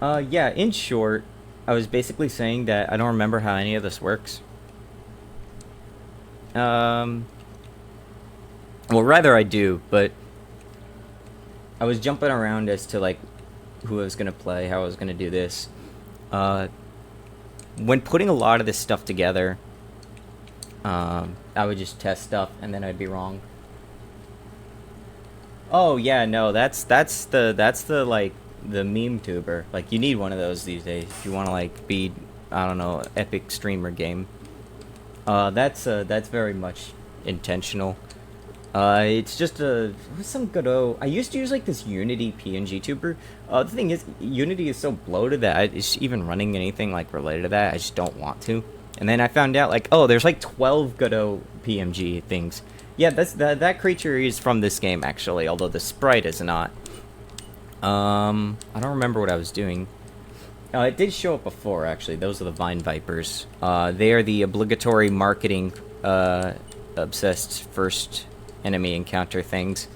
Yeah, in short, I was basically saying that I don't remember how any of this works. Um, well, rather I do, but I was jumping around as to, like, who I was gonna play, how I was gonna do this. Uh, when putting a lot of this stuff together, I would just test stuff and then I'd be wrong. Oh yeah, no, that's the like the meme tuber. Like you need one of those these days if you want to like be, I don't know, epic streamer game. That's very much intentional. It's just what's some good I used to use like this Unity PNG tuber. The thing is, Unity is so bloated that it's even running anything like related to that, I just don't want to. And then I found out like, oh, there's like 12 Godot PMG things. Yeah, that creature is from this game actually, although the sprite is not. I don't remember what I was doing. It did show up before actually. Those are the Vine Vipers. They are the obligatory marketing obsessed first enemy encounter things.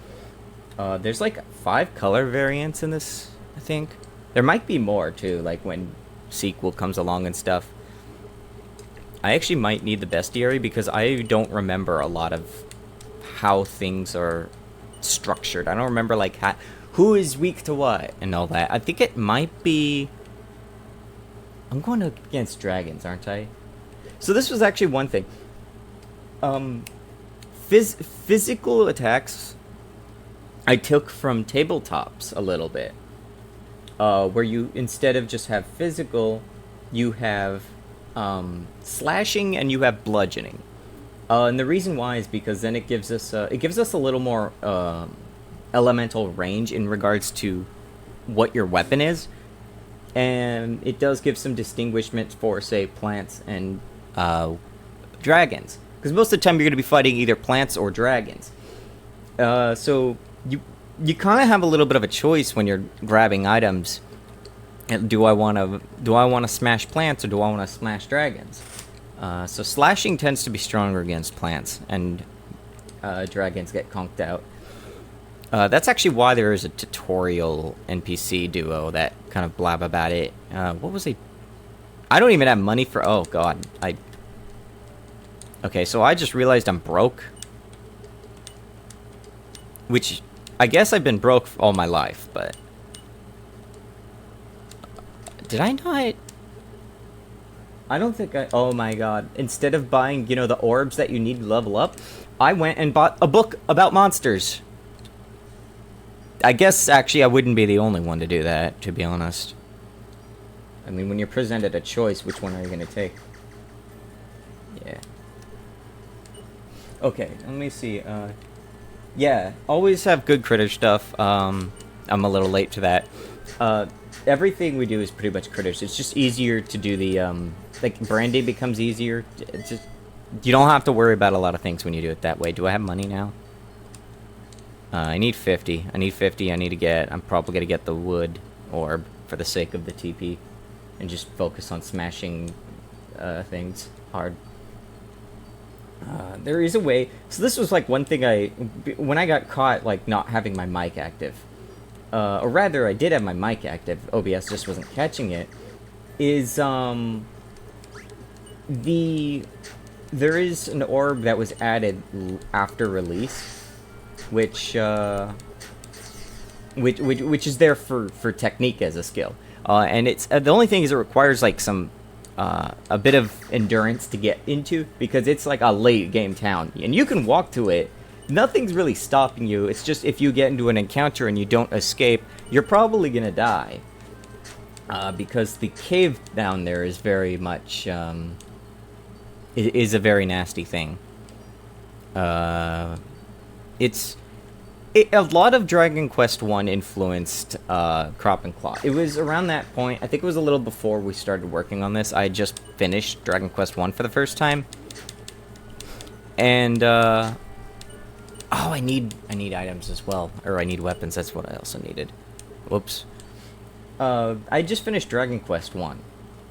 There's like 5 color variants in this, I think. There might be more too, like when sequel comes along and stuff. I actually might need the bestiary because I don't remember a lot of how things are structured. I don't remember like who is weak to what and all that. I think it might be. I'm going up against dragons, aren't I? So this was actually one thing. Physical attacks I took from tabletops a little bit. Where you, instead of just have physical, you have slashing and you have bludgeoning. And the reason why is because then it gives us a little more elemental range in regards to what your weapon is, and it does give some distinguishment for, say, plants and dragons, because most of the time you're going to be fighting either plants or dragons. So you kind of have a little bit of a choice when you're grabbing items. Do I want to smash plants or do I want to smash dragons? So slashing tends to be stronger against plants, and dragons get conked out. That's actually why there is a tutorial NPC duo that kind of blab about it. What was I don't even have money for. Oh god, Okay, so I just realized I'm broke, which I guess I've been broke all my life, but did I not? I don't think I... Oh my god. Instead of buying, you know, the orbs that you need to level up, I went and bought a book about monsters. I guess, actually, I wouldn't be the only one to do that, to be honest. I mean, when you're presented a choice, which one are you going to take? Yeah. Okay, let me see. Yeah, always have good critter stuff. I'm a little late to that. Everything we do is pretty much critters. It's just easier to do the, like, branding becomes easier. It's just, you don't have to worry about a lot of things when you do it that way. Do I have money now? I need 50. I need 50. I'm probably gonna get the wood orb for the sake of the TP. And just focus on smashing, things hard. There is a way. So this was, like, one thing when I got caught, like, not having my mic active. Or rather, I did have my mic active. OBS just wasn't catching it. There is an orb that was added after release, which is there for technique as a skill. And it's the only thing is it requires like some a bit of endurance to get into, because it's like a late game town and you can walk to it. Nothing's really stopping you. It's just if you get into an encounter and you don't escape, you're probably gonna die. Because the cave down there is very much, is a very nasty thing. A lot of Dragon Quest 1 influenced Crop and Claw. It was around that point, I think it was a little before we started working on this. I had just finished Dragon Quest 1 for the first time. And, oh, I need items as well. Or I need weapons, that's what I also needed. Whoops. I just finished Dragon Quest 1.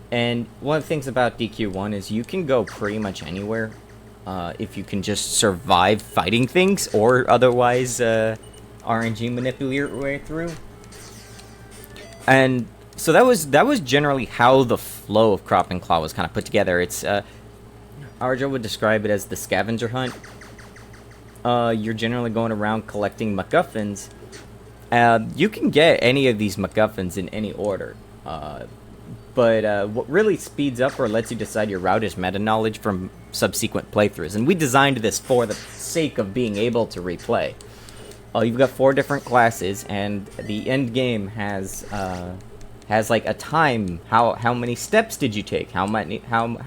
And one of the things about DQ1 is you can go pretty much anywhere. If you can just survive fighting things, or otherwise, RNG manipulate your way through. And So that was generally how the flow of Crop and Claw was kind of put together. It's Arjo would describe it as the scavenger hunt. You're generally going around collecting MacGuffins. You can get any of these MacGuffins in any order. But what really speeds up or lets you decide your route is meta knowledge from subsequent playthroughs. And we designed this for the sake of being able to replay. You've got 4 different classes, and the end game has like a time. How many steps did you take? How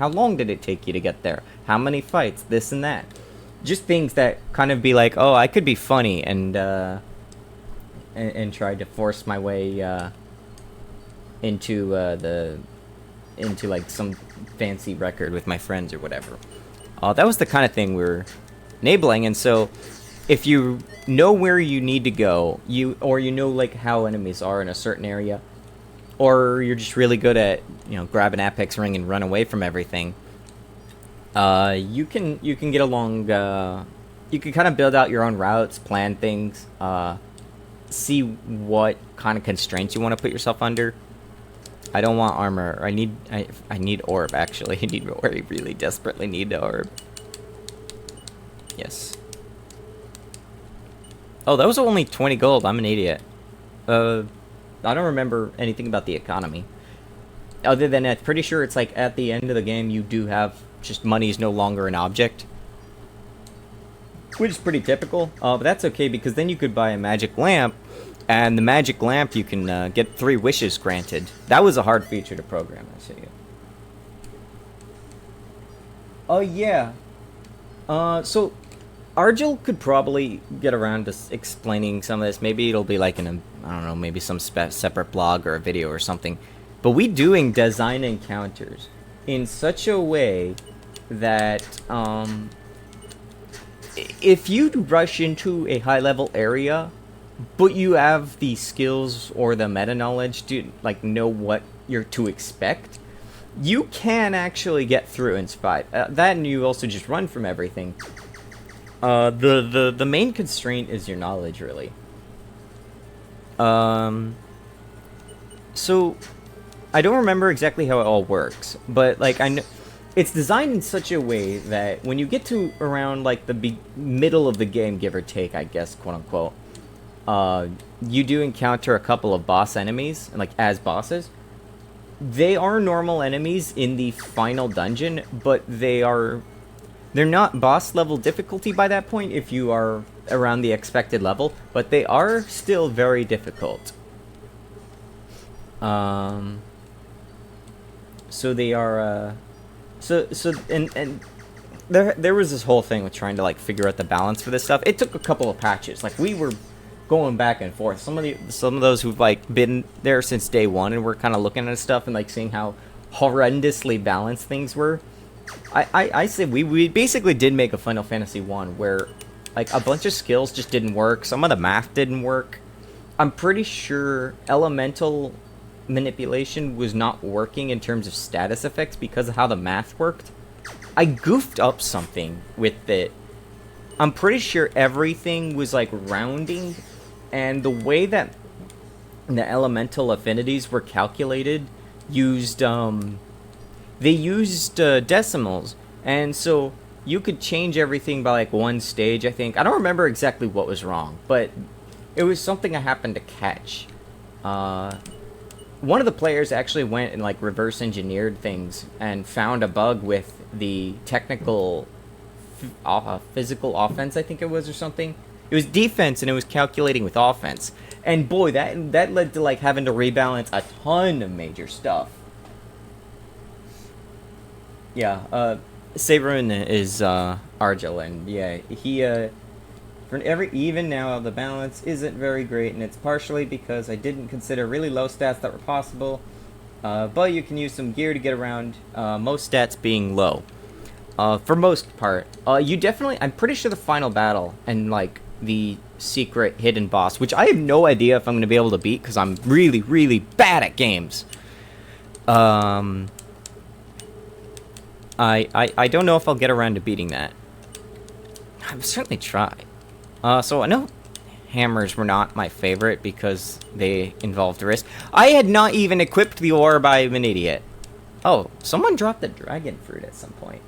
long did it take you to get there? How many fights? This and that. Just things that kind of be like, oh, I could be funny and try to force my way into like some fancy record with my friends or whatever. That was the kind of thing we were enabling, and so if you know where you need to go, you know like how enemies are in a certain area, or you're just really good at grab an apex ring and run away from everything, you can get along. You can kind of build out your own routes, plan things, see what kind of constraints you want to put yourself under. I don't want armor. I need orb, actually. I really desperately need the orb. Yes. Oh, that was only 20 gold. I'm an idiot. I don't remember anything about the economy. Other than I'm pretty sure it's like at the end of the game you do have just money is no longer an object. Which is pretty typical. But that's okay because then you could buy a magic lamp. And the magic lamp, you can get 3 wishes granted. That was a hard feature to program, I see. Oh, yeah. So, Argel could probably get around to explaining some of this. Maybe it'll be like in a, I don't know, maybe some separate blog or a video or something. But we doing design encounters in such a way that, if you rush into a high-level area, but you have the skills or the meta knowledge to like know what you're to expect, you can actually get through in spite. That, and you also just run from everything. The main constraint is your knowledge, really. So I don't remember exactly how it all works, but like I know it's designed in such a way that when you get to around like the middle of the game, give or take, I guess, quote unquote. You do encounter a couple of boss enemies, like as bosses. They are normal enemies in the final dungeon, but they're not boss level difficulty by that point if you are around the expected level, but they are still very difficult. So they are, and there was this whole thing with trying to like figure out the balance for this stuff. It took a couple of patches. Like we were going back and forth. Some of those who've like been there since day one and were kind of looking at stuff and like seeing how horrendously balanced things were. I say we basically did make a Final Fantasy 1 where like a bunch of skills just didn't work. Some of the math didn't work. I'm pretty sure elemental manipulation was not working in terms of status effects because of how the math worked. I goofed up something with it. I'm pretty sure everything was like rounding, and the way that the elemental affinities were calculated used they used decimals, and so you could change everything by like 1 stage, I think. I don't remember exactly what was wrong, but it was something I happened to catch. One of the players actually went and like reverse engineered things and found a bug with the technical physical offense, I think it was, or something. It was defense and it was calculating with offense, and boy, that led to like having to rebalance a ton of major stuff. Yeah, Saberin is Argel, and yeah, he even now the balance isn't very great, and it's partially because I didn't consider really low stats that were possible, but you can use some gear to get around, most stats being low. For most part, you definitely, I'm pretty sure the final battle and like the secret hidden boss, which I have no idea if I'm going to be able to beat because I'm really, really bad at games. I don't know if I'll get around to beating that. I will certainly try. So I know hammers were not my favorite because they involved risk. I had not even equipped the orb. I'm an idiot. Oh, someone dropped the dragon fruit at some point.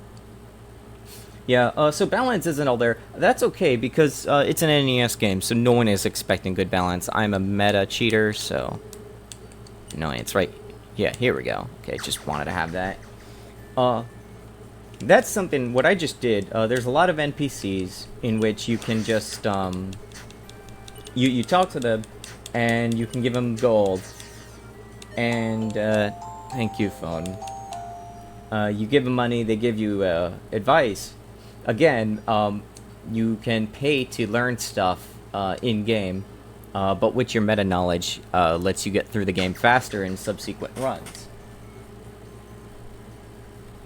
Yeah, so balance isn't all there. That's okay, because it's an NES game, so no one is expecting good balance. I'm a meta cheater, so... No, it's right... Yeah, here we go. Okay, just wanted to have that. That's something... What I just did, there's a lot of NPCs in which you can just, You talk to them, and you can give them gold. And, thank you, phone. You give them money, they give you, advice. Again, you can pay to learn stuff in-game, but with your meta-knowledge, lets you get through the game faster in subsequent runs.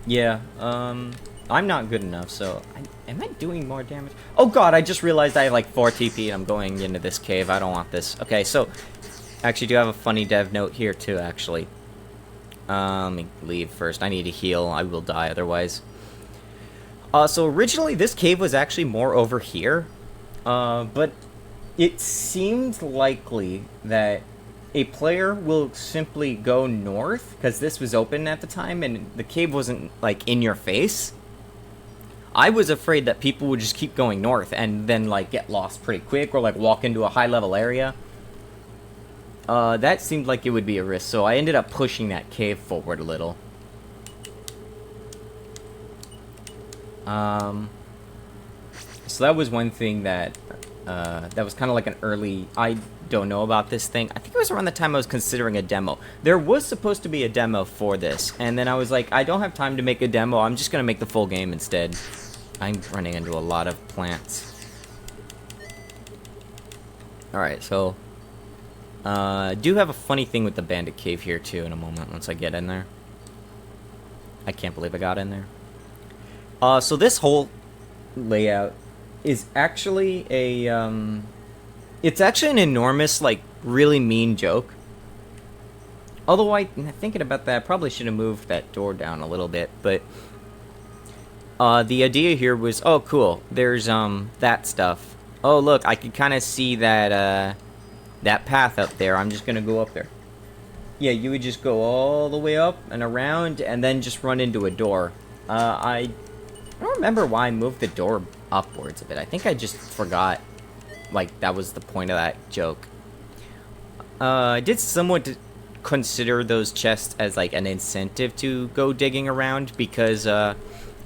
Yeah, I'm not good enough, so... Am I doing more damage? Oh god, I just realized I have like 4 TP and I'm going into this cave. I don't want this. Okay, so... Actually, do have a funny dev note here, too, actually. Let me leave first. I need to heal. I will die otherwise. So originally this cave was actually more over here, but it seemed likely that a player will simply go north, because this was open at the time and the cave wasn't, like, in your face. I was afraid that people would just keep going north and then, like, get lost pretty quick or, like, walk into a high-level area. That seemed like it would be a risk, so I ended up pushing that cave forward a little. So that was one thing that, that was kind of like an early, I don't know about this thing. I think it was around the time I was considering a demo. There was supposed to be a demo for this, and then I was like, I don't have time to make a demo, I'm just gonna make the full game instead. I'm running into a lot of plants. Alright, so, I do have a funny thing with the bandit cave here too in a moment once I get in there. I can't believe I got in there. So this whole layout is actually a, it's actually an enormous, like, really mean joke. Although thinking about that, I probably should have moved that door down a little bit, but, the idea here was, oh, cool, there's, that stuff. Oh, look, I can kind of see that, that path up there. I'm just gonna go up there. Yeah, you would just go all the way up and around, and then just run into a door. I don't remember why I moved the door upwards a bit. I think I just forgot, like, that was the point of that joke. I did somewhat consider those chests as, like, an incentive to go digging around, because,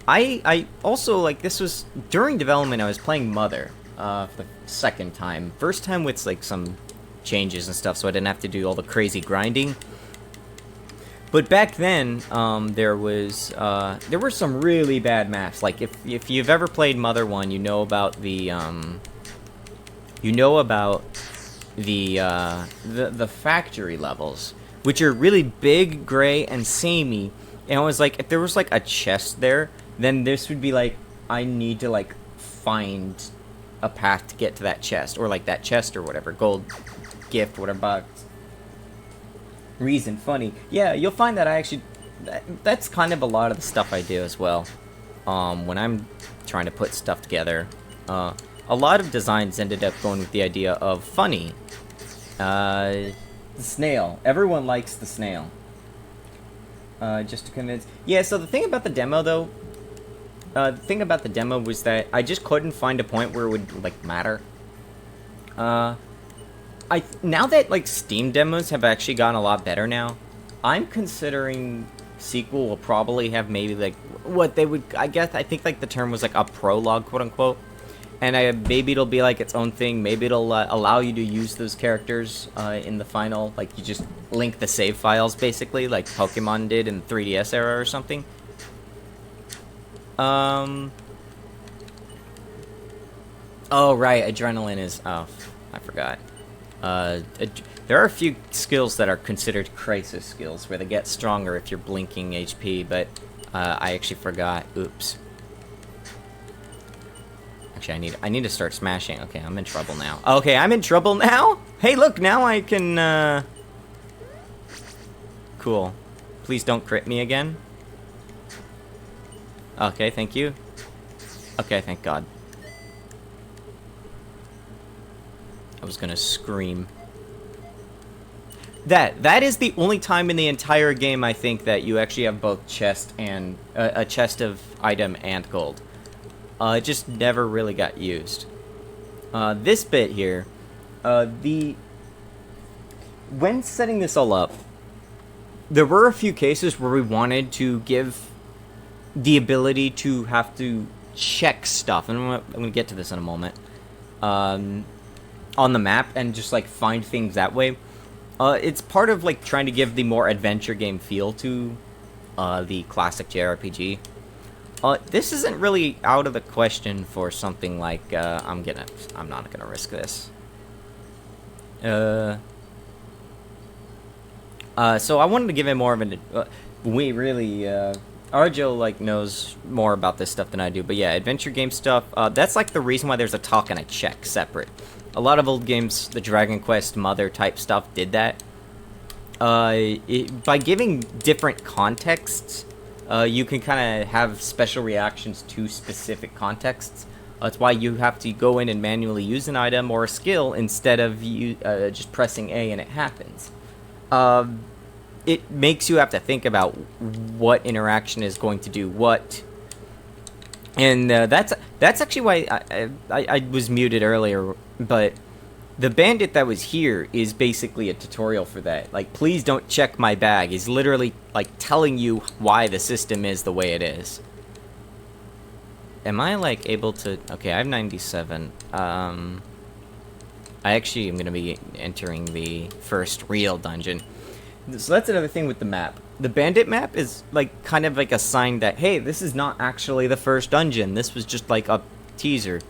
I also, like, this was, during development, I was playing Mother, for the second time. First time with, like, some changes and stuff, so I didn't have to do all the crazy grinding. But back then, there were some really bad maps. Like, if you've ever played Mother 1, you know about the factory levels, which are really big, gray, and samey. And I was like, if there was, like, a chest there, then this would be like, I need to, like, find a path to get to that chest, or, like, that chest or whatever, gold gift, whatever box. Reason funny. Yeah, you'll find that I actually... That's kind of a lot of the stuff I do as well. When I'm trying to put stuff together. A lot of designs ended up going with the idea of funny. The snail. Everyone likes the snail. Just to convince... Yeah, so the thing about the demo, though... the thing about the demo was that I just couldn't find a point where it would, like, matter. Now that, like, Steam demos have actually gotten a lot better now, I'm considering sequel will probably have maybe, like, what they would, I think, like, the term was, like, a prologue, quote-unquote, and maybe it'll be, like, its own thing. Maybe it'll allow you to use those characters in the final, like, you just link the save files, basically, like Pokemon did in the 3DS era or something. Oh, right, adrenaline is, oh, I forgot. There are a few skills that are considered crisis skills, where they get stronger if you're blinking HP, but, I actually forgot. Oops. Actually, I need to start smashing. Okay, I'm in trouble now. Okay, I'm in trouble now? Hey, look, now I can, Cool. Please don't crit me again. Okay, thank you. Okay, thank God. I was gonna scream. That is the only time in the entire game, I think, that you actually have both chest and a chest of item and gold. It just never really got used. This bit here, when setting this all up, there were a few cases where we wanted to give the ability to have to check stuff, and I'm gonna get to this in a moment, on the map and just like find things that way. It's part of like trying to give the more adventure game feel to the classic JRPG. This isn't really out of the question for something like I'm not gonna risk this. So I wanted to give it more of an. Arjo like knows more about this stuff than I do, but yeah, adventure game stuff. That's like the reason why there's a talk and a check separate. A lot of old games, the Dragon Quest Mother type stuff, did that. By giving different contexts, you can kind of have special reactions to specific contexts. That's why you have to go in and manually use an item or a skill instead of you just pressing A and it happens. It makes you have to think about what interaction is going to do what. And that's actually why I was muted earlier, but the bandit that was here is basically a tutorial for that. Like, please don't check my bag. He's literally, like, telling you why the system is the way it is. Am I, like, able to... Okay, I have 97. I actually am going to be entering the first real dungeon. So that's another thing with the map. The bandit map is like kind of like a sign that, hey, this is not actually the first dungeon. This was just like a teaser.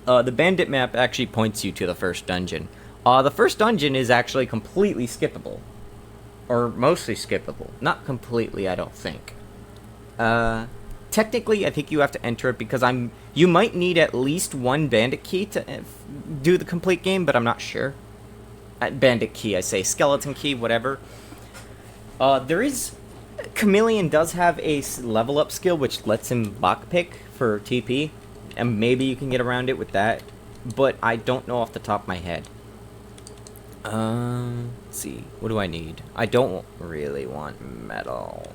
The bandit map actually points you to the first dungeon. The first dungeon is actually completely skippable. Or mostly skippable. Not completely, I don't think. Technically, I think you have to enter it because you might need at least one bandit key to do the complete game, but I'm not sure. Bandit key, I say. Skeleton key, whatever. Chameleon does have a level up skill which lets him lockpick for TP, and maybe you can get around it with that, but I don't know off the top of my head. Let's see, what do I need? I don't really want metal.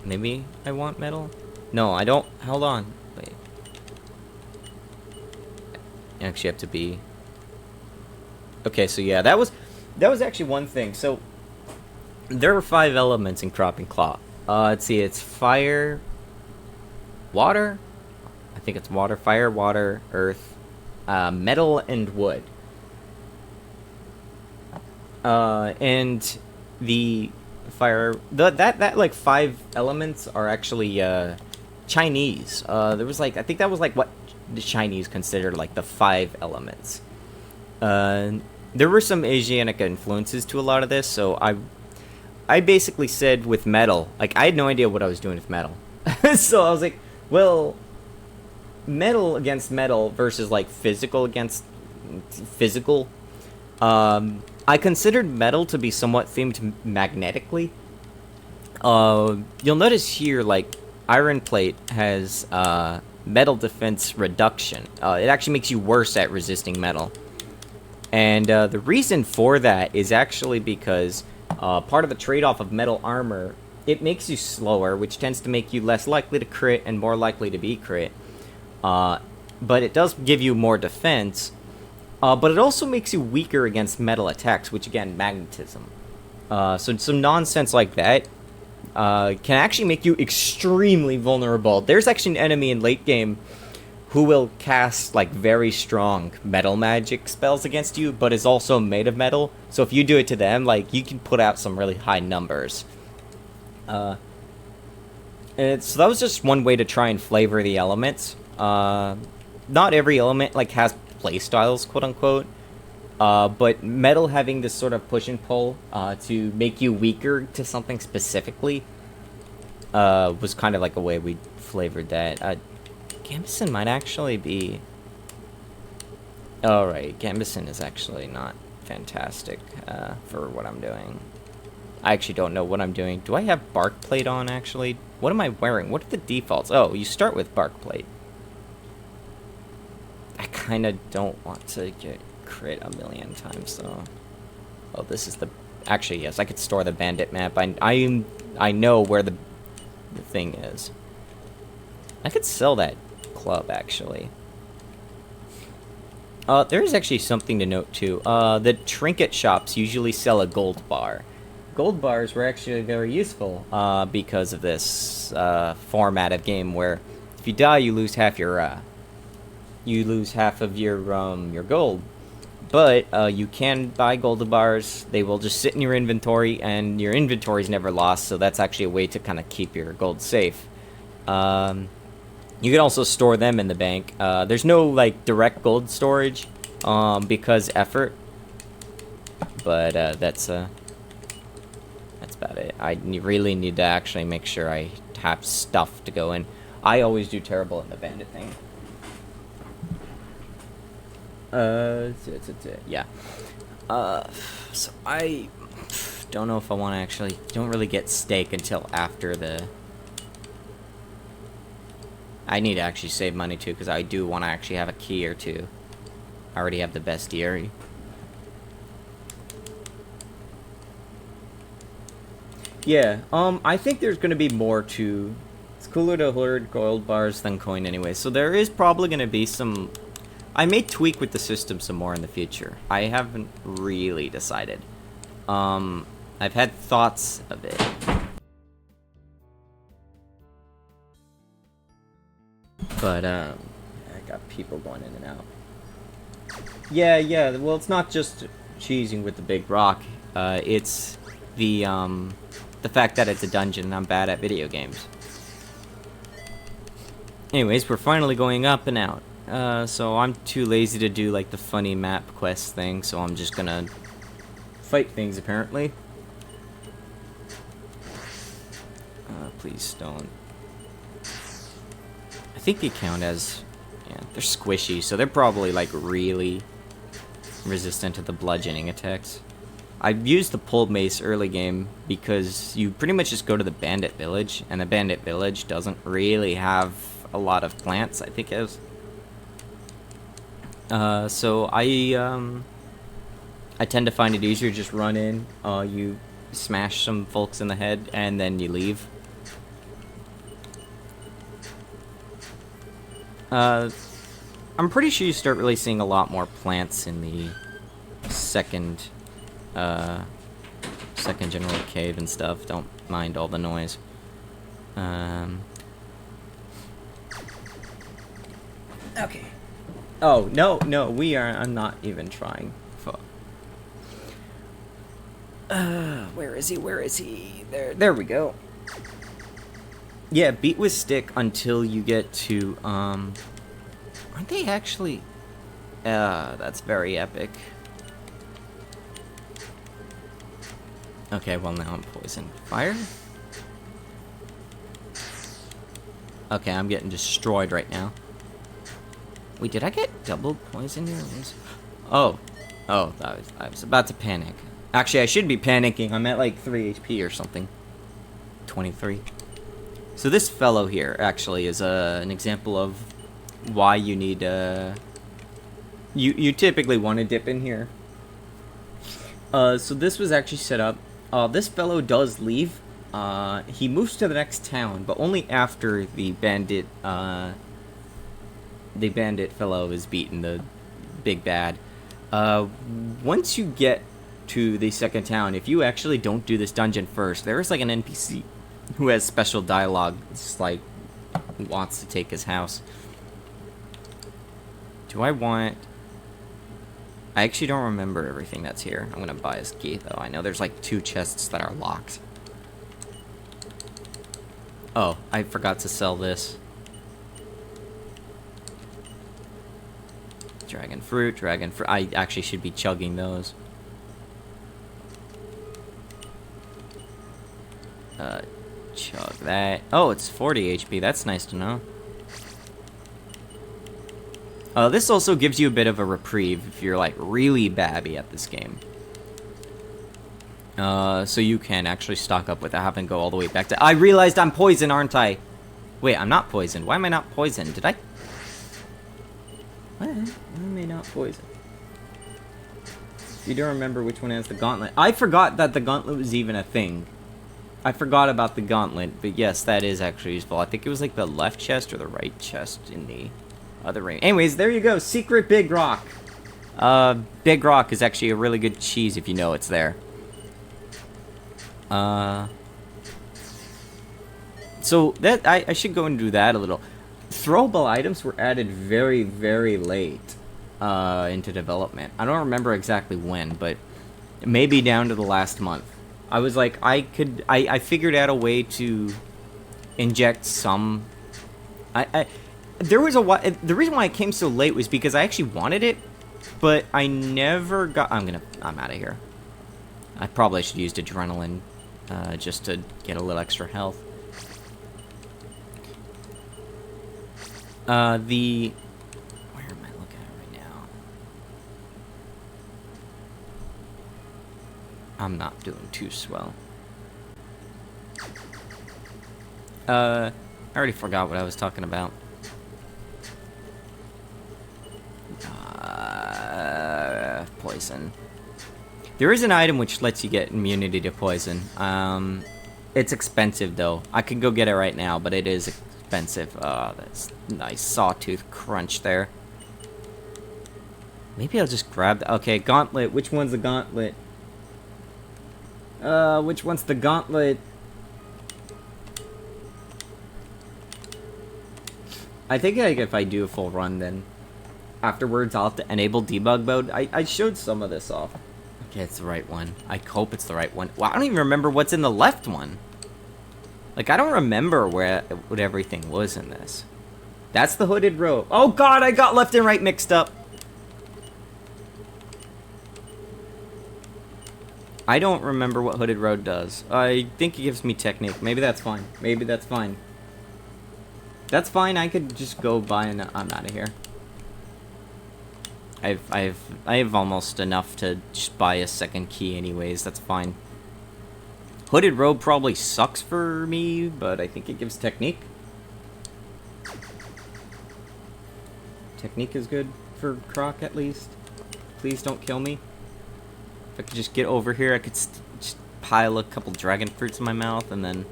Maybe I want metal? No, I don't. Hold on. Wait. You actually have to be... Okay, so yeah, that was actually one thing. So there were 5 elements in Cropping Claw. Let's see, it's fire, water. I think it's water, fire, water, earth, metal, and wood. And the fire, that like 5 elements are actually Chinese. There was like, I think that was like what the Chinese considered like the 5 elements. There were some Asiatic influences to a lot of this, so I basically said with metal, like, I had no idea what I was doing with metal. So I was like, well, metal against metal versus, like, physical against physical. I considered metal to be somewhat themed magnetically. You'll notice here, like, iron plate has metal defense reduction. It actually makes you worse at resisting metal. And the reason for that is actually because part of the trade-off of metal armor, it makes you slower, which tends to make you less likely to crit and more likely to be crit. But it does give you more defense. But it also makes you weaker against metal attacks, which again, magnetism. So some nonsense like that can actually make you extremely vulnerable. There's actually an enemy in late game who will cast, like, very strong metal magic spells against you, but is also made of metal. So if you do it to them, like, you can put out some really high numbers. So that was just one way to try and flavor the elements. Not every element, like, has playstyles, quote-unquote. But metal having this sort of push and pull to make you weaker to something specifically was kind of like a way we flavored that. Gambison might actually be... Alright, Gambison is actually not fantastic for what I'm doing. I actually don't know what I'm doing. Do I have bark plate on, actually? What am I wearing? What are the defaults? Oh, you start with bark plate. I kind of don't want to get crit a million times, so... Oh, this is the... Actually, yes, I could store the bandit map. I know where the thing is. I could sell that club, actually. There is actually something to note, too. The trinket shops usually sell a gold bar. Gold bars were actually very useful, because of this, format of game where if you die, you lose half your, your gold. But, you can buy gold bars. They will just sit in your inventory, and your inventory's never lost, so that's actually a way to kind of keep your gold safe. You can also store them in the bank. There's no, like, direct gold storage, because effort. But, that's about it. I really need to actually make sure I have stuff to go in. I always do terrible in the bandit thing. Yeah. So I don't know if I want to actually... Don't really get steak until after the... I need to actually save money, too, because I do want to actually have a key or two. I already have the bestiary. Yeah, I think there's going to be more to... It's cooler to hoard gold bars than coin anyway, so there is probably going to be some... I may tweak with the system some more in the future. I haven't really decided. I've had thoughts of it. But, I got people going in and out. Yeah, well, it's not just cheesing with the big rock. It's the fact that it's a dungeon and I'm bad at video games. Anyways, we're finally going up and out. So I'm too lazy to do, like, the funny map quest thing, so I'm just gonna fight things, apparently. Please don't. I think they count as... Yeah, they're squishy, so they're probably, like, really resistant to the bludgeoning attacks. I used the pulled mace early game because you pretty much just go to the bandit village, and the bandit village doesn't really have a lot of plants, I think it is. So I tend to find it easier to just run in, you smash some folks in the head, and then you leave. I'm pretty sure you start really seeing a lot more plants in the second general cave and stuff. Don't mind all the noise. Okay. Oh, no, we are... I'm not even trying. Fuck. Where is he? There we go. Yeah, beat with stick until you get to, Aren't they actually... that's very epic. Okay, well now I'm poisoned. Fire? Okay, I'm getting destroyed right now. Wait, did I get double poison here? Oh, I was about to panic. Actually, I should be panicking. I'm at like 3 HP or something. 23. So this fellow here actually is an example of why you need you typically want to dip in here. So this was actually set up. This fellow does leave. He moves to the next town, but only after the bandit fellow is beaten, the big bad. Once you get to the second town, if you actually don't do this dungeon first, there is like an NPC who has special dialogue. It's like wants to take his house. Do I want... I actually don't remember everything that's here. I'm gonna buy his key though. I know there's like 2 chests that are locked. Oh, I forgot to sell this. Dragon fruit. I actually should be chugging those. Chug that. Oh, it's 40 HP. That's nice to know. This also gives you a bit of a reprieve if you're, like, really babby at this game. So you can actually stock up without having to go all the way back to... I realized I'm poisoned, aren't I? Wait, I'm not poisoned. Why am I not poisoned? Did I... What? Why am I not poisoned? You don't remember which one has the gauntlet. I forgot that the gauntlet was even a thing. I forgot about the gauntlet, but yes, that is actually useful. I think it was like the left chest or the right chest in the other ring. Anyways, there you go. Secret Big Rock. Big Rock is actually a really good cheese if you know it's there. So that I should go and do that a little. Throwable items were added very, very late into development. I don't remember exactly when, but maybe down to the last month. I was like, I figured out a way to inject some. There was the reason why it came so late was because I actually wanted it, but I never got. I'm out of here. I probably should have used adrenaline just to get a little extra health. Where am I looking at right now? I'm not doing too swell. I already forgot what I was talking about. Poison. There is an item which lets you get immunity to poison. It's expensive though. I could go get it right now, but it is expensive. That's nice sawtooth crunch there. Maybe I'll just grab the, okay, gauntlet. Which one's the gauntlet? Which one's the gauntlet? I think like if I do a full run, then afterwards I'll have to enable debug mode. I showed some of this off. Okay, it's the right one. I hope it's the right one. Well, I don't even remember what's in the left one. Like, I don't remember what everything was in this. That's the hooded robe. Oh god, I got left and right mixed up. I don't remember what hooded robe does. I think it gives me technique. Maybe that's fine. Maybe that's fine. That's fine. I could just go buy and I'm out of here. I have almost enough to just buy a second key anyways. That's fine. Hooded robe probably sucks for me, but I think it gives technique. Technique is good for Croc at least. Please don't kill me. If I could just get over here, I could just pile a couple dragon fruits in my mouth and then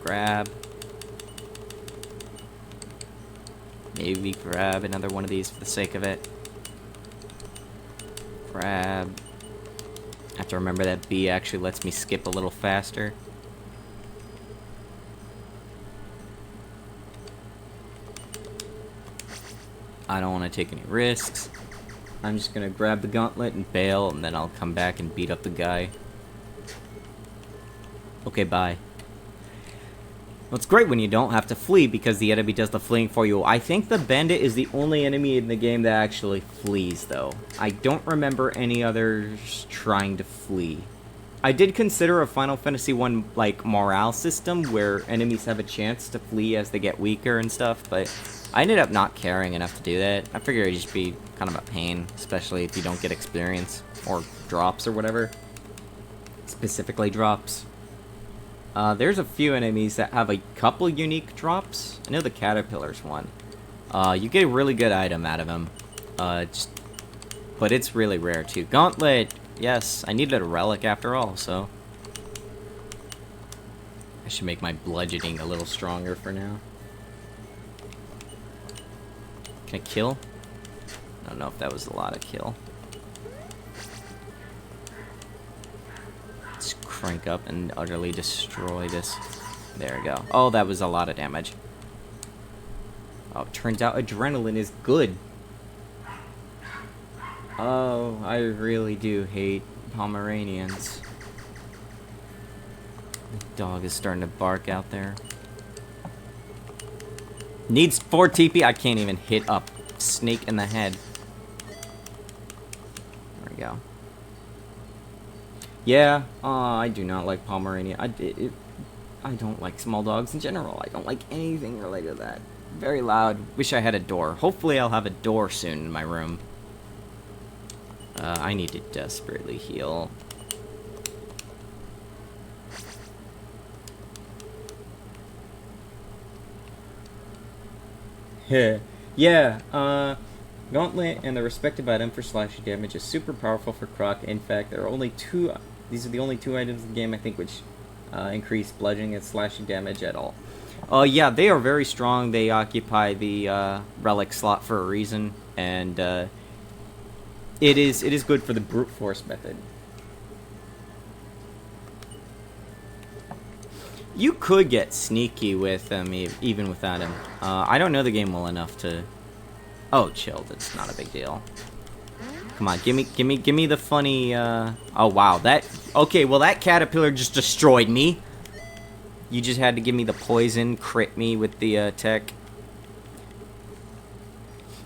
grab. Maybe grab another one of these for the sake of it. Grab. I have to remember that B actually lets me skip a little faster. I don't want to take any risks. I'm just gonna grab the gauntlet and bail, and then I'll come back and beat up the guy. Okay, bye. Well, it's great when you don't have to flee because the enemy does the fleeing for you. I think the bandit is the only enemy in the game that actually flees, though. I don't remember any others trying to flee. I did consider a Final Fantasy 1 like morale system where enemies have a chance to flee as they get weaker and stuff, but I ended up not caring enough to do that. I figured it'd just be kind of a pain, especially if you don't get experience or drops or whatever. Specifically drops. There's a few enemies that have a couple unique drops. I know the caterpillar's one. You get a really good item out of them. But it's really rare too. Gauntlet! Yes, I needed a relic after all, so I should make my bludgeoning a little stronger for now. Can I kill? I don't know if that was a lot of kill. Let's crank up and utterly destroy this. There we go. Oh, that was a lot of damage. Oh, it turns out adrenaline is good. Oh, I really do hate Pomeranians. The dog is starting to bark out there. Needs 4 TP. I can't even hit a snake in the head. There we go. Yeah, I do not like Pomeranian. I don't like small dogs in general. I don't like anything related to that. Very loud. Wish I had a door. Hopefully I'll have a door soon in my room. I need to desperately heal. Yeah, Gauntlet and the respective item for slashing damage is super powerful for Croc. In fact, there are only two. These are the only two items in the game, I think, which increase bludgeoning and slashing damage at all. Yeah, they are very strong. They occupy the relic slot for a reason, and it is good for the brute force method. You could get sneaky with them even without him. I don't know the game well enough to. Oh, chilled. It's not a big deal. Come on, give me the funny. Oh wow, okay. Well, that caterpillar just destroyed me. You just had to give me the poison, crit me with the tech.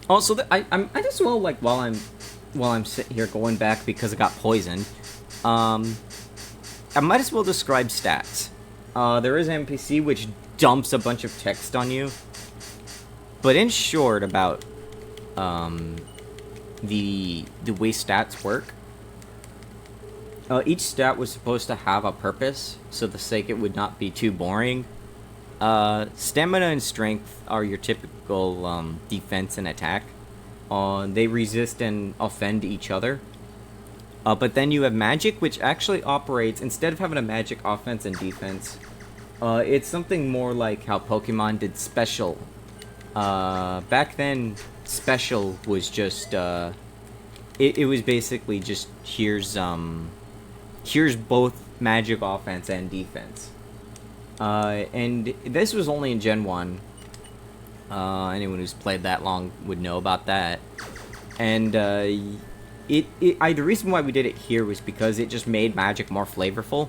Also, I just well like while I'm sitting here going back because I got poisoned. I might as well describe stats. There is an NPC which dumps a bunch of text on you. But in short, about the way stats work. Each stat was supposed to have a purpose, so the sake it would not be too boring. Stamina and strength are your typical defense and attack. They resist and offend each other. But then you have magic, which actually operates, instead of having a magic offense and defense, it's something more like how Pokemon did special. Back then, special was just, it was basically just, here's both magic offense and defense. And this was only in Gen 1. Anyone who's played that long would know about that. And, the reason why we did it here was because it just made magic more flavorful.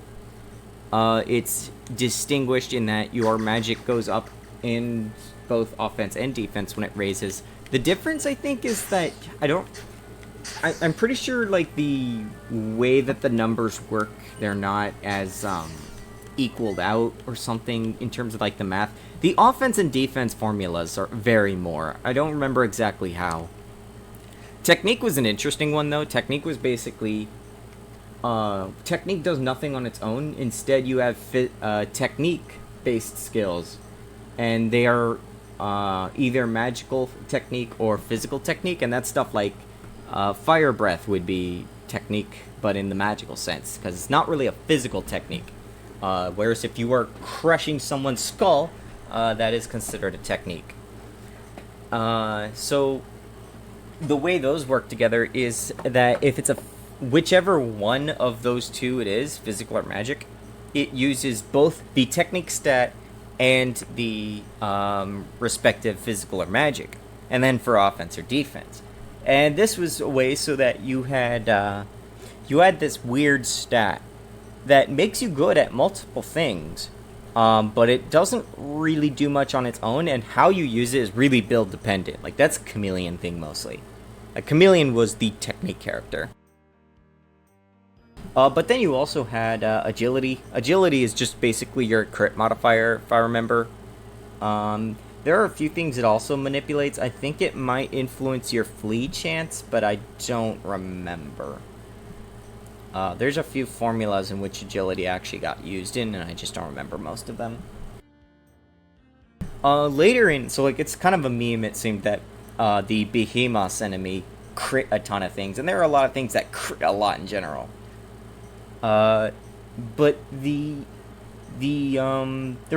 It's distinguished in that your magic goes up in both offense and defense when it raises. The difference, I think, is that I'm pretty sure, like, the way that the numbers work, they're not as, equaled out or something in terms of, like, the math. The offense and defense formulas vary more. I don't remember exactly how. Technique was an interesting one, though. Technique was basically... Technique does nothing on its own. Instead, you have technique-based skills. And they are either magical technique or physical technique. And that's stuff like fire breath would be technique, but in the magical sense. Because it's not really a physical technique. Whereas if you are crushing someone's skull, that is considered a technique. So... the way those work together is that if it's whichever one of those two it is, physical or magic, it uses both the technique stat and the respective physical or magic, and then for offense or defense. And this was a way so that you had this weird stat that makes you good at multiple things, but it doesn't really do much on its own, and how you use it is really build dependent. Like, that's a Chameleon thing mostly. A Chameleon was the technique character. But then you also had agility. Agility is just basically your crit modifier, if I remember. There are a few things it also manipulates. I think it might influence your flee chance, but I don't remember. There's a few formulas in which agility actually got used in, and I just don't remember most of them. Later in, so like it's kind of a meme, it seemed that the Behemoth's enemy crit a ton of things, and there are a lot of things that crit a lot in general. But there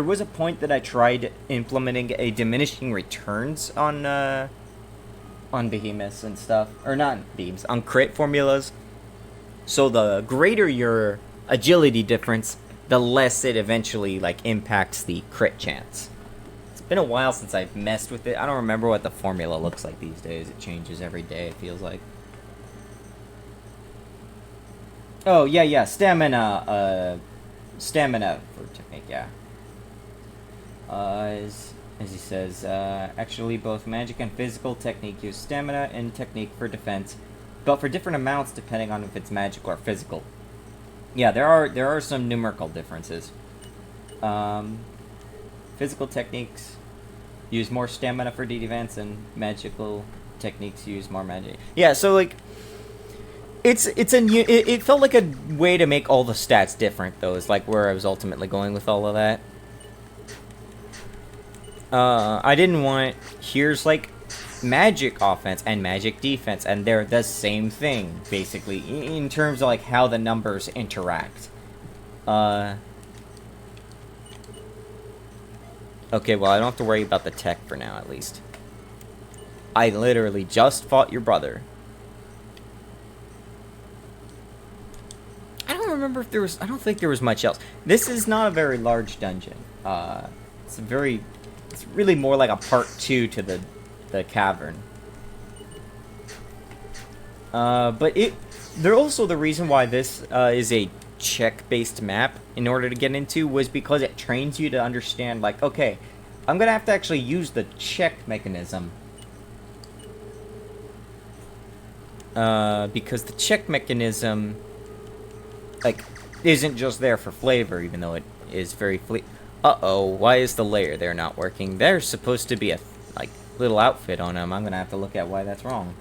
was a point that I tried implementing a diminishing returns on Behemoths and stuff, or not beams, on crit formulas. So the greater your agility difference, the less it eventually like impacts the crit chance. It's been a while since I've messed with it. I don't remember what the formula looks like these days. It changes every day, it feels like. Oh, yeah, stamina for technique, yeah. As he says, actually both magic and physical technique use stamina and technique for defense, but for different amounts depending on if it's magical or physical. Yeah, there are some numerical differences. Physical techniques use more stamina for defense, and magical techniques use more magic. Yeah, so like, it felt like a way to make all the stats different, though, is like where I was ultimately going with all of that. I didn't want, here's like magic offense and magic defense, and they're the same thing, basically, in terms of, like, how the numbers interact. Okay, well, I don't have to worry about the tech for now, at least. I literally just fought your brother. I don't remember if there was... I don't think there was much else. This is not a very large dungeon. It's really more like a part 2 to the cavern. But they're also the reason why this is a check-based map in order to get into was because it trains you to understand, like, okay, I'm gonna have to actually use the check mechanism. Because the check mechanism, like, isn't just there for flavor, even though it is very Uh-oh, why is the layer there not working? There's supposed to be a, like, little outfit on them. I'm gonna have to look at why that's wrong.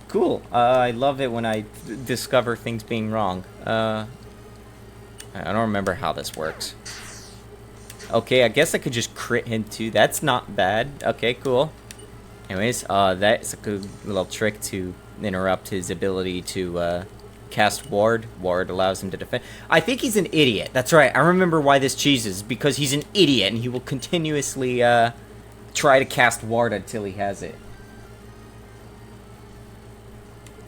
Cool. I love it when I discover things being wrong. I don't remember how this works. Okay, I guess I could just crit him too. That's not bad. Okay, cool. Anyways, that's a good little trick to interrupt his ability to cast Ward. Ward allows him to defend. I think he's an idiot. That's right. I remember why this cheeses. Because he's an idiot and he will continuously try to cast Ward until he has it.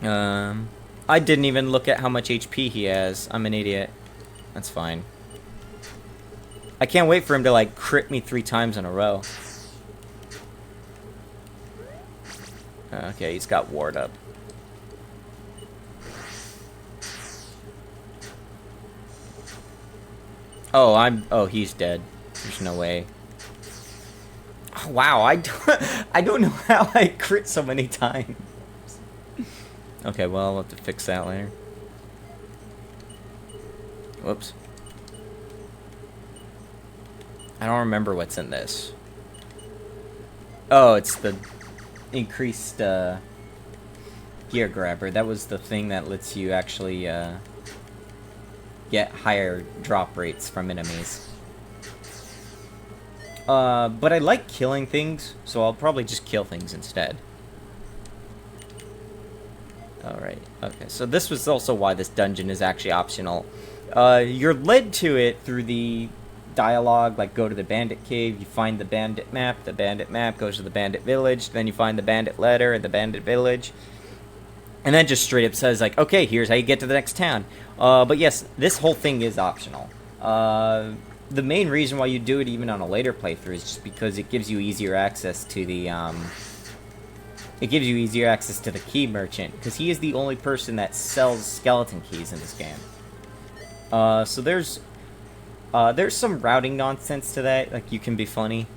I didn't even look at how much HP he has. I'm an idiot. That's fine. I can't wait for him to, like, crit me 3 times in a row. Okay, he's got Ward up. Oh, he's dead. There's no way. Oh, wow, I don't know how I crit so many times. Okay, well, I'll have to fix that later. Whoops. I don't remember what's in this. Oh, it's the increased gear grabber. That was the thing that lets you actually get higher drop rates from enemies. But I like killing things, so I'll probably just kill things instead. Alright, okay, so this was also why this dungeon is actually optional. You're led to it through the dialogue, like go to the bandit cave, you find the bandit map goes to the bandit village, then you find the bandit letter at the bandit village, and then just straight up says, like, okay, here's how you get to the next town. But yes, this whole thing is optional. The main reason why you do it even on a later playthrough is just because it gives you easier access to the, key merchant, because he is the only person that sells skeleton keys in this game. So there's some routing nonsense to that, like, you can be funny.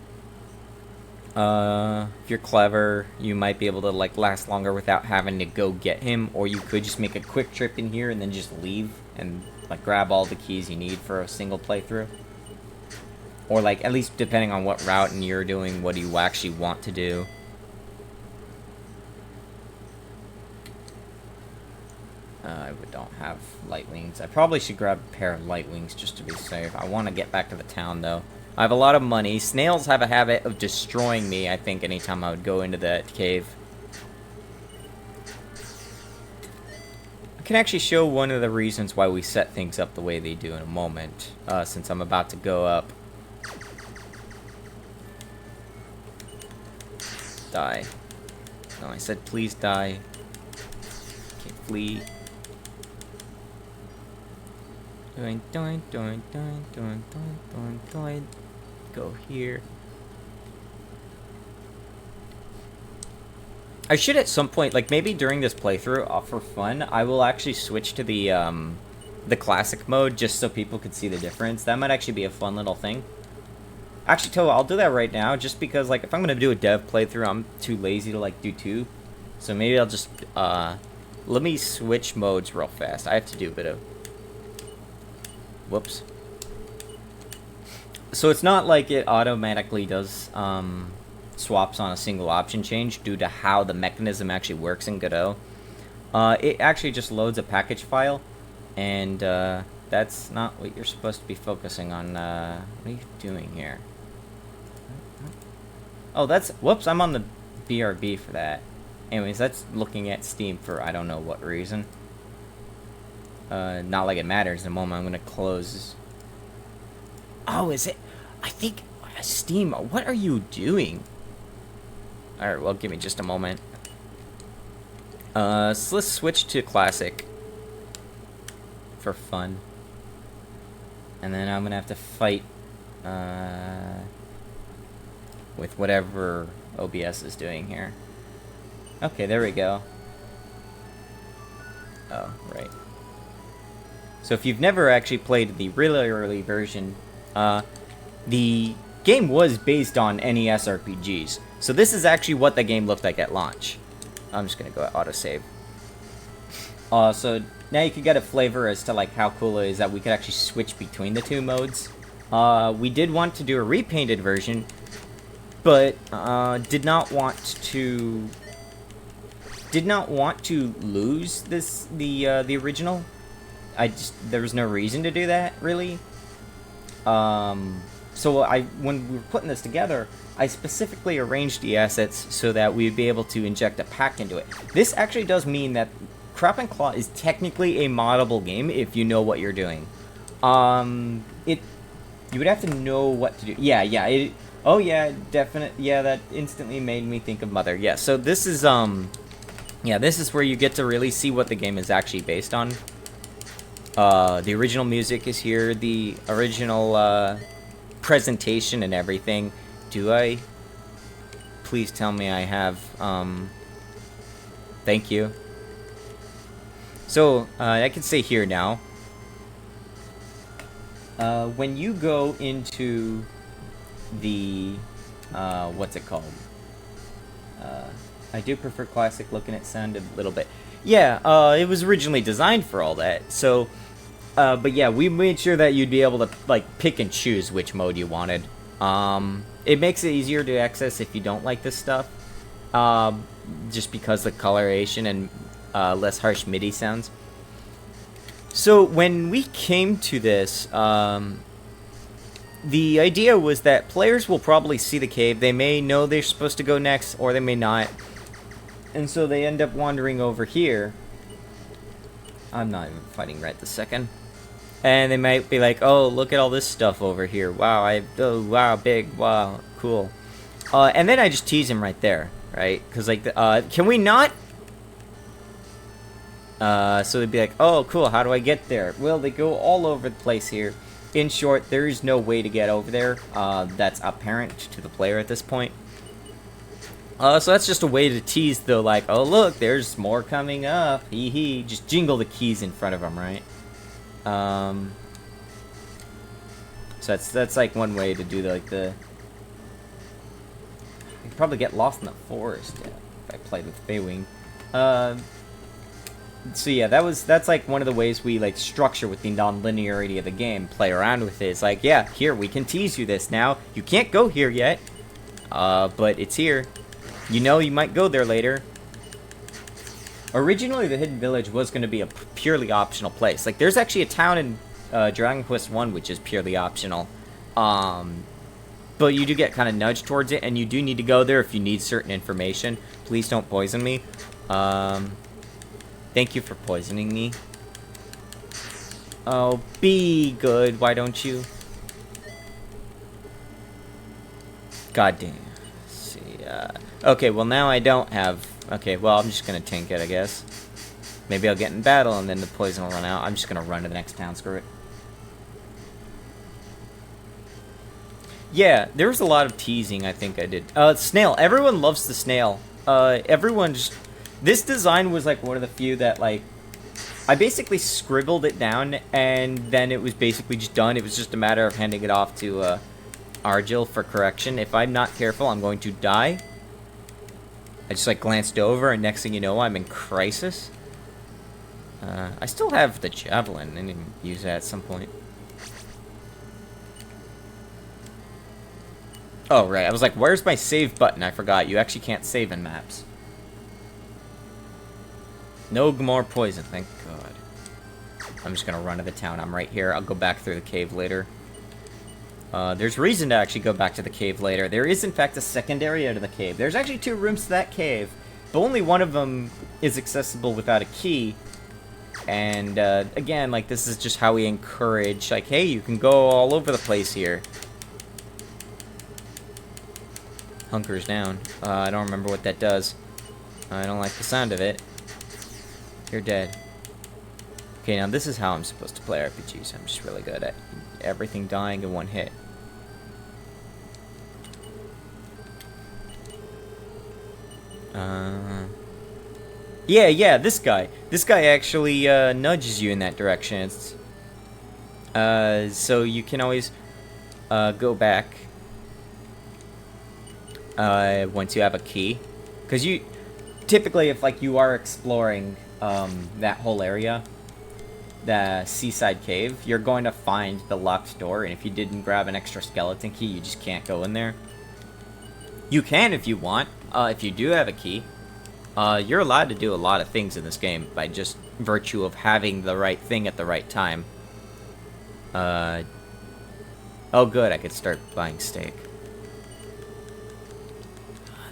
If you're clever, you might be able to, like, last longer without having to go get him, or you could just make a quick trip in here and then just leave and, like, grab all the keys you need for a single playthrough. Or, like, at least depending on what route and you're doing, what do you actually want to do. I don't have light wings. I probably should grab a pair of light wings just to be safe. I want to get back to the town, though. I have a lot of money. Snails have a habit of destroying me, I think, anytime I would go into that cave. I can actually show one of the reasons why we set things up the way they do in a moment, since I'm about to go up. Die. No, I said please die. Okay, flee. Go here. I should at some point, like maybe during this playthrough, for fun, I will actually switch to the classic mode just so people could see the difference. That might actually be a fun little thing. Actually, I'll do that right now, just because, like, if I'm gonna do a dev playthrough, I'm too lazy to, like, do 2. So maybe I'll just, let me switch modes real fast. I have to do a bit of... Whoops. So it's not like it automatically does, swaps on a single option change due to how the mechanism actually works in Godot. It actually just loads a package file, and, that's not what you're supposed to be focusing on. What are you doing here? Oh, that's... Whoops, I'm on the BRB for that. Anyways, that's looking at Steam for I don't know what reason. Not like it matters. In a moment, I'm gonna close. Oh, is it? I think Steam. What are you doing? All right, well, give me just a moment. So let's switch to classic for fun, and then I'm gonna have to fight with whatever OBS is doing here. Okay, there we go. Oh, right. So if you've never actually played the really early version, the game was based on NES RPGs. So this is actually what the game looked like at launch. I'm just gonna go autosave. So now you can get a flavor as to like how cool it is that we could actually switch between the two modes. We did want to do a repainted version, but did not want to lose the original. There was no reason to do that, really. So when we were putting this together, I specifically arranged the assets so that we'd be able to inject a pack into it. This actually does mean that Crop and Claw is technically a moddable game if you know what you're doing. You would have to know what to do. Yeah. Oh yeah, yeah, that instantly made me think of Mother. Yeah, so this is this is where you get to really see what the game is actually based on. The original music is here, the original presentation and everything. Do I? Please tell me I have. Thank you. So I can say here now. When you go into the what's it called? I do prefer classic. Looking at sound a little bit. Yeah, it was originally designed for all that. So, but yeah, we made sure that you'd be able to like pick and choose which mode you wanted. It makes it easier to access if you don't like this stuff, just because the coloration and less harsh MIDI sounds. So when we came to this, the idea was that players will probably see the cave. They may know they're supposed to go next, or they may not. And so they end up wandering over here. I'm not even fighting right this second. And they might be like, oh, look at all this stuff over here. Wow, wow, big, wow, cool. And then I just tease him right there, right? Because, like, can we not? So they'd be like, oh, cool, how do I get there? Well, they go all over the place here. In short, there is no way to get over there. That's apparent to the player at this point. So that's just a way to tease, though, like, oh, look, there's more coming up. Hee hee. Just jingle the keys in front of them, right? So that's like one way to do you could probably get lost in the forest if I played with Baywing. So yeah, that's like one of the ways we like structure with the non-linearity of the game, play around with it. It's like, yeah, here we can tease you this now. You can't go here yet, but it's here. You know you might go there later. Originally, the Hidden Village was going to be a purely optional place. Like, there's actually a town in Dragon Quest 1 which is purely optional. But you do get kind of nudged towards it, and you do need to go there if you need certain information. Please don't poison me. Thank you for poisoning me. Oh, be good, why don't you? God damn. Let's see, okay, well now I don't have... Okay, well I'm just gonna tank it, I guess. Maybe I'll get in battle and then the poison will run out. I'm just gonna run to the next town, screw it. Yeah, there was a lot of teasing, I think I did. Snail. Everyone loves the snail. Everyone just... This design was, like, one of the few that, like... I basically scribbled it down, and then it was basically just done. It was just a matter of handing it off to, Argil for correction. If I'm not careful, I'm going to die. I just, like, glanced over, and next thing you know, I'm in crisis. I still have the javelin. I didn't use that at some point. Oh, right. I was like, where's my save button? I forgot. You actually can't save in maps. No more poison, thank God. I'm just gonna run to the town. I'm right here. I'll go back through the cave later. There's reason to actually go back to the cave later. There is, in fact, a secondary out of the cave. There's actually 2 rooms to that cave, but only one of them is accessible without a key. And, again, like, this is just how we encourage, like, hey, you can go all over the place here. Hunkers down. I don't remember what that does. I don't like the sound of it. You're dead. Okay, now this is how I'm supposed to play RPGs. I'm just really good at everything dying in one hit. Yeah, this guy. This guy actually nudges you in that direction. It's, so you can always go back once you have a key. Because you... Typically, if like you are exploring that whole area, the seaside cave, you're going to find the locked door, and if you didn't grab an extra skeleton key, you just can't go in there. You can if you want. If you do have a key, you're allowed to do a lot of things in this game by just virtue of having the right thing at the right time. Oh good, I could start buying steak.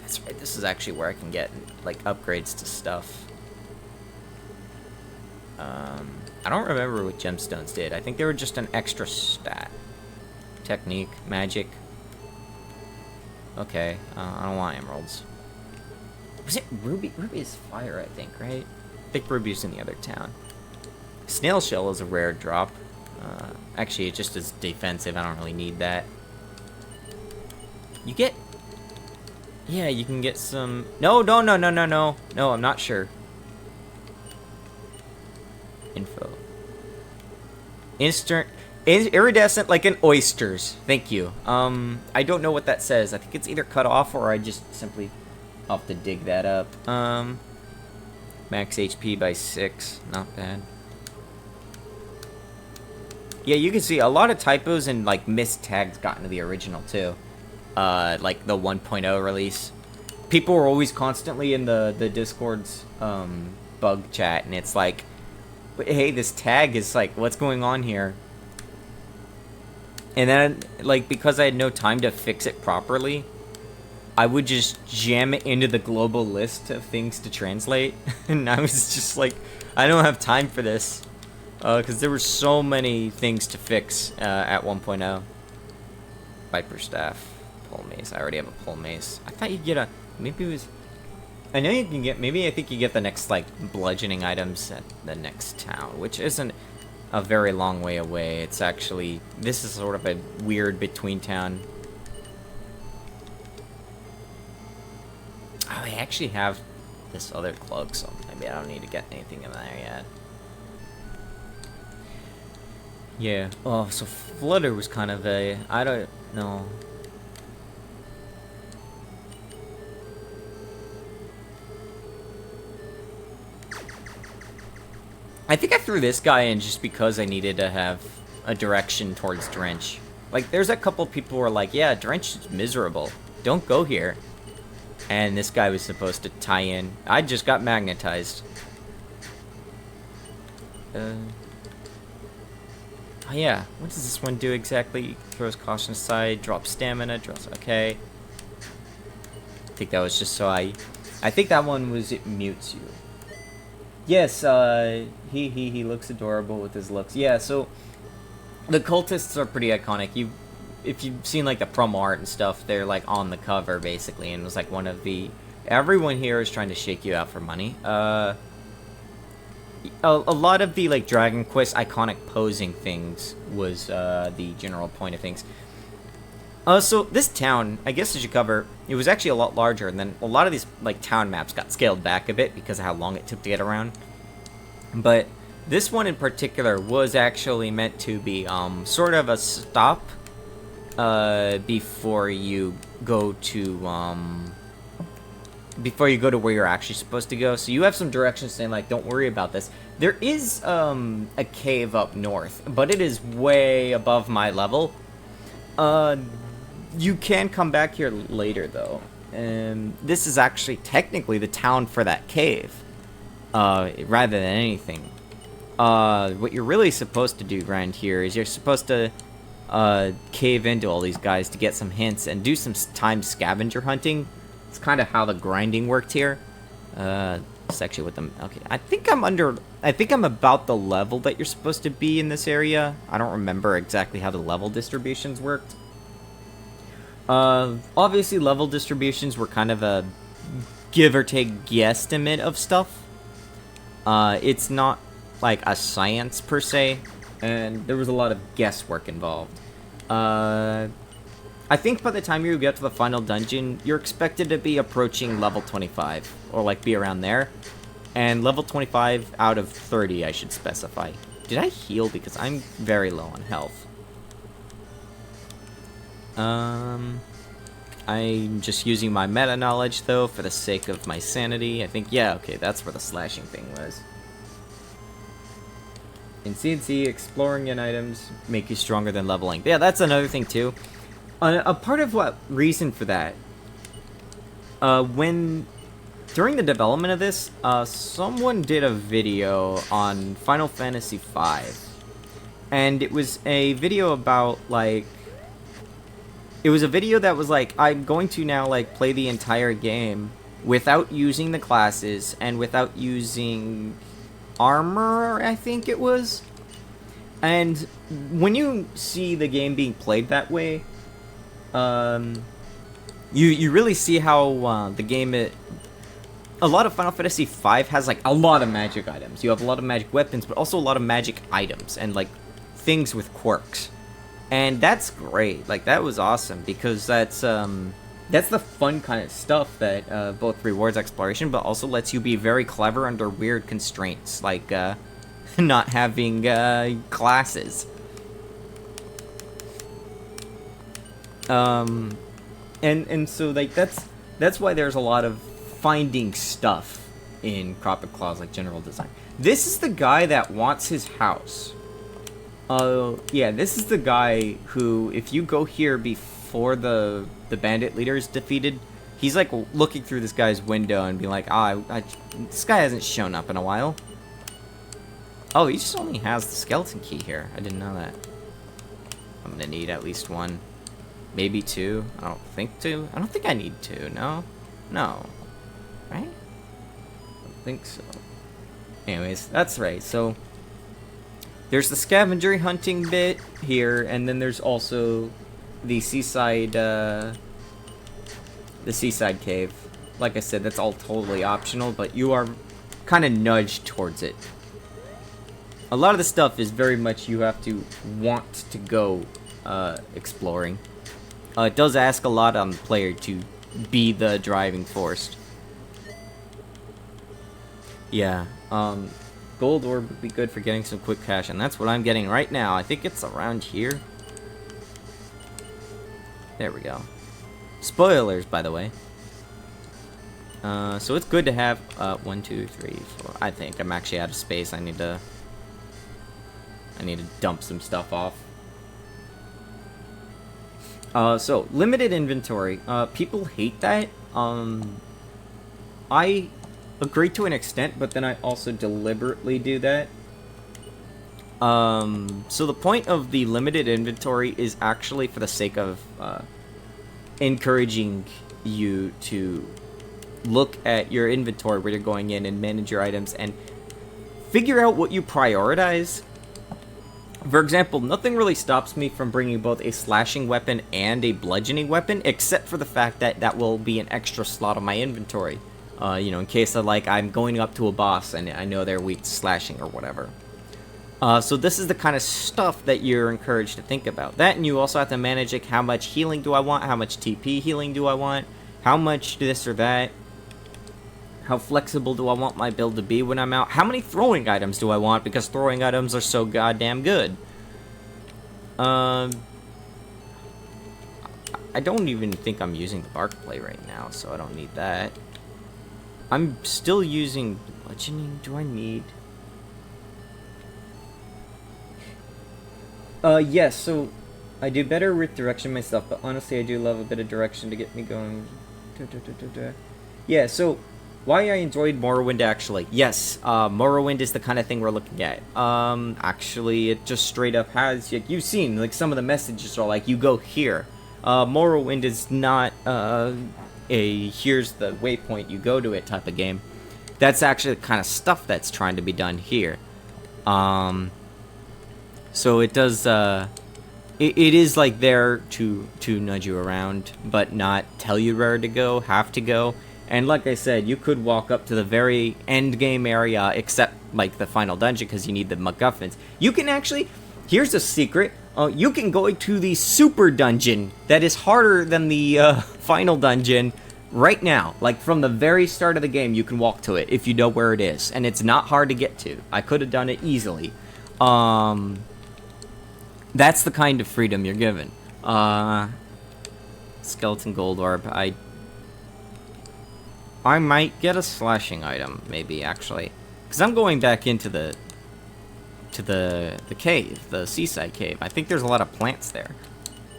That's right, this is actually where I can get, like, upgrades to stuff. I don't remember what gemstones did. I think they were just an extra stat. Technique, magic. Okay, I don't want emeralds. Was it ruby? Ruby is fire, I think, right? I think ruby's in the other town. Snail shell is a rare drop. Actually, it just is defensive. I don't really need that. You get... Yeah, you can get some... No, I'm not sure. Info. Iridescent like an oysters. Thank you. I don't know what that says. I think it's either cut off or I just simply have to dig that up. Max HP by 6. Not bad. Yeah, you can see a lot of typos and like missed tags got into the original too. Like the 1.0 release. People were always constantly in the Discord's bug chat, and it's like, hey, this tag is like, what's going on here? And then, like, because I had no time to fix it properly, I would just jam it into the global list of things to translate. And I was just like, I don't have time for this. Because there were so many things to fix at 1.0. Viper Staff. Pole Mace. I already have a Pole Mace. I thought you'd get a... Maybe it was... I know you can get... Maybe I think you get the next, like, bludgeoning items at the next town, which isn't a very long way away. It's actually... This is sort of a weird between town. Oh, I actually have this other cloak, so maybe I don't need to get anything in there yet. Yeah. Oh, so Flutter was kind of a... I don't know... I think I threw this guy in just because I needed to have a direction towards Drench. Like, there's a couple people who are like, yeah, Drench is miserable. Don't go here. And this guy was supposed to tie in. I just got magnetized. Oh yeah, what does this one do exactly? Throws caution aside, drops stamina, drops... Okay. I think that was just so I think that one was it mutes you. Yes, he looks adorable with his looks. Yeah, so the cultists are pretty iconic. If you've seen like the promo art and stuff, they're like on the cover basically, and it was like one of the... Everyone here is trying to shake you out for money. A lot of the like Dragon Quest iconic posing things was the general point of things. So this town, I guess as you cover, it was actually a lot larger, and then a lot of these like town maps got scaled back a bit because of how long it took to get around. But this one in particular was actually meant to be sort of a stop before you go to where you're actually supposed to go. So you have some directions saying like, don't worry about this. There is a cave up north, but it is way above my level. You can come back here later, though. And this is actually technically the town for that cave, rather than anything. What you're really supposed to do around here is you're supposed to cave into all these guys to get some hints and do some time scavenger hunting. It's kind of how the grinding worked here. It's actually with them. Okay, I think I'm about the level that you're supposed to be in this area. I don't remember exactly how the level distributions worked. Obviously level distributions were kind of a give or take guesstimate of stuff. It's not like a science per se, and there was a lot of guesswork involved. I think by the time you get to the final dungeon, you're expected to be approaching level 25, or like be around there. And level 25 out of 30, I should specify. Did I heal? Because I'm very low on health. I'm just using my meta knowledge, though, for the sake of my sanity. I think, yeah, okay, that's where the slashing thing was. In CNC, exploring in items make you stronger than leveling. Yeah, that's another thing, too. A part of what reason for that, during the development of this, someone did a video on Final Fantasy V. And it was a video about, like, it was a video that was like, I'm going to now, like, play the entire game without using the classes and without using armor, I think it was. And when you see the game being played that way, you really see how the game... A lot of Final Fantasy V has, like, a lot of magic items. You have a lot of magic weapons, but also a lot of magic items and, like, things with quirks. And that's great. Like, that was awesome, because that's the fun kind of stuff that both rewards exploration, but also lets you be very clever under weird constraints, like not having classes. And so, like, that's why there's a lot of finding stuff in Cropped Claws, like general design. This is the guy that wants his house. Yeah, this is the guy who, if you go here before the bandit leader is defeated, he's like looking through this guy's window and being like, this guy hasn't shown up in a while. Oh, he just only has the skeleton key here. I didn't know that. I'm gonna need at least one. Maybe two. I don't think two. I don't think I need two. No? No. Right? I don't think so. Anyways, that's right. So, there's the scavenger hunting bit here, and then there's also the seaside cave. Like I said, that's all totally optional, but you are kind of nudged towards it. A lot of the stuff is very much you have to want to go exploring. It does ask a lot on the player to be the driving force. Yeah, gold orb would be good for getting some quick cash, and that's what I'm getting right now. I think it's around here. There we go. Spoilers, by the way. So it's good to have 1, 2, 3, 4. I think I'm actually out of space. I need to dump some stuff off. So limited inventory. People hate that. I agree to an extent, but then I also deliberately do that. So the point of the limited inventory is actually for the sake of encouraging you to look at your inventory where you're going in and manage your items and figure out what you prioritize. For example, nothing really stops me from bringing both a slashing weapon and a bludgeoning weapon, except for the fact that that will be an extra slot on my inventory. You know, in case of, like, I'm going up to a boss and I know they're weak to slashing or whatever. So this is the kind of stuff that you're encouraged to think about. That, and you also have to manage, like, how much healing do I want, how much TP healing do I want, how much this or that, how flexible do I want my build to be when I'm out, how many throwing items do I want, because throwing items are so goddamn good. I don't even think I'm using the bark plate right now, so I don't need that. I'm still using bludgeoning. Do I need... yes, so I do better with direction myself, but honestly I do love a bit of direction to get me going. Yeah, so Why I enjoyed Morrowind, actually. Yes, Morrowind is the kind of thing we're looking at. Actually, it just straight up has, like, you've seen, like, some of the messages are like, you go here. Morrowind is not, here's the waypoint, you go to it type of game. That's actually the kind of stuff that's trying to be done here. So it does, it is, like, there to nudge you around, but not tell you where to go, have to go. And like I said, you could walk up to the very end game area, except, like, the final dungeon, because you need the MacGuffins. You can actually, here's a secret, you can go to the super dungeon that is harder than the final dungeon right now. Like, from the very start of the game, you can walk to it if you know where it is. And it's not hard to get to. I could have done it easily. That's the kind of freedom you're given. Skeleton gold orb. I might get a slashing item, maybe, actually. Because I'm going back into the cave, the seaside cave. I think there's a lot of plants there.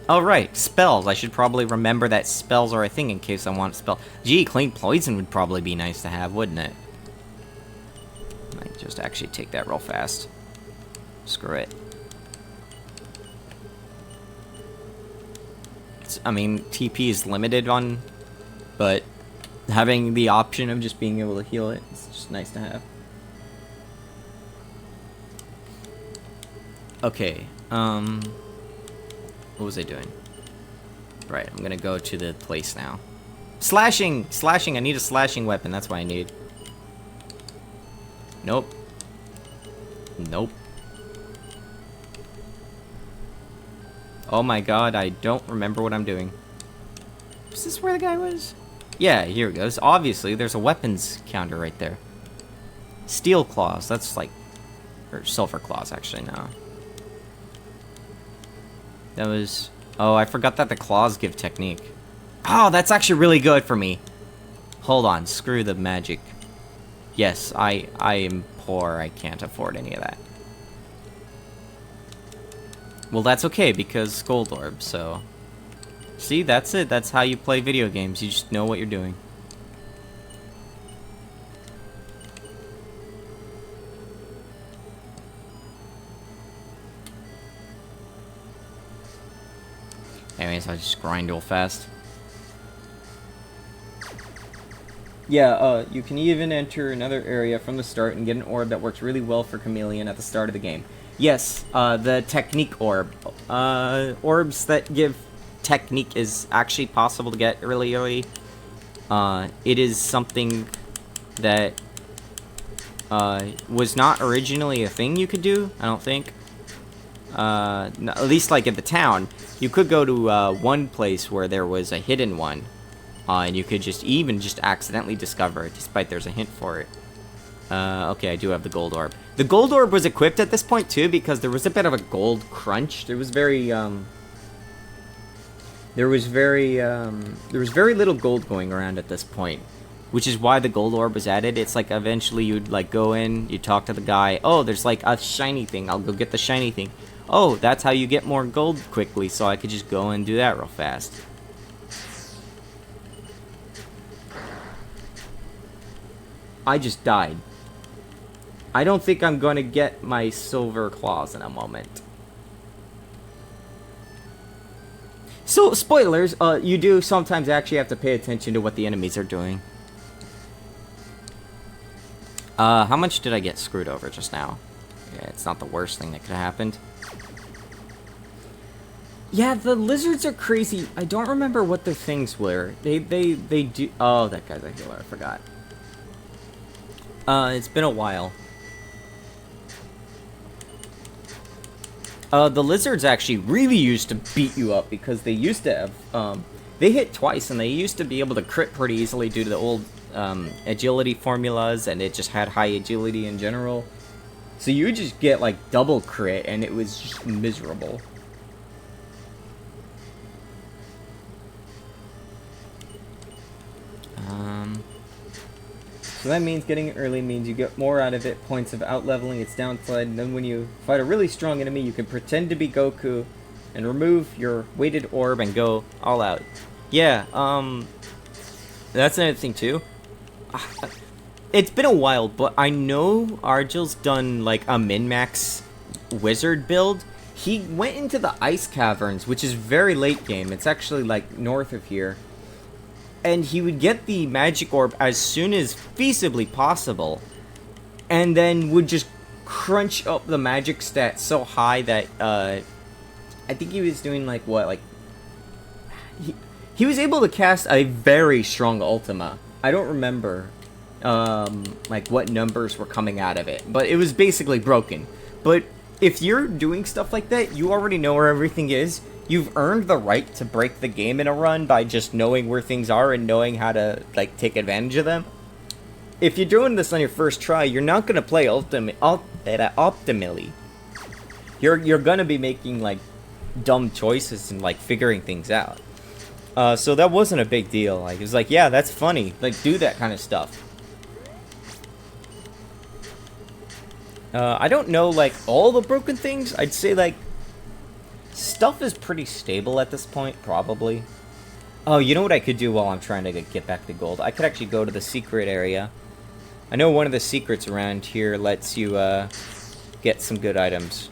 Oh, right, spells. I should probably remember that spells are a thing in case I want a spell. Gee, clean poison would probably be nice to have, wouldn't it? Might just actually take that real fast. Screw it. I mean, TP is limited on, but having the option of just being able to heal it is just nice to have. Okay, what was I doing? Right, I'm gonna go to the place now. Slashing! Slashing! I need a slashing weapon, that's what I need. Nope. Nope. Oh my god, I don't remember what I'm doing. Is this where the guy was? Yeah, here it goes. Obviously, there's a weapons counter right there. Steel claws, that's like... Or silver claws, actually, no. That was... Oh, I forgot that the claws give technique. Oh, that's actually really good for me. Hold on, screw the magic. Yes, I am poor, I can't afford any of that. Well, that's okay, because gold orb, so... See, that's it. That's how you play video games. You just know what you're doing. Anyways, I'll just grind real fast. Yeah, you can even enter another area from the start and get an orb that works really well for Chameleon at the start of the game. Yes, the technique orb. Orbs that give technique is actually possible to get really early. It is something that was not originally a thing you could do, I don't think. At least like at the town. You could go to one place where there was a hidden one, and you could just accidentally discover it, despite there's a hint for it. Okay, I do have the gold orb. The gold orb was equipped at this point too, because there was a bit of a gold crunch. There was very little gold going around at this point, which is why the gold orb was added. It's like eventually you'd like go in, you talk to the guy, oh, there's like a shiny thing, I'll go get the shiny thing. Oh, that's how you get more gold quickly, so I could just go and do that real fast. I just died. I don't think I'm going to get my silver claws in a moment. So, spoilers, you do sometimes actually have to pay attention to what the enemies are doing. How much did I get screwed over just now? Yeah, it's not the worst thing that could have happened. Yeah, the lizards are crazy. I don't remember what their things were. They do... Oh, that guy's a healer, I forgot. It's been a while. The lizards actually really used to beat you up because they used to have, they hit twice and they used to be able to crit pretty easily due to the old, agility formulas, and it just had high agility in general. So you would just get, like, double crit and it was just miserable. So that means getting it early means you get more out of it, points of out-leveling its downside, and then when you fight a really strong enemy, you can pretend to be Goku and remove your weighted orb and go all out. Yeah, that's another thing too. It's been a while, but I know Argyl's done like a min-max wizard build. He went into the ice caverns, which is very late game. It's actually like north of here. And he would get the magic orb as soon as feasibly possible. And then would just crunch up the magic stat so high that I think he was doing like what, like he was able to cast a very strong Ultima. I don't remember like what numbers were coming out of it, but it was basically broken. But if you're doing stuff like that, you already know where everything is. You've earned the right to break the game in a run by just knowing where things are and knowing how to like take advantage of them. If you're doing this on your first try, you're not gonna play optimally. You're gonna be making like dumb choices and like figuring things out. So that wasn't a big deal. Like, it was like, yeah, that's funny. Like, do that kind of stuff. I don't know, like, all the broken things. I'd say, like, stuff is pretty stable at this point, probably. Oh, you know what I could do while I'm trying to get back to gold? I could actually go to the secret area. I know one of the secrets around here lets you, get some good items.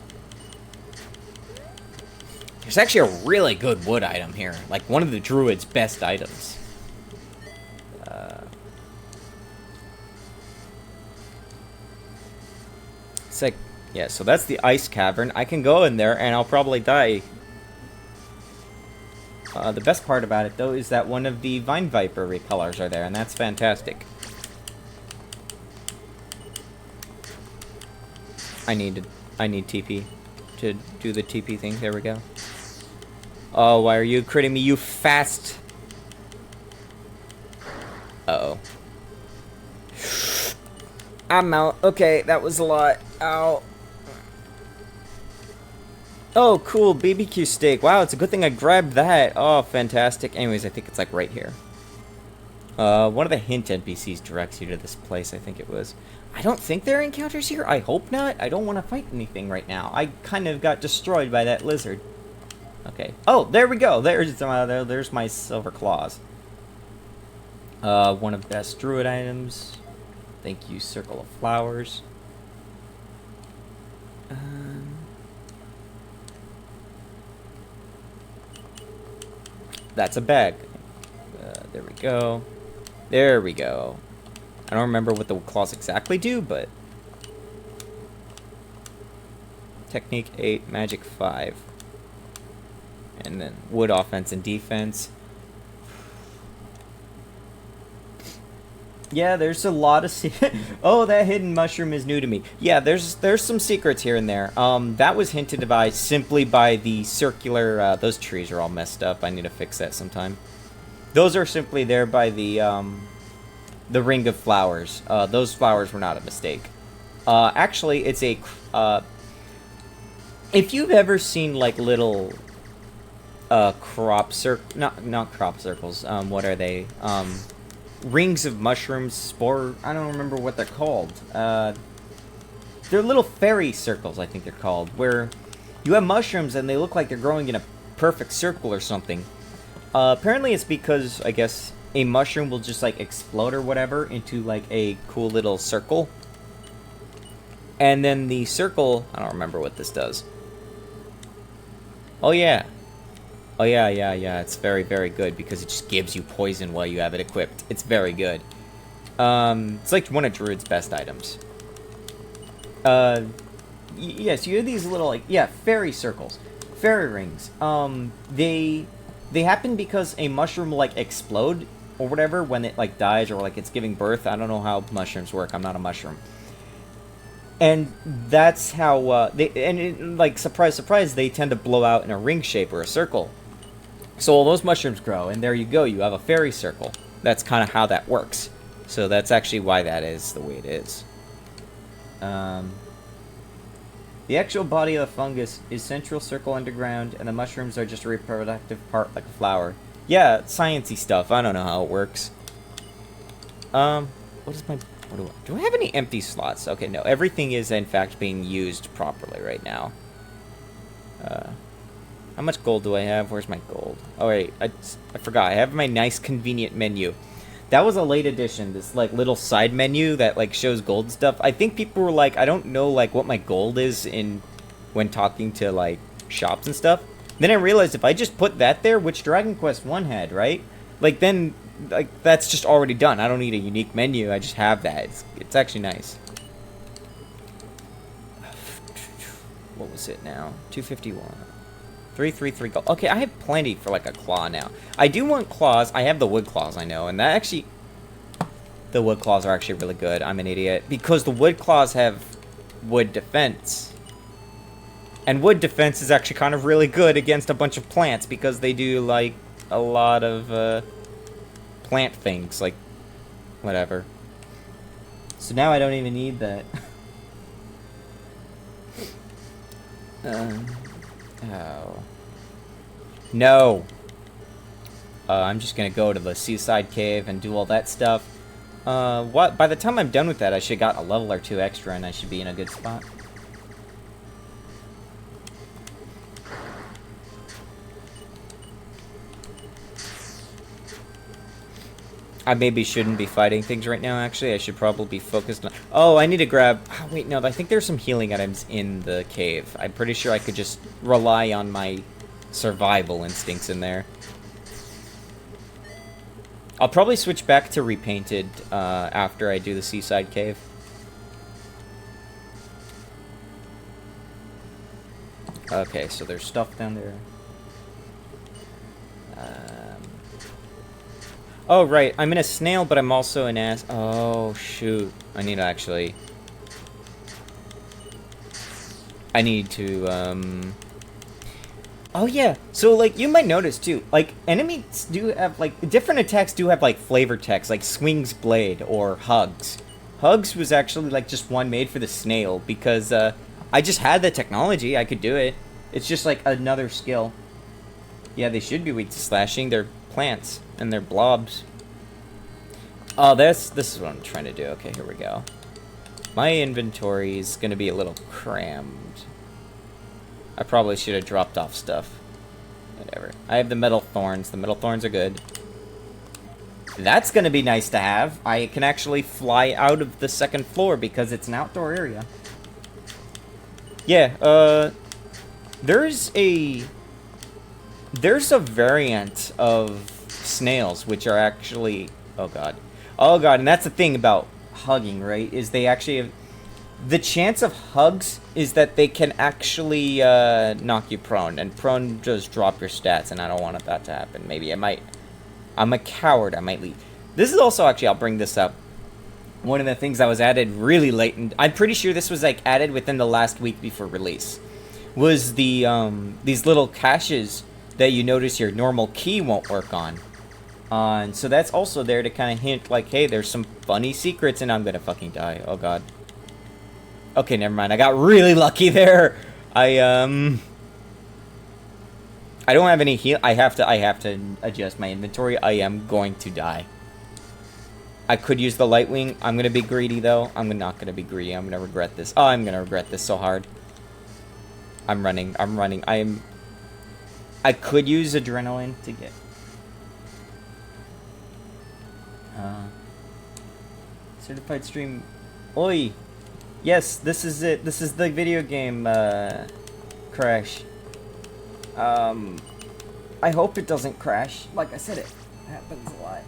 There's actually a really good wood item here. Like, one of the druid's best items. It's like, yeah, so that's the ice cavern. I can go in there, and I'll probably die. The best part about it, though, is that one of the Vine Viper repellers are there, and that's fantastic. I need TP to do the TP thing. There we go. Oh, why are you critting me, you fast? Uh-oh. I'm out. Okay, that was a lot. Ow. Oh, cool. BBQ steak. Wow, it's a good thing I grabbed that. Oh, fantastic. Anyways, I think it's like right here. One of the hint NPCs directs you to this place, I think it was. I don't think there are encounters here. I hope not. I don't want to fight anything right now. I kind of got destroyed by that lizard. Okay. Oh, there we go. There's my silver claws. One of the best druid items. Thank you, Circle of Flowers. That's a bag. There we go. There we go. I don't remember what the claws exactly do, but... Technique 8, Magic 5. And then wood offense and defense. Yeah, there's a lot of oh, that hidden mushroom is new to me. Yeah, there's some secrets here and there. That was hinted by simply by the circular. Those trees are all messed up. I need to fix that sometime. Those are simply there by the ring of flowers. Those flowers were not a mistake. Actually, it's a. If you've ever seen like little not crop circles. What are they? Rings of mushrooms, spore. I don't remember what they're called. They're little fairy circles, I think they're called, where you have mushrooms and they look like they're growing in a perfect circle or something. Apparently it's because, I guess, a mushroom will just like explode or whatever into like a cool little circle. And then the circle, I don't remember what this does. Oh yeah. Oh yeah, it's very, very good because it just gives you poison while you have it equipped. It's very good. It's like one of Druid's best items. Yes, you have these little, like, yeah, fairy circles. Fairy rings. They happen because a mushroom will, like, explode or whatever when it, like, dies or, like, it's giving birth. I don't know how mushrooms work. I'm not a mushroom. And that's how, like, surprise, surprise, they tend to blow out in a ring shape or a circle. So all those mushrooms grow, and there you go, you have a fairy circle. That's kind of how that works. So that's actually why that is the way it is. The actual body of the fungus is central circle underground, and the mushrooms are just a reproductive part like a flower. Yeah, sciencey stuff. I don't know how it works. What is my... do I have any empty slots? Okay, no. Everything is, in fact, being used properly right now. How much gold do I have? Where's my gold? Oh, wait. I forgot. I have my nice, convenient menu. That was a late addition, this like little side menu that like shows gold stuff. I think people were like, I don't know like what my gold is in when talking to like shops and stuff. Then I realized if I just put that there, which Dragon Quest 1 had, right? Like then like that's just already done. I don't need a unique menu. I just have that. It's actually nice. What was it now? 251. 333 gold. Okay, I have plenty for like a claw now. I do want claws. I have the wood claws, I know, and that actually, the wood claws are actually really good. I'm an idiot because the wood claws have wood defense, and wood defense is actually kind of really good against a bunch of plants because they do like a lot of plant things, like whatever. So now I don't even need that. Oh. No. I'm just gonna go to the seaside cave and do all that stuff. What? By the time I'm done with that, I should have got a level or 2 extra and I should be in a good spot. I maybe shouldn't be fighting things right now, actually. I should probably be focused on... Oh, I need to grab... Oh, wait, no, I think there's some healing items in the cave. I'm pretty sure I could just rely on my survival instincts in there. I'll probably switch back to Repainted after I do the seaside cave. Okay, so there's stuff down there. Oh, right. I'm in a snail, but I'm also an ass. Oh, shoot. I need to actually... I need to, Oh, yeah. So, like, you might notice, too. Like, enemies do have, like... Different attacks do have, like, flavor text. Like, Swing's Blade or Hugs. Hugs was actually, like, just one made for the snail. Because, I just had the technology. I could do it. It's just, like, another skill. Yeah, they should be weak to slashing. They're plants. And they're blobs. Oh, this is what I'm trying to do. Okay, here we go. My inventory is going to be a little crammed. I probably should have dropped off stuff. Whatever. I have the metal thorns. The metal thorns are good. That's going to be nice to have. I can actually fly out of the second floor because it's an outdoor area. Yeah, there's a variant of snails which are actually... Oh god, and that's the thing about hugging, right? Is they actually have... The chance of hugs is that they can actually knock you prone, and prone just drop your stats, and I don't want that to happen. Maybe I might... I'm a coward, I might leave. This is also, actually, I'll bring this up. One of the things that was added really late, and I'm pretty sure this was like added within the last week before release, was the these little caches that you notice your normal key won't work on. And so that's also there to kind of hint, like, hey, there's some funny secrets, and I'm gonna fucking die. Oh god. Okay, never mind. I got really lucky there. I don't have any heal. I have to adjust my inventory. I am going to die. I could use the Lightwing. I'm gonna be greedy though. I'm not gonna be greedy. I'm gonna regret this. Oh, I'm gonna regret this so hard. I'm running. I could use adrenaline to get. Certified stream. Oi! Yes, this is it. This is the video game, crash. I hope it doesn't crash. Like I said, it happens a lot.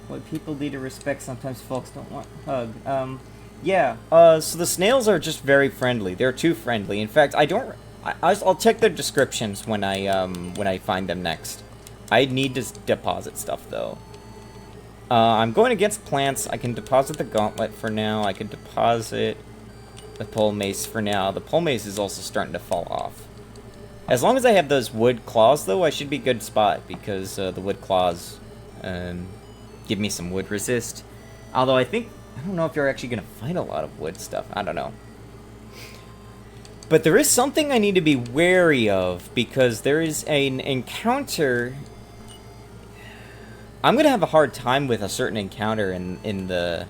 What people need to respect, sometimes folks don't want hug. Yeah, so the snails are just very friendly. They're too friendly. In fact, I'll check their descriptions when I find them next. I need to deposit stuff, though. I'm going against plants. I can deposit the gauntlet for now. I can deposit the pole mace for now. The pole mace is also starting to fall off. As long as I have those wood claws, though, I should be good spot, because the wood claws give me some wood resist. Although I don't know if you're actually going to fight a lot of wood stuff. I don't know. But there is something I need to be wary of, because there is an encounter... I'm going to have a hard time with a certain encounter in the...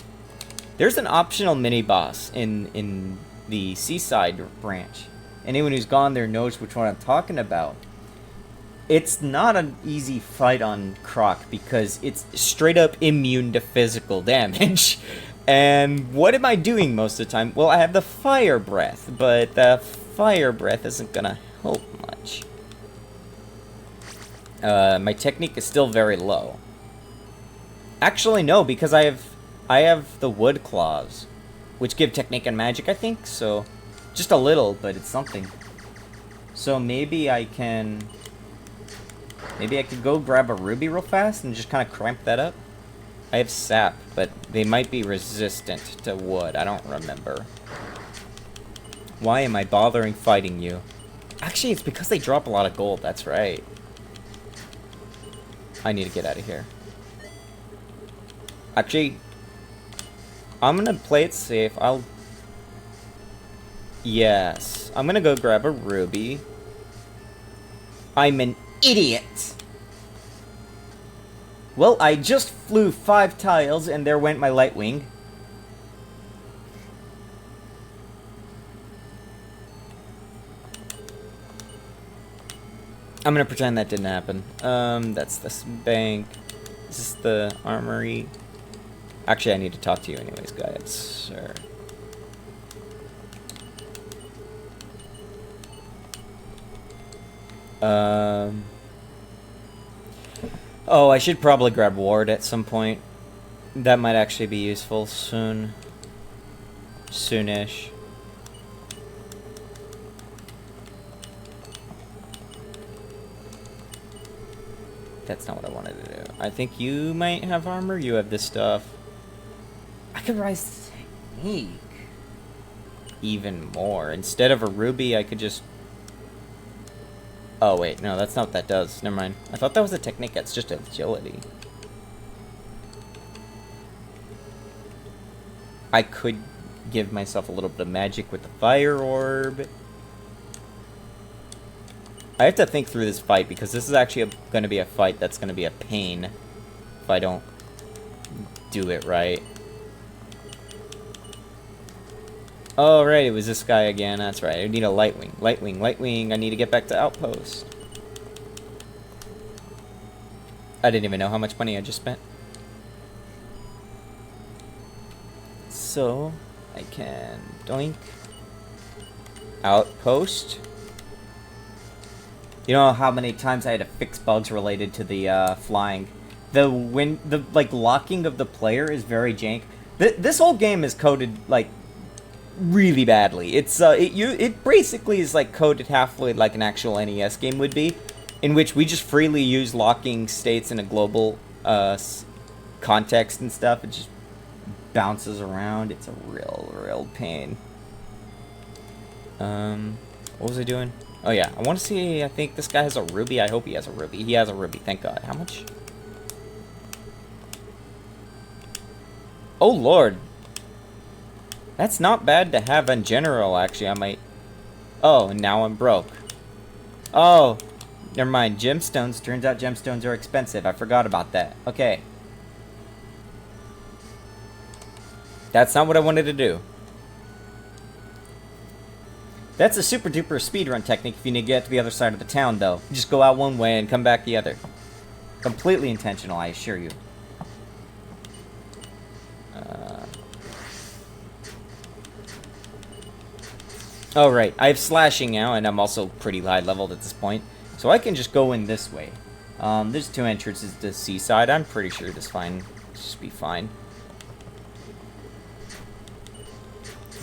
There's an optional mini-boss in the Seaside branch. Anyone who's gone there knows which one I'm talking about. It's not an easy fight on Croc because it's straight up immune to physical damage. And what am I doing most of the time? Well, I have the fire breath, but the fire breath isn't gonna help much. My technique is still very low. Actually, no, because I have the wood claws, which give technique and magic, I think. So, just a little, but it's something. So maybe I can. Maybe I could go grab a ruby real fast and just kind of cramp that up. I have sap, but they might be resistant to wood. I don't remember. Why am I bothering fighting you? Actually, it's because they drop a lot of gold. That's right. I need to get out of here. Actually, I'm gonna play it safe. Yes. I'm gonna go grab a ruby. I'm an idiot! Well, I just flew 5 tiles, and there went my light wing. I'm gonna pretend that didn't happen. That's this bank. Is this the armory? Actually, I need to talk to you anyways, guys, sir. Oh, I should probably grab ward at some point. That might actually be useful soon. Soonish. That's not what I wanted to do. I think you might have armor. You have this stuff. I could rise technique even more. Instead of a ruby, I could just... Oh, wait. No, that's not what that does. Never mind. I thought that was a technique. That's just agility. I could give myself a little bit of magic with the fire orb. I have to think through this fight, because this is actually going to be a fight that's going to be a pain if I don't do it right. Oh, right, it was this guy again. That's right. I need a light wing. Light wing, light wing. I need to get back to outpost. I didn't even know how much money I just spent. So, I can doink. Outpost. You know how many times I had to fix bugs related to the flying? The locking of the player is very jank. This whole game is coded like really badly. It's it basically is like coded halfway like an actual NES game would be, in which we just freely use locking states in a global context and stuff. It just bounces around. It's a real pain. What was I doing? Oh yeah, I want to see, I think this guy has a ruby. I hope he has a ruby. He has a ruby, thank God. How much? Oh lord. That's not bad to have in general, actually. I might... Oh, and now I'm broke. Oh, never mind. Gemstones. Turns out gemstones are expensive. I forgot about that. Okay. That's not what I wanted to do. That's a super duper speedrun technique if you need to get to the other side of the town, though. You just go out one way and come back the other. Completely intentional, I assure you. Oh, right. I have slashing now, and I'm also pretty high leveled at this point. So I can just go in this way. There's 2 entrances to the seaside. I'm pretty sure this should be fine.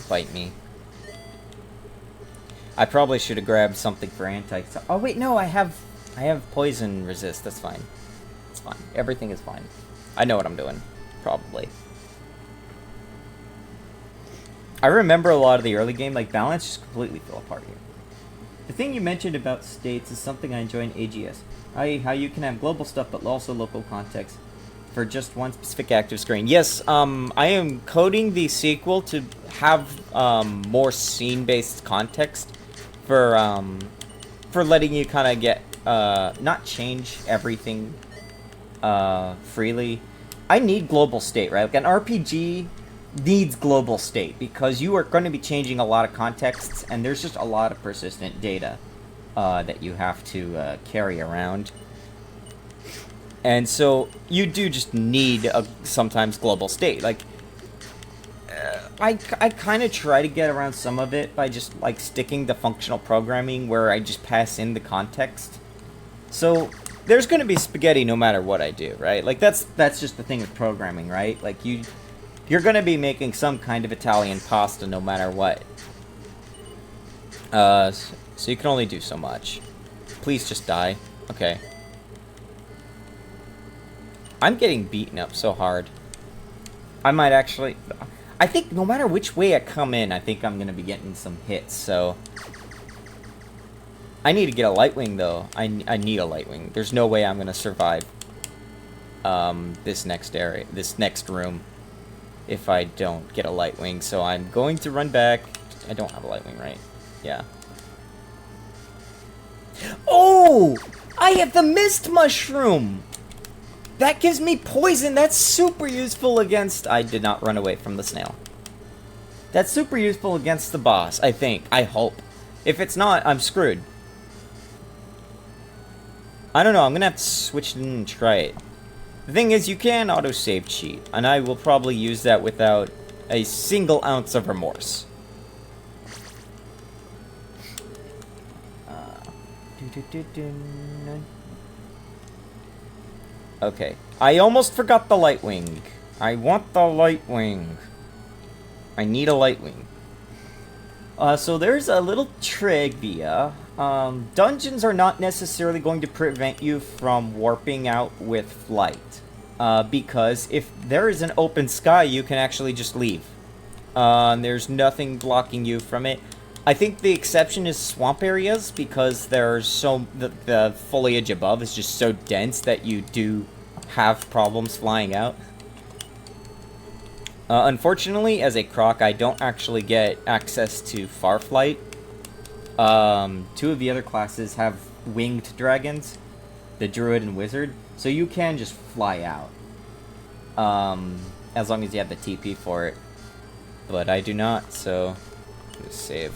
Bite me. I probably should have grabbed something for anti... Oh, wait, no, I have poison resist. That's fine. It's fine. Everything is fine. I know what I'm doing. Probably. I remember a lot of the early game, like, balance just completely fell apart here. The thing you mentioned about states is something I enjoy in AGS. How you can have global stuff, but also local context for just one specific active screen. Yes, I am coding the sequel to have more scene-based context for letting you kind of get not change everything freely. I need global state, right? Like an RPG needs global state because you are going to be changing a lot of contexts, and there's just a lot of persistent data. that you have to carry around. And so you do just need a sometimes global state. Like, I kind of try to get around some of it by just, like, sticking to functional programming where I just pass in the context. So there's going to be spaghetti no matter what I do, right? Like, that's just the thing with programming, right? Like, you're going to be making some kind of Italian pasta no matter what. So you can only do so much. Please just die. Okay. I'm getting beaten up so hard. I might actually... I think no matter which way I come in, I think I'm going to be getting some hits, so... I need to get a Lightwing, though. I need a Lightwing. There's no way I'm going to survive this next area, this next room, if I don't get a Lightwing. So I'm going to run back. I don't have a Lightwing, right? Yeah. Oh! I have the Mist Mushroom! That gives me poison! That's super useful against... I did not run away from the snail. That's super useful against the boss, I think. I hope. If it's not, I'm screwed. I don't know, I'm gonna have to switch and try it. The thing is, you can auto-save cheat, and I will probably use that without a single ounce of remorse. Okay, I almost forgot the Lightwing. I want the Lightwing. I need a Lightwing. So there's a little trivia. Dungeons are not necessarily going to prevent you from warping out with flight. Because if there is an open sky, you can actually just leave. There's nothing blocking you from it. I think the exception is swamp areas, because there's the foliage above is just so dense that you do have problems flying out. Unfortunately, as a croc, I don't actually get access to Farflight. Two of the other classes have winged dragons, the druid and wizard, so you can just fly out. As long as you have the TP for it. But I do not, so let's save.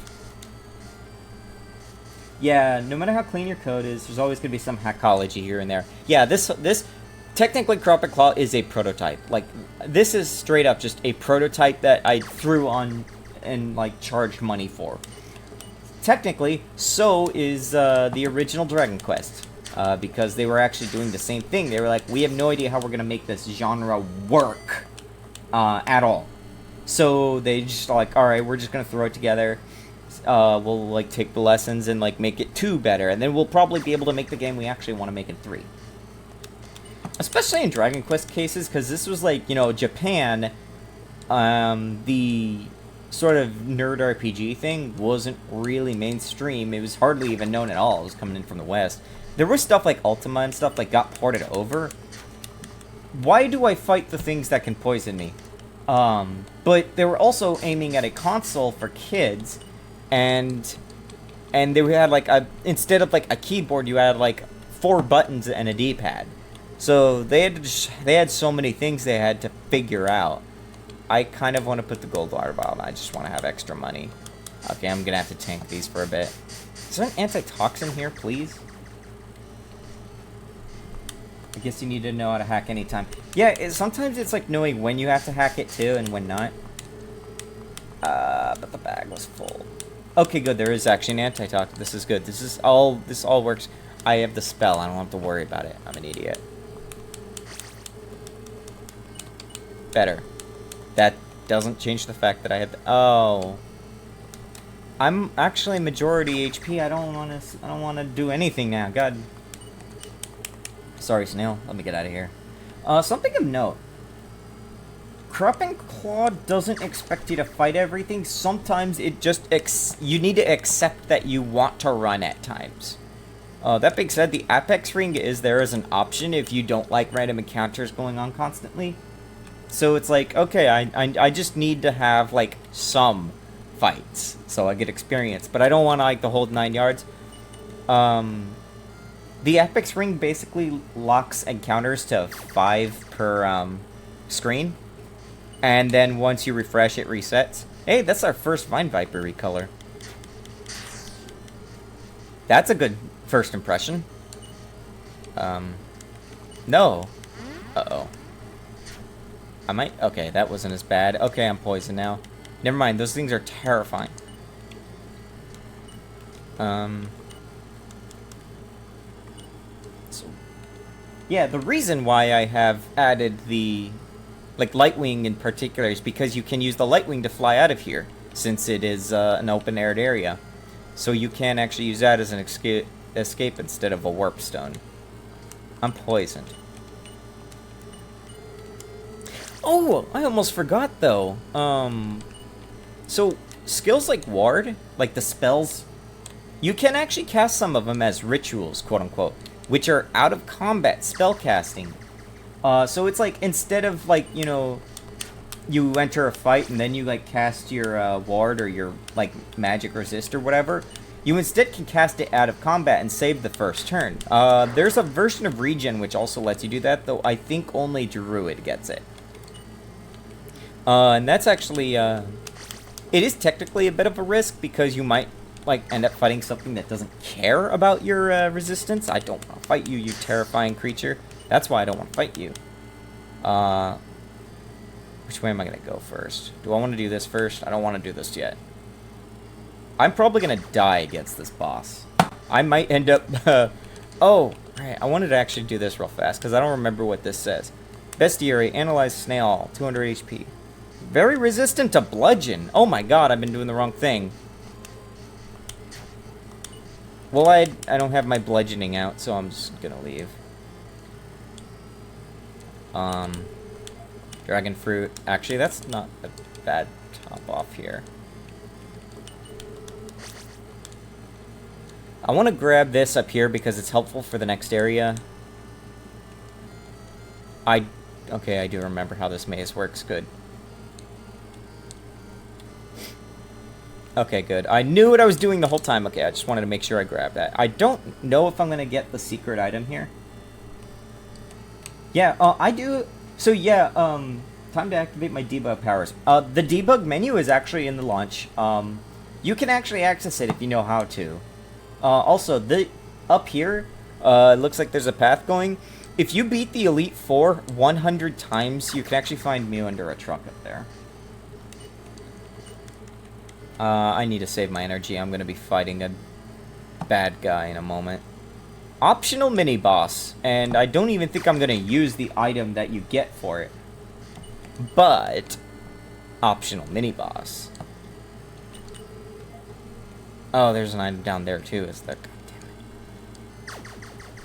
Yeah, no matter how clean your code is, there's always going to be some hackology here and there. Yeah, this technically, Crop and Claw is a prototype. Like, this is straight up just a prototype that I threw on and, like, charged money for. Technically, so is the original Dragon Quest. Because they were actually doing the same thing. They were like, we have no idea how we're going to make this genre work at all. So they just like, alright, we're just going to throw it together. We'll, like, take the lessons and, like, make it 2 better. And then we'll probably be able to make the game we actually want to make in 3. Especially in Dragon Quest cases, because this was, like, you know, Japan, the sort of nerd RPG thing wasn't really mainstream. It was hardly even known at all. It was coming in from the West. There was stuff like Ultima and stuff that got ported over. Why do I fight the things that can poison me? But they were also aiming at a console for kids, and they had, like, instead of, like, a keyboard, you had, like, 4 buttons and a D-pad. So they had so many things they had to figure out. I kind of want to put the gold water bottle. I just want to have extra money. Okay, I'm gonna have to tank these for a bit. Is there an antitoxin here, please? I guess you need to know how to hack anytime. Yeah, sometimes it's like knowing when you have to hack it too and when not. But the bag was full. Okay, good. There is actually an antitoxin. This is good. This all works. I have the spell. I don't have to worry about it. I'm an idiot. Better. That doesn't change the fact that I have. Oh, I'm actually majority HP. I don't want to do anything now. God. Sorry, Snail. Let me get out of here. Something of note. Crop and Claw doesn't expect you to fight everything. Sometimes it just you need to accept that you want to run at times. That being said, the Apex Ring is there as an option if you don't like random encounters going on constantly. So it's like, okay, I just need to have, like, some fights so I get experience. But I don't want to, like, the whole 9 yards. The Apex Ring basically locks encounters to 5 per screen. And then once you refresh, it resets. Hey, that's our first Vine Viper recolor. That's a good first impression. No. Uh-oh. I might... Okay, that wasn't as bad. Okay, I'm poisoned now. Never mind, those things are terrifying. So, yeah, the reason why I have added the... Like, Lightwing in particular is because you can use the Lightwing to fly out of here, since it is an open-aired area. So you can actually use that as an escape instead of a warp stone. I'm poisoned. Oh, I almost forgot, though. So, skills like Ward, like the spells, you can actually cast some of them as rituals, quote-unquote, which are out-of-combat spellcasting. So it's like, instead of, like, you know, you enter a fight and then you, like, cast your Ward or your, like, magic resist or whatever, you instead can cast it out of combat and save the first turn. There's a version of Regen which also lets you do that, though I think only Druid gets it. And that's actually, it is technically a bit of a risk because you might, like, end up fighting something that doesn't care about your resistance. I don't want to fight you, you terrifying creature. That's why I don't want to fight you. Which way am I going to go first? Do I want to do this first? I don't want to do this yet. I'm probably going to die against this boss. I might end up... oh, right. I wanted to actually do this real fast because I don't remember what this says. Bestiary, analyze snail, 200 HP. Very resistant to bludgeon. Oh my god, I've been doing the wrong thing. Well, I don't have my bludgeoning out, so I'm just gonna leave. Dragon fruit. Actually, that's not a bad top off here. I want to grab this up here because it's helpful for the next area. Okay, I do remember how this maze works. Good. Okay, good. I knew what I was doing the whole time. Okay, I just wanted to make sure I grabbed that. I don't know if I'm going to get the secret item here. Yeah, I do. So, yeah, time to activate my debug powers. The debug menu is actually in the launch. You can actually access it if you know how to. Also, up here, it looks like there's a path going. If you beat the Elite Four 100 times, you can actually find me under a truck up there. I need to save my energy. I'm going to be fighting a bad guy in a moment. Optional mini-boss, and I don't even think I'm going to use the item that you get for it. But, optional mini-boss. Oh, there's an item down there too, is there? God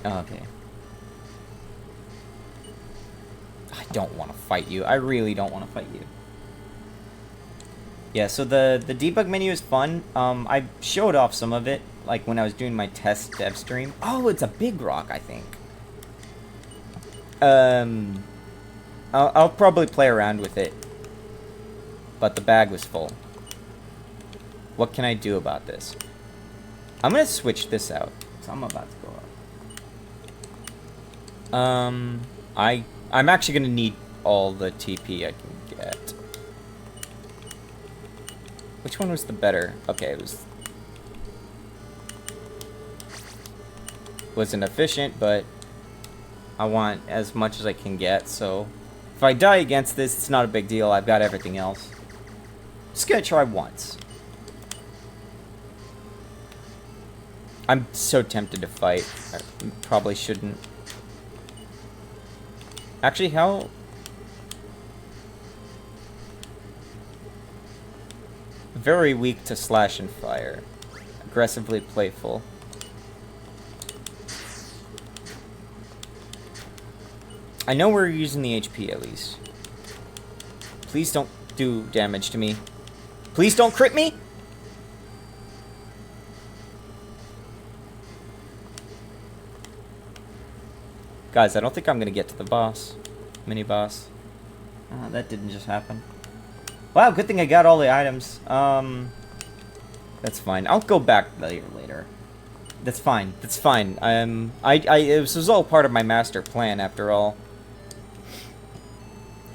damn it. Okay. I don't want to fight you. I really don't want to fight you. Yeah, so the debug menu is fun. I showed off some of it, like when I was doing my test dev stream. Oh, it's a big rock, I think. I'll probably play around with it. But the bag was full. What can I do about this? I'm gonna switch this out. So I'm about to go up. I'm actually gonna need all the TP I can get. Which one was the better? Okay, it wasn't efficient, but I want as much as I can get, so if I die against this, it's not a big deal. I've got everything else. Just gonna try once. I'm so tempted to fight. I probably shouldn't. Actually, how... Very weak to slash and fire. Aggressively playful. I know we're using the HP at least. Please don't do damage to me. Please don't crit me! Guys, I don't think I'm gonna get to the boss. Mini-boss. Oh, that didn't just happen. Wow, good thing I got all the items. That's fine. I'll go back later. That's fine. That's fine. This was all part of my master plan, after all.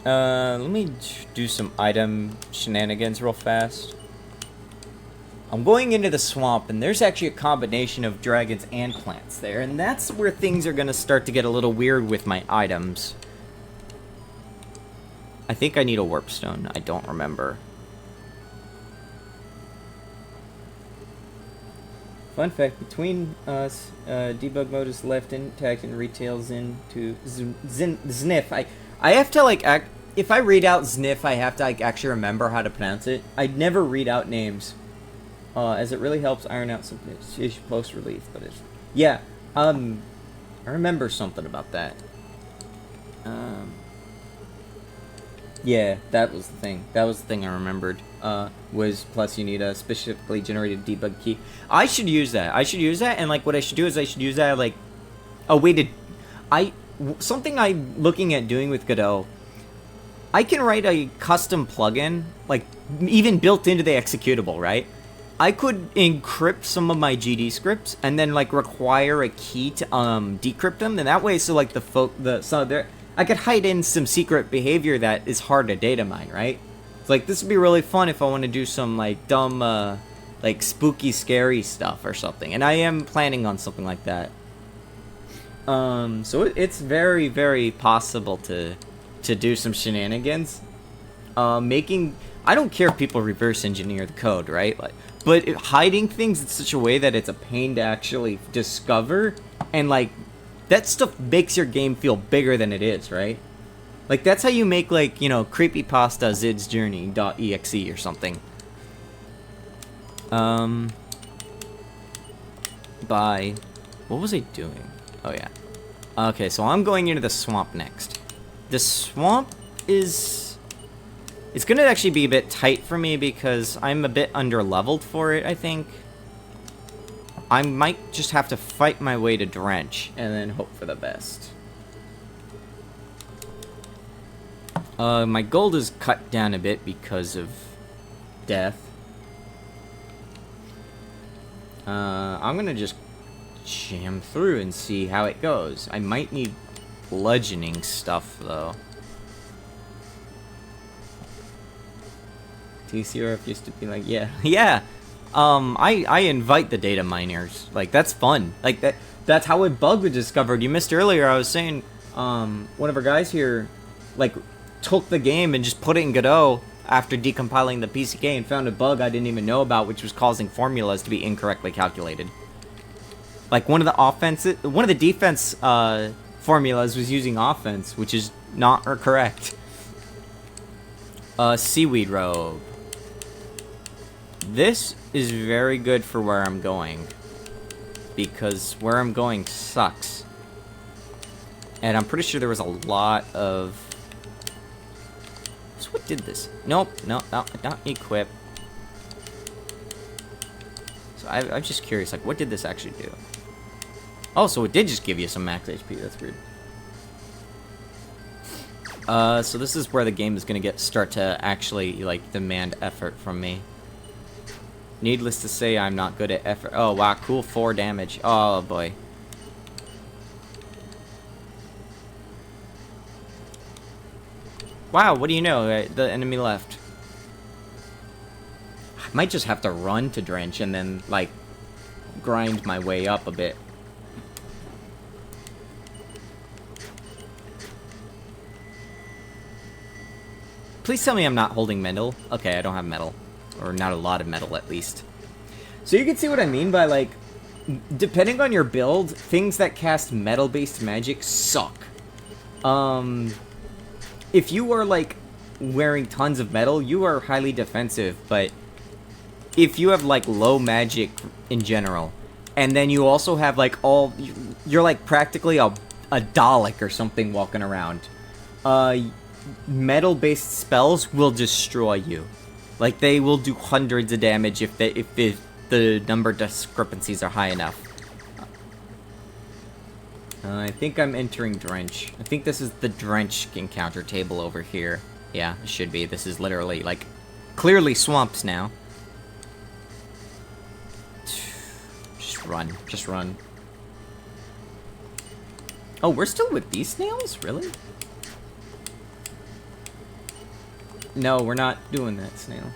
Let me do some item shenanigans real fast. I'm going into the swamp, and there's actually a combination of dragons and plants there, and that's where things are going to start to get a little weird with my items. I think I need a warp stone. I don't remember. Fun fact, between us, debug mode is left intact and retails into Znif. I have to, like, if I read out Znif, I have to, like, actually remember how to pronounce it. I never read out names. As it really helps iron out some post-release, but it's... Yeah, I remember something about that. Yeah, that was the thing. That was the thing I remembered. Was plus you need a specifically generated debug key. I should use that. I should use that, and like what I should do is I should use that like a way to... something I'm looking at doing with Godot. I can write a custom plugin, like even built into the executable, right? I could encrypt some of my GD scripts and then like require a key to decrypt them, and that way, so like I could hide in some secret behavior that is hard to data mine, right? It's like this would be really fun if I want to do some like dumb, like spooky, scary stuff or something, and I am planning on something like that. So it's very, very possible to do some shenanigans. I don't care if people reverse engineer the code, right? But hiding things in such a way that it's a pain to actually discover, and like that stuff makes your game feel bigger than it is, right? Like that's how you make, like, you know, creepypasta Zid's Journey.exe or something. What was I doing? Oh yeah. Okay, so I'm going into the swamp next. The swamp is... It's going to actually be a bit tight for me because I'm a bit under-leveled for it, I think. I might just have to fight my way to Drench and then hope for the best. My gold is cut down a bit because of death. I'm going to just jam through and see how it goes. I might need bludgeoning stuff, though. TCRF used to be like, yeah. I invite the data miners. Like, that's fun. Like, that's how a bug was discovered. You missed earlier, I was saying, one of our guys here, like, took the game and just put it in Godot after decompiling the PCK and found a bug I didn't even know about, which was causing formulas to be incorrectly calculated. Like, one of the defense, formulas was using offense, which is not correct. Seaweed robe. This is very good for where I'm going, because where I'm going sucks. And I'm pretty sure there was a lot of... So what did this? Nope, no, not equip. So I'm just curious, like, what did this actually do? Oh, so it did just give you some max HP, that's weird. So this is where the game is gonna start to actually, like, demand effort from me. Needless to say, I'm not good at effort. Oh, wow, cool, 4 damage. Oh, boy. Wow, what do you know? The enemy left. I might just have to run to Drench and then, like, grind my way up a bit. Please tell me I'm not holding metal. Okay, I don't have metal. Or not a lot of metal, at least. So you can see what I mean by, like, depending on your build, things that cast metal-based magic suck. If you are, like, wearing tons of metal, you are highly defensive, but if you have, like, low magic in general, and then you also have, like, you're, like, practically a Dalek or something walking around, metal-based spells will destroy you. Like, they will do hundreds of damage if the number discrepancies are high enough. I think I'm entering Drench. I think this is the Drench encounter table over here. Yeah, it should be. This is literally, like, clearly swamps now. Just run. Just run. Oh, we're still with these snails? Really? No, we're not doing that, snail.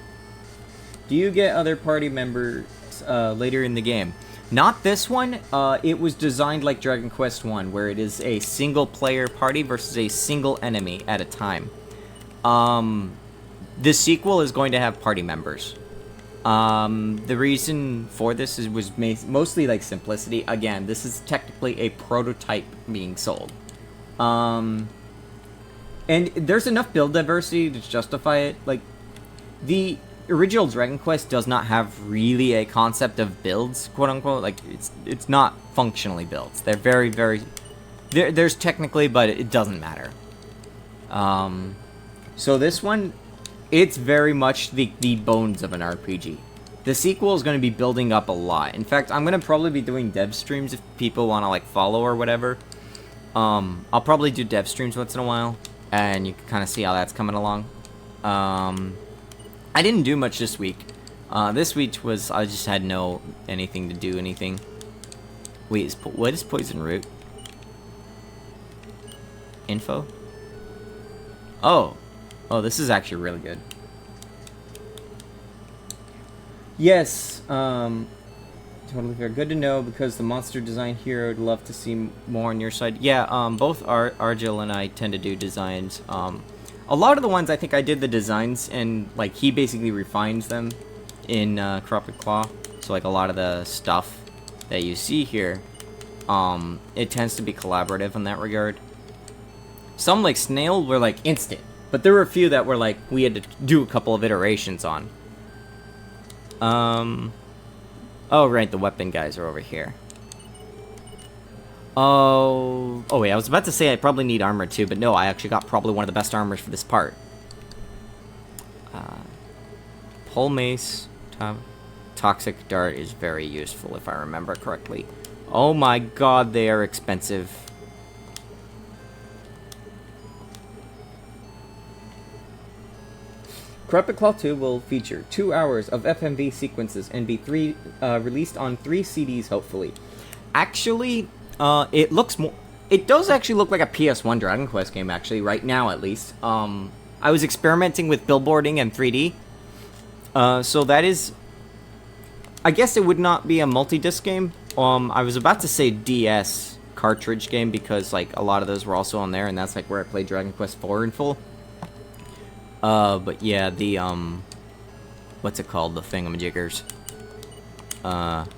Do you get other party members later in the game? Not this one. It was designed like Dragon Quest 1, where it is a single-player party versus a single enemy at a time. The sequel is going to have party members. The reason for this was mostly like simplicity. Again, this is technically a prototype being sold. And there's enough build diversity to justify it. Like, the original Dragon Quest does not have really a concept of builds, quote unquote. Like, it's not functionally built. They're very, very... There's technically, but it doesn't matter. So this one, it's very much the bones of an RPG. The sequel is going to be building up a lot. In fact, I'm going to probably be doing dev streams if people want to, like, follow or whatever. I'll probably do dev streams once in a while, and you can kind of see how that's coming along. I didn't do much this week. This week was, I just had anything to do anything. Wait, what is Poison Root? Info? Oh, this is actually really good. Yes, totally fair. Good to know, because the monster design here, I'd love to see more on your side. Yeah, both Argil and I tend to do designs. A lot of the ones I think I did the designs, and like he basically refines them in Corrupted Claw. So like a lot of the stuff that you see here, it tends to be collaborative in that regard. Some like Snail were like instant, but there were a few that were like we had to do a couple of iterations on. Oh right, the weapon guys are over here. Oh wait, I was about to say I probably need armor too, but no, I actually got probably one of the best armors for this part. Pole Mace, Toxic Dart is very useful if I remember correctly. Oh my god, they are expensive. Corrupted Claw 2 will feature 2 hours of FMV sequences and be released on 3 CDs, hopefully. Actually, it looks more... It does actually look like a PS1 Dragon Quest game, actually, right now at least. I was experimenting with billboarding and 3D. So that is... I guess it would not be a multi-disc game. I was about to say DS cartridge game because, like, a lot of those were also on there, and that's, like, where I played Dragon Quest 4 in full. But yeah, the, what's it called? The thingamajiggers. What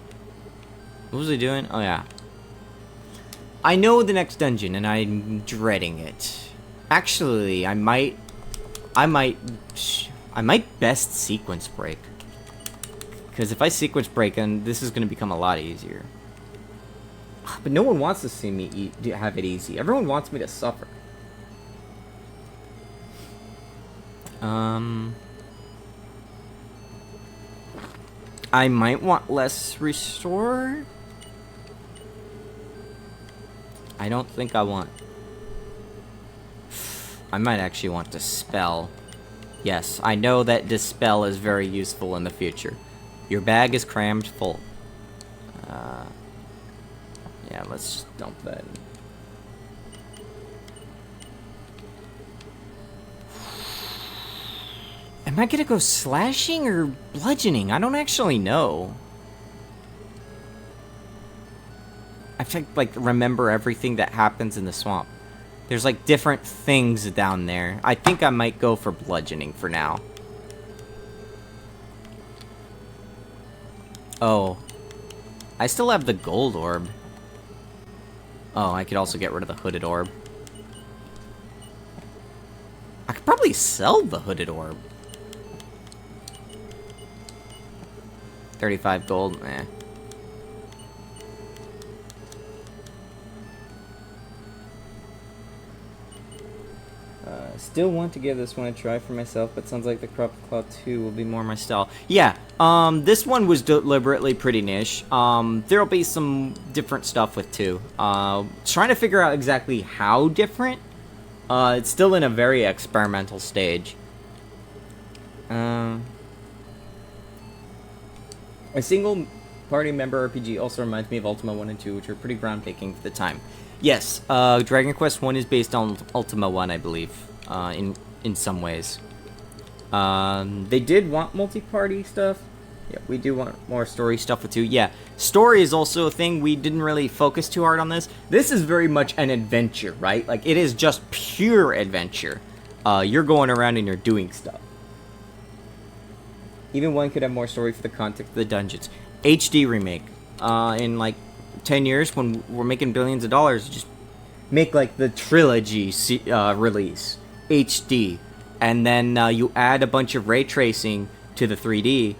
was I doing? Oh, yeah. I know the next dungeon, and I'm dreading it. Actually, I might best sequence break. Because if I sequence break, then this is going to become a lot easier. But no one wants to see me have it easy. Everyone wants me to suffer. I might want less restore. I don't think I want... I might actually want Dispel. Yes, I know that Dispel is very useful in the future. Your bag is crammed full. Yeah, let's just dump that in. Am I gonna go slashing or bludgeoning? I don't actually know. I have to, like, remember everything that happens in the swamp. There's, like, different things down there. I think I might go for bludgeoning for now. Oh. I still have the gold orb. Oh, I could also get rid of the hooded orb. I could probably sell the hooded orb. 35 gold, eh. Still want to give this one a try for myself, but sounds like the Corrupted Claw 2 will be more my style. Yeah, this one was deliberately pretty niche. There'll be some different stuff with 2. Trying to figure out exactly how different. It's still in a very experimental stage. A single party member RPG also reminds me of Ultima 1 and 2, which were pretty groundbreaking for the time. Yes, Dragon Quest 1 is based on Ultima 1, I believe, in some ways. They did want multi-party stuff. Yeah, we do want more story stuff too. Yeah, story is also a thing. We didn't really focus too hard on this. This is very much an adventure, right? Like, it is just pure adventure. You're going around and you're doing stuff. Even one could have more story for the context of the dungeons. HD remake. In like 10 years, when we're making billions of dollars, just make like the trilogy release. HD. And then you add a bunch of ray tracing to the 3D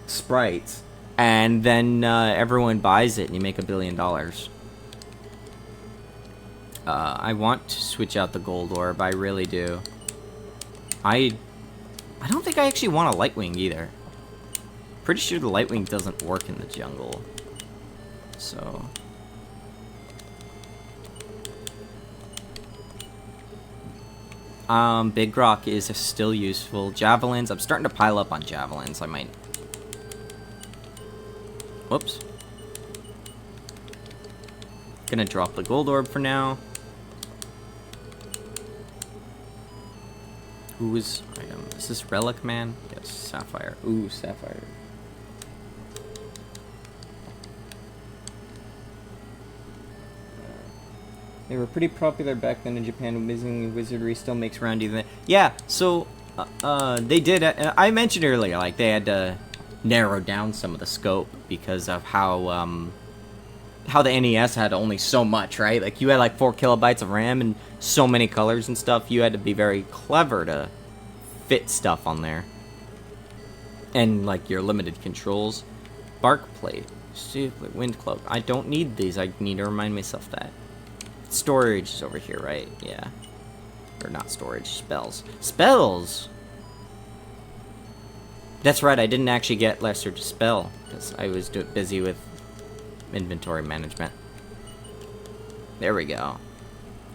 sprites, and then everyone buys it and you make $1 billion. I want to switch out the gold orb, I really do. I don't think I actually want a Lightwing either. Pretty sure the Lightwing doesn't work in the jungle. So Big Rock is still useful. Javelins, I'm starting to pile up on javelins. I might... Whoops. Gonna drop the gold orb for now. Who's item? Is this Relic Man? Yes, Sapphire. Ooh, Sapphire. They were pretty popular back then in Japan. Amazing Wizardry still makes around even. Yeah, so they did. I mentioned earlier, like they had to narrow down some of the scope because of how the NES had only so much, right? Like you had like 4 kilobytes of RAM and so many colors and stuff. You had to be very clever to fit stuff on there. And like your limited controls, bark plate, wind cloak. I don't need these. I need to remind myself that. Storage is over here, right? Yeah. Or not storage, spells. Spells! That's right, I didn't actually get Lesser Dispel, because I was busy with inventory management. There we go.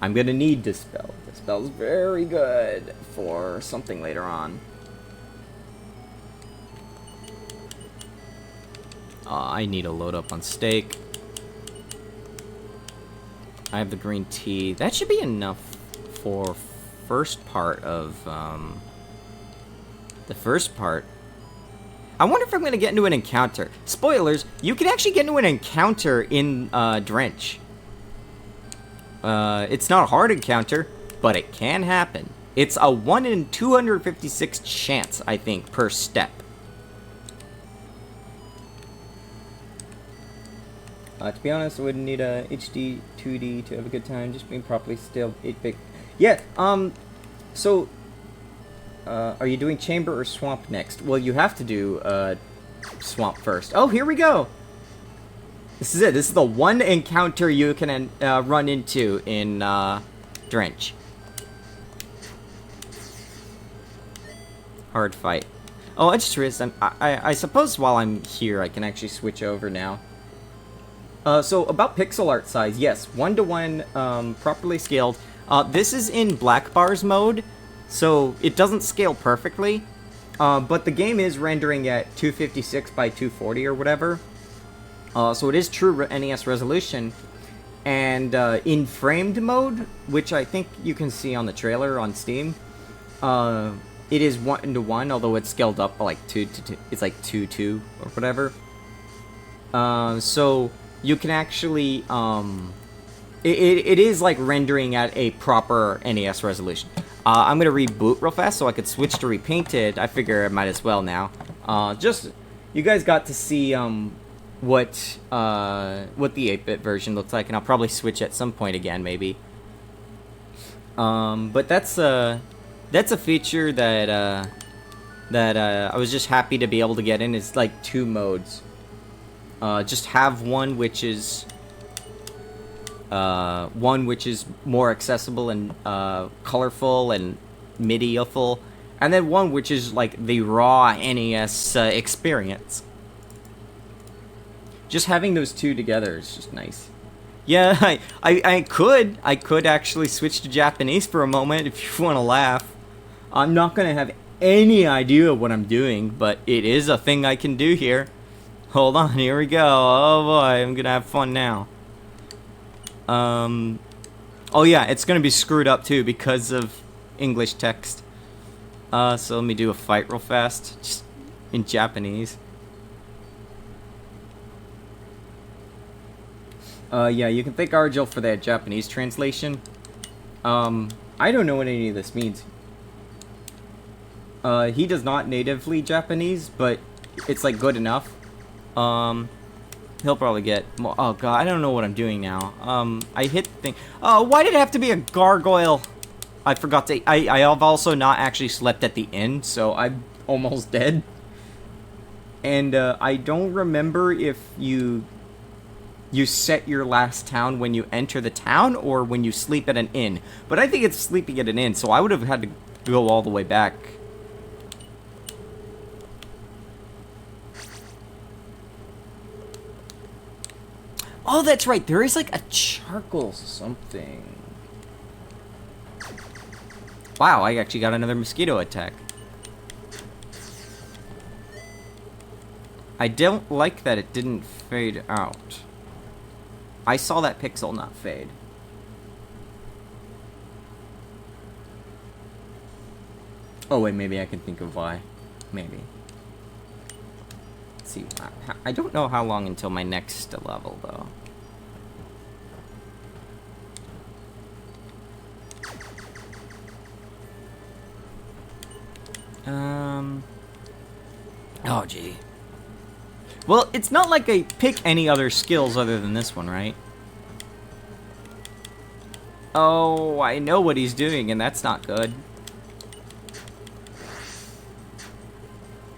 I'm gonna need Dispel. Dispel's very good for something later on. I need to load up on steak. I have the green tea. That should be enough for first part of, the first part. I wonder if I'm going to get into an encounter. Spoilers, you can actually get into an encounter in, Drench. It's not a hard encounter, but it can happen. It's a 1 in 256 chance, I think, per step. To be honest, I wouldn't need a HD 2D to have a good time, just being properly still 8-bit. Yeah, so, are you doing Chamber or Swamp next? Well, you have to do, Swamp first. Oh, here we go! This is it. This is the one encounter you can, run into in, Drench. Hard fight. Oh, I just realized, I suppose while I'm here, I can actually switch over now. So about pixel art size, yes, 1:1, properly scaled. This is in black bars mode, so it doesn't scale perfectly, but the game is rendering at 256 by 240 or whatever. So it is true NES resolution, and in framed mode, which I think you can see on the trailer on Steam, it is 1:1, although it's scaled up by like 2 to 2. It's like 2:2 or whatever. So you can actually, it is like rendering at a proper NES resolution. I'm gonna reboot real fast so I could switch to repainted. I figure I might as well now. Just, you guys got to see, what the 8-bit version looks like, and I'll probably switch at some point again, maybe. But that's a feature that, I was just happy to be able to get in. It's like 2 modes. Just have one which is more accessible and colorful and MIDI-ful, and then one which is like the raw NES experience. Just having those two together is just nice. Yeah, I could actually switch to Japanese for a moment if you want to laugh. I'm not gonna have any idea what I'm doing, but it is a thing I can do here. Hold on, here we go. Oh boy, I'm gonna have fun now. Oh yeah, it's gonna be screwed up too because of English text. So let me do a fight real fast, just in Japanese. Yeah, you can thank Argel for that Japanese translation. I don't know what any of this means. He does not natively Japanese, but it's, like, good enough. He'll probably get more. Oh, God, I don't know what I'm doing now. I hit the thing. Oh, why did it have to be a gargoyle? I forgot to... I have also not actually slept at the inn, so I'm almost dead. And, I don't remember if you set your last town when you enter the town or when you sleep at an inn. But I think it's sleeping at an inn, so I would have had to go all the way back. Oh, that's right. There is like a charcoal something. Wow, I actually got another mosquito attack. I don't like that it didn't fade out. I saw that pixel not fade. Oh, wait, maybe I can think of why. Maybe. Let's see. I don't know how long until my next level, though. Oh, gee. Well, it's not like I pick any other skills other than this one, right? Oh, I know what he's doing, and that's not good.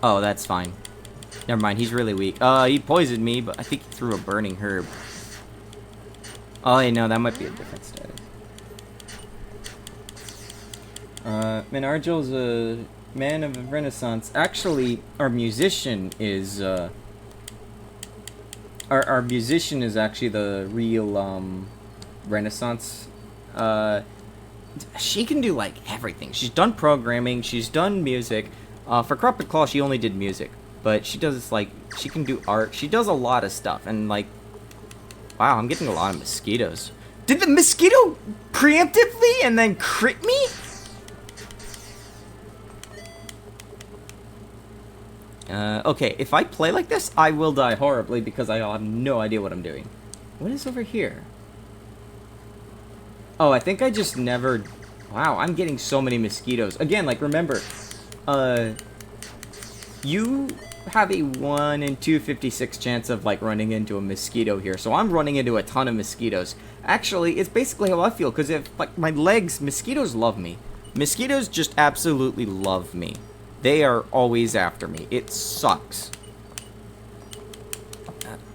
Oh, that's fine. Never mind, he's really weak. He poisoned me, but I think he threw a burning herb. Oh, yeah, no, that might be a different status. Man, Argel's a man of the Renaissance. Actually, our musician is, Our musician is actually the real, Renaissance. She can do, like, everything. She's done programming, she's done music. For Corrupted Claw, she only did music. But she does, like, she can do art. She does a lot of stuff. And, like, wow, I'm getting a lot of mosquitoes. Did the mosquito preemptively and then crit me? Okay, if I play like this, I will die horribly because I have no idea what I'm doing. What is over here? Oh, I think I just never... Wow, I'm getting so many mosquitoes. Again, like, remember, you have a 1 in 256 chance of, like, running into a mosquito here. So I'm running into a ton of mosquitoes. Actually, it's basically how I feel, because if, like, my legs... Mosquitoes love me. Mosquitoes just absolutely love me. They are always after me. It sucks.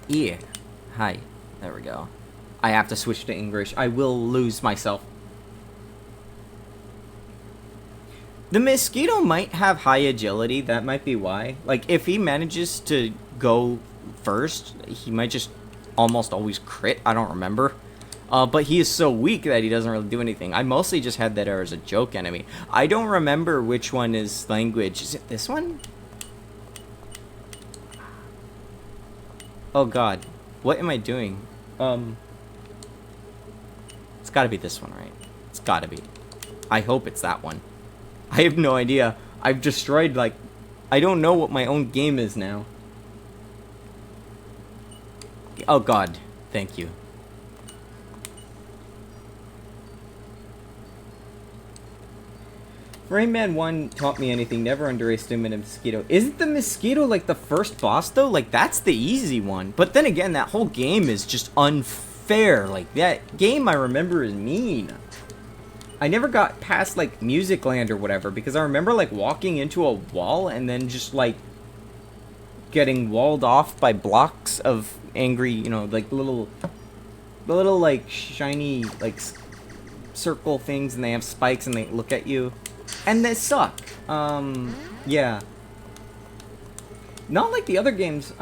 Yeah. Hi. There we go. I have to switch to English. I will lose myself. The mosquito might have high agility. That might be why. Like, if he manages to go first, he might just almost always crit. I don't remember. But he is so weak that he doesn't really do anything. I mostly just had that as a joke enemy. I don't remember which one is language. Is it this one? Oh god. What am I doing? It's gotta be this one, right? It's gotta be. I hope it's that one. I have no idea. I've destroyed, like... I don't know what my own game is now. Oh god. Thank you. If Rayman 1 taught me anything, never underestimate a mosquito. Isn't the mosquito, like, the first boss, though? Like, that's the easy one. But then again, that whole game is just unfair. Like, that game I remember is mean. I never got past, like, Music Land or whatever, because I remember, like, walking into a wall and then just, like, getting walled off by blocks of angry, you know, like, little, like, shiny, like, circle things, and they have spikes and they look at you. And they suck. Yeah. Not like the other games.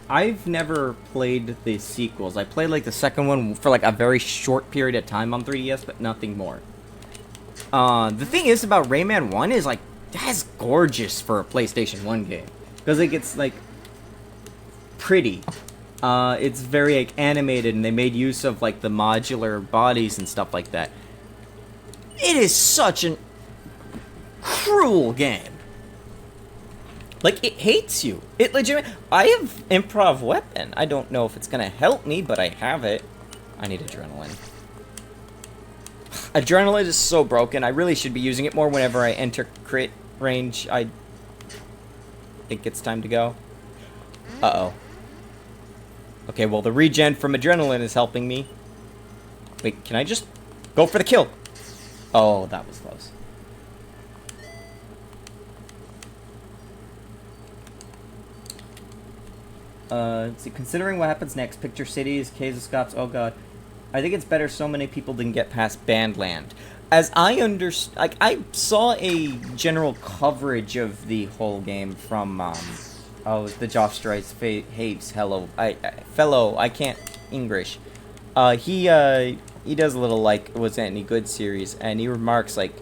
I've never played the sequels. I played, like, the second one for, like, a very short period of time on 3DS, but nothing more. The thing is about Rayman 1 is, like, that's gorgeous for a PlayStation 1 game. Because, like, it's, like, pretty. It's very, like, animated, and they made use of, like, the modular bodies and stuff like that. It is such an cruel game. Like, it hates you. It legit. I have improv weapon. I don't know if it's gonna help me, but I have it. I need adrenaline. Adrenaline is so broken. I really should be using it more whenever I enter crit range. I think it's time to go. Uh-oh. Okay, well, the regen from adrenaline is helping me. Wait, can I just go for the kill? Oh, that was close. Let's see, considering what happens next, picture cities, Kazoscopes, oh god. I think it's better so many people didn't get past Bandland. As I understand, like, I saw a general coverage of the whole game from, the Joff Strice Haves, fellow, I can't English. He does a little, like, Was It Any Good series, and he remarks, like,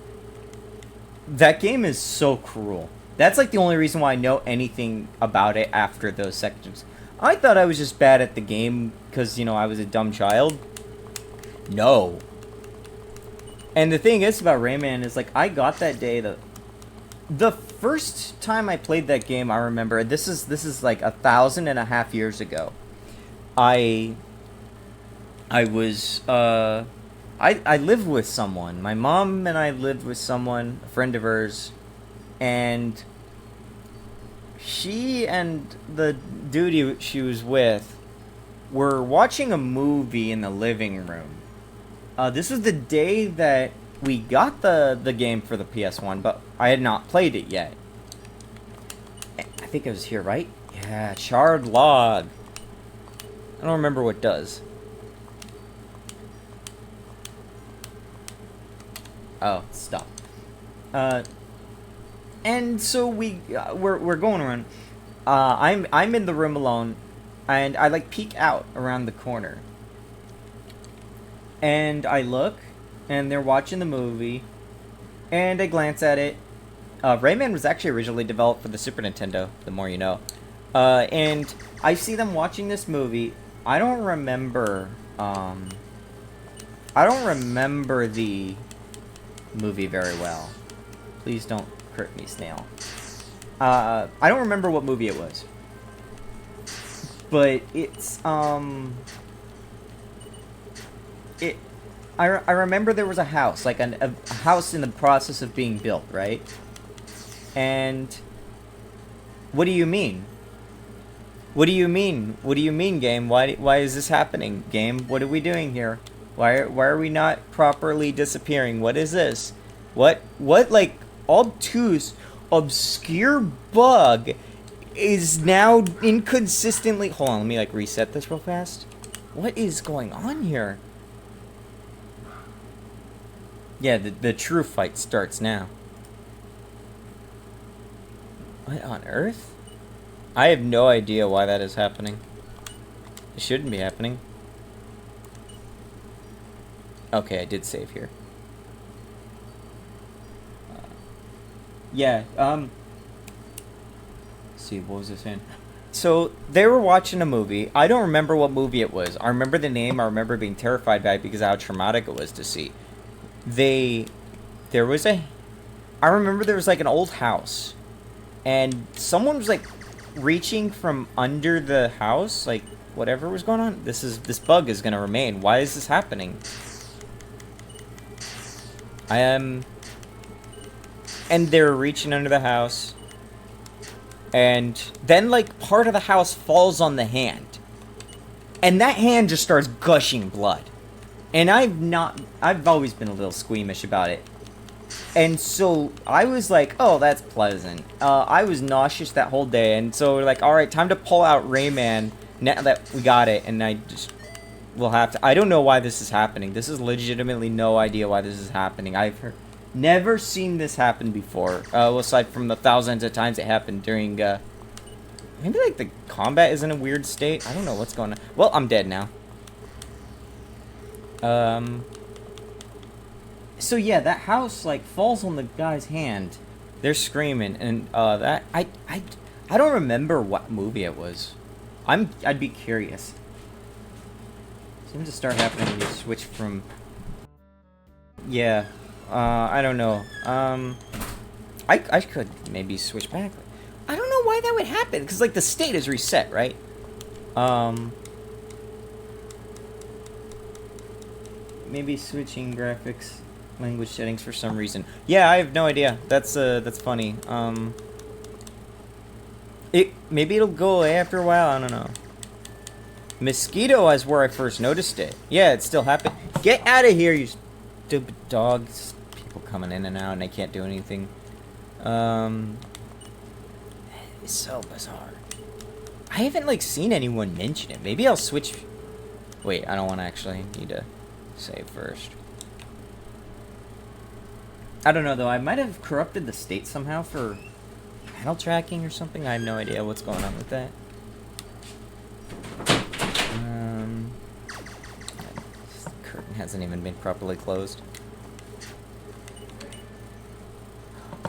that game is so cruel. That's, like, the only reason why I know anything about it after those sections. I thought I was just bad at the game because, you know, I was a dumb child. No. And the thing is about Rayman is, like, I got that day, the first time I played that game, I remember, this is like 1,500 years ago. I lived with someone. My mom and I lived with someone, a friend of hers, and she and the dude she was with were watching a movie in the living room. This was the day that we got the game for the PS1, but I had not played it yet. I think it was here, right? Yeah, charred log. I don't remember what it does. Oh, stop. And so we're going around. I'm in the room alone, and I like peek out around the corner. And I look, and they're watching the movie, and I glance at it. Rayman was actually originally developed for the Super Nintendo, the more you know. And I see them watching this movie. I don't remember the movie very well. Please don't crit me, Snail. I don't remember what movie it was. But it's, I remember there was a house, like a house in the process of being built, right? And what do you mean? What do you mean? What do you mean, game? Why is this happening, game? What are we doing here? Why are we not properly disappearing? What is this? What like obtuse, obscure bug is now inconsistently... Hold on, let me like reset this real fast. What is going on here? Yeah, the true fight starts now. What on earth? I have no idea why that is happening. It shouldn't be happening. Okay, I did save here. Yeah, let's see, what was I saying? So, they were watching a movie. I don't remember what movie it was. I remember the name. I remember being terrified by it because of how traumatic it was to see. I remember there was like an old house, and someone was like reaching from under the house, like whatever was going on. This bug is gonna remain. Why is this happening? And they're reaching under the house, and then like part of the house falls on the hand, and that hand just starts gushing blood. And I've always been a little squeamish about it. And so I was like, oh, that's pleasant. I was nauseous that whole day, and so we're like, alright, time to pull out Rayman now that we got it, and we'll have to... I don't know why this is happening. This is legitimately no idea why this is happening. I've never seen this happen before, aside from the thousands of times it happened during, maybe like the combat is in a weird state? I don't know what's going on. Well, I'm dead now. So yeah, that house like falls on the guy's hand. They're screaming, and I don't remember what movie it was. I'd be curious. Seems to start happening when you switch from... Yeah, I don't know. I could maybe switch back. I don't know why that would happen, because, like, the state is reset, right? Maybe switching graphics language settings for some reason. Yeah, I have no idea. That's funny. Maybe it'll go away after a while, I don't know. Mosquito is where I first noticed it. Yeah, it still happened. Get out of here, you stupid dogs. People coming in and out and I can't do anything. It's so bizarre. I haven't, like, seen anyone mention it. Maybe I'll switch... Wait, I don't want to actually need to save first. I don't know, though. I might have corrupted the state somehow for panel tracking or something. I have no idea what's going on with that. The curtain hasn't even been properly closed.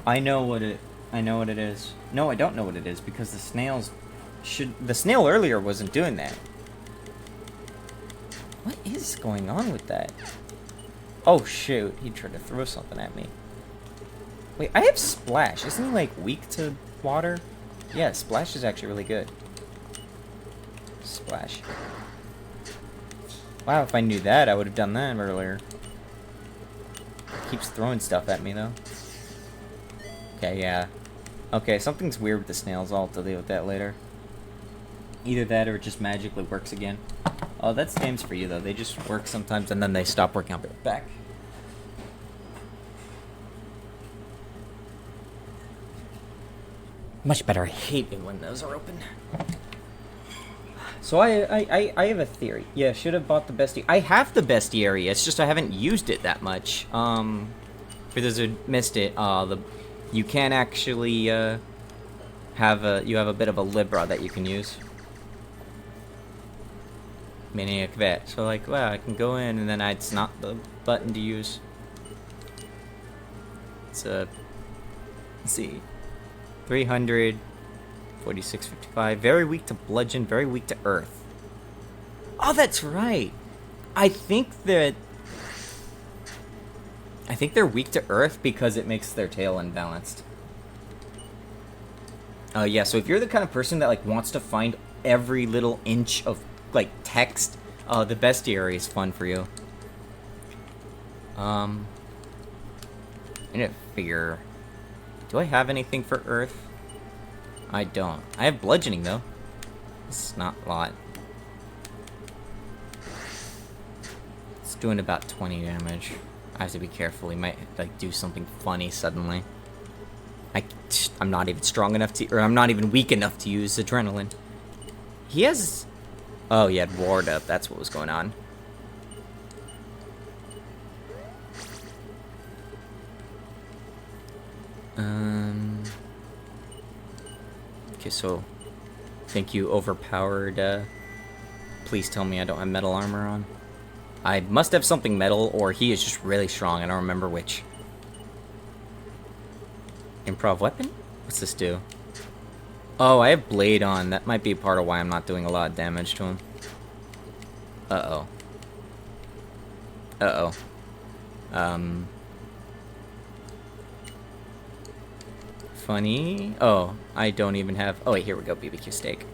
I know what it is. No, I don't know what it is, because the snails the snail earlier wasn't doing that. What is going on with that? Oh shoot, he tried to throw something at me. Wait, I have Splash. Isn't he, like, weak to water? Yeah, Splash is actually really good. Splash. Wow, if I knew that, I would have done that earlier. Keeps throwing stuff at me, though. Okay, yeah. Okay, something's weird with the snails. I'll have to deal with that later. Either that or it just magically works again. Oh, that's games for you, though. They just work sometimes and then they stop working. I'll be right back. Much better. I hate it when those are open. So I have a theory. Yeah, should have bought the bestiary. I have the bestiary. It's just I haven't used it that much. For those who missed it, you can actually have a bit of a libra that you can use. Maniac vet. So, like, wow, I can go in and then it's not the button to use. It's let's see. 300, 46, 55. Very weak to bludgeon, very weak to earth. Oh, that's right. I think they're weak to earth because it makes their tail unbalanced. Yeah, so if you're the kind of person that, like, wants to find every little inch of, like, text, the bestiary is fun for you. I need to figure... Do I have anything for earth? I don't. I have bludgeoning, though. It's not a lot. It's doing about 20 damage. I have to be careful. He might, like, do something funny suddenly. I'm not even strong enough to... Or I'm not even weak enough to use adrenaline. He has... Oh, he had ward up. That's what was going on. Okay, so... Thank you, overpowered, Please tell me I don't have metal armor on. I must have something metal, or he is just really strong. I don't remember which. Improv weapon? What's this do? Oh, I have blade on. That might be part of why I'm not doing a lot of damage to him. Uh-oh. Uh-oh. Funny. Oh, I don't even have... Oh, wait, here we go. BBQ steak.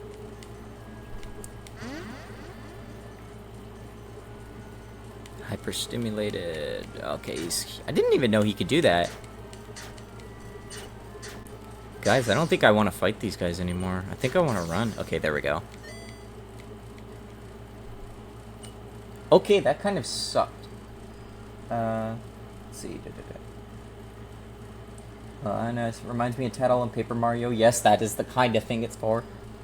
Hyperstimulated. Okay, I didn't even know he could do that. Guys, I don't think I want to fight these guys anymore. I think I want to run. Okay, there we go. Okay, that kind of sucked. Let's see. And it reminds me of Tattle and Paper Mario. Yes, that is the kind of thing it's for.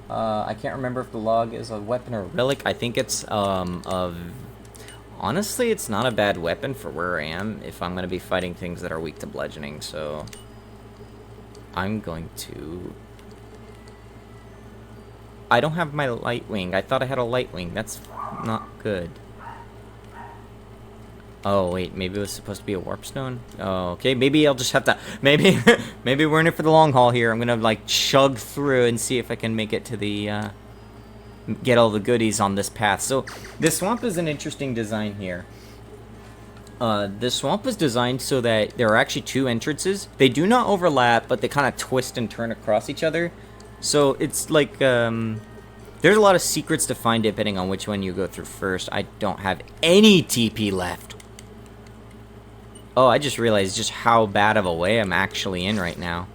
I can't remember if the log is a weapon or a relic. I think it's, honestly, it's not a bad weapon for where I am if I'm going to be fighting things that are weak to bludgeoning, so... I'm going to... I don't have my light wing. I thought I had a light wing. That's not good. Oh, wait. Maybe it was supposed to be a warp stone? Oh, okay. Maybe I'll just have to... Maybe maybe we're in it for the long haul here. I'm gonna, like, chug through and see if I can make it to the, get all the goodies on this path. So, this swamp is an interesting design here. The swamp was designed so that there are actually two entrances. They do not overlap, but they kind of twist and turn across each other. So it's like, there's a lot of secrets to find depending on which one you go through first. I don't have any TP left. Oh, I just realized just how bad of a way I'm actually in right now.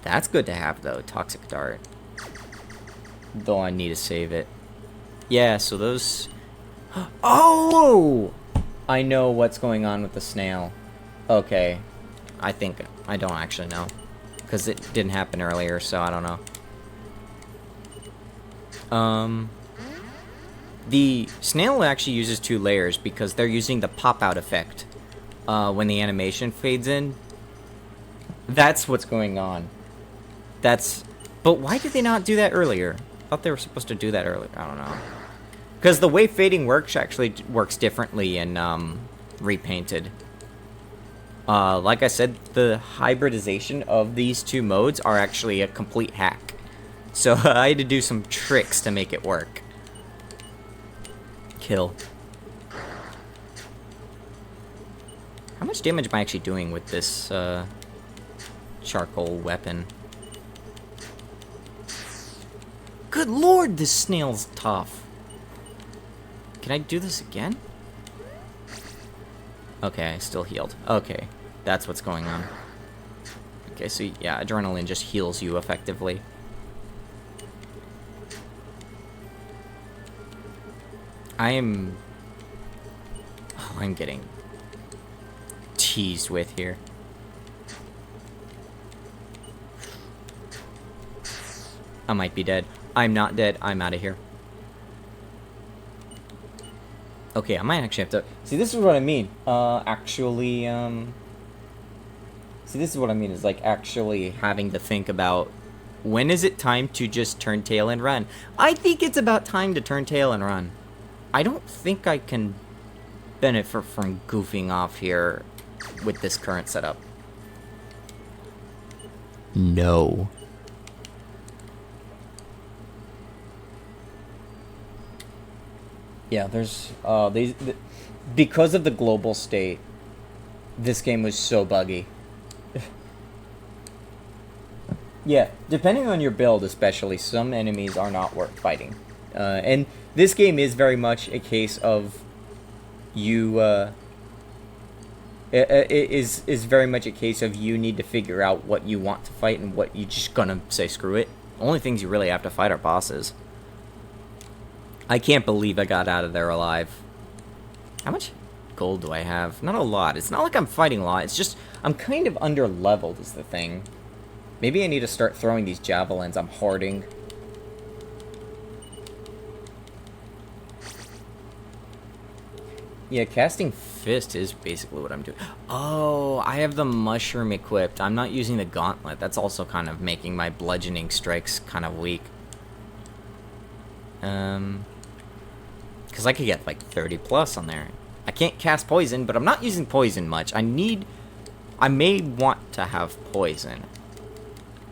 That's good to have, though. Toxic Dart. Though I need to save it. Yeah, so those... Oh! I know what's going on with the snail. Okay. I don't actually know. Because it didn't happen earlier, so I don't know. The snail actually uses 2 layers because they're using the pop-out effect when the animation fades in. That's what's going on. But why did they not do that earlier? I thought they were supposed to do that earlier. I don't know. Because the way fading works actually works differently in Repainted. Like I said, the hybridization of these 2 modes are actually a complete hack. So I had to do some tricks to make it work. Kill. How much damage am I actually doing with this charcoal weapon? Good lord, this snail's tough. Can I do this again? Okay, still healed. Okay, that's what's going on. Okay, so yeah, adrenaline just heals you effectively. I'm getting teased with here. I might be dead. I'm not dead. I'm out of here. Okay, I might actually have to... See, this is what I mean. See, this is what I mean, is, like, actually having to think about when is it time to just turn tail and run. I think it's about time to turn tail and run. I don't think I can benefit from goofing off here with this current setup. No. Yeah, there's because of the global state, this game was so buggy. Yeah, depending on your build especially, some enemies are not worth fighting. And this game is very much a case of you, it is very much a case of you need to figure out what you want to fight and what you just gonna say screw it. Only things you really have to fight are bosses. I can't believe I got out of there alive. How much gold do I have? Not a lot. It's not like I'm fighting a lot. It's just I'm kind of under-leveled is the thing. Maybe I need to start throwing these javelins. I'm hoarding. Yeah, casting fist is basically what I'm doing. Oh, I have the mushroom equipped. I'm not using the gauntlet. That's also kind of making my bludgeoning strikes kind of weak. Because I could get like 30 plus on there. I can't cast poison, but I'm not using poison much. I may want to have poison.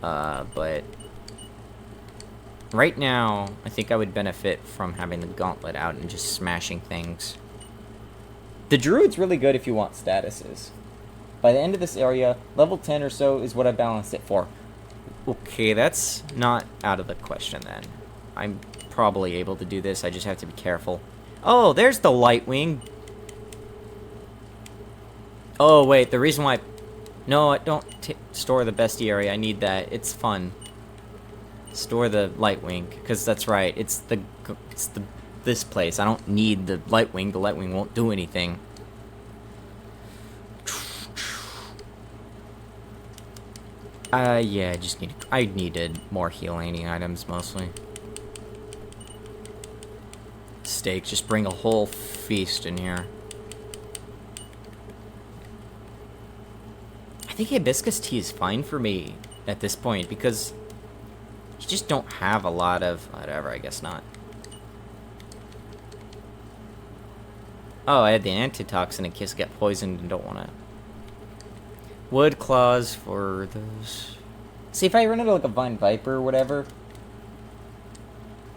But right now, I think I would benefit from having the gauntlet out and just smashing things. The druid's really good if you want statuses. By the end of this area, level 10 or so is what I balanced it for. Okay, that's not out of the question then. I'm probably able to do this, I just have to be careful. Oh, there's the Lightwing. Oh, wait, the reason why... No, don't store the bestie area, I need that. It's fun. Store the Lightwing, because that's right, it's this place. I don't need the Lightwing won't do anything. Yeah, I needed more healing items, mostly. Steak, just bring a whole feast in here. I think hibiscus tea is fine for me at this point, because you just don't have a lot of... Whatever, I guess not. Oh, I had the antitoxin in case I get poisoned and don't want to. Wood claws for those. See, if I run into like a vine viper or whatever,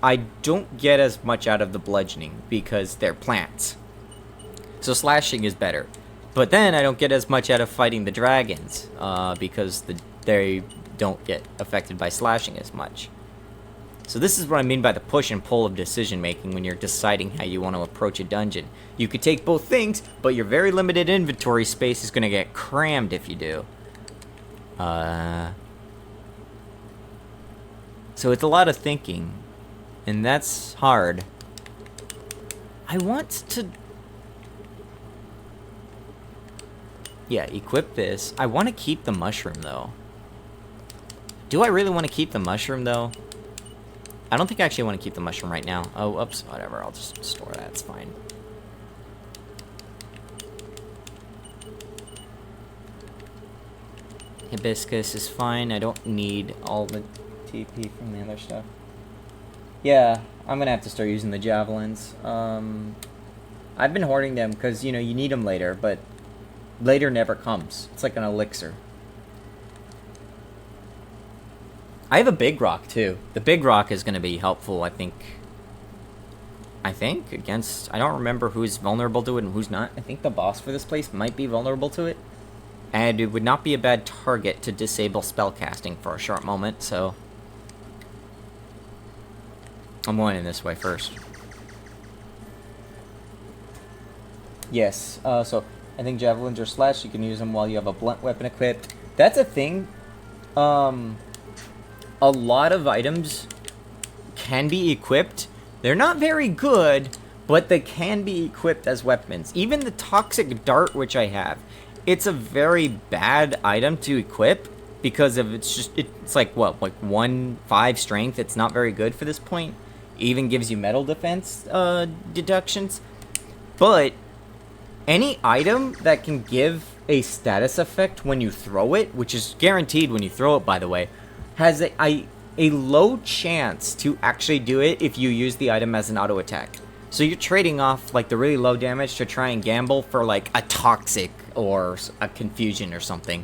I don't get as much out of the bludgeoning because they're plants. So slashing is better. But then I don't get as much out of fighting the dragons because they don't get affected by slashing as much. So this is what I mean by the push and pull of decision making when you're deciding how you want to approach a dungeon. You could take both things, but your very limited inventory space is going to get crammed if you do. So it's a lot of thinking, and that's hard. I want to... Yeah, equip this. I want to keep the mushroom, though. Do I really want to keep the mushroom, though? I don't think I actually want to keep the mushroom right now. Oh, oops, whatever. I'll just store that. It's fine. Hibiscus is fine. I don't need all the TP from the other stuff. Yeah, I'm going to have to start using the javelins. I've been hoarding them because, you know, you need them later, but later never comes. It's like an elixir. I have a big rock, too. The big rock is going to be helpful, I think, against... I don't remember who's vulnerable to it and who's not. I think the boss for this place might be vulnerable to it. And it would not be a bad target to disable spellcasting for a short moment, so... I'm going in this way first. Yes, so I think javelins are slash. You can use them while you have a blunt weapon equipped. That's a thing. A lot of items can be equipped. They're not very good, but they can be equipped as weapons. Even the toxic dart, which I have, it's a very bad item to equip because of it's like what, like 1-5 strength. It's not very good for this point. Even gives you metal defense deductions. But any item that can give a status effect when you throw it, which is guaranteed when you throw it, by the way, has a low chance to actually do it if you use the item as an auto attack. So you're trading off like the really low damage to try and gamble for like a toxic or a confusion or something.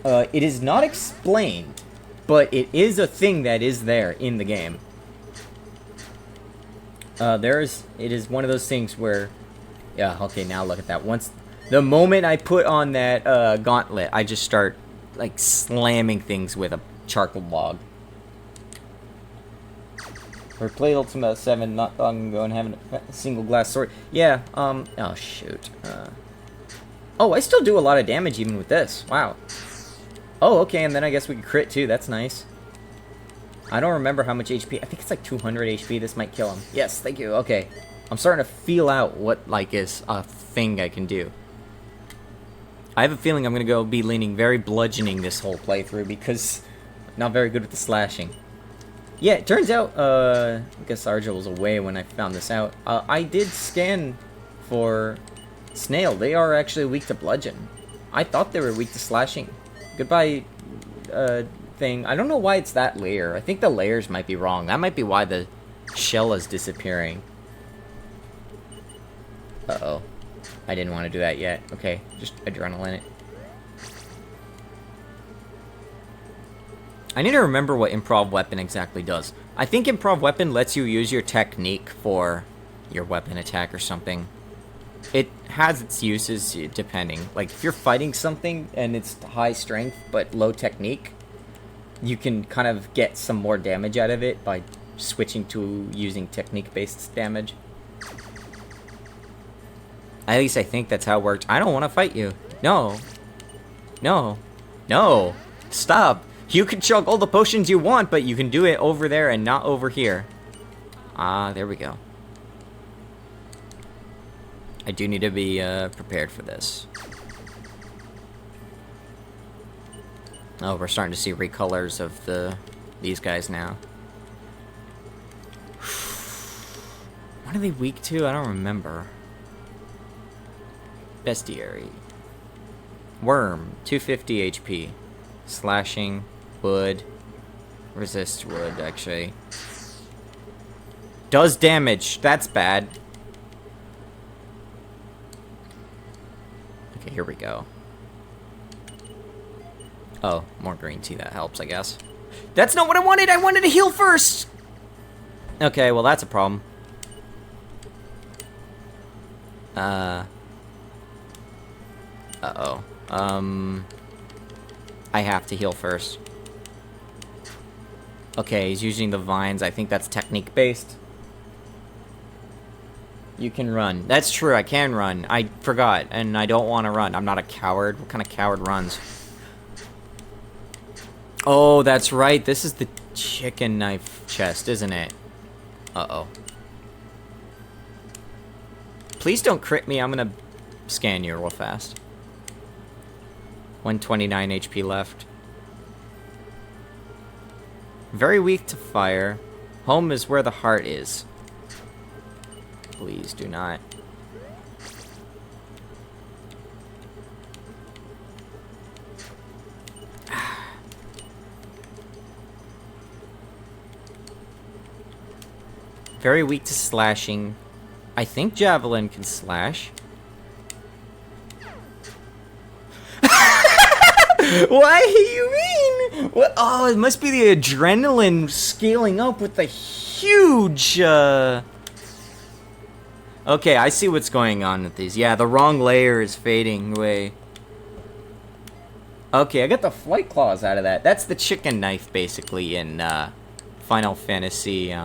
It is not explained, but it is a thing that is there in the game. It is one of those things where, yeah, okay, now look at that. The moment I put on that gauntlet, I just start like slamming things with a charcoal log. Or played Ultima 7 not long ago and having a single glass sword. Yeah, oh shoot. Oh, I still do a lot of damage even with this. Wow. Oh, okay, and then I guess we can crit too. That's nice. I don't remember how much HP. I think it's like 200 HP. This might kill him. Yes, thank you. Okay. I'm starting to feel out what, like, is a thing I can do. I have a feeling I'm going to go be leaning very bludgeoning this whole playthrough because I'm not very good with the slashing. Yeah, it turns out, I guess Arja was away when I found this out. I did scan for Snail. They are actually weak to bludgeon. I thought they were weak to slashing. Goodbye, thing. I don't know why it's that layer. I think the layers might be wrong. That might be why the shell is disappearing. Uh-oh. I didn't want to do that yet. Okay, just adrenaline it. I need to remember what improv weapon exactly does. I think improv weapon lets you use your technique for your weapon attack or something. It has its uses depending. Like, if you're fighting something and it's high strength but low technique, you can kind of get some more damage out of it by switching to using technique-based damage. At least I think that's how it worked. I don't want to fight you. No. No. No. Stop. You can chug all the potions you want, but you can do it over there and not over here. Ah, there we go. I do need to be prepared for this. Oh, we're starting to see recolors of these guys now. What are they weak to? I don't remember. Bestiary. Worm, 250 HP. Slashing, wood. Resist wood, actually. Does damage. That's bad. Okay, here we go. Oh, more green tea. That helps, I guess. That's not what I wanted! I wanted to heal first! Okay, well that's a problem. Uh-oh. I have to heal first. Okay, he's using the vines. I think that's technique-based. You can run. That's true, I can run. I forgot, and I don't want to run. I'm not a coward. What kind of coward runs? Oh, that's right. This is the chicken knife chest, isn't it? Uh-oh. Please don't crit me. I'm gonna scan you real fast. 129 HP left. Very weak to fire. Home is where the heart is. Please do not. Very weak to slashing. I think Javelin can slash. What do you mean? What? Oh, it must be the adrenaline scaling up with the huge, Okay, I see what's going on with these. Yeah, the wrong layer is fading away. Okay, I got the flight claws out of that. That's the chicken knife, basically, in, Final Fantasy,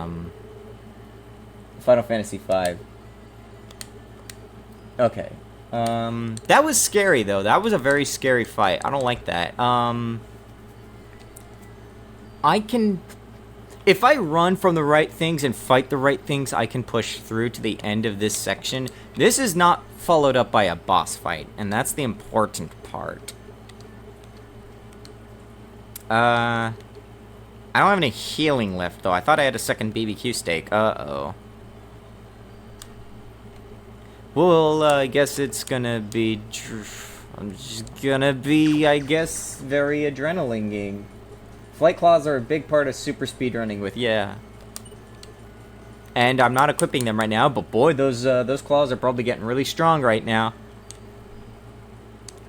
Final Fantasy V. Okay. That was scary, though. That was a very scary fight. I don't like that. I can... If I run from the right things and fight the right things, I can push through to the end of this section. This is not followed up by a boss fight, and that's the important part. I don't have any healing left, though. I thought I had a second BBQ steak. Uh-oh. Well, I guess it's gonna be... I'm just gonna be, I guess, very adrenaline-ing. Flight claws are a big part of super speedrunning with, yeah. And I'm not equipping them right now, but boy, those claws are probably getting really strong right now.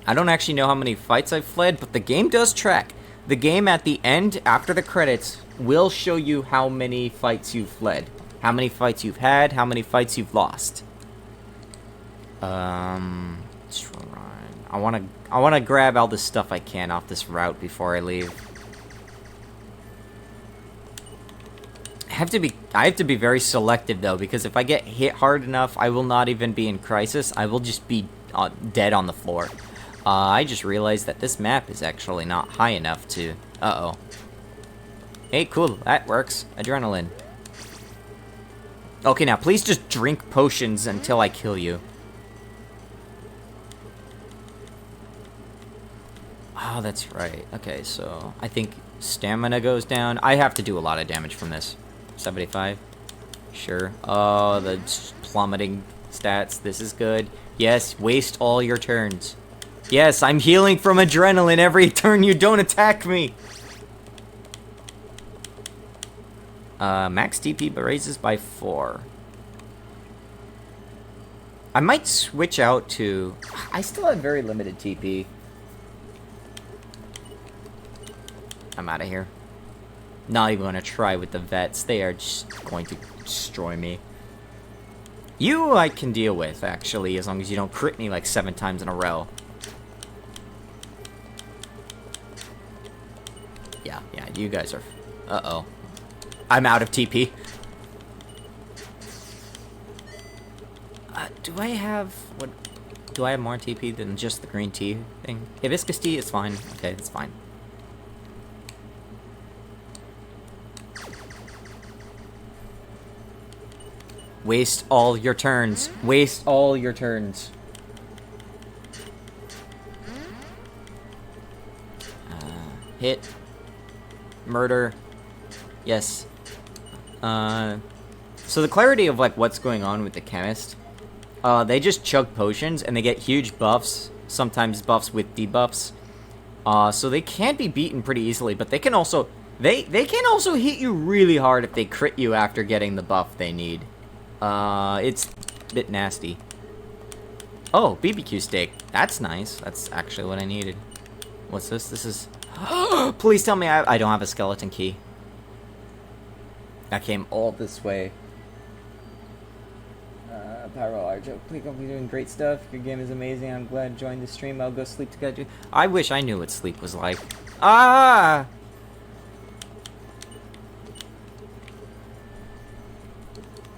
I don't actually know how many fights I've fled, but the game does track. The game at the end, after the credits, will show you how many fights you've fled. How many fights you've had, how many fights you've lost. Let's run. I wanna grab all the stuff I can off this route before I leave. I have to be very selective though, because if I get hit hard enough, I will not even be in crisis. I will just be dead on the floor. I just realized that this map is actually not high enough to... Uh-oh. Hey, cool. That works. Adrenaline. Okay, now please just drink potions until I kill you. Oh, that's right. Okay, so I think stamina goes down. I have to do a lot of damage from this. 75. Sure. Oh, the plummeting stats. This is good. Yes, waste all your turns. Yes, I'm healing from adrenaline every turn you don't attack me. Max TP raises by 4. I might switch out to... I still have very limited TP. I'm out of here. Not even gonna try with the vets. They are just going to destroy me. You I can deal with, actually, as long as you don't crit me like 7 times in a row. Yeah, you guys are... Uh-oh. I'm out of TP. Do I have... What? Do I have more TP than just the green tea thing? Hibiscus tea is fine. Okay, it's fine. Waste all your turns. Waste all your turns. Hit. Murder. Yes. So the clarity of, like, what's going on with the chemist. They just chug potions, and they get huge buffs. Sometimes buffs with debuffs. So they can be beaten pretty easily, but they can also... They can also hit you really hard if they crit you after getting the buff they need. It's a bit nasty. Oh, BBQ steak. That's nice. That's actually what I needed. What's this? This is... Please tell me I don't have a skeleton key. I came all this way. Pyro Arjo, please don't be doing great stuff. Your game is amazing. I'm glad to join the stream. I'll go sleep together. I wish I knew what sleep was like. Ah!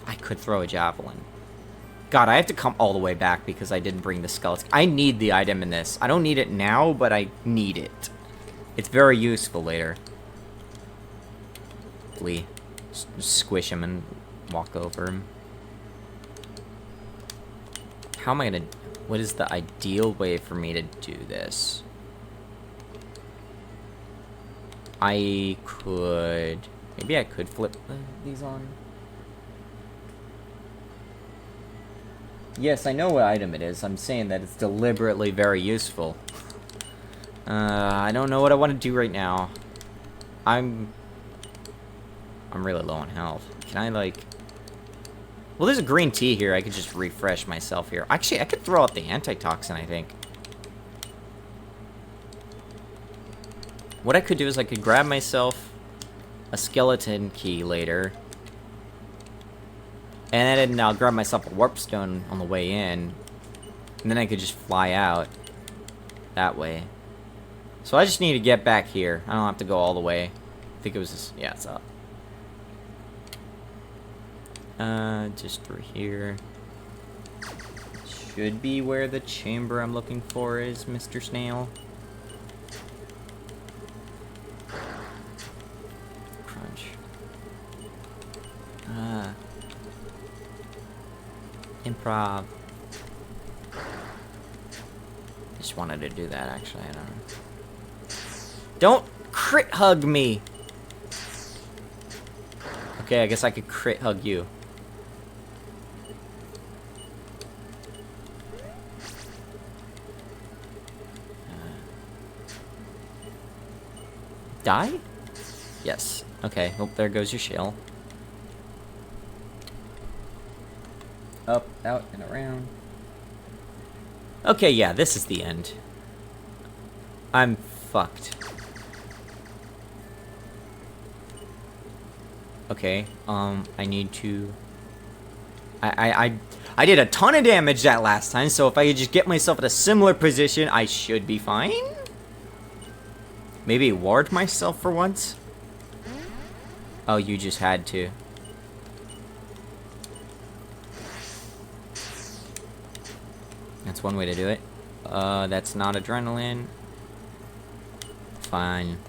I could throw a javelin. God, I have to come all the way back because I didn't bring the skeleton. I need the item in this. I don't need it now, but I need it. It's very useful later. Squish him and walk over him. How am I gonna... What is the ideal way for me to do this? I could... Maybe I could flip these on. Yes, I know what item it is. I'm saying that it's deliberately very useful. I don't know what I want to do right now. I'm really low on health. Can I, like... Well, there's a green tea here. I could just refresh myself here. Actually, I could throw out the antitoxin, I think. What I could do is I could grab myself a skeleton key later. And then I'll grab myself a warp stone on the way in. And then I could just fly out that way. So I just need to get back here. I don't have to go all the way. I think it was just... Yeah, it's up. Just through here. Should be where the chamber I'm looking for is, Mr. Snail. Crunch. Improv. Just wanted to do that, actually. I don't know. Don't crit hug me! Okay, I guess I could crit hug you. Die? Yes. Okay, well, there goes your shell. Up, out, and around. Okay, yeah, this is the end. I'm fucked. Okay, I need to... I did a ton of damage that last time, so if I could just get myself in a similar position, I should be fine? Maybe ward myself for once? Oh, you just had to. That's one way to do it. That's not adrenaline. Fine.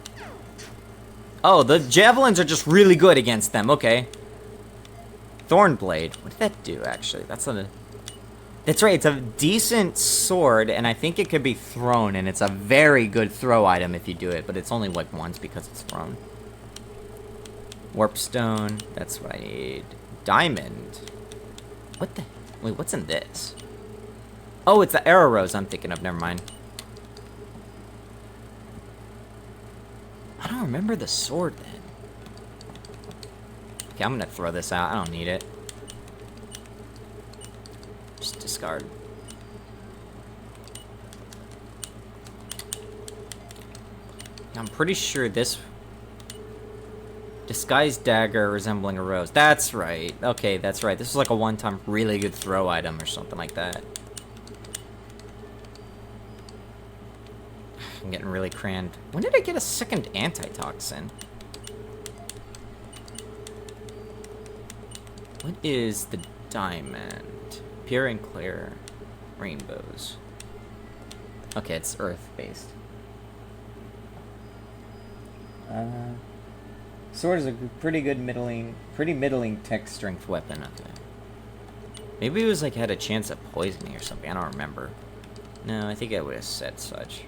Oh, the javelins are just really good against them. Okay. Thornblade. What did that do, actually? That's not a... That's right, it's a decent sword, and I think it could be thrown, and it's a very good throw item if you do it, but it's only like once because it's thrown. Warpstone, that's what I need. Diamond. What the... Wait, what's in this? Oh, it's the arrow rose I'm thinking of, never mind. I don't remember the sword then. Okay, I'm gonna throw this out, I don't need it. Just discard. I'm pretty sure this... Disguised dagger resembling a rose. That's right. Okay, that's right. This is like a one-time really good throw item or something like that. I'm getting really crammed. When did I get a second antitoxin? What is the diamond? Pure and clear rainbows. Okay, it's earth-based. Sword is a pretty middling tech strength weapon. Okay. Maybe it was like had a chance at poisoning or something. I don't remember. No, I think I would have said such.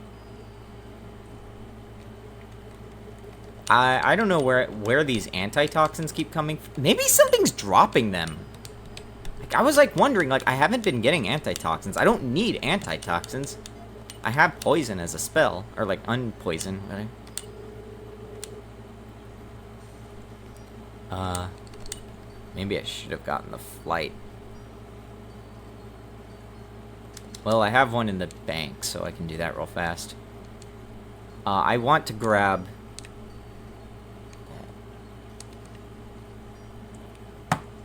I don't know where these antitoxins keep coming from. Maybe something's dropping them. Like, I was like wondering, like, I haven't been getting antitoxins. I don't need antitoxins. I have poison as a spell, or like unpoison, right? Maybe I should have gotten the flight. Well, I have one in the bank, so I can do that real fast. I want to grab...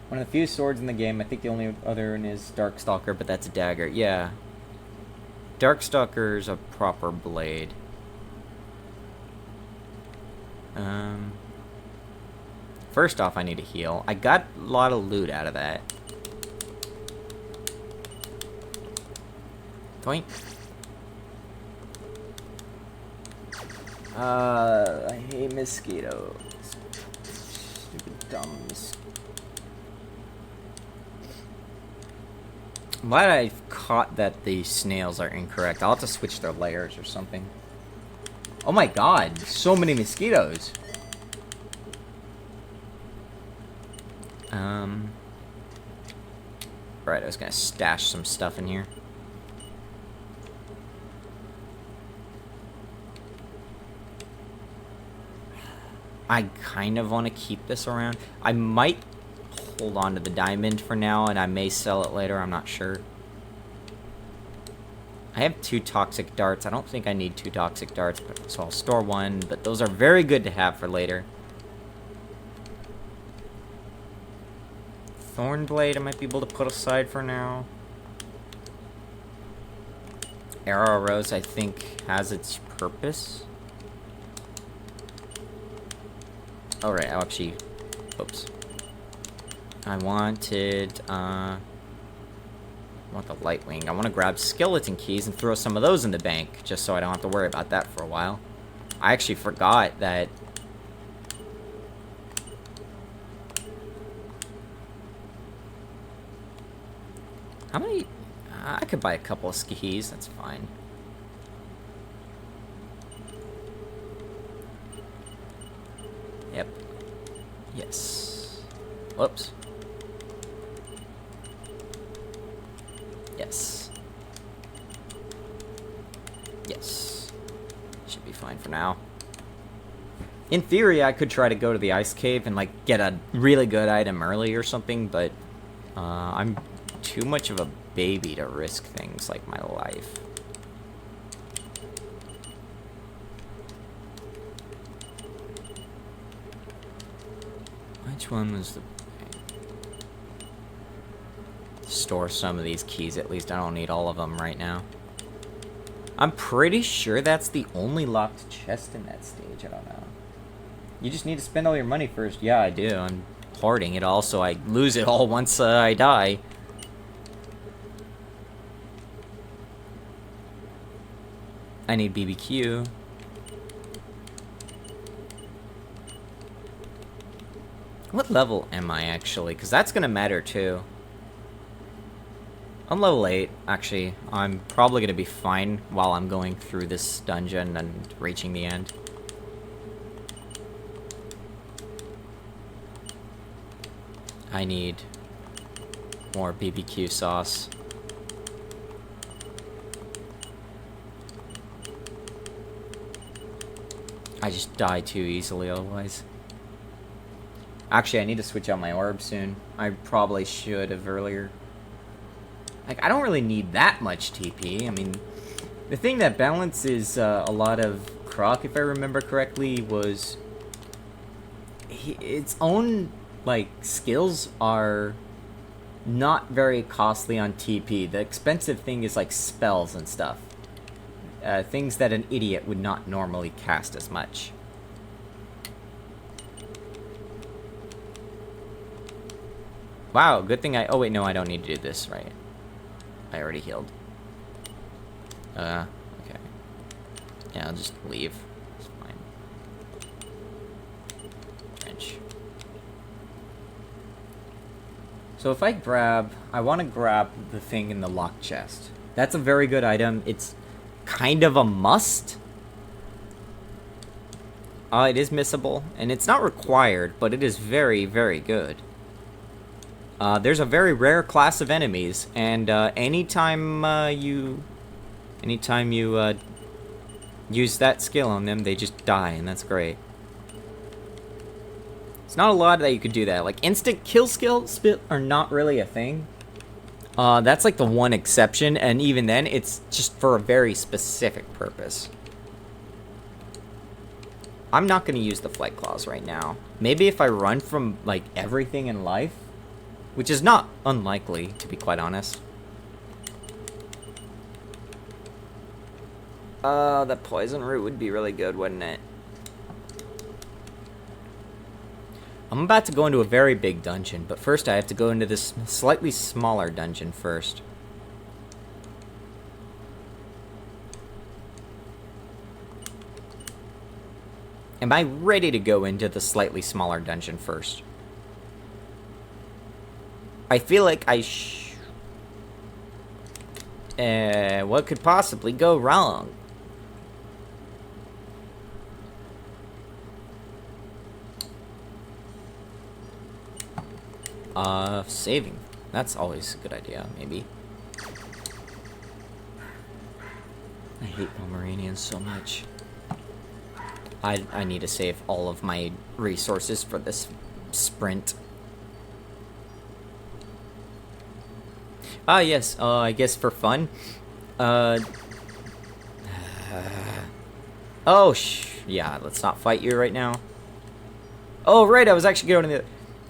One of the few swords in the game. I think the only other one is Darkstalker, but that's a dagger. Yeah. Darkstalker's a proper blade. First off, I need to heal. I got a lot of loot out of that. Toink. I hate mosquitoes. Stupid dumb mosquitoes. I'm glad I caught that the snails are incorrect. I'll have to switch their layers or something. Oh my god, so many mosquitoes. Right, I was gonna stash some stuff in here. I kind of want to keep this around. I might hold on to the diamond for now, and I may sell it later. I'm not sure. I have 2 toxic darts. I don't think I need 2 toxic darts, so I'll store 1. But those are very good to have for later. Thornblade I might be able to put aside for now. Arrow Rose I think has its purpose. Alright, I'll actually... Oops. I wanted, I want the Lightwing. I want to grab skeleton keys and throw some of those in the bank, just so I don't have to worry about that for a while. I actually forgot that... How many... I could buy a couple of keys, that's fine. Yep. Yes. Whoops. Yes. Yes. Should be fine for now. In theory, I could try to go to the ice cave and, like, get a really good item early or something, but I'm too much of a baby to risk things like my life. Which one was the... Store some of these keys, at least I don't need all of them right now. I'm pretty sure that's the only locked chest in that stage, I don't know. You just need to spend all your money first. Yeah, I do. I'm hoarding it all, so I lose it all once I die. I need BBQ. What level am I, actually? Because that's going to matter, too. I'm level 8, actually. I'm probably going to be fine while I'm going through this dungeon and reaching the end. I need more BBQ sauce. I just die too easily otherwise. Actually, I need to switch out my orb soon. I probably should have earlier. Like, I don't really need that much TP. I mean, the thing that balances a lot of Croc, if I remember correctly, was... its own, like, skills are not very costly on TP. The expensive thing is, like, spells and stuff. Things that an idiot would not normally cast as much. Wow, good thing I... Oh, wait, no, I don't need to do this, right? I already healed. Okay. Yeah, I'll just leave. It's fine. Drench. So if I grab... I want to grab the thing in the locked chest. That's a very good item. It's kind of a must. It is missable, and it's not required, but it is very, very good. There's a very rare class of enemies, and anytime you use that skill on them, they just die, and that's great. It's not a lot that you could do that. Like, instant kill skills are not really a thing. That's like the one exception, and even then, it's just for a very specific purpose. I'm not going to use the Flight Claws right now. Maybe if I run from, like, everything in life, which is not unlikely, to be quite honest. The poison root would be really good, wouldn't it? I'm about to go into a very big dungeon, but first I have to go into this slightly smaller dungeon first. Am I ready to go into the slightly smaller dungeon first? I feel like what could possibly go wrong? Saving. That's always a good idea, maybe. I hate Pomeranians so much. I need to save all of my resources for this sprint. Ah, yes, I guess for fun. Yeah, let's not fight you right now. Oh, right, I was actually going to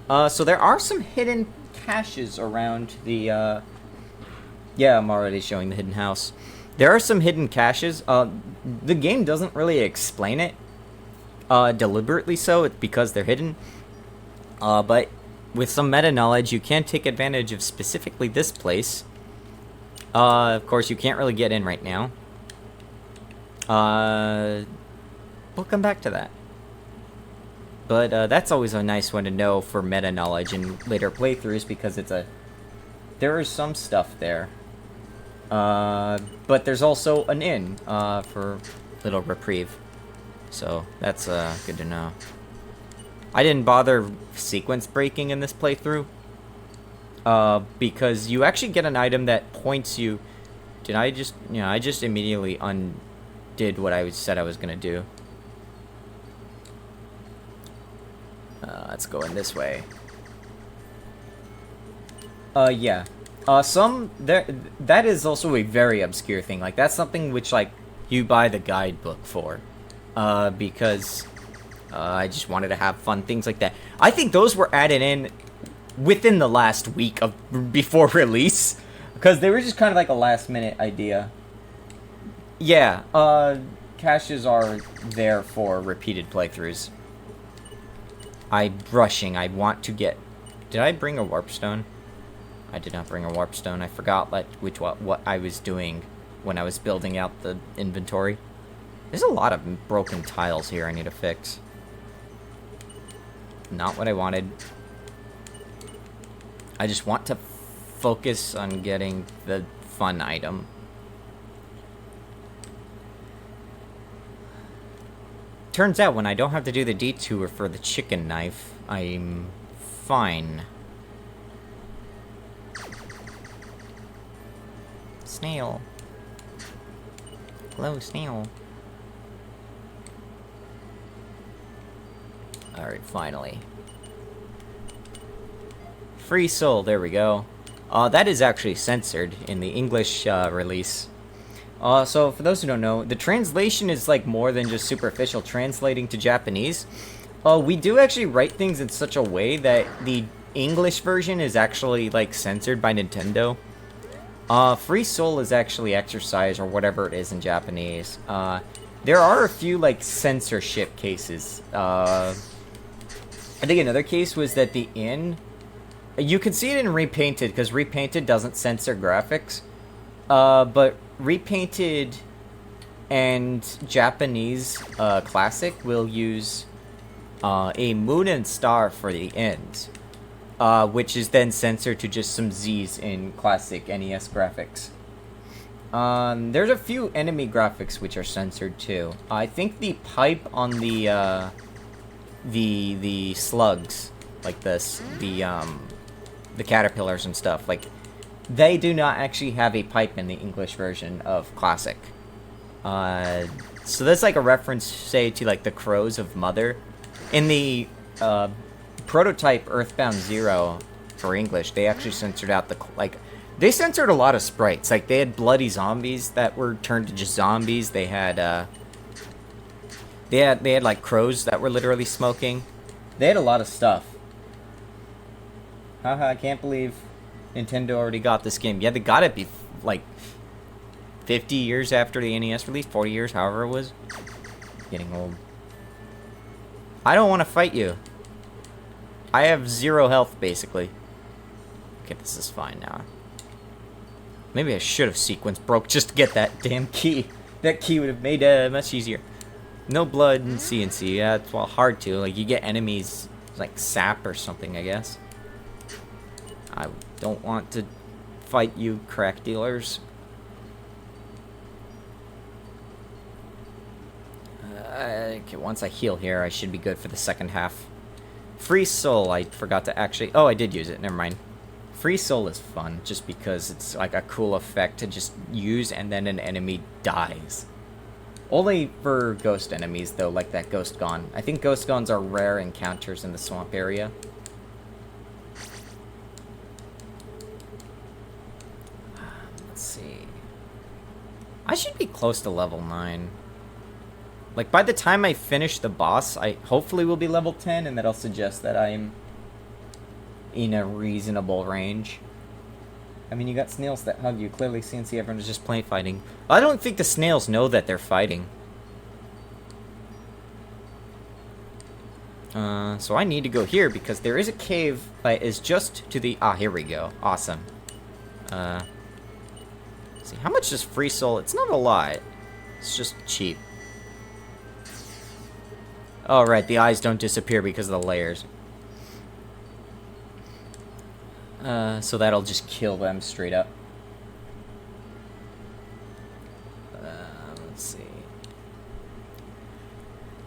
the... so there are some hidden caches around the, Yeah, I'm already showing the hidden house. There are some hidden caches. The game doesn't really explain it. Deliberately so, it's because they're hidden. But with some meta knowledge, you can take advantage of specifically this place. Of course, you can't really get in right now. We'll come back to that. But that's always a nice one to know for meta knowledge in later playthroughs, because there is some stuff there. But there's also an inn for little reprieve. So that's good to know. I didn't bother sequence breaking in this playthrough. Because you actually get an item that points you... I just immediately undid what I said I was going to do. Let's go in this way. Yeah. That is also a very obscure thing. Like, that's something which, like, you buy the guidebook for. Because I just wanted to have fun things like that. I think those were added in within the last week before release, because they were just kind of like a last-minute idea. Yeah, caches are there for repeated playthroughs. I'm rushing. I want to get... Did I bring a warp stone? I did not bring a warp stone. I forgot what I was doing when I was building out the inventory. There's a lot of broken tiles here I need to fix. Not what I wanted. I just want to focus on getting the fun item. Turns out when I don't have to do the detour for the chicken knife, I'm fine. Snail. Hello, snail. Alright, finally. Free soul, there we go. That is actually censored in the English release. So, for those who don't know, the translation is like more than just superficial translating to Japanese. We do actually write things in such a way that the English version is actually like censored by Nintendo. Free soul is actually exercise or whatever it is in Japanese. There are a few like censorship cases. I think another case was that the inn... You can see it in Repainted, because Repainted doesn't censor graphics. But Repainted and Japanese Classic will use a moon and star for the end. Which is then censored to just some Z's in Classic NES graphics. There's a few enemy graphics which are censored too. I think the pipe on the slugs, like this, the caterpillars and stuff, like, they do not actually have a pipe in the English version of Classic. So that's like a reference, say, to like the crows of Mother. In the prototype Earthbound Zero for English, they actually censored out they censored a lot of sprites. Like, they had bloody zombies that were turned to just zombies. They had like crows that were literally smoking. They had a lot of stuff. Haha, I can't believe Nintendo already got this game. Yeah, they got it like 50 years after the NES release, 40 years, however it was. Getting old. I don't want to fight you. I have 0 health, basically. Okay, this is fine now. Maybe I should have sequence broke just to get that damn key. That key would have made it much easier. No blood in CNC. Yeah, it's well hard to. Like, you get enemies like sap or something, I guess. I don't want to fight you, crack dealers. Okay, once I heal here, I should be good for the second half. Free Soul, I forgot to actually... Oh, I did use it. Never mind. Free Soul is fun, just because it's like a cool effect to just use and then an enemy dies. Only for ghost enemies, though, like that Ghost Gone. I think Ghost Gones are rare encounters in the swamp area. Let's see. I should be close to level 9. Like, by the time I finish the boss, I hopefully will be level 10, and that'll suggest that I'm in a reasonable range. I mean, you got snails that hug you. Clearly, CNC, everyone is just plain fighting. I don't think the snails know that they're fighting. So I need to go here, because there is a cave that is just to the... Ah, here we go. Awesome. Let's see, how much is Free Soul? It's not a lot. It's just cheap. Oh, right, the eyes don't disappear because of the layers. So that'll just kill them straight up. Let's see.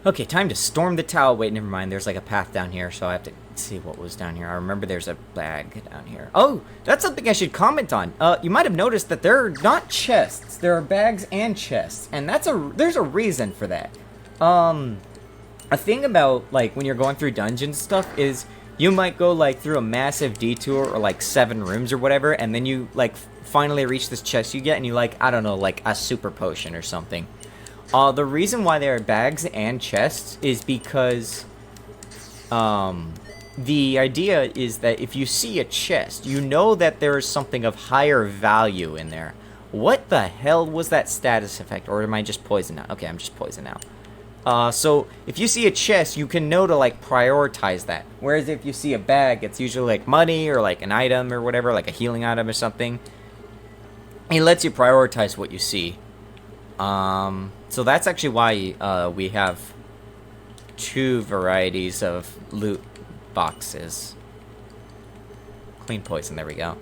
Okay, time to storm the tower. Wait, never mind. There's like a path down here, so I have to see what was down here. I remember there's a bag down here. Oh, that's something I should comment on. You might have noticed that there are not chests. There are bags and chests, and there's a reason for that. A thing about, like, when you're going through dungeons and stuff is you might go, like, through a massive detour or, like, 7 rooms or whatever, and then you, like, finally reach this chest you get, and you, like, I don't know, like, a super potion or something. The reason why there are bags and chests is because, the idea is that if you see a chest, you know that there is something of higher value in there. What the hell was that status effect? Or am I just poisoned now? Okay, I'm just poisoned now. So if you see a chest, you can know to, like, prioritize that. Whereas if you see a bag, it's usually, like, money or, like, an item or whatever, like a healing item or something. It lets you prioritize what you see. So that's actually why, we have 2 varieties of loot boxes. Clean poison, there we go.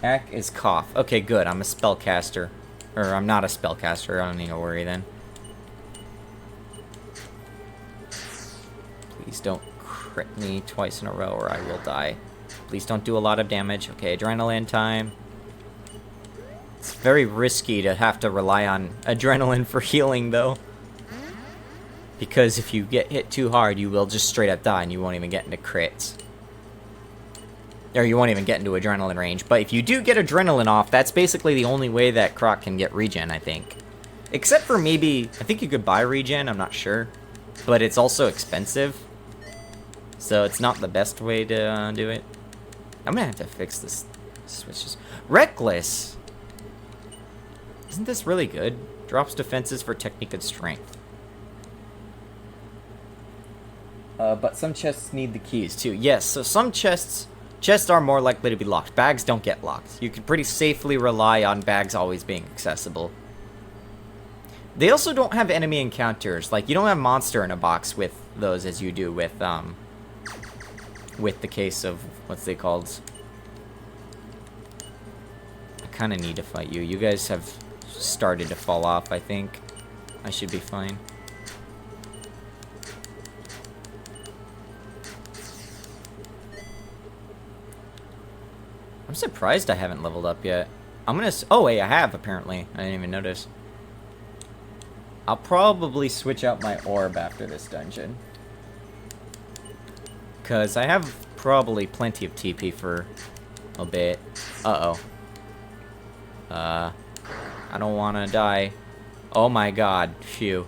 Hack is cough. Okay, good. I'm a spellcaster. Or I'm not a spellcaster. I don't need to worry then. Please don't crit me twice in a row or I will die. Please don't do a lot of damage. Okay, adrenaline time. It's very risky to have to rely on adrenaline for healing, though. Because if you get hit too hard, you will just straight up die and you won't even get into crits. Or you won't even get into adrenaline range. But if you do get adrenaline off, that's basically the only way that Croc can get regen, I think. Except for maybe... I think you could buy regen, I'm not sure. But it's also expensive. So it's not the best way to do it. I'm gonna have to fix this switches. Reckless! Isn't this really good? Drops defenses for technique and strength. But some chests need the keys, too. Yes, so some chests are more likely to be locked. Bags don't get locked. You can pretty safely rely on bags always being accessible. They also don't have enemy encounters. Like, you don't have monster in a box with those as you do with the case of, what's they called? I kind of need to fight you. You guys have started to fall off, I think. I should be fine. I'm surprised I haven't leveled up yet. I'm gonna... Oh, wait, I have, apparently. I didn't even notice. I'll probably switch out my orb after this dungeon. Because I have probably plenty of TP for a bit. Uh-oh. I don't want to die. Oh my god. Phew.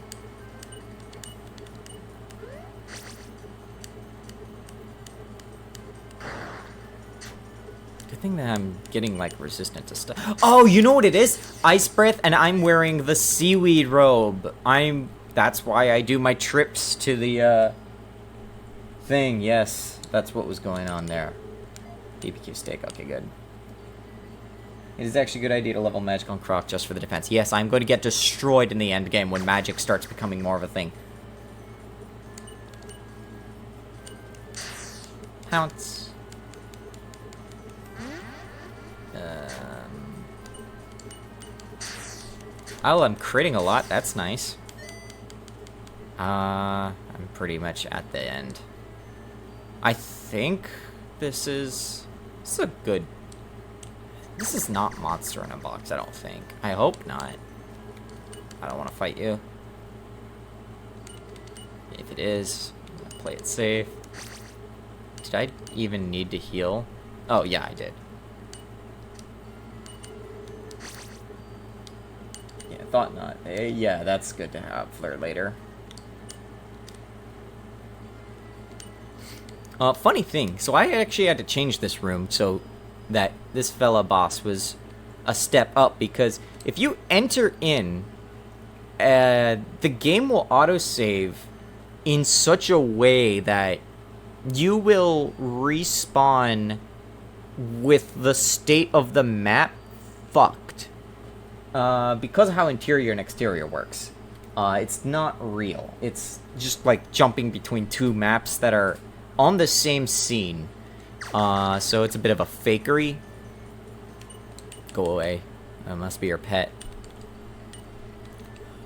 Good thing that I'm getting, like, resistant to stuff. Oh, you know what it is? Ice breath, and I'm wearing the seaweed robe. That's why I do my trips to the, thing. Yes, that's what was going on there. BBQ steak. Okay, good. It is actually a good idea to level magic on Croc just for the defense. Yes, I'm going to get destroyed in the end game when magic starts becoming more of a thing. Pounce. Oh, I'm critting a lot. That's nice. I'm pretty much at the end. I think this is a good... This is not monster in a box, I don't think. I hope not. I don't want to fight you. If it is, I'm gonna play it safe. Did I even need to heal? Oh, yeah, I did. Yeah, thought not. Yeah, that's good to have. Flare later. Funny thing. So I actually had to change this room so that this fella boss was a step up, because if you enter in, the game will autosave in such a way that you will respawn with the state of the map fucked. Because of how interior and exterior works. It's not real. It's just like jumping between two maps that are on the same scene. So it's a bit of a fakery. Go away. That must be your pet.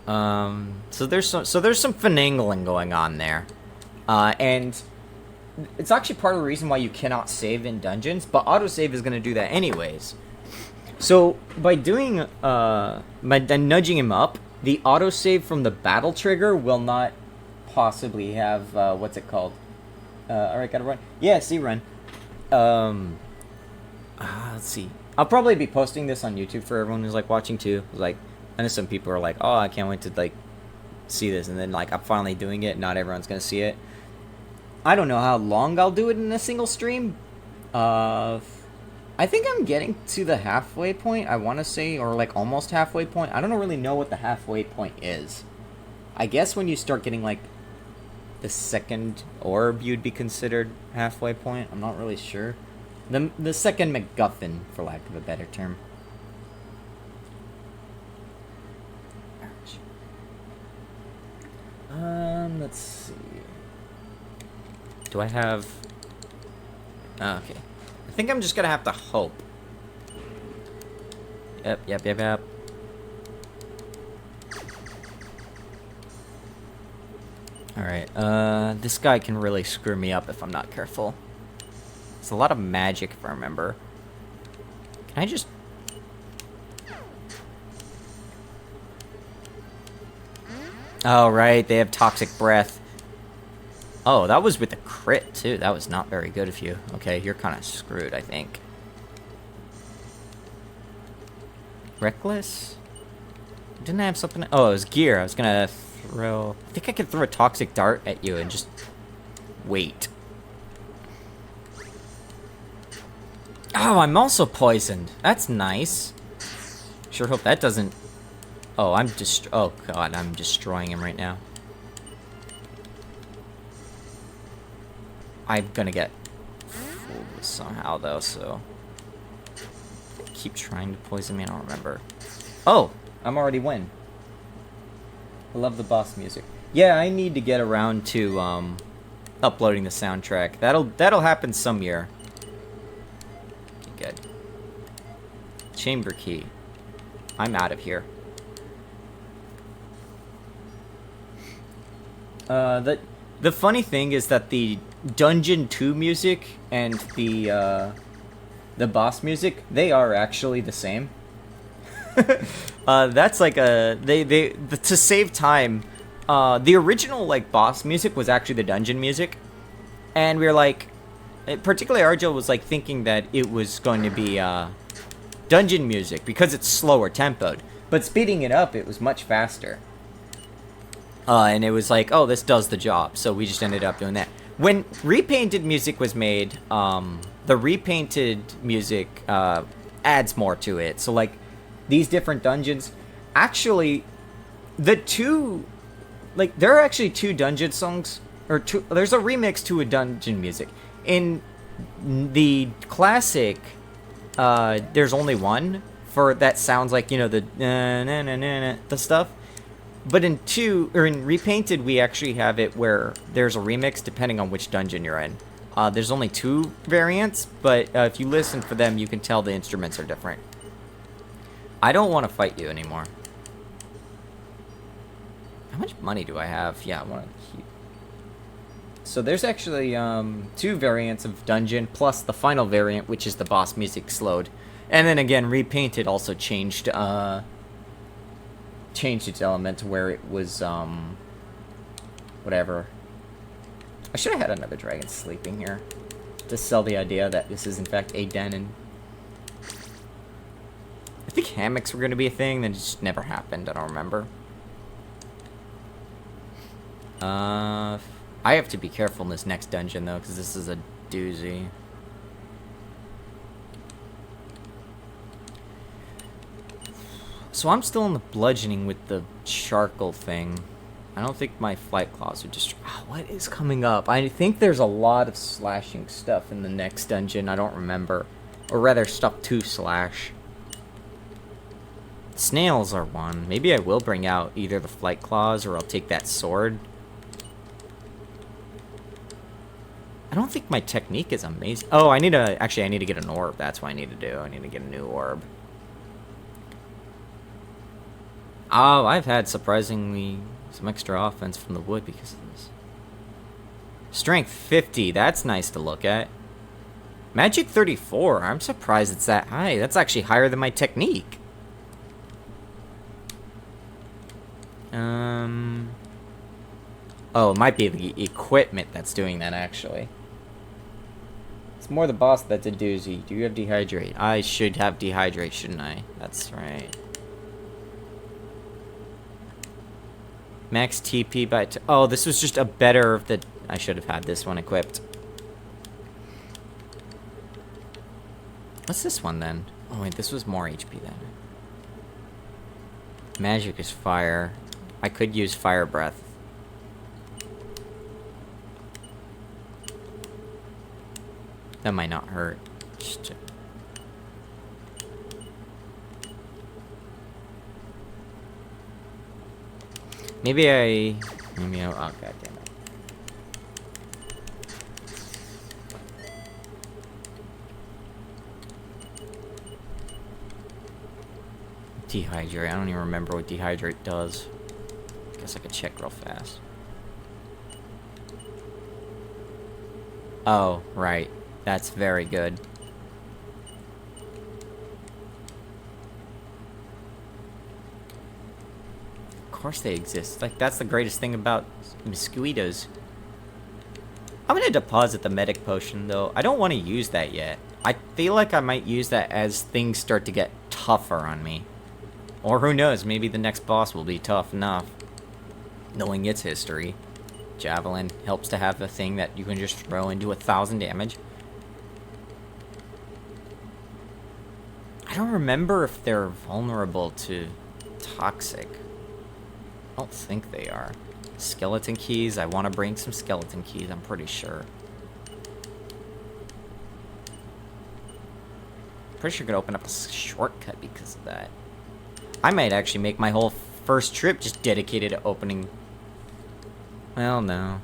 So there's some finagling going on there. And it's actually part of the reason why you cannot save in dungeons, but autosave is going to do that anyways. So by doing by nudging him up, the autosave from the battle trigger will not possibly have what's it called? Alright, gotta run. Yeah, see, run. Let's see. I'll probably be posting this on YouTube for everyone who's like watching too. Like, I know some people are like, oh, I can't wait to like see this, and then like I'm finally doing it. Not everyone's gonna see it. I don't know how long I'll do it in a single stream. I think I'm getting to the halfway point, I want to say, or like almost halfway point. I don't really know what the halfway point is. I guess when you start getting like the second orb, you'd be considered halfway point. I'm not really sure. The second MacGuffin, for lack of a better term. Let's see. Do I have... Oh, okay. I think I'm just gonna have to hope. Yep. Alright, this guy can really screw me up if I'm not careful. It's a lot of magic, if I remember. Can I just... Oh, right, they have toxic breath. Oh, that was with a crit, too. That was not very good of you. Okay, you're kind of screwed, I think. Reckless? Didn't I have something... Oh, it was gear. I was gonna throw... I think I could throw a toxic dart at you and just... wait. Oh, I'm also poisoned. That's nice. Sure hope that doesn't... Oh, oh, God, I'm destroying him right now. I'm gonna get fooled somehow, though, so... Keep trying to poison me, I don't remember. Oh! I'm already win. I love the boss music. Yeah, I need to get around to, uploading the soundtrack. That'll happen some year. Okay, good. Chamber key. I'm out of here. The funny thing is that the Dungeon 2 music and the boss music, they are actually the same. That's like to save time, the original like boss music was actually the dungeon music, and we were like, particularly Argel was like thinking that it was going to be dungeon music because it's slower tempoed, but speeding it up, it was much faster. And it was like, oh, this does the job, so we just ended up doing that. When repainted music was made, the repainted music adds more to it. So like these different dungeons, actually, the two, like there are actually two dungeon songs, or two. There's a remix to a dungeon music in the classic. There's only one for that sounds like, you know, the na na na na the stuff. But in repainted, we actually have it where there's a remix depending on which dungeon you're in. There's only two variants, but if you listen for them, you can tell the instruments are different. I don't want to fight you anymore. How much money do I have? Yeah, I want to keep. So there's actually two variants of dungeon, plus the final variant, which is the boss music slowed. And then again, repainted also changed its element to where it was whatever. I should have had another dragon sleeping here to sell the idea that this is in fact a den. And I think hammocks were going to be a thing, then it just never happened. I don't remember. I have to be careful in this next dungeon though, because this is a doozy. So I'm still in the bludgeoning with the charcoal thing. I don't think my flight claws would just... Oh, what is coming up? I think there's a lot of slashing stuff in the next dungeon. I don't remember. Or rather, stuff to slash. Snails are one. Maybe I will bring out either the flight claws or I'll take that sword. I don't think my technique is amazing. Oh, I need to... Actually, I need to get an orb. That's what I need to do. I need to get a new orb. Oh, I've had surprisingly some extra offense from the wood because of this. Strength 50, that's nice to look at. Magic 34, I'm surprised it's that high. That's actually higher than my technique. Oh, it might be the equipment that's doing that, actually. It's more the boss that's a doozy. Do you have dehydrate? I should have dehydrate, shouldn't I? That's right. Max TP by... Oh, this was just a better... I should have had this one equipped. What's this one, then? Oh, wait, this was more HP, then. Magic is fire. I could use fire breath. That might not hurt. Just... Maybe I... Oh, god damn it. Dehydrate. I don't even remember what dehydrate does. Guess I could check real fast. Oh, right. That's very good. Of course they exist. Like, that's the greatest thing about mosquitoes. I'm gonna deposit the medic potion, though. I don't want to use that yet. I feel like I might use that as things start to get tougher on me. Or who knows, maybe the next boss will be tough enough. Knowing its history. Javelin helps to have a thing that you can just throw and do 1,000 damage. I don't remember if they're vulnerable to toxic. I don't think they are. Skeleton keys. I want to bring some skeleton keys, I'm pretty sure. Pretty sure I could open up a shortcut because of that. I might actually make my whole first trip just dedicated to opening... Well, no.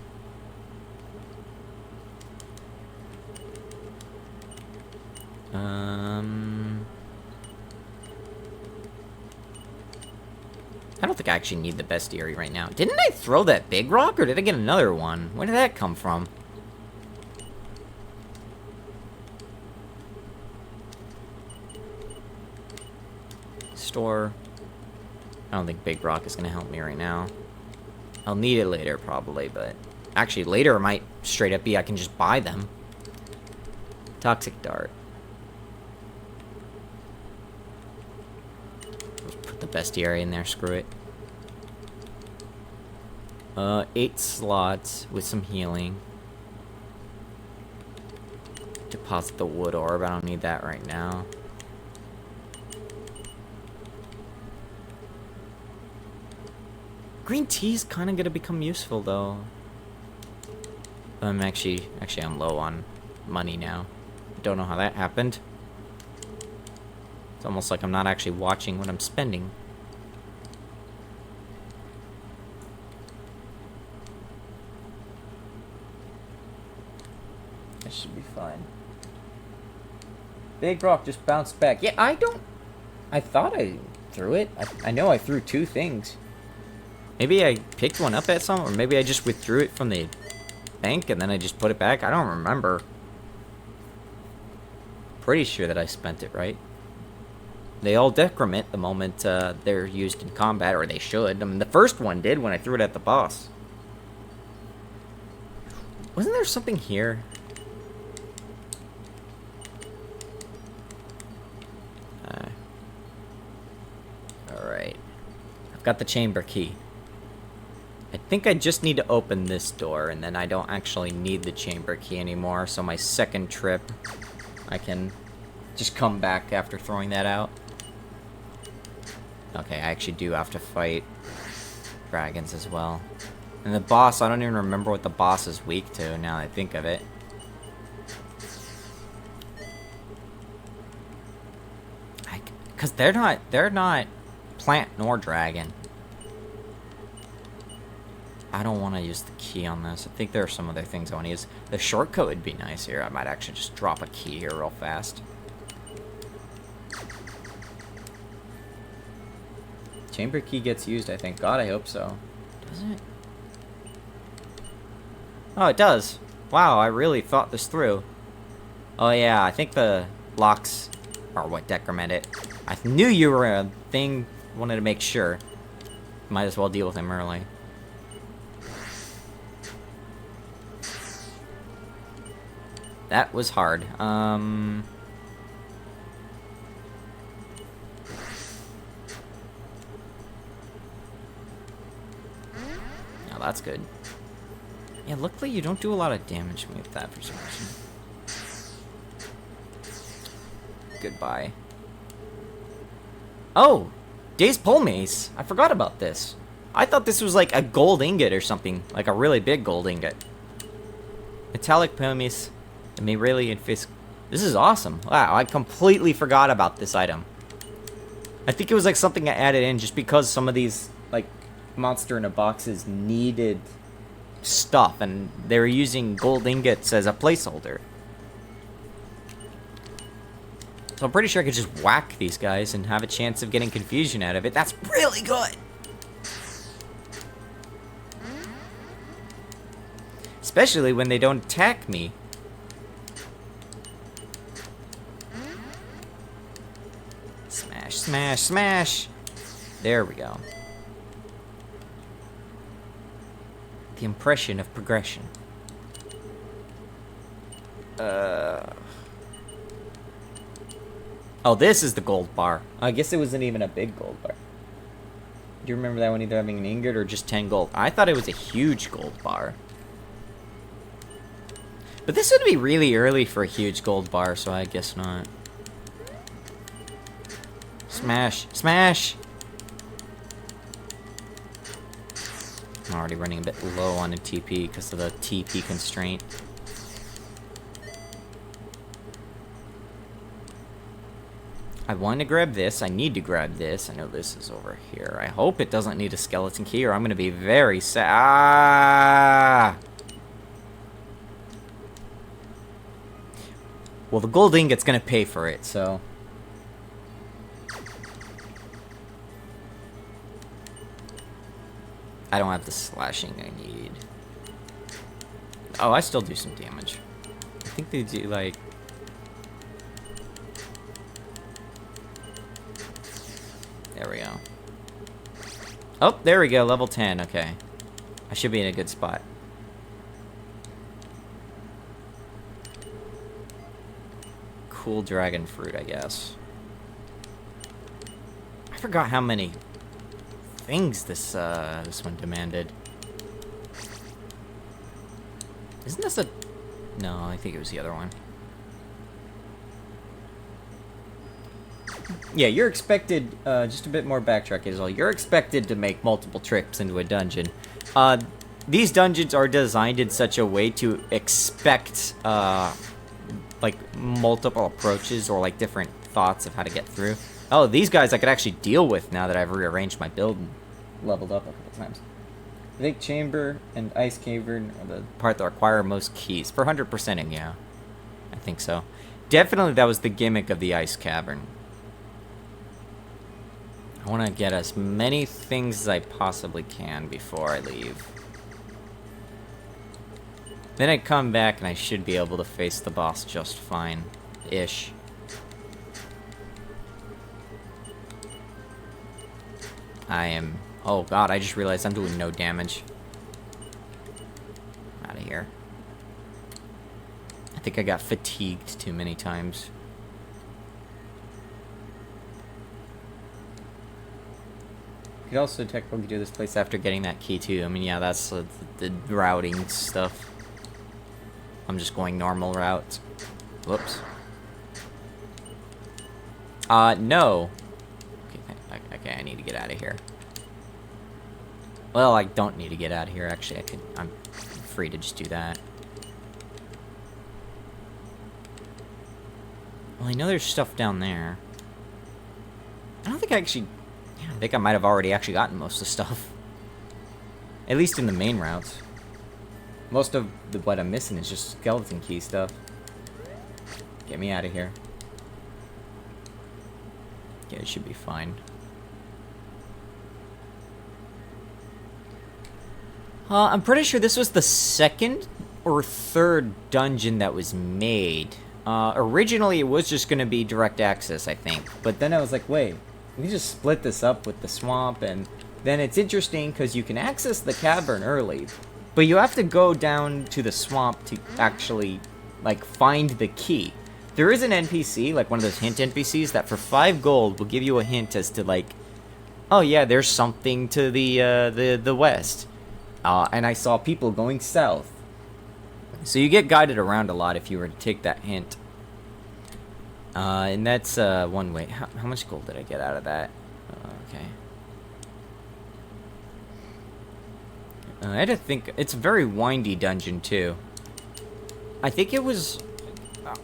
I don't think I actually need the bestiary right now. Didn't I throw that big rock, or did I get another one? Where did that come from? Store. I don't think big rock is going to help me right now. I'll need it later, probably, but... Actually, later it might straight up be I can just buy them. Toxic dart. Let's put the bestiary in there, screw it. 8 slots with some healing. deposit the wood orb. I don't need that right now. Green tea's kind of gonna become useful though. I'm actually I'm low on money now. Don't know how that happened. It's almost like I'm not actually watching what I'm spending. That should be fine. Big rock just bounced back. Yeah, I thought I threw it. I know I threw 2 things. Maybe I picked one up at some, or maybe I just withdrew it from the bank and then I just put it back. I don't remember. Pretty sure that I spent it, right? They all decrement the moment they're used in combat, or they should. I mean, the first one did when I threw it at the boss. Wasn't there something here? Alright. I've got the chamber key. I think I just need to open this door, and then I don't actually need the chamber key anymore, so my second trip, I can just come back after throwing that out. Okay, I actually do have to fight dragons as well. And the boss, I don't even remember what the boss is weak to, now that I think of it. Because they're not plant nor dragon. I don't want to use the key on this. I think there are some other things I want to use. The shortcut would be nice here. I might actually just drop a key here real fast. Chamber key gets used, I think. God, I hope so. Does it? Oh, it does. Wow, I really thought this through. Oh yeah, I think the locks are what decrement it. I knew you were a thing. Wanted to make sure. Might as well deal with him early. That was hard. Oh, that's good. Yeah, luckily you don't do a lot of damage with that for some reason. Goodbye. Oh! Day's pole mace. I forgot about this. I thought this was like a gold ingot or something. Like a really big gold ingot. Metallic pole mace. It may really infist. This is awesome. Wow, I completely forgot about this item. I think it was like something I added in just because some of these like monster in a boxes needed stuff and they were using gold ingots as a placeholder. So I'm pretty sure I could just whack these guys and have a chance of getting confusion out of it. That's really good! Especially when they don't attack me. Smash, smash, smash! There we go. The impression of progression. Oh, this is the gold bar. I guess it wasn't even a big gold bar. Do you remember that one either having an ingot or just 10 gold? I thought it was a huge gold bar. But this would be really early for a huge gold bar, so I guess not. Smash! Smash! I'm already running a bit low on a TP because of the TP constraint. I want to grab this. I need to grab this. I know this is over here. I hope it doesn't need a skeleton key or I'm going to be very sad. Ah! Well, the gold ingot's going to pay for it, so... I don't have the slashing I need. Oh, I still do some damage. I think they do, like... There we go. Oh, there we go, level 10, okay. I should be in a good spot. Cool dragon fruit, I guess. I forgot how many things this one demanded. Isn't this a... No, I think it was the other one. Yeah, you're expected, just a bit more backtracking as well. You're expected to make multiple trips into a dungeon. These dungeons are designed in such a way to expect, like, multiple approaches or, like, different thoughts of how to get through. Oh, these guys I could actually deal with now that I've rearranged my build and leveled up a couple times. Lake Chamber and Ice Cavern are the part that require most keys. For 100%ing, yeah. I think so. Definitely that was the gimmick of the Ice Cavern. I want to get as many things as I possibly can before I leave. Then I come back and I should be able to face the boss just fine-ish. I am... Oh god, I just realized I'm doing no damage. Out of here. I think I got fatigued too many times. You could also technically do this place after getting that key too. I mean, yeah, that's the routing stuff. I'm just going normal routes. Whoops. No. Okay, I need to get out of here. Well, I don't need to get out of here, actually. I'm free to just do that. Well, I know there's stuff down there. I don't think I actually... Yeah, I think I might have already actually gotten most of the stuff. At least in the main routes. Most of what I'm missing is just skeleton key stuff. Get me out of here. Yeah, it should be fine. I'm pretty sure this was the second or third dungeon that was made. Originally, it was just going to be direct access, I think. But then I was like, wait, we just split this up with the swamp, and then it's interesting because you can access the cavern early, but you have to go down to the swamp to actually, like, find the key. There is an NPC, like one of those hint NPCs, that for 5 gold will give you a hint as to, like, oh yeah, there's something to the west. And I saw people going south. So you get guided around a lot if you were to take that hint. And that's one way. How much gold did I get out of that? Okay. I had to think. It's a very windy dungeon too. I think it was...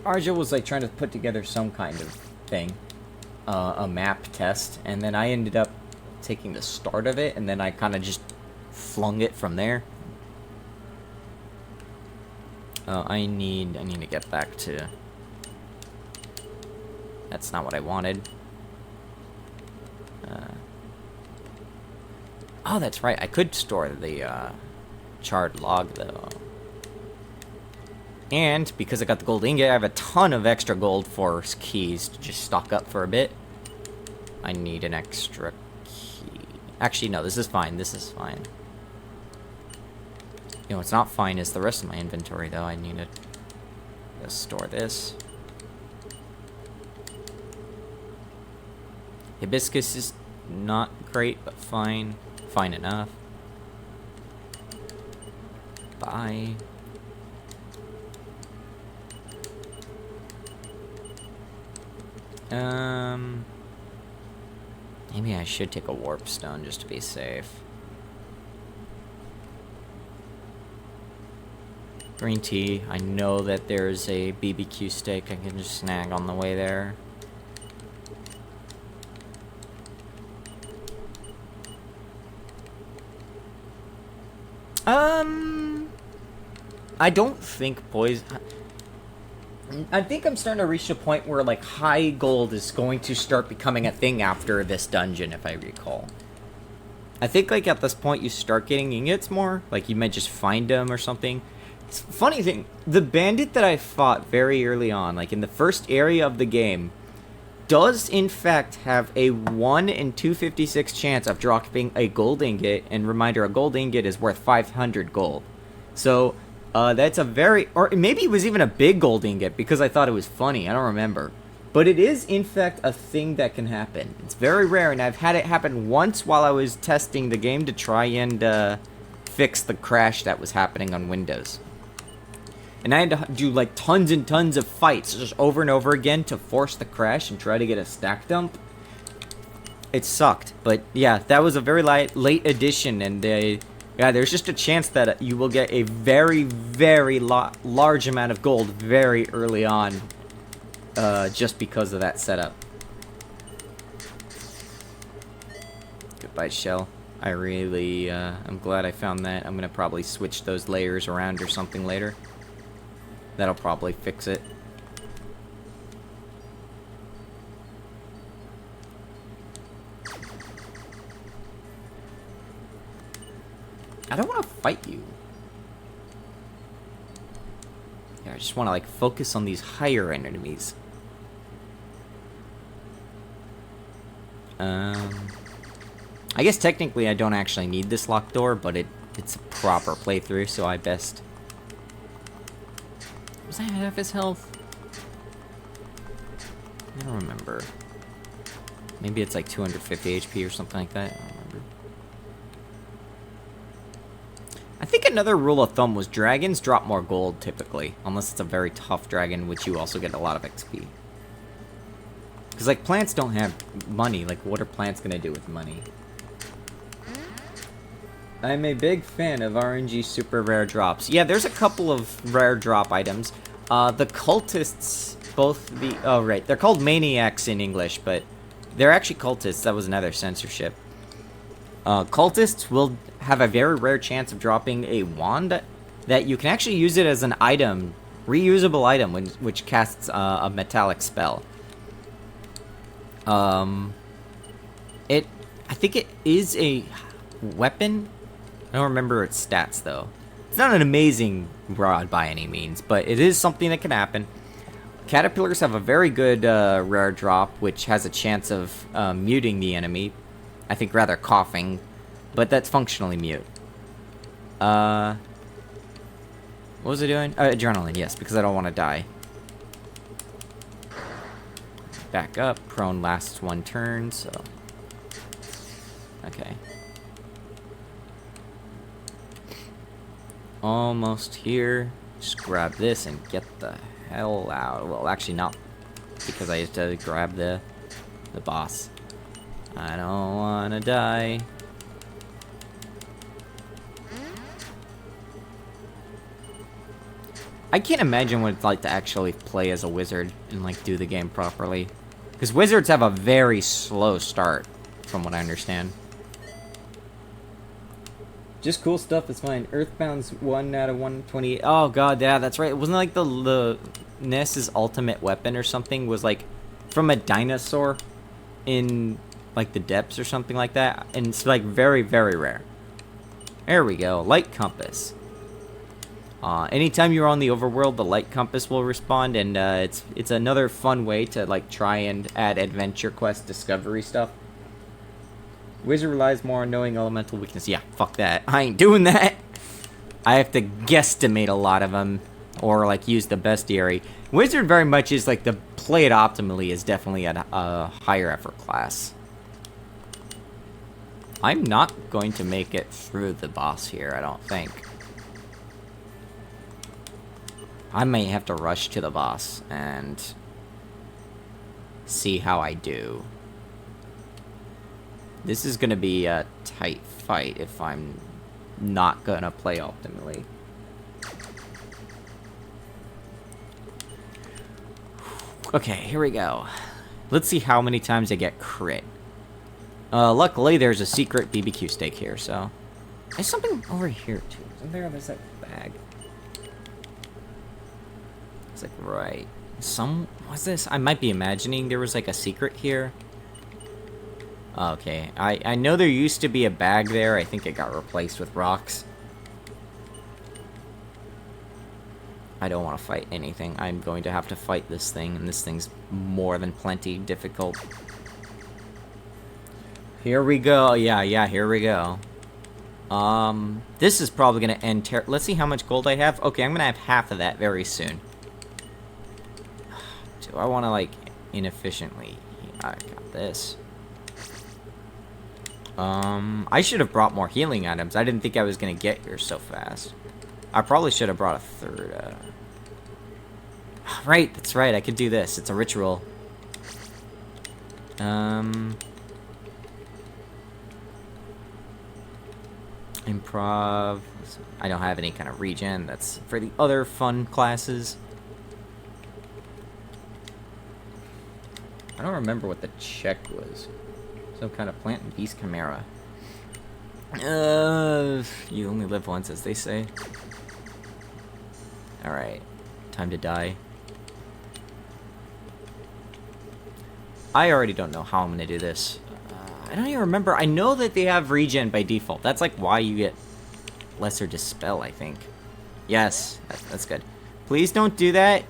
Arja was like trying to put together some kind of thing. A map test. And then I ended up taking the start of it. And then I kind of just flung it from there. I need to get back to... That's not what I wanted. Oh, that's right. I could store the charred log, though. And, because I got the gold ingot, I have a ton of extra gold for keys to just stock up for a bit. I need an extra key. Actually, no, this is fine. This is fine. You know, what's not fine is the rest of my inventory, though. I need to store this. Hibiscus is not great, but fine. Fine enough. Bye. Maybe I should take a warp stone just to be safe. Green tea. I know that there's a BBQ steak I can just snag on the way there. I don't think poison... I think I'm starting to reach a point where, like, high gold is going to start becoming a thing after this dungeon, if I recall. I think, like, at this point you start getting ingots more. Like, you might just find them or something. It's a funny thing, the bandit that I fought very early on, like, in the first area of the game, does, in fact, have a 1 in 256 chance of dropping a gold ingot. And reminder, a gold ingot is worth 500 gold. So... that's a very... Or maybe it was even a big gold ingot, because I thought it was funny. I don't remember. But it is, in fact, a thing that can happen. It's very rare, and I've had it happen once while I was testing the game to try and fix the crash that was happening on Windows. And I had to do like tons and tons of fights just over and over again to force the crash and try to get a stack dump. It sucked, but yeah, that was a very late addition, and yeah, there's just a chance that you will get a very, very large amount of gold very early on, just because of that setup. Goodbye, shell. I really, I'm glad I found that. I'm gonna probably switch those layers around or something later. That'll probably fix it. I don't want to fight you. Yeah, I just want to, like, focus on these higher enemies. I guess technically I don't actually need this locked door, but it's a proper playthrough, so I best... Was that half his health? I don't remember. Maybe it's like 250 HP or something like that. I don't remember. I think another rule of thumb was dragons drop more gold typically, unless it's a very tough dragon, which you also get a lot of XP. Because, like, plants don't have money. Like, what are plants gonna do with money? I'm a big fan of RNG super rare drops. Yeah, there's a couple of rare drop items. The cultists, oh, right. They're called maniacs in English, but they're actually cultists. That was another censorship. Cultists will have a very rare chance of dropping a wand that you can actually use it as an item, reusable item, which casts a metallic spell. I think it is a weapon. I don't remember its stats, though. It's not an amazing rod by any means, but it is something that can happen. Caterpillars have a very good rare drop, which has a chance of muting the enemy. I think rather coughing, but that's functionally mute. What was it doing? Adrenaline, yes, because I don't want to die. Back up. Prone lasts 1 turn, so... Okay. Almost here. Just grab this and get the hell out. Well, actually not, because I have to grab the boss. I don't want to die. I can't imagine what it's like to actually play as a wizard and, like, do the game properly. Because wizards have a very slow start, from what I understand. Just cool stuff, that's fine. Earthbound's 1 out of 120. Oh god, yeah, that's right. Wasn't it like the Ness's ultimate weapon or something was, like, from a dinosaur in, like, the depths or something like that? And it's, like, very, very rare. There we go. Light compass. Anytime you're on the overworld, the light compass will respond, and it's another fun way to, like, try and add adventure quest discovery stuff. Wizard relies more on knowing elemental weakness. Yeah, fuck that. I ain't doing that. I have to guesstimate a lot of them, or, like, use the bestiary. Wizard very much is, like, the play it optimally is definitely at a higher effort class. I'm not going to make it through the boss here, I don't think. I may have to rush to the boss and see how I do. This is going to be a tight fight if I'm not going to play optimally. Okay, here we go. Let's see how many times I get crit. Luckily, there's a secret BBQ steak here, so... There's something over here, too. Isn't there? There's that bag. It's like, right. What's this? I might be imagining there was, like, a secret here. Okay, I know there used to be a bag there. I think it got replaced with rocks. I don't want to fight anything. I'm going to have to fight this thing, and this thing's more than plenty difficult. Here we go. Yeah, here we go. This is probably going to end let's see how much gold I have. Okay, I'm going to have half of that very soon. Do I want to, like, inefficiently... I got this. I should have brought more healing items. I didn't think I was going to get here so fast. I probably should have brought a third. Right, that's right, I could do this. It's a ritual. Improv. I don't have any kind of regen. That's for the other fun classes. I don't remember what the check was. Some kind of plant and beast chimera. You only live once, as they say. Alright. Time to die. I already don't know how I'm gonna do this. I don't even remember. I know that they have regen by default. That's like why you get lesser dispel, I think. Yes, that's good. Please don't do that.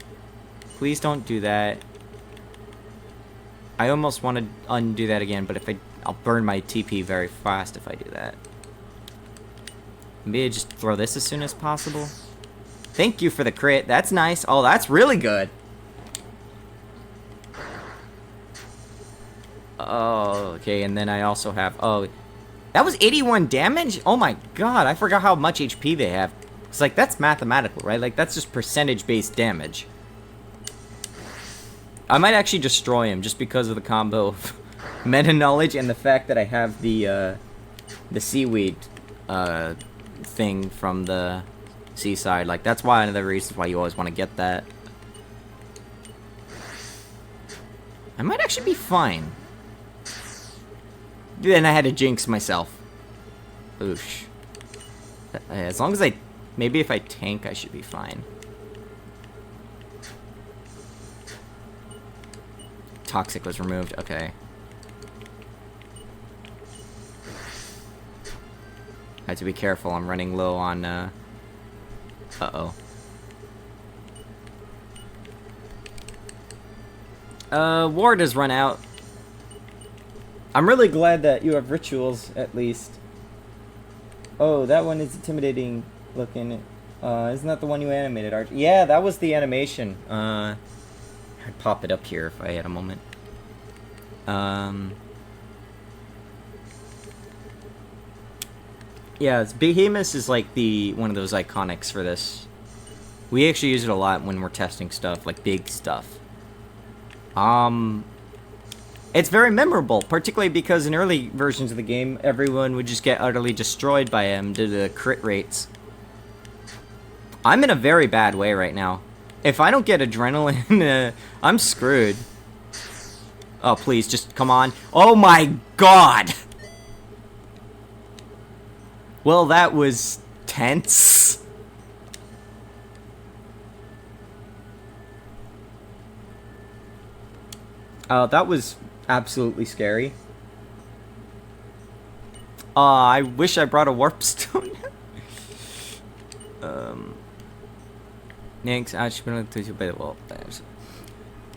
Please don't do that. I almost want to undo that again, but if I'll burn my TP very fast if I do that. Maybe I just throw this as soon as possible. Thank you for the crit. That's nice. Oh, that's really good. Oh, okay, and then I also have... Oh, that was 81 damage? Oh my god, I forgot how much HP they have. It's like, that's mathematical, right? Like, that's just percentage-based damage. I might actually destroy him just because of the combo of meta knowledge and the fact that I have the seaweed thing from the seaside. Like, that's one of the reasons why you always want to get that. I might actually be fine. Then I had to jinx myself. Oosh. As long as I... Maybe if I tank, I should be fine. Toxic was removed. Okay. I have to be careful. I'm running low on... Uh-oh. Ward has run out. I'm really glad that you have rituals, at least. Oh, that one is intimidating looking. Isn't that the one you animated, Arch? Yeah, that was the animation. I'd pop it up here if I had a moment. Yeah, Behemoth is like one of those iconics for this. We actually use it a lot when we're testing stuff, like big stuff. It's very memorable, particularly because in early versions of the game, everyone would just get utterly destroyed by him due to the crit rates. I'm in a very bad way right now. If I don't get adrenaline, I'm screwed. Oh, please, just come on. Oh my god! Well, that was tense. That was absolutely scary. I wish I brought a warp stone. Thanks.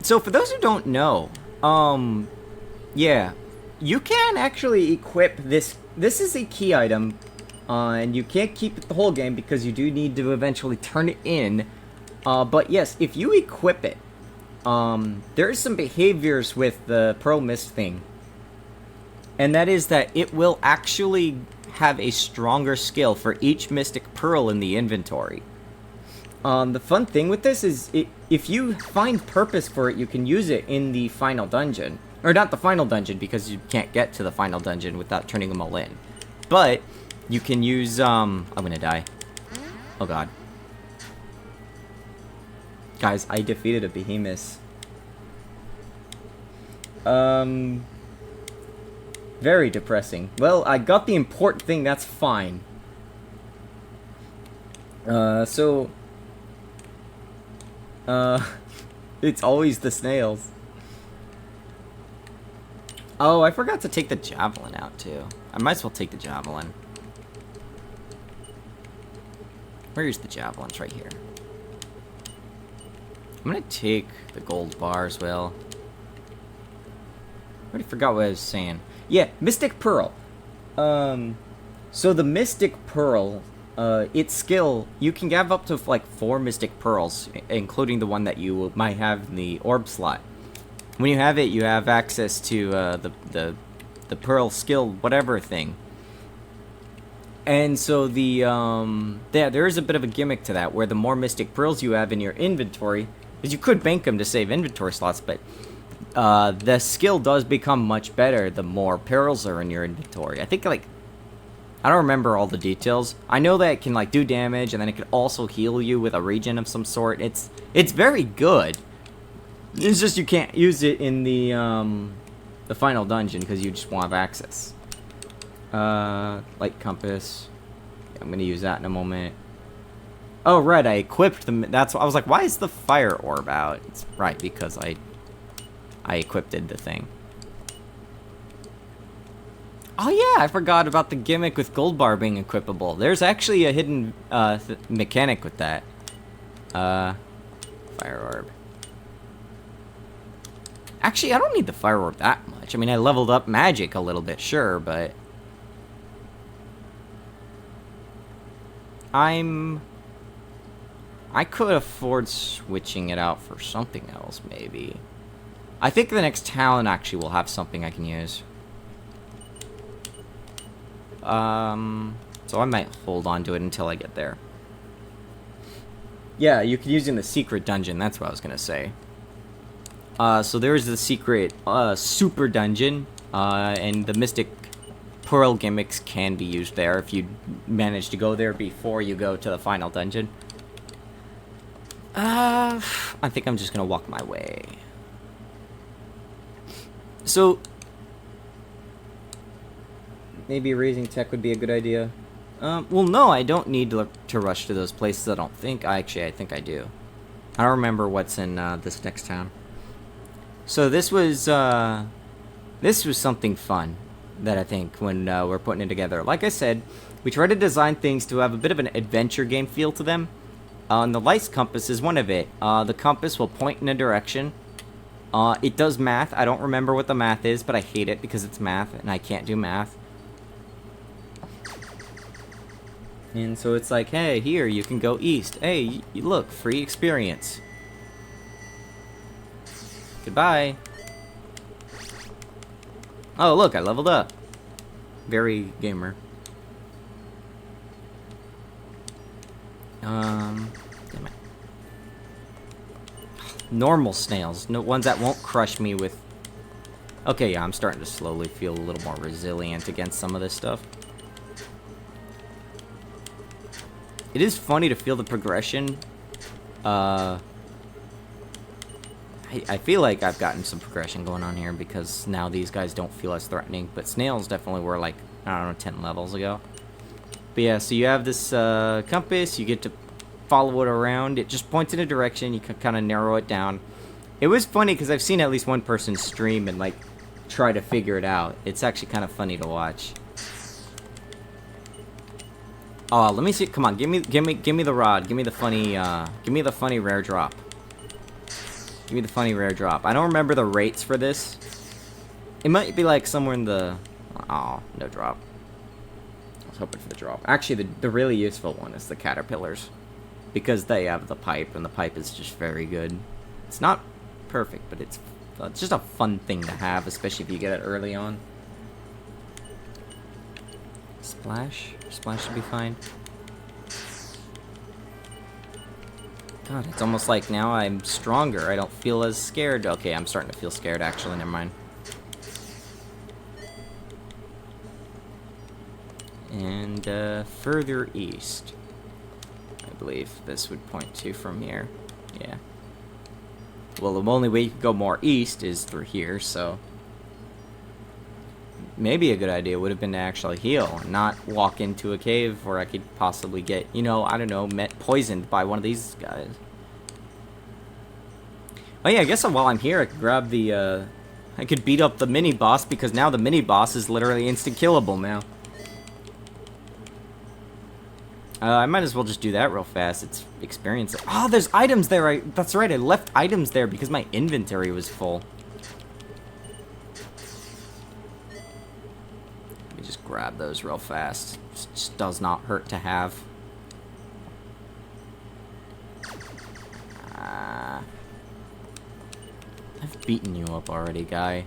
So for those who don't know, yeah, you can actually equip this. This is a key item, and you can't keep it the whole game because you do need to eventually turn it in. But yes, if you equip it, there is some behaviors with the Pearl Mist thing. And that is that it will actually have a stronger skill for each Mystic Pearl in the inventory. The fun thing with this is, if you find purpose for it, you can use it in the final dungeon. Or not the final dungeon, because you can't get to the final dungeon without turning them all in. But, you can use, I'm gonna die. Oh god. Guys, I defeated a behemoth. Very depressing. Well, I got the important thing, that's fine. It's always the snails. Oh, I forgot to take the javelin out, too. I might as well take the javelin. Where's the javelin? It's right here. I'm gonna take the gold bar as well. I already forgot what I was saying. Yeah, Mystic Pearl. So the Mystic Pearl, its skill, you can have up to like 4 Mystic Pearls, including the one that you might have in the orb slot. When you have it, you have access to the Pearl skill, whatever thing. And so there is a bit of a gimmick to that, where the more Mystic Pearls you have in your inventory, Because you could bank them to save inventory slots, but the skill does become much better the more perils are in your inventory. I think, like, I don't remember all the details. I know that it can, like, do damage, and then it can also heal you with a regen of some sort. It's very good. It's just you can't use it in the final dungeon because you just won't have access. Light compass. Yeah, I'm gonna use that in a moment. Oh, right, I equipped them. That's I was like, why is the fire orb out? It's right because I equipped the thing. Oh yeah, I forgot about the gimmick with gold bar being equipable. There's actually a hidden mechanic with that. Fire orb. Actually, I don't need the fire orb that much. I mean, I leveled up magic a little bit, sure, but I could afford switching it out for something else, maybe. I think the next talent actually will have something I can use. So I might hold on to it until I get there. Yeah, you could use it in the secret dungeon, that's what I was gonna say. So there's the secret super dungeon, and the mystic pearl gimmicks can be used there if you manage to go there before you go to the final dungeon. I think I'm just gonna walk my way. So maybe raising tech would be a good idea. Well, no, I don't need to rush to those places. I don't think. I think I do. I don't remember what's in this next town. So this was something fun that I think when we're putting it together. Like I said, we try to design things to have a bit of an adventure game feel to them. And the light compass is one of it. The compass will point in a direction. It does math. I don't remember what the math is, but I hate it because it's math, and I can't do math. And so it's like, hey, here, you can go east. Hey, look, free experience. Goodbye. Oh, look, I leveled up. Very gamer. Damn it. Normal snails. No ones that won't crush me with... Okay, yeah, I'm starting to slowly feel a little more resilient against some of this stuff. It is funny to feel the progression. I feel like I've gotten some progression going on here because now these guys don't feel as threatening. But snails definitely were like, I don't know, 10 levels ago. But yeah, so you have this compass. You get to follow it around. It just points in a direction. You can kind of narrow it down. It was funny because I've seen at least one person stream and like try to figure it out. It's actually kind of funny to watch. Oh, let me see. Come on, give me the rod. Give me the funny rare drop. Give me the funny rare drop. I don't remember the rates for this. It might be like somewhere in the... Oh, no drop. I was hoping for the drop. Actually, the really useful one is the caterpillars. Because they have the pipe, and the pipe is just very good. It's not perfect, but it's just a fun thing to have, especially if you get it early on. Splash? Splash should be fine. God, it's almost like now I'm stronger. I don't feel as scared. Okay, I'm starting to feel scared, actually. Never mind. And, further east. I believe this would point to from here. Yeah. Well, the only way you can go more east is through here, so... Maybe a good idea would have been to actually heal, and not walk into a cave where I could possibly get, you know, I don't know, poisoned by one of these guys. Oh yeah, I guess while I'm here, I could grab the, I could beat up the mini-boss, because now the mini-boss is literally instant-killable now. I might as well just do that real fast. It's experience. Oh, there's items there. That's right, I left items there because my inventory was full. Just grab those real fast. It just does not hurt to have. I've beaten you up already, guy.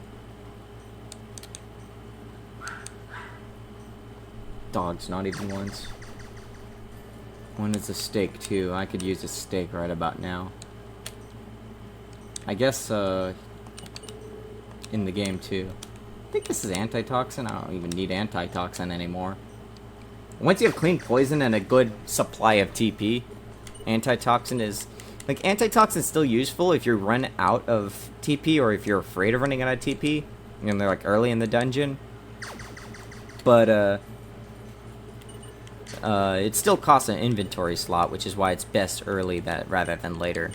Dogs, not even once. One is a steak, too. I could use a steak right about now. I guess, in the game, too. I think this is antitoxin. I don't even need antitoxin anymore. Once you have clean poison and a good supply of TP, antitoxin is... Like, antitoxin's still useful if you run out of TP or if you're afraid of running out of TP. And they're, like, early in the dungeon. But, it still costs an inventory slot, which is why it's best early rather than later.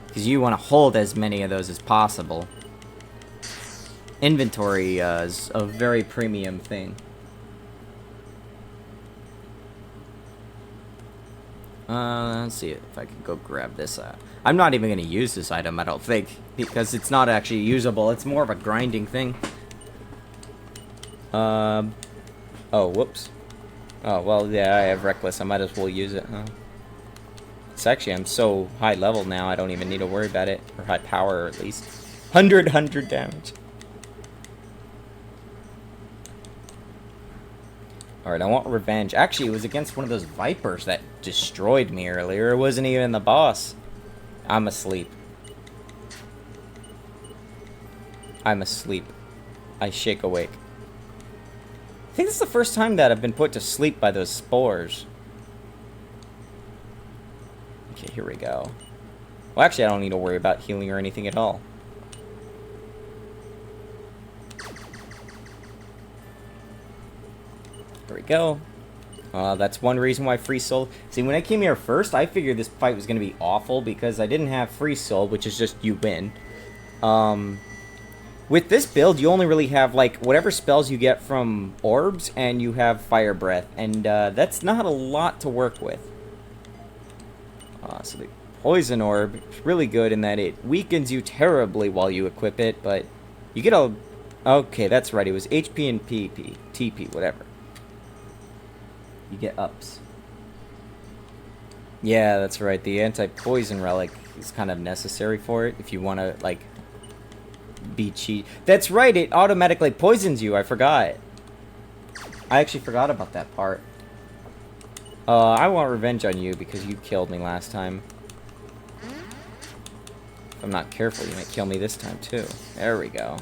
Because you want to hold as many of those as possible. Inventory is a very premium thing. Let's see if I can go grab this. I'm not even going to use this item, I don't think, because it's not actually usable. It's more of a grinding thing. Oh, whoops. Oh, well, yeah, I have Reckless. I might as well use it, huh? It's actually, I'm so high level now, I don't even need to worry about it. Or high power, at least. 100 damage. Alright, I want revenge. Actually, it was against one of those Vipers that destroyed me earlier. It wasn't even the boss. I'm asleep. I'm asleep. I shake awake. I think this is the first time that I've been put to sleep by those spores. Okay, here we go. Well, actually, I don't need to worry about healing or anything at all. There we go. That's one reason why Free Soul... See, when I came here first, I figured this fight was going to be awful because I didn't have Free Soul, which is just you win. With this build, you only really have, like, whatever spells you get from orbs, and you have Fire Breath, and that's not a lot to work with. So the Poison Orb is really good in that it weakens you terribly while you equip it, but you get a... Okay, that's right, it was HP and PP, TP, whatever. You get ups. Yeah, that's right, the anti-poison relic is kind of necessary for it, if you want to, like... be cheat. That's right, it automatically poisons you. I forgot. I actually forgot about that part. I want revenge on you because you killed me last time. If I'm not careful, you might kill me this time too. There we go.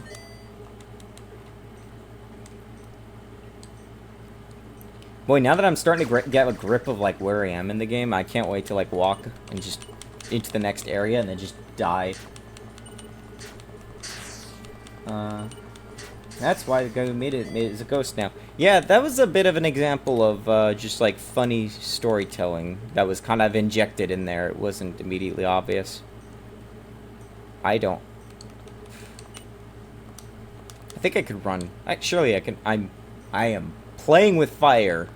Boy, now that I'm starting to get a grip of like where I am in the game, I can't wait to like walk and just into the next area and then just die. That's why the guy who made it is a ghost now. Yeah, that was a bit of an example of just like funny storytelling that was kind of injected in there. It wasn't immediately obvious. I think I could run. Surely I can. I am playing with fire.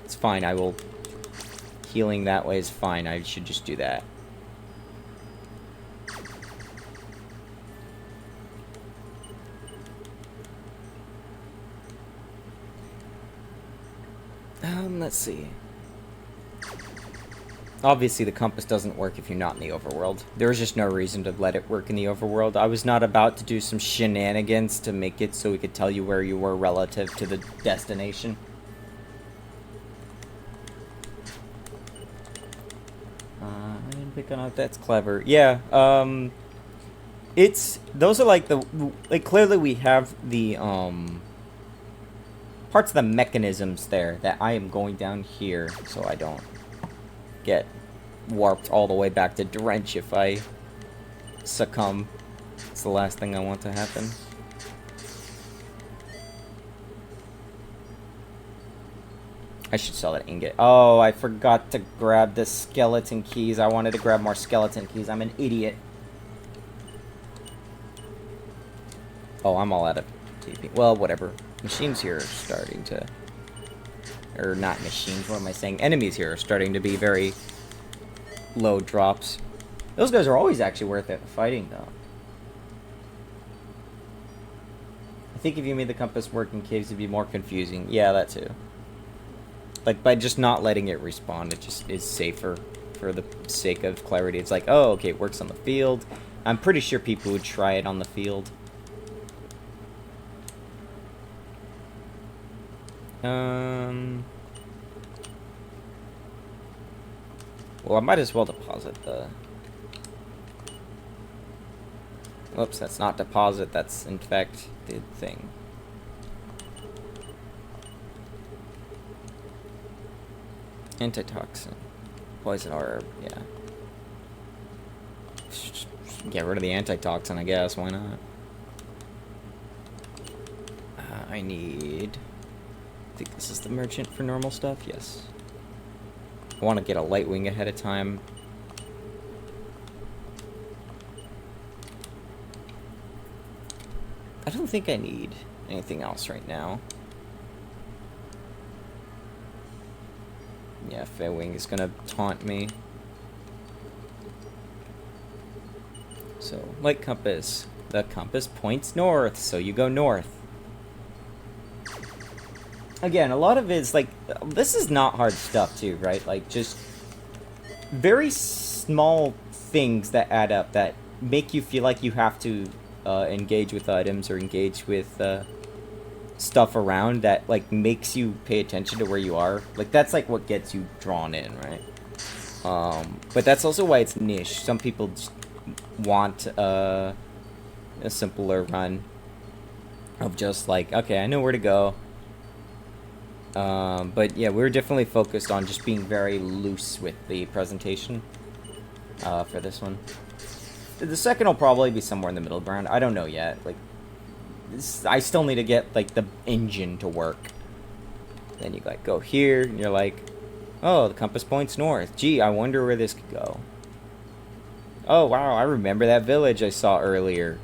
It's fine. I will. Healing that way is fine. I should just do that. Let's see. Obviously, the compass doesn't work if you're not in the overworld. There's just no reason to let it work in the overworld. I was not about to do some shenanigans to make it so we could tell you where you were relative to the destination. I didn't pick on it. That's clever. Yeah, those are like clearly we have the, parts of the mechanisms there that I am going down here so I don't get warped all the way back to Drench if I succumb. It's the last thing I want to happen. I should sell that ingot. Oh, I forgot to grab the skeleton keys. I wanted to grab more skeleton keys. I'm an idiot. Oh, I'm all out of TP. Well, whatever. Machines here are starting to... Or not machines, what am I saying? Enemies here are starting to be very low drops. Those guys are always actually worth it fighting, though. I think if you made the compass work in caves, it'd be more confusing. Yeah, that too. Like, by just not letting it respawn, it just is safer for the sake of clarity. It's like, oh, okay, it works on the field. I'm pretty sure people would try it on the field. Well, I might as well deposit the... Whoops, that's not deposit, that's infected thing. Antitoxin. Poison orb, yeah. Get rid of the antitoxin, I guess, why not? I need... I think this is the merchant for normal stuff, yes. I want to get a light wing ahead of time. I don't think I need anything else right now. Yeah, Fairwing is gonna taunt me. So, light compass. The compass points north, so you go north. Again, a lot of it is like, this is not hard stuff too, right? Like, just very small things that add up that make you feel like you have to engage with items or engage with stuff around that like makes you pay attention to where you are. Like that's like what gets you drawn in, right? But that's also why it's niche. Some people just want a simpler run of just like, okay, I know where to go. But yeah, we're definitely focused on just being very loose with the presentation for this one. The second will probably be somewhere in the middle ground. I don't know yet. Like, I still need to get like the engine to work. Then you like go here, and you're like, oh, the compass points north. Gee, I wonder where this could go. Oh wow, I remember that village I saw earlier.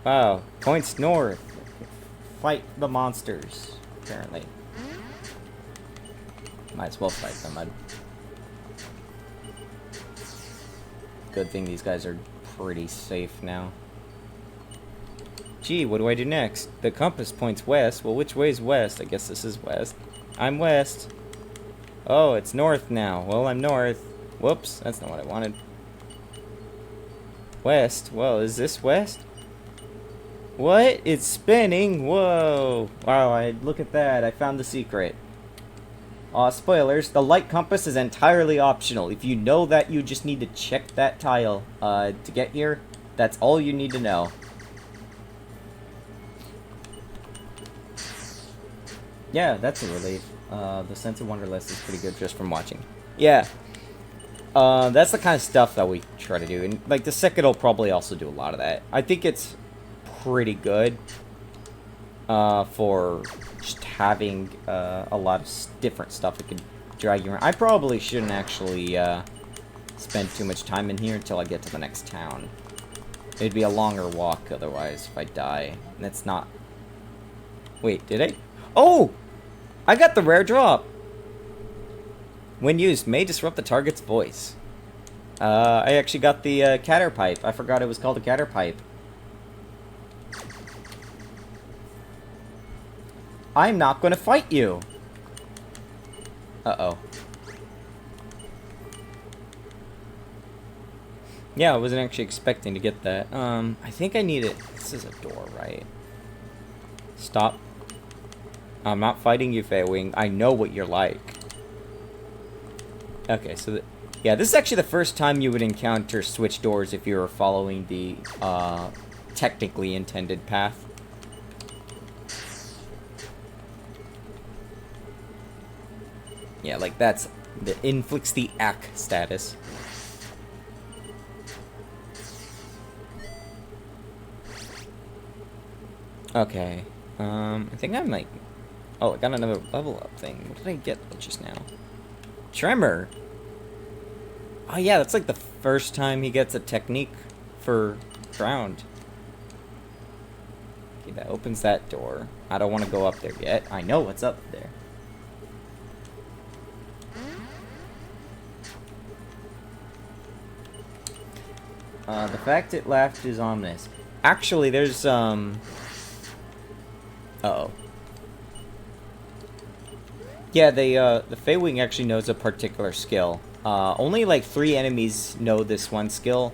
Wow, points north. Fight the monsters, apparently. Might as well fight them. Good thing these guys are pretty safe now. Gee, what do I do next? The compass points west. Well, which way is west? I guess this is west. I'm west. Oh, it's north now. Well, I'm north. Whoops, that's not what I wanted. West. Well, is this west? What? It's spinning? Whoa. Wow, look at that. I found the secret. Spoilers, the light compass is entirely optional. If you know that, you just need to check that tile to get here. That's all you need to know. Yeah, that's a relief. The Sense of Wonderlust is pretty good just from watching. Yeah. That's the kind of stuff that we try to do. And, like, the second will probably also do a lot of that. I think it's pretty good for just having a lot of different stuff that could drag you around. I probably shouldn't actually spend too much time in here until I get to the next town. It'd be a longer walk otherwise if I die. And it's not... Wait, did I? Oh! I got the rare drop! When used, may disrupt the target's voice. I actually got the Caterpipe. I forgot it was called a Caterpipe. I'm not going to fight you! Uh-oh. Yeah, I wasn't actually expecting to get that. I think I need it. This is a door, right? Stop. I'm not fighting you, Fairwing. I know what you're like. Okay, so... yeah, this is actually the first time you would encounter switch doors if you were following the, technically intended path. Yeah, like that's... the inflicts the ACK status. Okay. I think I'm like... oh, I got another level up thing. What did I get just now? Tremor! Oh yeah, that's like the first time he gets a technique for ground. Okay, that opens that door. I don't want to go up there yet. I know what's up there. The fact it laughed is ominous. Actually, there's, uh-oh. Yeah, the Fey-Wing actually knows a particular skill. Only like 3 enemies know this one skill.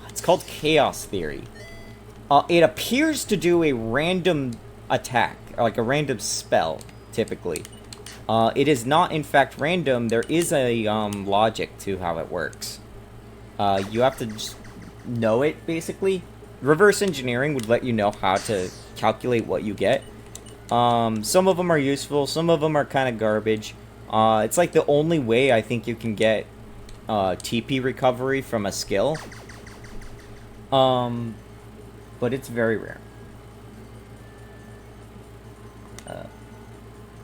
It's called Chaos Theory. It appears to do a random attack, or like a random spell, typically. It is not, in fact, random. There is a logic to how it works. You have to just know it, basically. Reverse engineering would let you know how to calculate what you get. Some of them are useful, some of them are kind of garbage. It's like the only way I think you can get TP recovery from a skill. But it's very rare.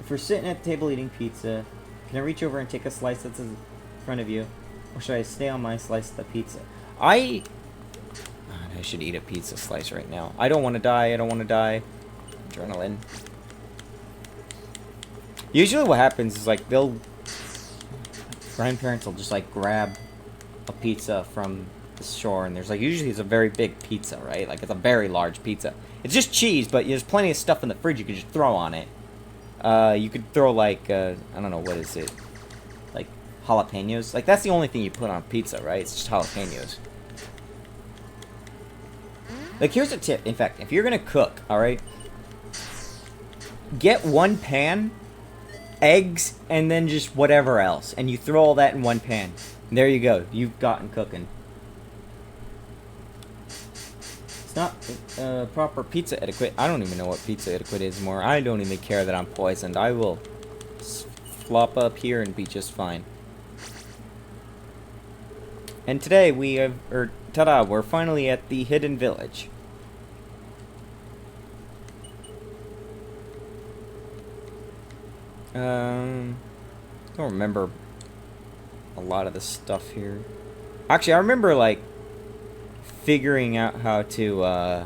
If we're sitting at the table eating pizza, can I reach over and take a slice that's in front of you? Or should I stay on my slice of the pizza? I should eat a pizza slice right now. I don't want to die. I don't want to die. Adrenaline. Usually what happens is, like, grandparents will just, like, grab a pizza from the store, and there's, like, usually it's a very big pizza, right? Like, it's a very large pizza. It's just cheese, but there's plenty of stuff in the fridge you could just throw on it. You could throw, like, I don't know, what is it? Like, jalapenos? Like, that's the only thing you put on pizza, right? It's just jalapenos. Like, here's a tip. In fact, if you're gonna cook, alright? Get one pan, eggs, and then just whatever else. And you throw all that in one pan. And there you go. You've gotten cooking. It's not proper pizza etiquette. I don't even know what pizza etiquette is anymore. I don't even care that I'm poisoned. I will flop up here and be just fine. And today we have, ta-da, we're finally at the hidden village. I don't remember a lot of the stuff here. Actually, I remember, like, figuring out how to,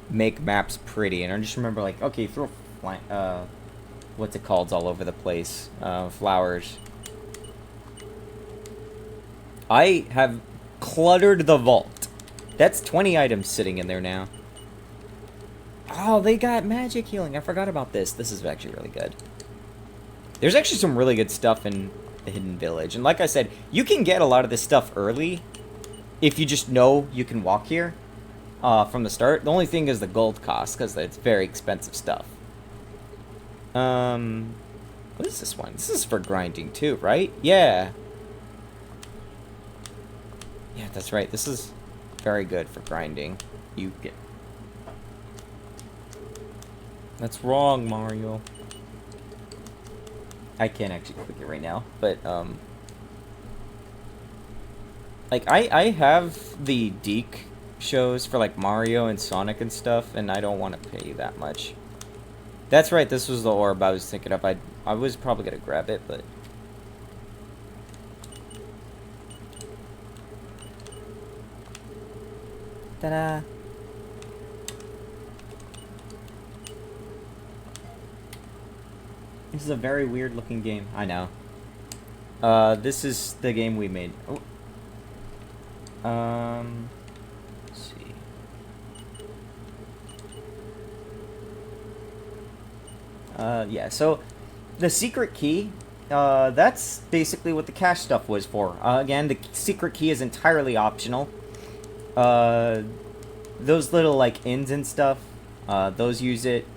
make maps pretty, and I just remember, like, okay, throw, what's it called all over the place? Flowers. I have cluttered the vault. That's 20 items sitting in there now. Oh, they got magic healing. I forgot about this. This is actually really good. There's actually some really good stuff in the hidden village. And like I said, you can get a lot of this stuff early if you just know you can walk here from the start. The only thing is the gold cost, because it's very expensive stuff. What is this one? This is for grinding too, right? Yeah. Yeah, that's right. This is very good for grinding. You get... That's wrong, Mario. I can't actually click it right now, but, like, I have the Deke shows for, like, Mario and Sonic and stuff, and I don't want to pay that much. That's right, this was the orb I was thinking of. I was probably gonna grab it, but... Ta-da! This is a very weird looking game. I know. This is the game we made. Oh. Let's see. Yeah, so the secret key, that's basically what the cache stuff was for. Again, the secret key is entirely optional. Those little, like, inns and stuff, those use it.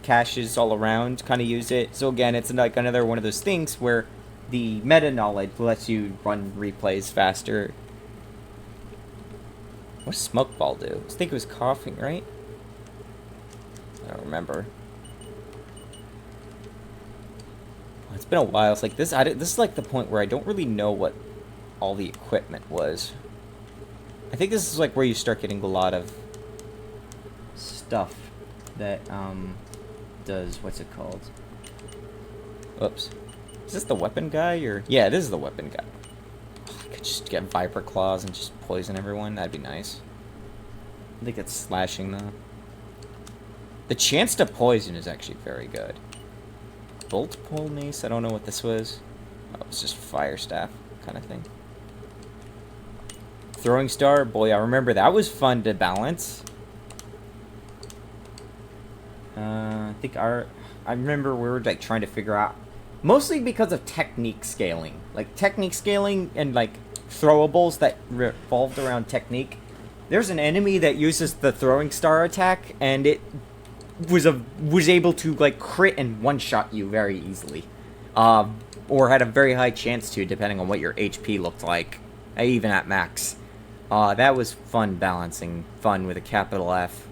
Caches all around kind of use it. So again, it's like another one of those things where the meta knowledge lets you run replays faster. What does Smoke Ball do? I think it was coughing, right? I don't remember. It's been a while. It's like this. This is like the point where I don't really know what all the equipment was. I think this is like where you start getting a lot of stuff that does, what's it called? Oops. Is this the weapon guy, or... Yeah, it is the weapon guy. Oh, I could just get Viper Claws and just poison everyone. That'd be nice. I think it's slashing, though. The chance to poison is actually very good. Bolt Pole Mace? I don't know what this was. Oh, it's just Fire Staff kind of thing. Throwing Star? Boy, I remember that was fun to balance. I think I remember we were, like, trying to figure out, mostly because of technique scaling. Like, technique scaling and, like, throwables that revolved around technique. There's an enemy that uses the throwing star attack, and it was able to, like, crit and one-shot you very easily. Or had a very high chance to, depending on what your HP looked like, even at max. That was fun balancing fun with a capital F.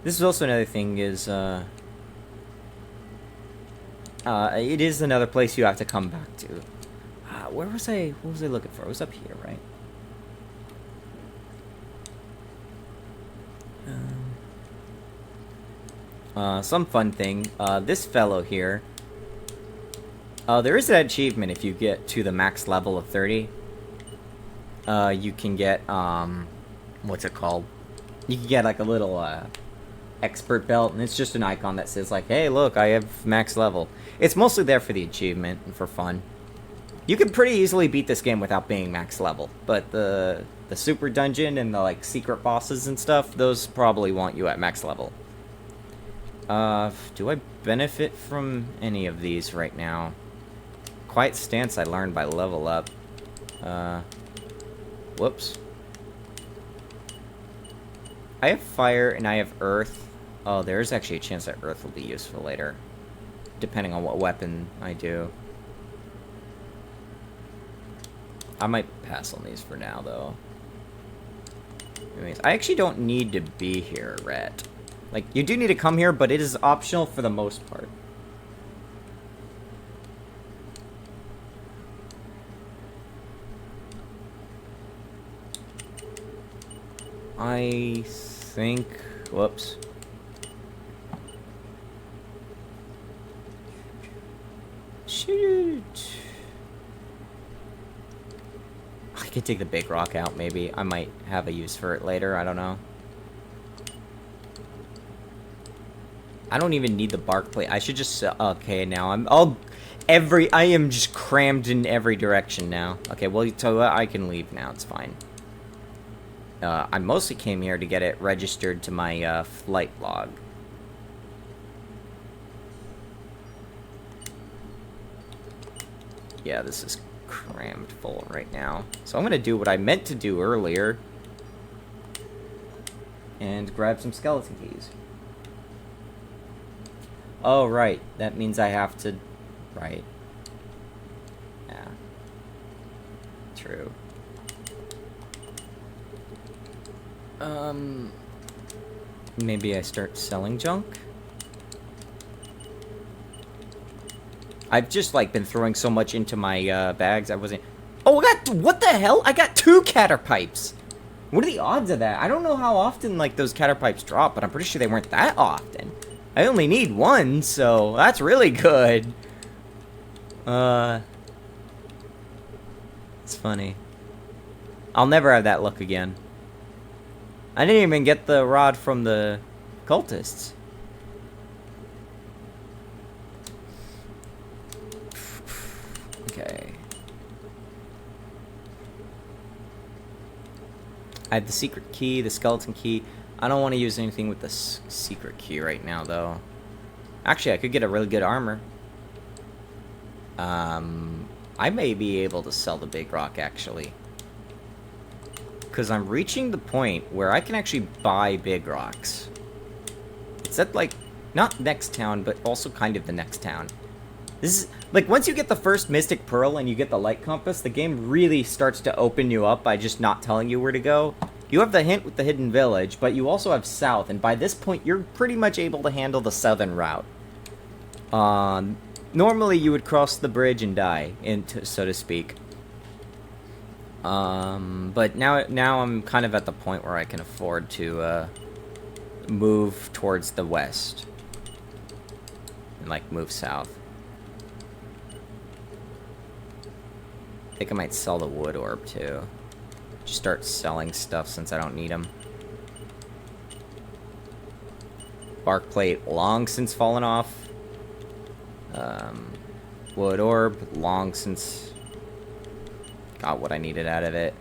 This is also another thing is, it is another place you have to come back to. Where was I? What was I looking for? It was up here, right? Some fun thing. This fellow here. There is that achievement if you get to the max level of 30. You can get, what's it called? You can get like a little, expert belt, and it's just an icon that says like, hey, look, I have max level. It's mostly there for the achievement and for fun. You can pretty easily beat this game without being max level, but the super dungeon and the like secret bosses and stuff, those probably want you at max level. Do I benefit from any of these right now? Quiet stance I learned by level up. Whoops. I have fire and I have earth. Oh, there's actually a chance that earth will be useful later, depending on what weapon I do. I might pass on these for now, though. Anyways, I actually don't need to be here, Rat. Like, you do need to come here, but it is optional for the most part. I think... Whoops. Shoot. I could take the big rock out, maybe. I might have a use for it later, I don't know. I don't even need the bark plate. I should just... okay, now I am just crammed in every direction now. Okay, well, so I can leave now. It's fine. I mostly came here to get it registered to my, flight log. Yeah, this is crammed full right now. So I'm gonna do what I meant to do earlier. And grab some skeleton keys. Oh, right. That means I have to... Right. Yeah. True. Maybe I start selling junk? I've just, like, been throwing so much into my, bags, I wasn't... Oh, what the hell? I got 2 caterpipes! What are the odds of that? I don't know how often, like, those caterpipes drop, but I'm pretty sure they weren't that often. I only need 1, so that's really good. It's funny. I'll never have that luck again. I didn't even get the rod from the cultists. Okay. I have the secret key, the skeleton key. I don't want to use anything with the secret key right now, though. Actually, I could get a really good armor. I may be able to sell the big rock, actually. Because I'm reaching the point where I can actually buy big rocks. It's at, like, not next town, but also kind of the next town. This is, like, once you get the first Mystic Pearl and you get the light compass, the game really starts to open you up by just not telling you where to go. You have the hint with the hidden village, but you also have south, and by this point, you're pretty much able to handle the southern route. Normally you would cross the bridge and die, so to speak. But now I'm kind of at the point where I can afford to, move towards the west. And, like, move south. I think I might sell the wood orb, too. Just start selling stuff since I don't need them. Bark plate, long since fallen off. Wood orb, long since got what I needed out of it.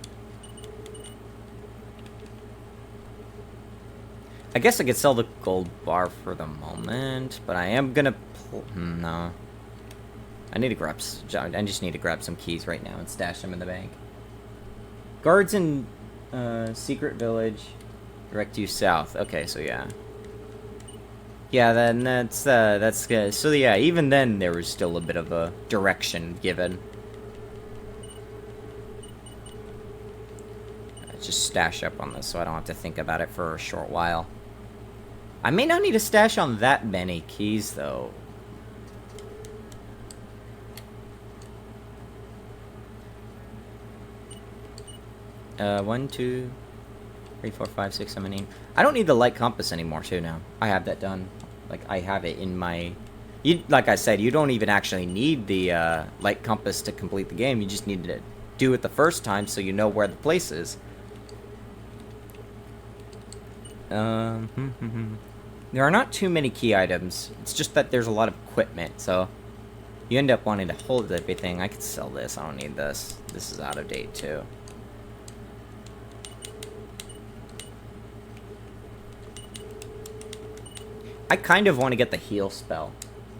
I guess I could sell the gold bar for the moment, but I am gonna... no. I need to grab... I just need to grab some keys right now and stash them in the bank. Guards in Secret Village. Direct you south. Okay, so yeah. Yeah, then that's good. So yeah, even then there was still a bit of a direction given. Just stash up on this so I don't have to think about it for a short while. I may not need to stash on that many keys though. One, two, 3, 4, 5, 6, 7, 8. I don't need the light compass anymore too now. I have that done. Like, I have it in my... like I said, you don't even actually need the light compass to complete the game. You just need to do it the first time so you know where the place is. There are not too many key items. It's just that there's a lot of equipment, so... You end up wanting to hold everything. I could sell this. I don't need this. This is out of date too. I kind of want to get the heal spell,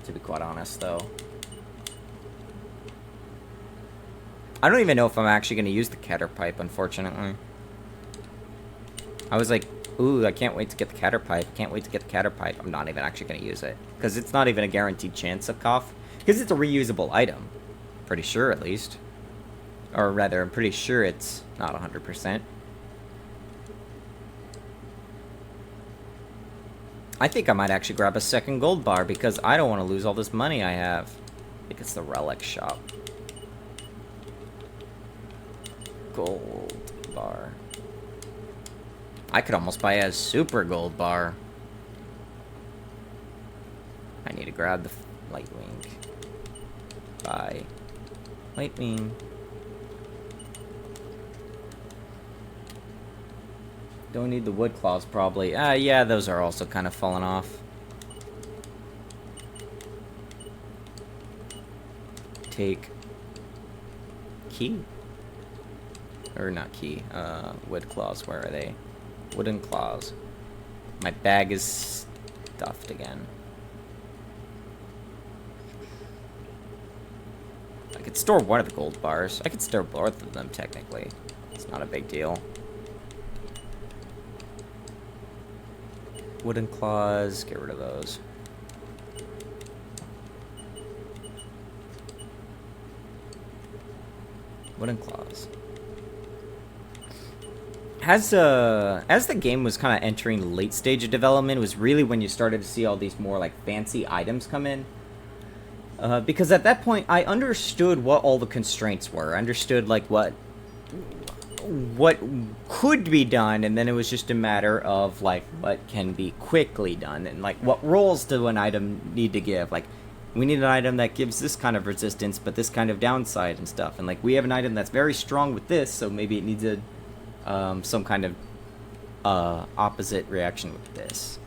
to be quite honest, though. I don't even know if I'm actually going to use the Caterpipe, unfortunately. I was like, ooh, I can't wait to get the Caterpipe. Can't wait to get the Caterpipe. I'm not even actually going to use it. Because it's not even a guaranteed chance of cough. Because it's a reusable item. Pretty sure, at least. Or rather, I'm pretty sure it's not 100%. I think I might actually grab a second gold bar because I don't want to lose all this money I have. I think it's the relic shop. Gold bar. I could almost buy a super gold bar. I need to grab the Lightwing. Buy Lightwing. Don't need the wood claws, probably. Yeah, those are also kind of falling off. Take... Key? Or not key. Wood claws, where are they? Wooden claws. My bag is stuffed again. I could store one of the gold bars. I could store both of them, technically. It's not a big deal. Wooden claws, get rid of those. Wooden claws. As the game was kind of entering the late stage of development, was really when you started to see all these more like fancy items come in. Because at that point, I understood what all the constraints were. I understood like what could be done, and then it was just a matter of like what can be quickly done, and like what roles do an item need to give. Like, we need an item that gives this kind of resistance but this kind of downside and stuff, and like we have an item that's very strong with this, so maybe it needs a some kind of opposite reaction with this.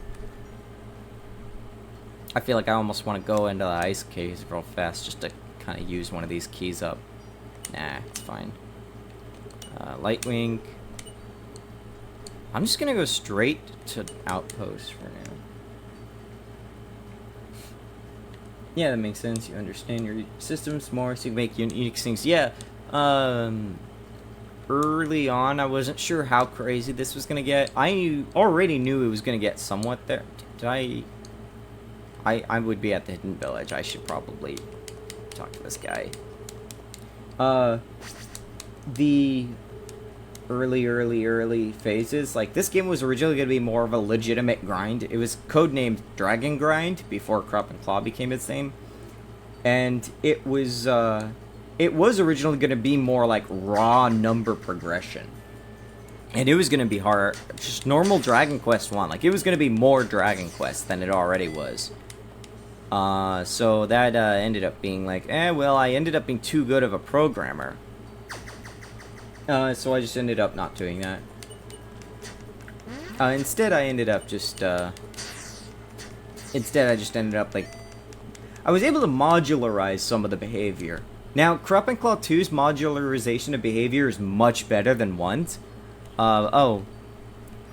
I feel like I almost want to go into the ice caves real fast just to kind of use one of these keys up. Nah, it's fine. Lightwing. I'm just gonna go straight to Outpost for now. Yeah, that makes sense. You understand your systems more, so you make unique things. Yeah, early on, I wasn't sure how crazy this was gonna get. I already knew it was gonna get somewhat there. Did I would be at the Hidden Village. I should probably talk to this guy. The early phases, like, this game was originally going to be more of a legitimate grind. It was codenamed Dragon Grind before Crop and Claw became its name, and it was originally going to be more like raw number progression, and it was going to be hard, just normal Dragon Quest 1. Like, it was going to be more Dragon Quest than it already was. So that ended up being like, well, I ended up being too good of a programmer. So I just ended up not doing that. Instead, I ended up just, Instead, I just ended up, like... I was able to modularize some of the behavior. Now, Crop and Claw 2's modularization of behavior is much better than 1's.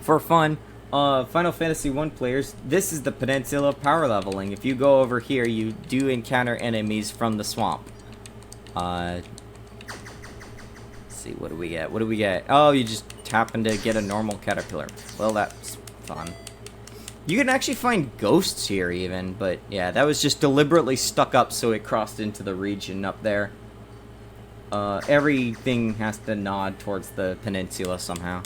For fun, Final Fantasy 1 players, this is the Peninsula power leveling. If you go over here, you do encounter enemies from the swamp. See, what do we get? Oh, you just happen to get a normal caterpillar. Well, that's fun. You can actually find ghosts here even, but yeah, that was just deliberately stuck up so it crossed into the region up there. Everything has to nod towards the peninsula somehow.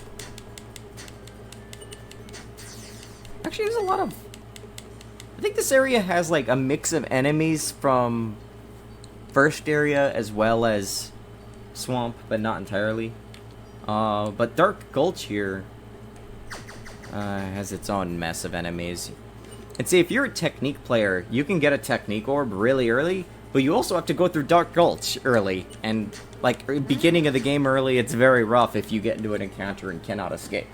Actually, there's a lot of... I think this area has like a mix of enemies from first area as well as swamp, but not entirely. But Dark Gulch here has its own mess of enemies. And see, if you're a technique player, you can get a technique orb really early, but you also have to go through Dark Gulch early. And, like, beginning of the game early, it's very rough if you get into an encounter and cannot escape.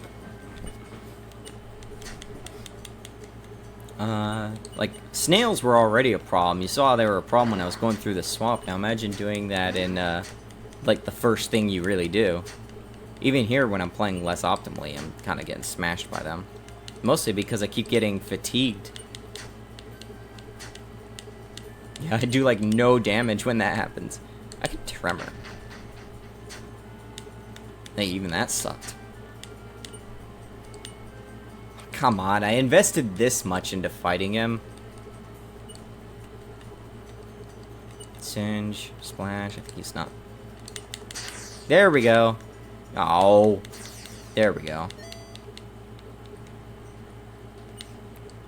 Like, snails were already a problem. You saw they were a problem when I was going through the swamp. Now imagine doing that in, like, the first thing you really do. Even here, when I'm playing less optimally, I'm kind of getting smashed by them. Mostly because I keep getting fatigued. Yeah, I do, like, no damage when that happens. I could tremor. Hey, even that sucked. Come on, I invested this much into fighting him. Singe, splash, I think he's not... There we go. Oh, there we go.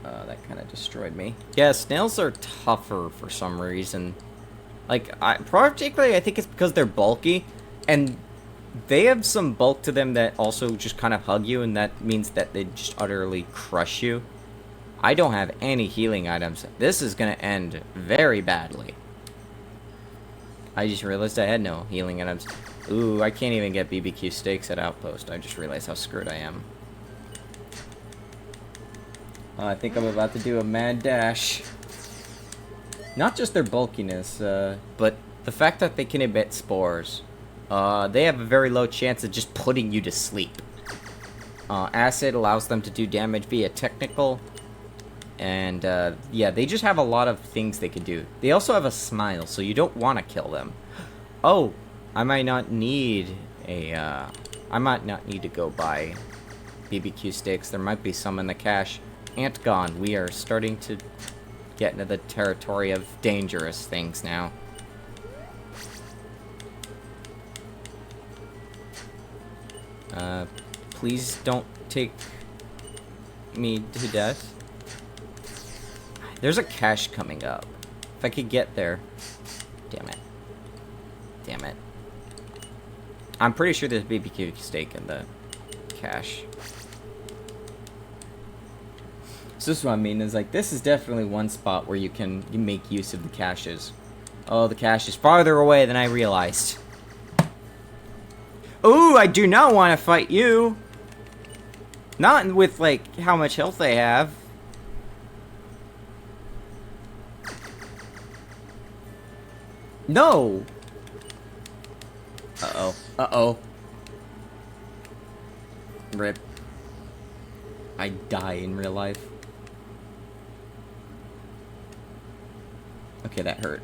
That kind of destroyed me. Yeah, snails are tougher for some reason. Like, particularly I think it's because they're bulky, and they have some bulk to them that also just kind of hug you, and that means that they just utterly crush you. I don't have any healing items. This is going to end very badly. I just realized I had no healing items. Ooh, I can't even get BBQ steaks at Outpost. I just realized how screwed I am. I think I'm about to do a mad dash. Not just their bulkiness, but the fact that they can emit spores. They have a very low chance of just putting you to sleep. Acid allows them to do damage via technical. And, yeah, they just have a lot of things they can do. They also have a smile, so you don't want to kill them. Oh, I might not need a, I might not need to go buy BBQ sticks. There might be some in the cache. Ant gone. We are starting to get into the territory of dangerous things now. Please don't take me to death. There's a cache coming up. If I could get there. Damn it. Damn it. I'm pretty sure there's BBQ steak in the cache. So this is what I mean, is like, this is definitely one spot where you make use of the caches. Oh, the cache is farther away than I realized. Ooh, I do not want to fight you. Not with, like, how much health they have. No! Uh-oh. Uh-oh. Rip. I die in real life. Okay, that hurt.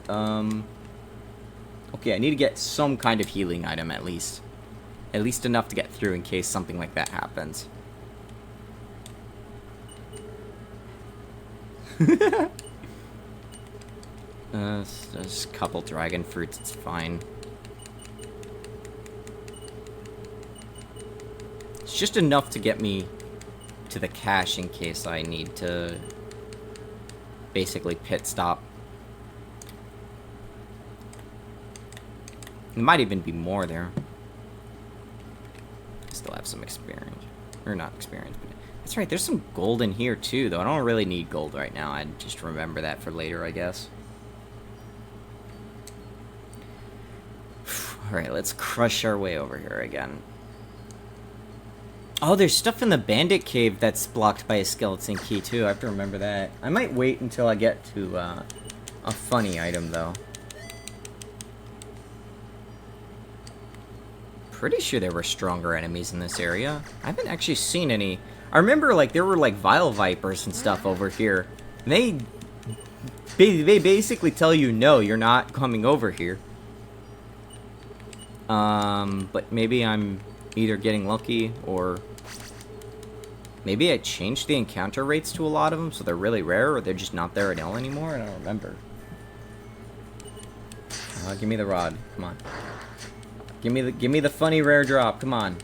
Okay, I need to get some kind of healing item at least. At least enough to get through in case something like that happens. There's a couple dragon fruits, it's fine. It's just enough to get me to the cache in case I need to basically pit stop. There might even be more there. I still have some experience. Or not experience, but... That's right, there's some gold in here too, though. I don't really need gold right now. I'd just remember that for later, I guess. Alright, let's crush our way over here again. Oh, there's stuff in the bandit cave that's blocked by a skeleton key, too. I have to remember that. I might wait until I get to a funny item, though. Pretty sure there were stronger enemies in this area. I haven't actually seen any. I remember, like, there were, like, vile vipers and stuff over here. And they basically tell you, no, you're not coming over here. But maybe I'm either getting lucky or Maybe I changed the encounter rates to a lot of them, so they're really rare, or they're just not there at all anymore? I don't remember. Give me the rod. Come on. Give me the funny rare drop. Come on.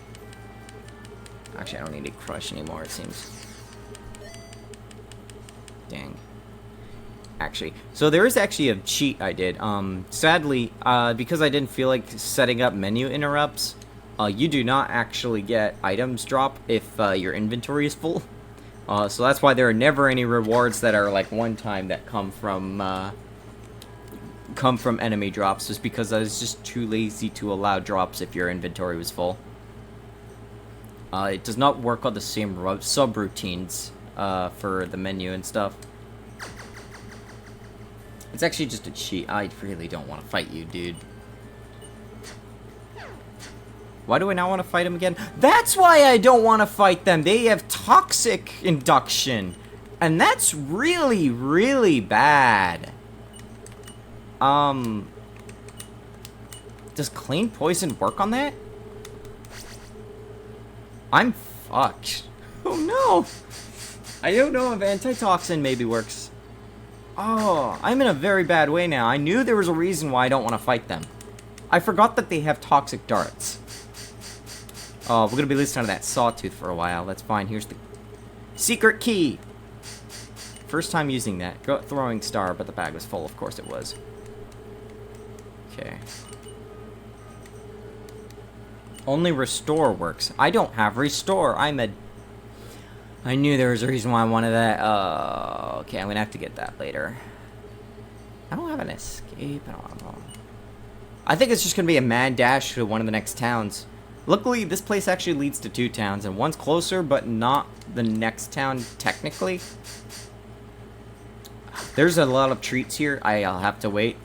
Actually, I don't need to crush anymore, it seems. Dang. Actually, so there is actually a cheat I did. Sadly, because I didn't feel like setting up menu interrupts, you do not actually get items drop if your inventory is full. So that's why there are never any rewards that are like one time that come from enemy drops, just because I was just too lazy to allow drops if your inventory was full. It does not work on the same subroutines for the menu and stuff. It's actually just a cheat. I really don't want to fight you, dude. Why do I not want to fight him again? That's why I don't want to fight them. They have toxic induction. And that's really, really bad. Does clean poison work on that? I'm fucked. Oh no! I don't know if antitoxin maybe works. Oh, I'm in a very bad way now. I knew there was a reason why I don't want to fight them. I forgot that they have toxic darts. Oh, we're gonna be losing out of that sawtooth for a while. That's fine. Here's the secret key. First time using that. Throwing star, but the bag was full. Of course it was. Okay. Only restore works. I don't have restore. I knew there was a reason why I wanted that. Okay, I'm gonna have to get that later. I don't have an escape. I think it's just gonna be a mad dash to one of the next towns. Luckily, this place actually leads to 2 towns, and one's closer, but not the next town, technically. There's a lot of treats here. I'll have to wait.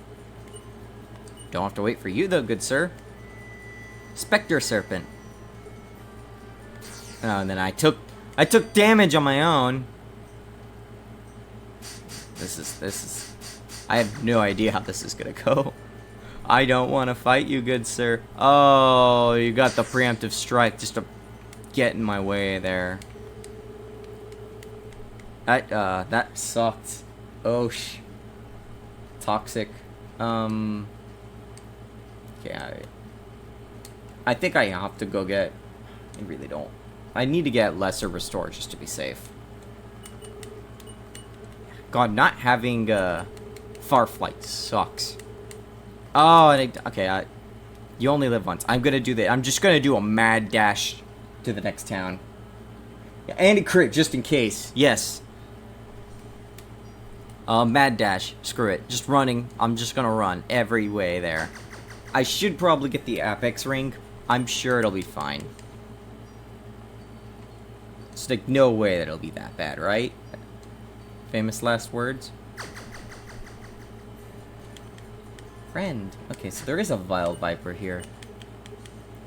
Don't have to wait for you, though, good sir. Spectre Serpent. Oh, and then I took damage on my own. This is... I have no idea how this is gonna go. I don't want to fight you, good sir. Oh, you got the preemptive strike just to get in my way there. That sucked. Oh, toxic. Okay, I think I have to go get... I really don't. I need to get lesser restore just to be safe. God, not having far flight sucks. Oh, okay. You only live once. I'm gonna do that. I'm just gonna do a mad dash to the next town. Yeah, and a crit just in case. Yes. Mad dash. Screw it. Just running. I'm just gonna run every way there. I should probably get the Apex ring. I'm sure it'll be fine. It's like no way that it'll be that bad, right? Famous last words. Friend. Okay, so there is a Vile Viper here.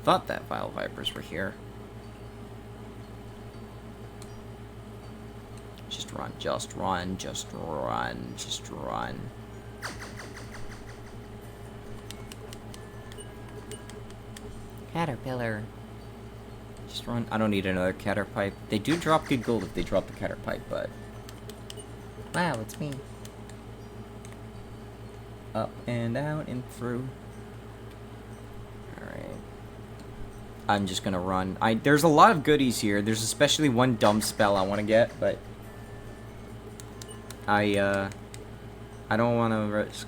Thought that Vile Vipers were here. Just run, just run, just run, just run. Caterpillar. Just run. I don't need another Caterpipe. They do drop good gold if they drop the Caterpipe, but... Wow, it's me. Up and out and through. Alright. I'm just gonna run. There's a lot of goodies here. There's especially one dumb spell I want to get, but... I don't want to risk...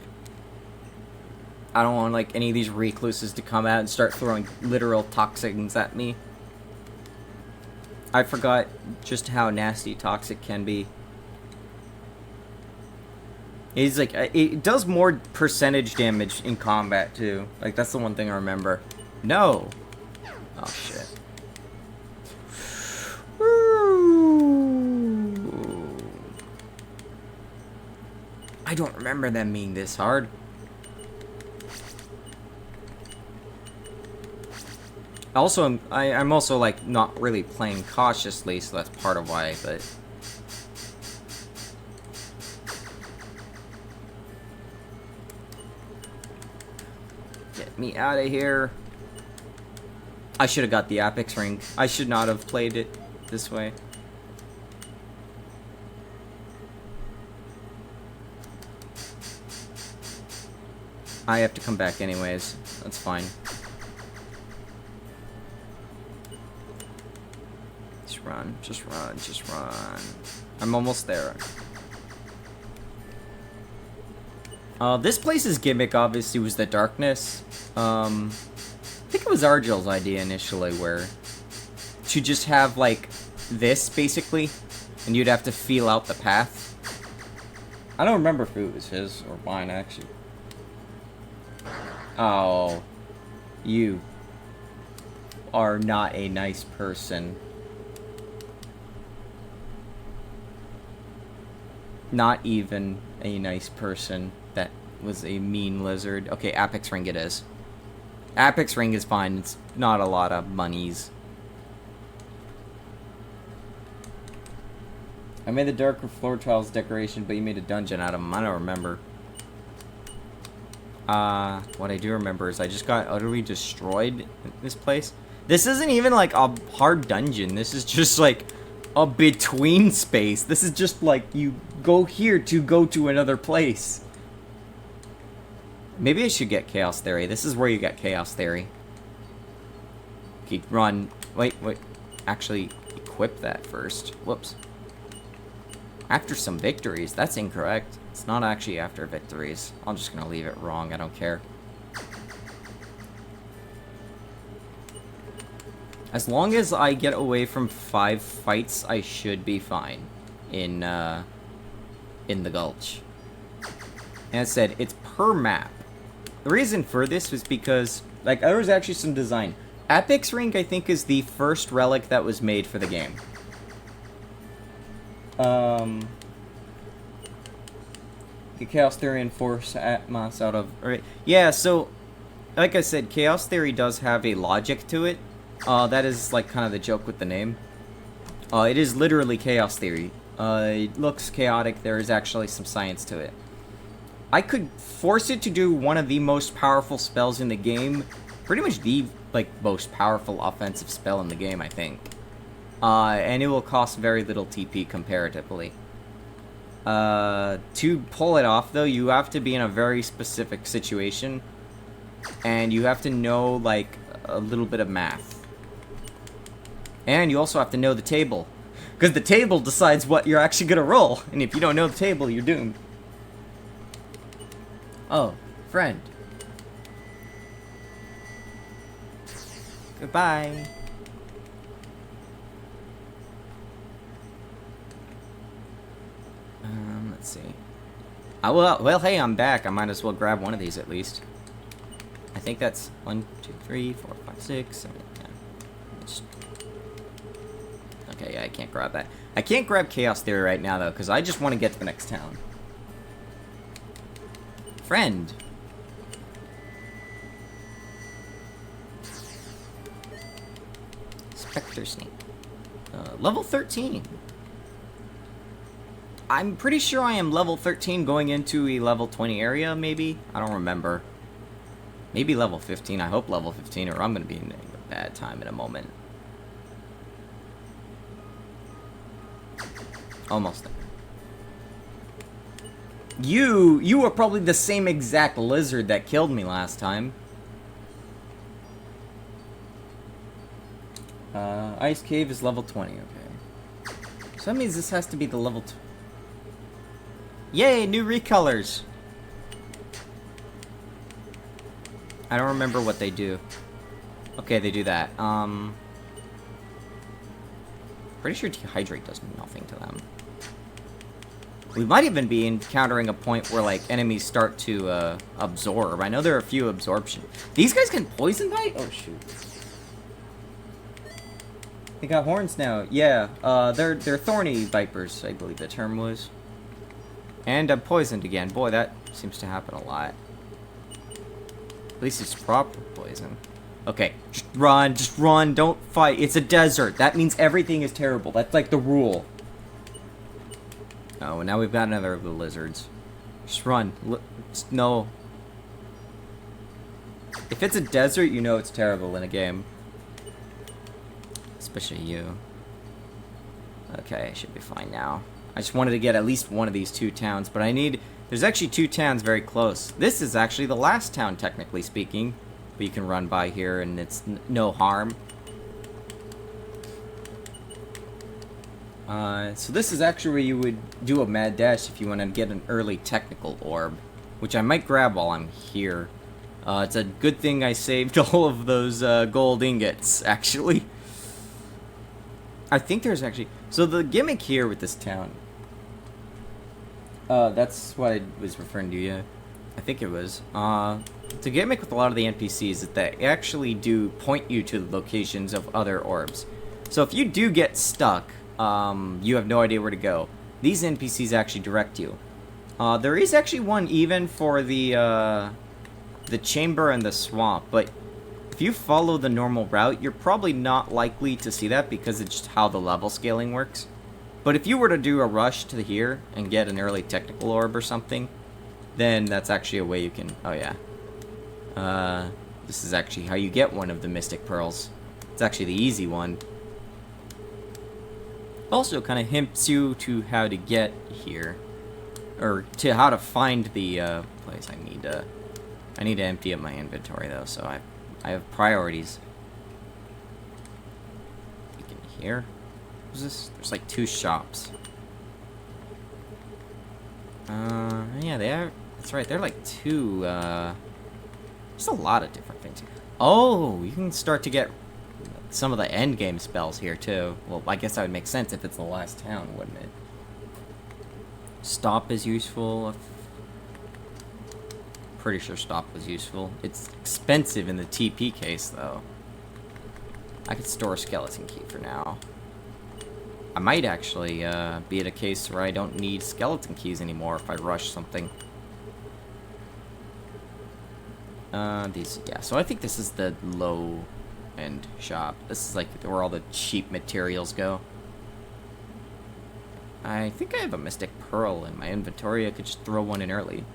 I don't want, like, any of these recluses to come out and start throwing literal toxins at me. I forgot just how nasty toxic can be. It's like, it does more percentage damage in combat, too. Like, that's the one thing I remember. No! Oh, shit. I don't remember them being this hard. Also, I'm also, like, not really playing cautiously, so that's part of why, but... Get me out of here. I should have got the Apex ring. I should not have played it this way. I have to come back anyways. That's fine. Just run, just run, just run. I'm almost there. This place's gimmick obviously was the darkness. I think it was Argyl's idea initially, where to just have like this basically, and you'd have to feel out the path. I don't remember if it was his or mine actually. Oh, you are not a nice person. Not even a nice person. That was a mean lizard. Okay, Apex Ring it is. Apex Ring is fine. It's not a lot of monies. I made the darker floor tiles decoration, but you made a dungeon out of them. I don't remember. What I do remember is I just got utterly destroyed in this place. This isn't even like a hard dungeon. This is just like a between space. This is just like you go here to go to another place. Maybe I should get Chaos Theory. This is where you get Chaos Theory. Okay, run. Wait. Actually, equip that first. Whoops. After some victories. That's incorrect. It's not actually after victories. I'm just gonna leave it wrong. I don't care. As long as I get away from 5 fights, I should be fine in the Gulch. And I said, it's per map. The reason for this was because, like, there was actually some design. Apex Ring, I think, is the first relic that was made for the game. The Chaos Theory and Force Atmos out of... Alright, yeah, so, like I said, Chaos Theory does have a logic to it. That is, like, kind of the joke with the name. It is literally Chaos Theory. It looks chaotic. There is actually some science to it. I could force it to do one of the most powerful spells in the game. Pretty much the, like, most powerful offensive spell in the game, I think. And it will cost very little TP comparatively. To pull it off, though, you have to be in a very specific situation. And you have to know, like, a little bit of math. And you also have to know the table. Because the table decides what you're actually going to roll. And if you don't know the table, you're doomed. Oh, friend. Goodbye. Let's see. Well, hey, I'm back. I might as well grab one of these at least. I think that's 1, 2, 3, 4, 5, 6, 7, yeah. Okay, yeah, I can't grab that. I can't grab Chaos Theory right now, though, because I just want to get to the next town. Friend. Spectre Snake. Level 13. I'm pretty sure I am level 13 going into a level 20 area, maybe? I don't remember. Maybe level 15. I hope level 15, or I'm going to be in a bad time in a moment. Almost there. You are probably the same exact lizard that killed me last time. Ice Cave is level 20, okay. So that means this has to be the level 2. Yay, new recolors! I don't remember what they do. Okay, they do that. Pretty sure Dehydrate does nothing to them. We might even be encountering a point where, like, enemies start to, absorb. I know there are a few absorption. These guys can poison bite? Oh, shoot. They got horns now. Yeah, they're thorny vipers, I believe the term was. And I'm poisoned again. Boy, that seems to happen a lot. At least it's proper poison. Okay, just run, don't fight. It's a desert. That means everything is terrible. That's like the rule. Oh, and now we've got another of the lizards. Just run. No. If it's a desert, you know it's terrible in a game. Especially you. Okay, I should be fine now. I just wanted to get at least one of these 2 towns, but I need... There's actually 2 towns very close. This is actually the last town, technically speaking. But you can run by here and it's no harm. So this is actually where you would do a mad dash if you want to get an early technical orb. Which I might grab while I'm here. It's a good thing I saved all of those gold ingots, actually. I think there's actually... So the gimmick here with this town... that's what I was referring to, yeah. I think it was. The gimmick with a lot of the NPCs is that they actually do point you to the locations of other orbs. So if you do get stuck, you have no idea where to go, these NPCs actually direct you. There is actually one even for the chamber and the swamp, but if you follow the normal route, you're probably not likely to see that because it's just how the level scaling works. But if you were to do a rush to here and get an early technical orb or something, then that's actually a way you can... Oh, yeah. This is actually how you get one of the Mystic Pearls. It's actually the easy one. Also kind of hints you to how to get here. Or to how to find the place. I need to empty up my inventory, though, so I have priorities. You can hear... What's this? There's like 2 shops. Yeah, they are... That's right, they're like 2, there's a lot of different things. Oh, you can start to get some of the endgame spells here, too. Well, I guess that would make sense if it's the last town, wouldn't it? Stop is useful. Pretty sure stop was useful. It's expensive in the TP case, though. I could store a skeleton key for now. I might actually be at a case where I don't need skeleton keys anymore if I rush something. Yeah, so I think this is the low-end shop. This is like where all the cheap materials go. I think I have a Mystic Pearl in my inventory. I could just throw one in early.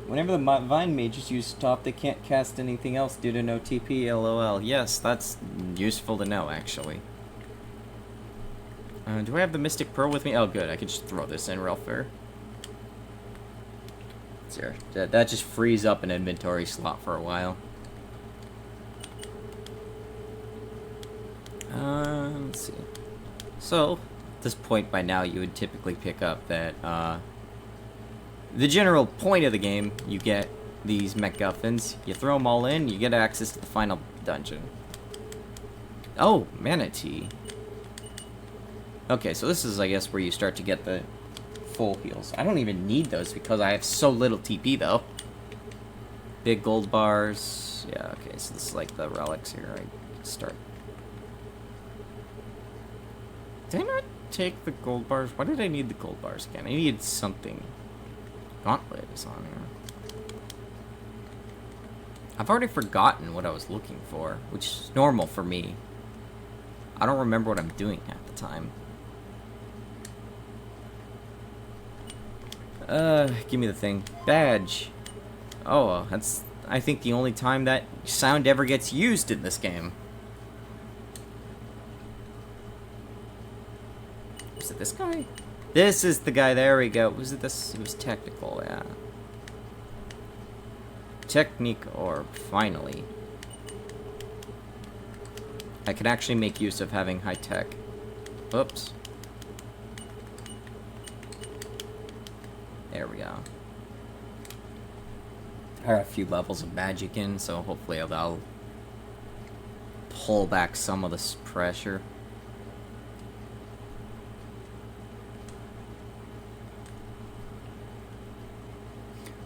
Whenever the Vine Mages use stop, they can't cast anything else due to no TP, lol. Yes, that's useful to know, actually. Do I have the Mystic Pearl with me? Oh, good. I can just throw this in real fair. There. That just frees up an inventory slot for a while. Let's see. So, at this point by now, you would typically pick up that, the general point of the game, you get these MacGuffins, you throw them all in, you get access to the final dungeon. Oh, Manatee. Okay, so this is, I guess, where you start to get the full heals. I don't even need those because I have so little TP, though. Big gold bars. Yeah, okay, so this is like the relics here. I start. Did I not take the gold bars? Why did I need the gold bars again? I needed something. Gauntlet is on here. I've already forgotten what I was looking for, which is normal for me. I don't remember what I'm doing at the time. Give me the thing. Badge. Oh, that's, I think, the only time that sound ever gets used in this game. Was it this guy? This is the guy, there we go. Was it this? It was technical, yeah. Technique orb, finally. I can actually make use of having high tech. Oops. There we go. I got a few levels of magic in, so hopefully I'll pull back some of this pressure.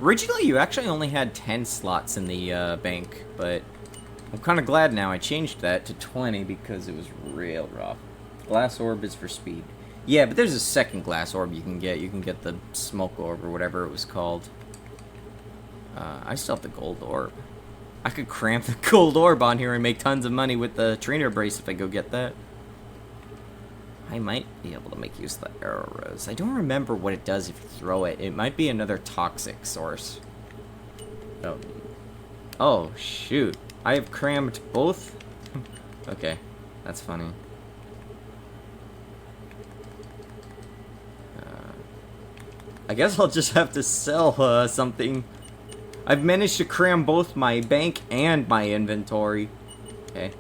Originally, you actually only had 10 slots in the bank, but I'm kind of glad now I changed that to 20 because it was real rough. Glass orb is for speed. Yeah, but there's a second glass orb you can get. You can get the smoke orb or whatever it was called. I still have the gold orb. I could cramp the gold orb on here and make tons of money with the trainer brace if I go get that. I might be able to make use of the arrow rose. I don't remember what it does if you throw it. It might be another toxic source. Oh. Oh, shoot. I have crammed both? Okay, that's funny. I guess I'll just have to sell something. I've managed to cram both my bank and my inventory. Okay.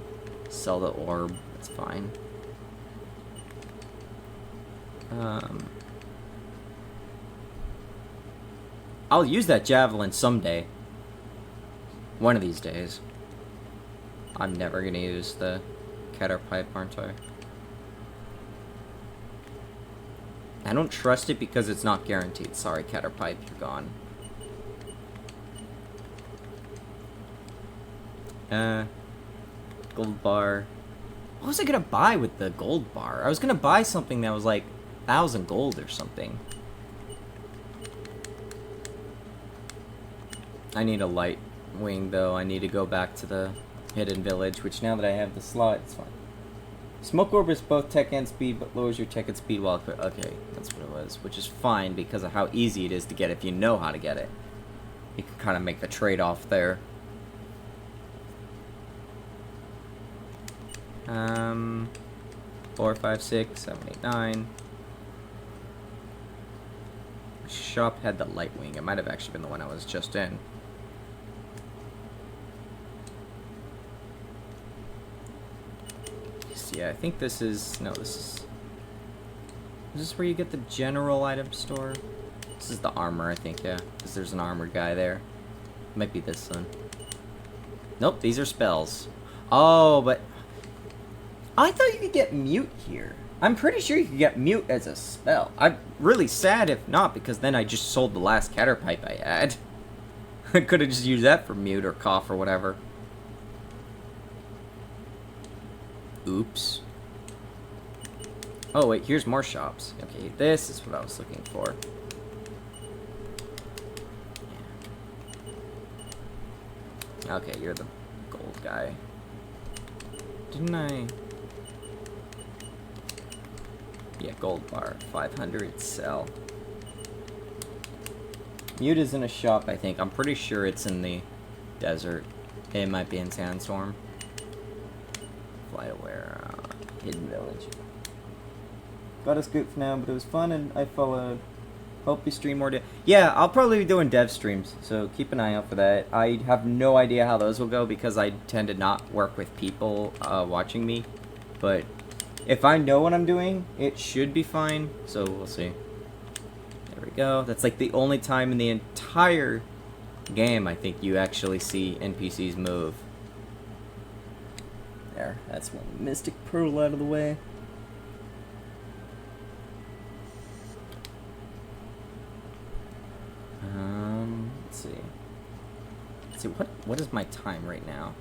Sell the orb. That's fine. I'll use that javelin someday. One of these days. I'm never gonna use the caterpipe, aren't I? I don't trust it because it's not guaranteed. Sorry, caterpipe, you're gone. Gold bar. What was I gonna buy with the gold bar? I was gonna buy something that was like 1,000 gold or something. I need a light wing though. I need to go back to the hidden village, which now that I have the slot, it's fine. Smoke orb is both tech and speed, but lowers your tech and speed while... Okay, that's what it was. Which is fine because of how easy it is to get if you know how to get it. You can kind of make the trade-off there. 4, 5, 6, 7, 8, 9. Shop had the light wing. It might have actually been the one I was just in. Yeah, I think this is... No, this is... Is this where you get the general item store? This is the armor, I think, yeah. Because there's an armored guy there. Might be this one. Nope, these are spells. Oh, but... I thought you could get mute here. I'm pretty sure you could get mute as a spell. I'm really sad if not, because then I just sold the last caterpipe I had. I could have just used that for mute or cough or whatever. Oops. Oh, wait, here's more shops. Okay, this is what I was looking for. Yeah. Okay, you're the gold guy. Didn't I... Yeah, gold bar. 500, sell. Mute is in a shop, I think. I'm pretty sure it's in the desert. It might be in Sandstorm. Flightaware, hidden village. Got a scoop for now, but it was fun and I followed. Hope you stream more. Yeah, I'll probably be doing dev streams, so keep an eye out for that. I have no idea how those will go because I tend to not work with people watching me. But if I know what I'm doing, it should be fine. So we'll see. There we go. That's like the only time in the entire game I think you actually see NPCs move. There, that's one Mystic Pearl out of the way. Let's see. Let's see, what is my time right now?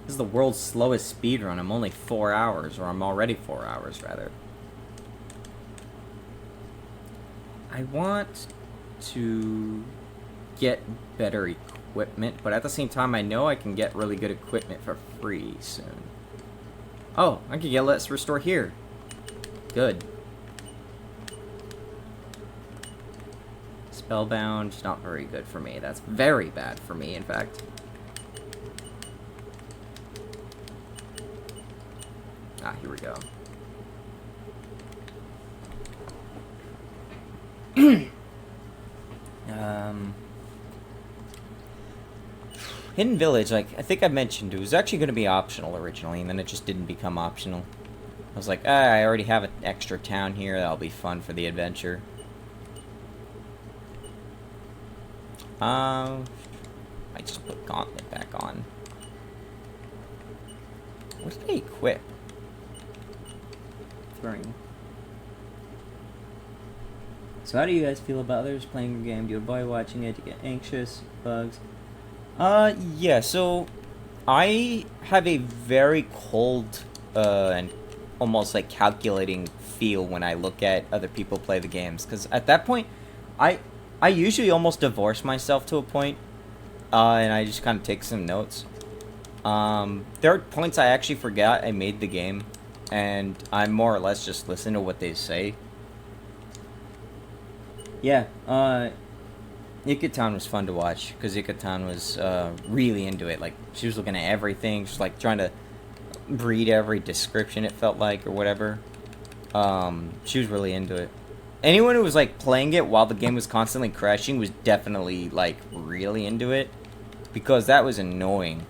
This is the world's slowest speed run. I'm only 4 hours, or I'm already 4 hours, rather. I want to get better equipment, but at the same time, I know I can get really good equipment for free soon. Oh, I can get Let's Restore here. Good. Spellbound, not very good for me. That's very bad for me, in fact. Ah, here we go. Hidden Village, like, I think I mentioned, it was actually going to be optional originally, and then it just didn't become optional. I was like, I already have an extra town here, that'll be fun for the adventure. I just put Gauntlet back on. What did I equip? Throwing. So how do you guys feel about others playing your game? Do you avoid watching it? Do you get anxious? Bugs? Yeah, so I have a very cold, and almost like calculating feel when I look at other people play the games. Because at that point, I usually almost divorce myself to a point, and I just kind of take some notes. There are points I actually forgot I made the game, and I more or less just listen to what they say. Yeah, Town was fun to watch, because Town was really into it. Like, she was looking at everything, she was like trying to read every description, it felt like, or whatever. She was really into it. Anyone who was like playing it while the game was constantly crashing was definitely like really into it, because that was annoying.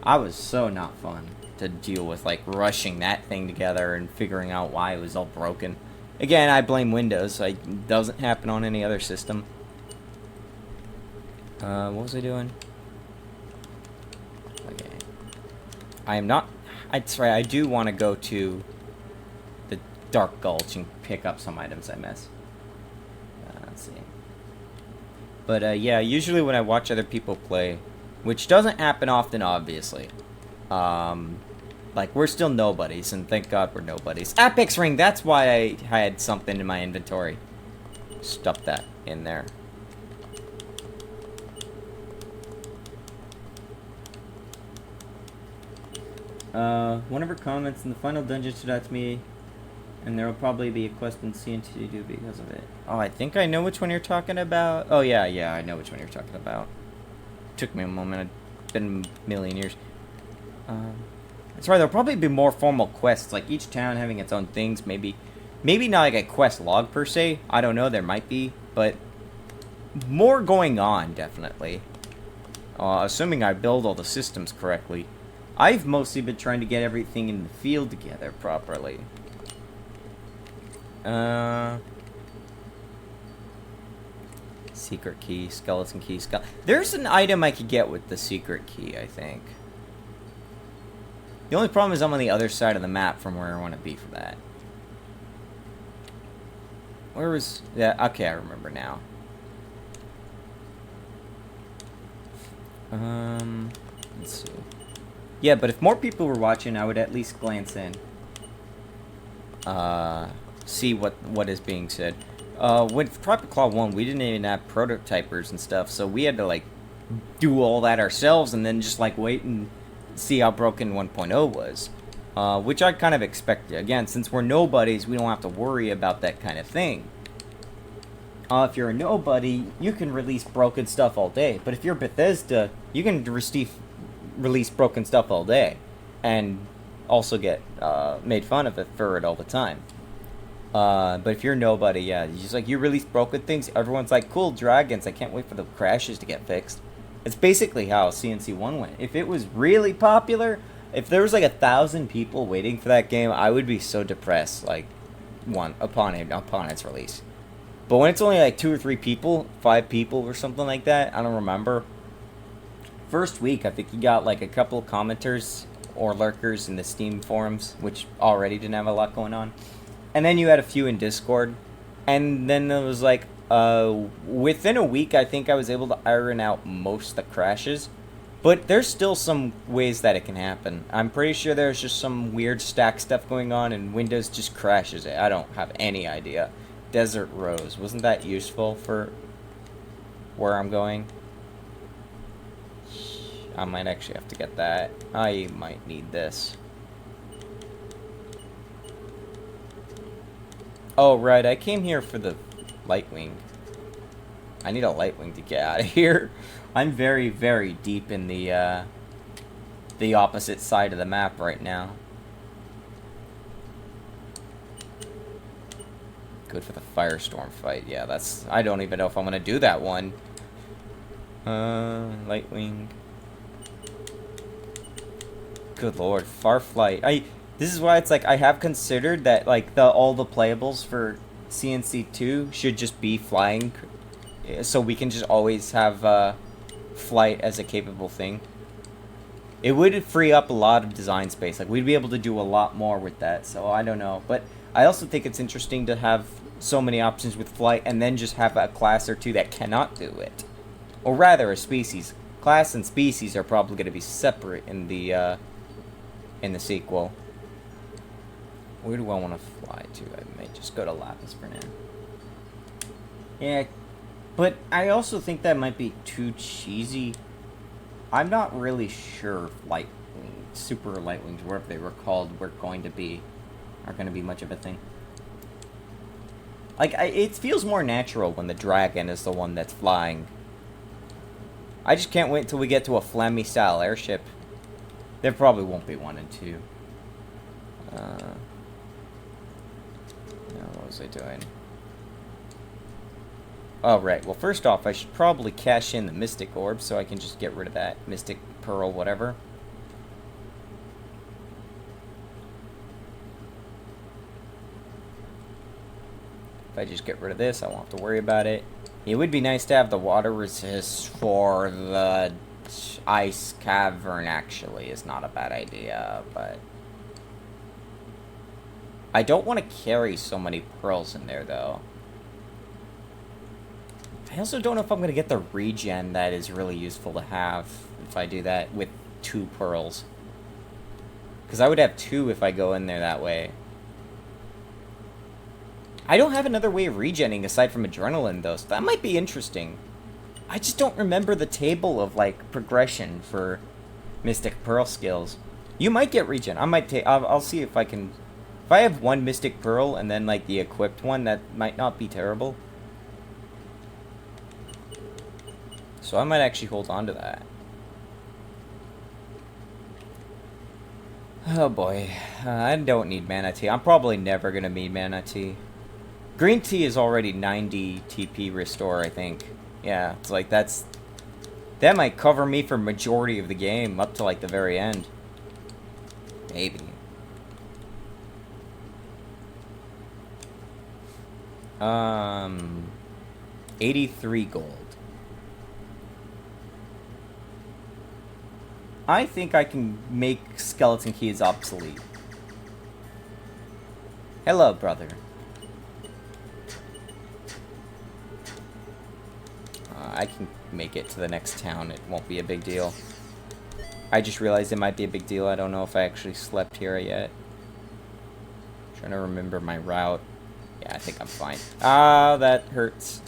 I was so not fun to deal with, like rushing that thing together and figuring out why it was all broken. Again, I blame Windows. Like, it doesn't happen on any other system. What was I doing? Okay. I am not... That's right, I do want to go to the Dark Gulch and pick up some items I missed. Let's see. But, yeah, usually when I watch other people play, which doesn't happen often, obviously. Like, we're still nobodies, and thank God we're nobodies. Apex Ring, that's why I had something in my inventory. Stuff that in there. One of her comments in the final dungeon stood out to me, and there will probably be a quest in CNT to do because of it. Oh, I think I know which one you're talking about. Oh, yeah, I know which one you're talking about. Took me a moment. It's been a million years. That's right, there'll probably be more formal quests, like each town having its own things, maybe not like a quest log per se. I don't know, there might be, but more going on, definitely. Assuming I build all the systems correctly. I've mostly been trying to get everything in the field together properly. Secret key, skeleton key, There's an item I could get with the secret key, I think. The only problem is I'm on the other side of the map from where I want to be for that. Where was... Yeah, okay, I remember now. Let's see. Yeah, but if more people were watching, I would at least glance in. See what is being said. With Tropic Claw 1, we didn't even have prototypers and stuff, so we had to, like, do all that ourselves and then just, like, wait and see how broken 1.0 was. Which I kind of expected. Again, since we're nobodies, we don't have to worry about that kind of thing. If you're a nobody, you can release broken stuff all day. But if you're Bethesda, you can release broken stuff all day. And also get made fun of it for it all the time. But if you're nobody, yeah, you release broken things, everyone's like, cool, dragons, I can't wait for the crashes to get fixed. It's basically how CNC1 went. If it was really popular, if there was like 1,000 people waiting for that game, I would be so depressed, like, upon its release. But when it's only like 2 or 3 people, 5 people or something like that, I don't remember. First week, I think you got like a couple of commenters or lurkers in the Steam forums, which already didn't have a lot going on. And then you had a few in Discord. And then it was like, within a week, I think I was able to iron out most of the crashes. But there's still some ways that it can happen. I'm pretty sure there's just some weird stack stuff going on and Windows just crashes it. I don't have any idea. Desert Rose. Wasn't that useful for where I'm going? I might actually have to get that. I might need this. Oh, right. I came here for the Lightwing. I need a Lightwing to get out of here. I'm very, very deep in the opposite side of the map right now. Good for the Firestorm fight. Yeah, that's... I don't even know if I'm going to do that one. Lightwing. Good lord. Farflight. This is why it's like, I have considered that, like, all the playables for CNC2 should just be flying. So we can just always have, flight as a capable thing. It would free up a lot of design space. Like, we'd be able to do a lot more with that. So, I don't know. But I also think it's interesting to have so many options with flight and then just have a class or two that cannot do it. Or rather, a species. Class and species are probably going to be separate in the sequel. Where do I want to fly to? I may just go to Lapis for now. Yeah, but I also think that might be too cheesy. I'm not really sure if Super Lightwings, whatever they were called, are going to be much of a thing. Like, it feels more natural when the dragon is the one that's flying. I just can't wait till we get to a Flammy-style airship. There probably won't be 1 and 2. Now, what was I doing? Oh, right. Well, first off, I should probably cash in the Mystic Orb so I can just get rid of that Mystic Pearl, whatever. If I just get rid of this, I won't have to worry about it. It would be nice to have the water resist for the ice cavern, actually. Is not a bad idea, but... I don't want to carry so many pearls in there, though. I also don't know if I'm going to get the regen that is really useful to have if I do that with 2 pearls. Because I would have 2 if I go in there that way. I don't have another way of regenning aside from adrenaline, though, so that might be interesting. I just don't remember the table of, like, progression for Mystic Pearl skills. You might get regen. I might take... I'll see if I can... If I have 1 Mystic Pearl and then, like, the equipped one, that might not be terrible. So I might actually hold on to that. Oh boy. I don't need mana tea. I'm probably never going to need mana tea. Green tea is already 90 TP restore, I think. Yeah, it's like that's... That might cover me for majority of the game, up to like the very end. Maybe. Um... 83 gold. I think I can make skeleton keys obsolete. Hello, brother. I can make it to the next town. It won't be a big deal. I just realized it might be a big deal. I don't know if I actually slept here yet. I'm trying to remember my route. Yeah, I think I'm fine. Ah, that hurts.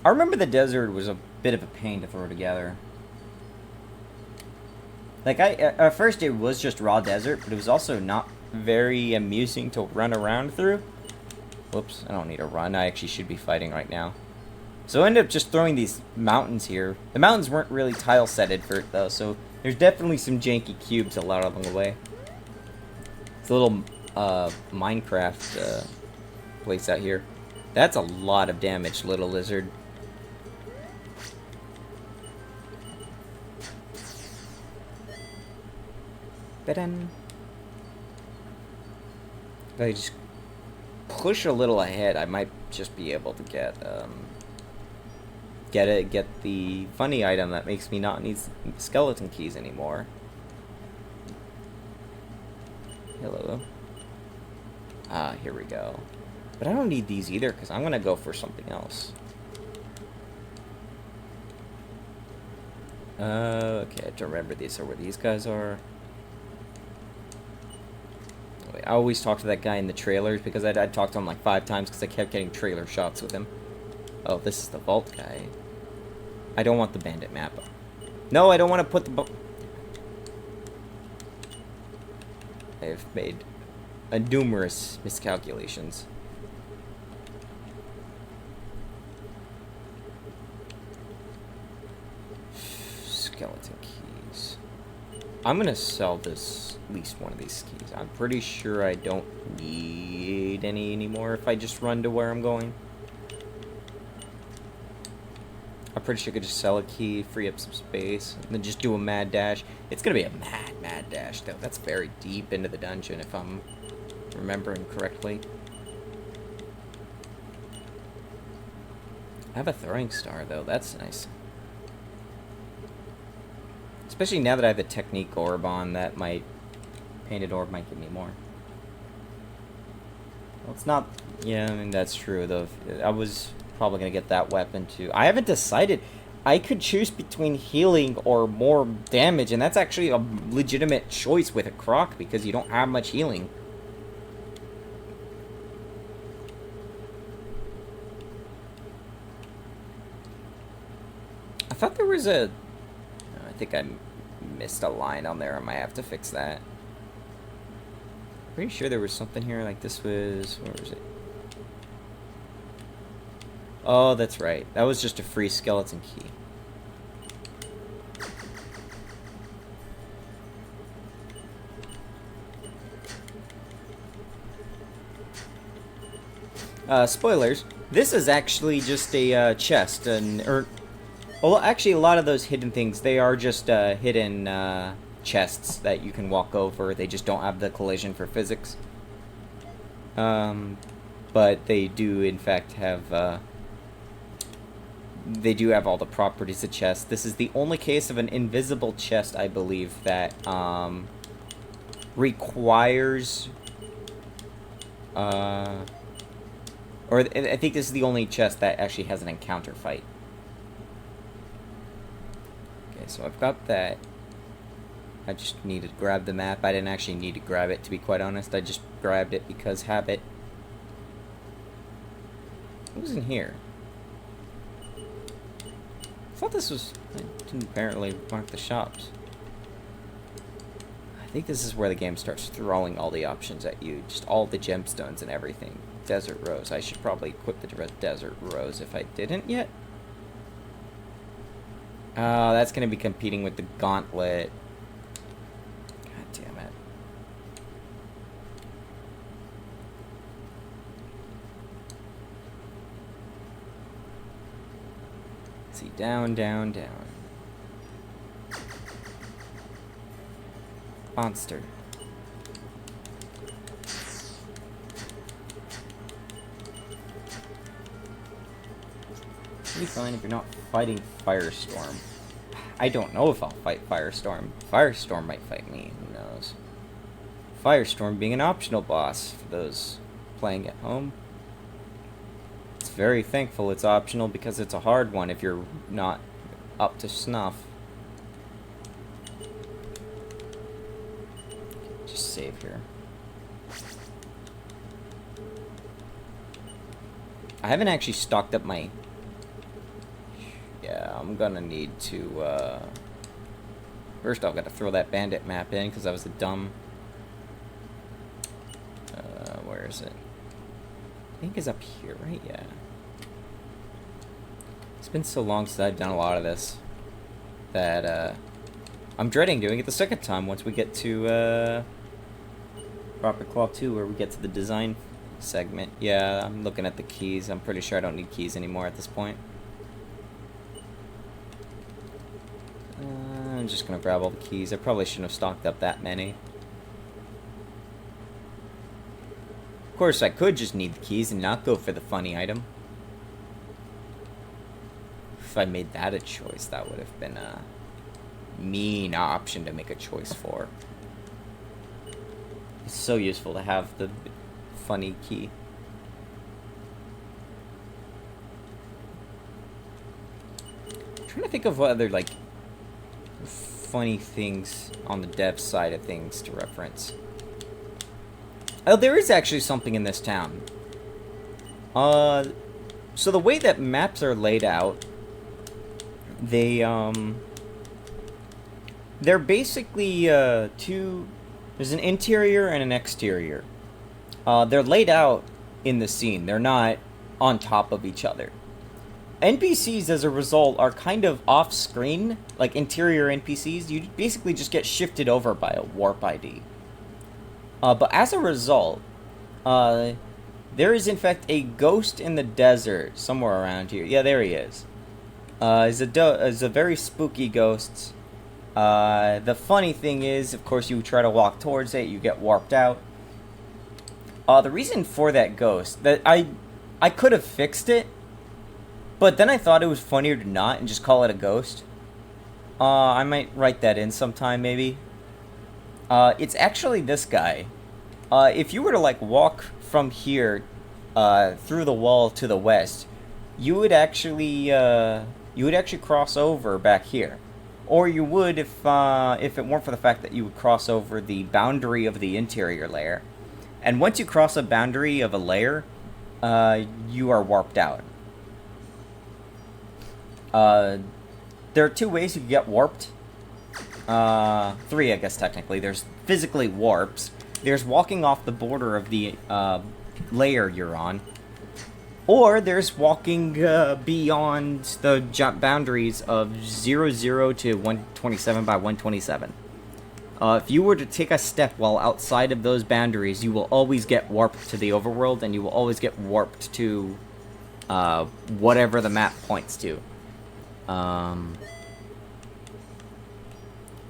I remember the desert was a bit of a pain to throw together. Like, at first it was just raw desert, but it was also not very amusing to run around through. Whoops, I don't need to run. I actually should be fighting right now. So I ended up just throwing these mountains here. The mountains weren't really tile-setted for it, though, so there's definitely some janky cubes along the way. It's a little Minecraft place out here. That's a lot of damage, little lizard. Ba-dun. If I just push a little ahead, I might just be able to get the funny item that makes me not need skeleton keys anymore. Hello. Ah, here we go. But I don't need these either, because I'm gonna go for something else. Okay, I don't remember these are where these guys are. I always talk to that guy in the trailers because I'd talked to him like 5 times because I kept getting trailer shots with him. Oh, this is the vault guy. I don't want the bandit map. No, I don't want to put the... I've made numerous miscalculations. Skeleton keys. I'm gonna sell this, at least one of these keys. I'm pretty sure I don't need any anymore if I just run to where I'm going. I'm pretty sure I could just sell a key, free up some space, and then just do a mad dash. It's gonna be a mad dash, though. That's very deep into the dungeon, if I'm remembering correctly. I have a throwing star, though. That's nice. Especially now that I have the technique orb on, that might... Painted orb might give me more. Well, it's not... Yeah, I mean, that's true, though. I was probably going to get that weapon, too. I haven't decided. I could choose between healing or more damage, and that's actually a legitimate choice with a croc, because you don't have much healing. I thought there was a... I think I missed a line on there. I might have to fix that. Pretty sure there was something here like this was... Where was it? Oh, that's right. That was just a free skeleton key. Spoilers. This is actually just a chest, well, actually, a lot of those hidden things, they are just hidden chests that you can walk over. They just don't have the collision for physics. But they do, in fact, have they do have all the properties of chests. This is the only case of an invisible chest, I believe, that requires, or I think this is the only chest that actually has an encounter fight. Okay, so I've got that. I just need to grab the map. I didn't actually need to grab it, to be quite honest. I just grabbed it because habit. What was in here? I thought this was... I didn't apparently mark the shops. I think this is where the game starts throwing all the options at you. Just all the gemstones and everything. Desert Rose. I should probably equip the Desert Rose if I didn't yet. That's going to be competing with the Gauntlet. God damn it. Let's see, down, down, down. Monster. It'll be fine if you're not fighting Firestorm. I don't know if I'll fight Firestorm. Firestorm might fight me, who knows. Firestorm being an optional boss for those playing at home. It's very thankful it's optional because it's a hard one if you're not up to snuff. Just save here. I haven't actually stocked up my... Yeah, I'm gonna need to, first I've got to throw that bandit map in, because that was a dumb... where is it? I think it's up here, right? Yeah. It's been so long since I've done a lot of this, that, I'm dreading doing it the second time once we get to, Proper Claw 2, where we get to the design segment. Yeah, I'm looking at the keys. I'm pretty sure I don't need keys anymore at this point. I'm just gonna grab all the keys. I probably shouldn't have stocked up that many. Of course, I could just need the keys and not go for the funny item. If I made that a choice, that would have been a mean option to make a choice for. It's so useful to have the funny key. I'm trying to think of what other, like, funny things on the dev side of things to reference. Oh, there is actually something in this town. So the way that maps are laid out, they're basically, there's an interior and an exterior. They're laid out in the scene. They're not on top of each other. NPCs, as a result, are kind of off-screen, like interior NPCs. You basically just get shifted over by a warp ID. But as a result, there is in fact a ghost in the desert somewhere around here. Yeah, there he is. Is a very spooky ghost. The funny thing is, of course, you try to walk towards it, you get warped out. The reason for that ghost, that I could have fixed it, but then I thought it was funnier to not and just call it a ghost. I might write that in sometime, maybe. It's actually this guy. If you were to, like, walk from here through the wall to the west, you would actually cross over back here. Or you would if it weren't for the fact that you would cross over the boundary of the interior layer. And once you cross a boundary of a layer, you are warped out. There are two ways you can get warped. Three, I guess, technically. There's physically warps. There's walking off the border of the layer you're on. Or there's walking beyond the boundaries of 00 to 127 by 127. If you were to take a step while outside of those boundaries, you will always get warped to the overworld, and you will always get warped to whatever the map points to.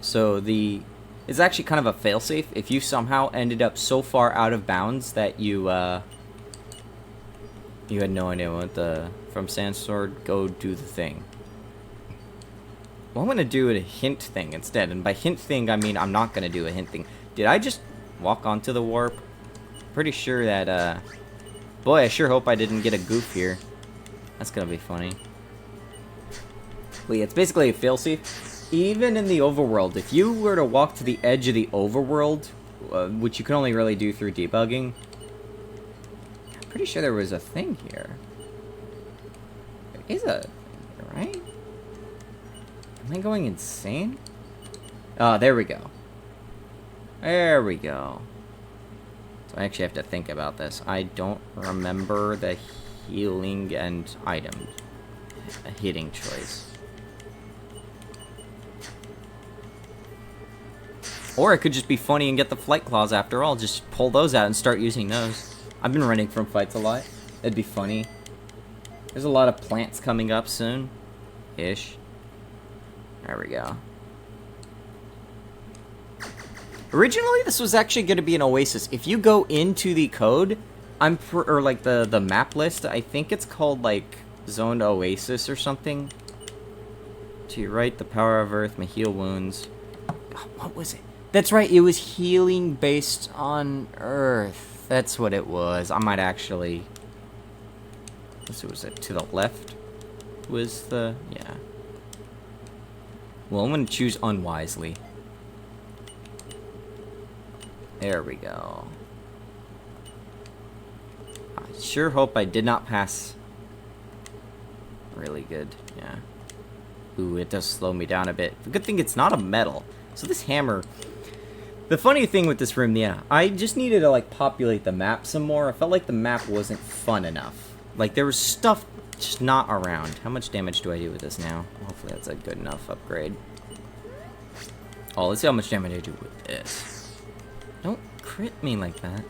So it's actually kind of a failsafe. If you somehow ended up so far out of bounds that you had no idea what from Sandstorm, go do the thing. Well, I'm going to do a hint thing instead. And by hint thing, I mean I'm not going to do a hint thing. Did I just walk onto the warp? Pretty sure that, boy, I sure hope I didn't get a goof here. That's going to be funny. But yeah, it's basically a failsafe. Even in the overworld, if you were to walk to the edge of the overworld, which you can only really do through debugging, I'm pretty sure there was a thing here. There is a thing, right? Am I going insane? Oh, there we go. There we go. So I actually have to think about this. I don't remember the healing and item hitting choice. Or it could just be funny and get the flight claws after all. Just pull those out and start using those. I've been running from fights a lot. It'd be funny. There's a lot of plants coming up soon. Ish. There we go. Originally, this was actually going to be an oasis. If you go into the code, or like the map list, I think it's called like Zoned Oasis or something. To your right, the power of Earth may heal wounds. Oh, what was it? That's right, it was healing based on Earth. That's what it was. I might actually... Was it to the left? Was the... yeah. Well, I'm going to choose unwisely. There we go. I sure hope I did not pass. Really good, yeah. Ooh, it does slow me down a bit. The good thing it's not a metal. So this hammer... The funny thing with this room, yeah, I just needed to, like, populate the map some more. I felt like the map wasn't fun enough. Like, there was stuff just not around. How much damage do I do with this now? Hopefully that's a good enough upgrade. Oh, let's see how much damage I do with this. Don't crit me like that.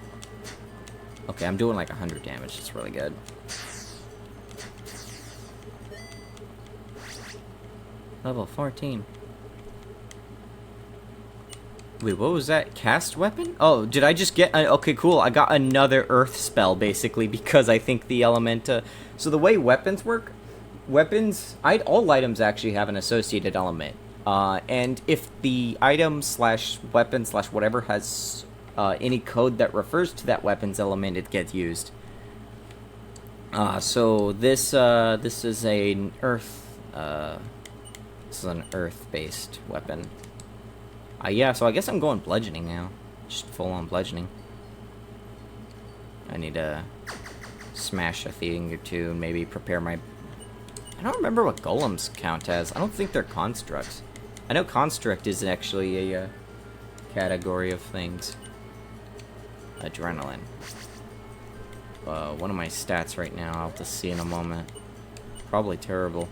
Okay, I'm doing like 100 damage. That's really good. Level 14. Wait, what was that? Cast weapon? Oh, did I just get... okay, cool. I got another earth spell, basically, because I think the element... so the way weapons work... Weapons... all items actually have an associated element. And if the item slash weapon slash whatever has any code that refers to that weapon's element, it gets used. So this is an earth... this is an earth-based weapon. Yeah, so I guess I'm going bludgeoning now. Just full-on bludgeoning. I need to smash a thing or two and maybe prepare my... I don't remember what golems count as. I don't think they're constructs. I know construct is actually a category of things. Adrenaline. One of my stats right now, I'll have to see in a moment. Probably terrible.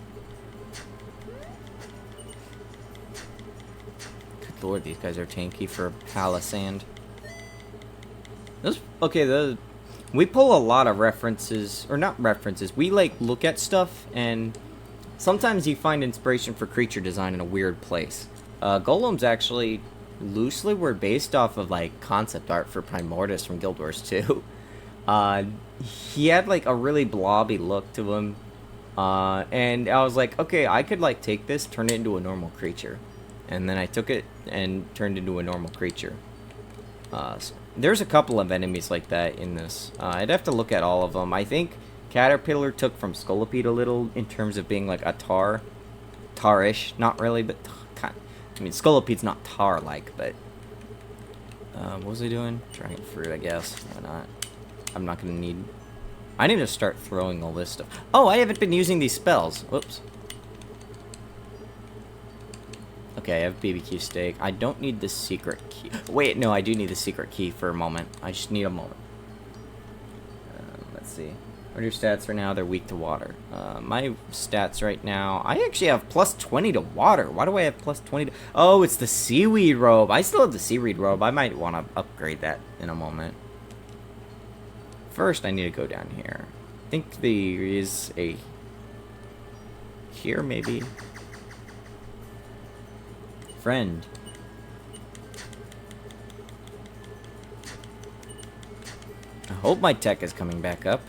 Lord, these guys are tanky for a pile of sand. We pull a lot of references, or not references, we like look at stuff and sometimes you find inspiration for creature design in a weird place. Golems actually loosely were based off of like concept art for Primordus from Guild Wars 2. He had like a really blobby look to him. And I was like, okay, I could like take this, turn it into a normal creature. And then I took it and turned into a normal creature. So there's a couple of enemies like that in this. I'd have to look at all of them. I think Caterpillar took from Scolipede a little in terms of being like a tar. Tar-ish. Not really, but... I mean, Scolipede's not tar-like, but... what was I doing? Dragon fruit, I guess. Why not? I'm not gonna need... I need to start throwing all this stuff. Oh, I haven't been using these spells. Whoops. Okay, I have BBQ steak. I don't need the secret key. Wait, no, I do need the secret key for a moment. I just need a moment. Let's see. What are your stats right now? They're weak to water. My stats right now, I actually have plus 20 to water. Why do I have plus 20 to... Oh, it's the seaweed robe. I still have the seaweed robe. I might want to upgrade that in a moment. First, I need to go down here. I think there is a... Here, maybe. Friend. I hope my tech is coming back up.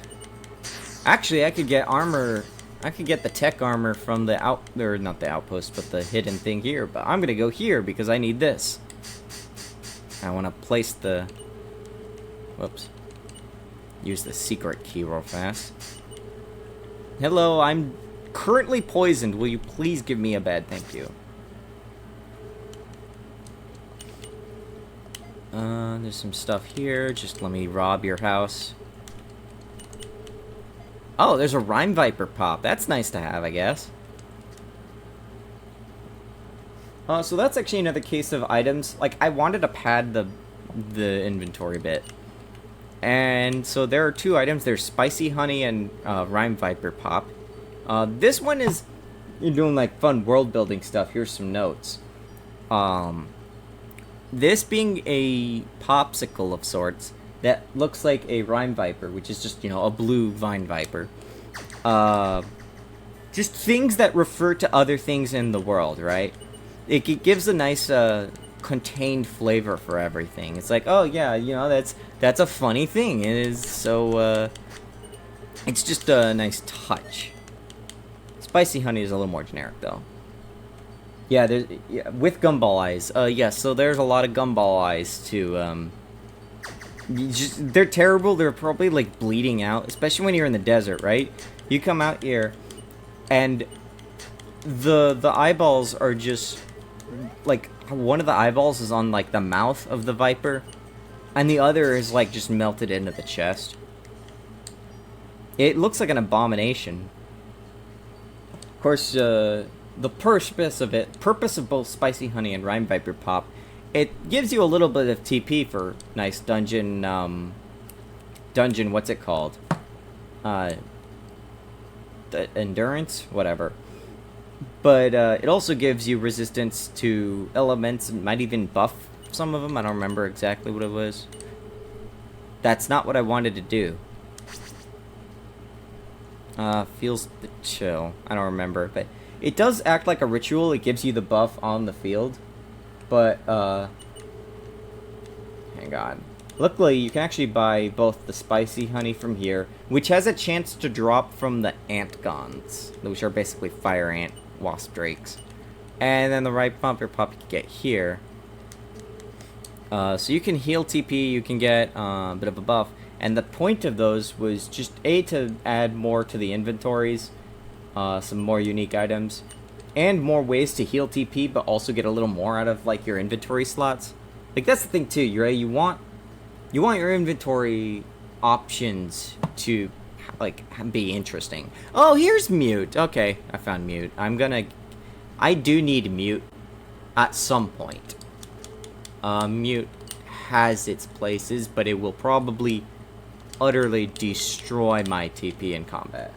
Actually, I could get armor. I could get the tech armor from the or not the outpost, but the hidden thing here. But I'm gonna go here because I need this. I want to place the... Whoops. Use the secret key real fast. Hello, I'm currently poisoned. Will you please give me a bed? Thank you. There's some stuff here. Just let me rob your house. Oh, there's a Rime Viper pop. That's nice to have, I guess. So that's actually another case of items. Like, I wanted to pad the inventory bit. And so there are two items. There's Spicy Honey and Rime Viper pop. This one is... You're doing, like, fun world-building stuff. Here's some notes. This being a popsicle of sorts that looks like a Rime Viper, which is just, you know, a blue vine viper. Just things that refer to other things in the world, right? It gives a nice, contained flavor for everything. It's like, oh yeah, you know, that's a funny thing. It is so, it's just a nice touch. Spicy Honey is a little more generic, though. Yeah, with gumball eyes. Yes, so there's a lot of gumball eyes to, they're terrible. They're probably, like, bleeding out, especially when you're in the desert, right? You come out here, and the eyeballs are just, like, one of the eyeballs is on, like, the mouth of the viper, and the other is, like, just melted into the chest. It looks like an abomination. Of course, the purpose of both Spicy Honey and Rime Viper pop, it gives you a little bit of TP for nice dungeon, what's it called? The endurance? Whatever. But, it also gives you resistance to elements, and might even buff some of them. I don't remember exactly what it was. That's not what I wanted to do. Feels the chill. I don't remember, but it does act like a ritual. It gives you the buff on the field. But, hang on. Luckily, you can actually buy both the Spicy Honey from here, which has a chance to drop from the ant gons, which are basically fire ant wasp drakes. And then the right bumper pop you can get here. So you can heal TP, you can get a bit of a buff. And the point of those was just, A, to add more to the inventories, some more unique items, and more ways to heal TP, but also get a little more out of, like, your inventory slots. Like, that's the thing, too, right? You want your inventory options to, like, be interesting. Oh, here's Mute. Okay, I found Mute. I do need Mute at some point. Mute has its places, but it will probably utterly destroy my TP in combat.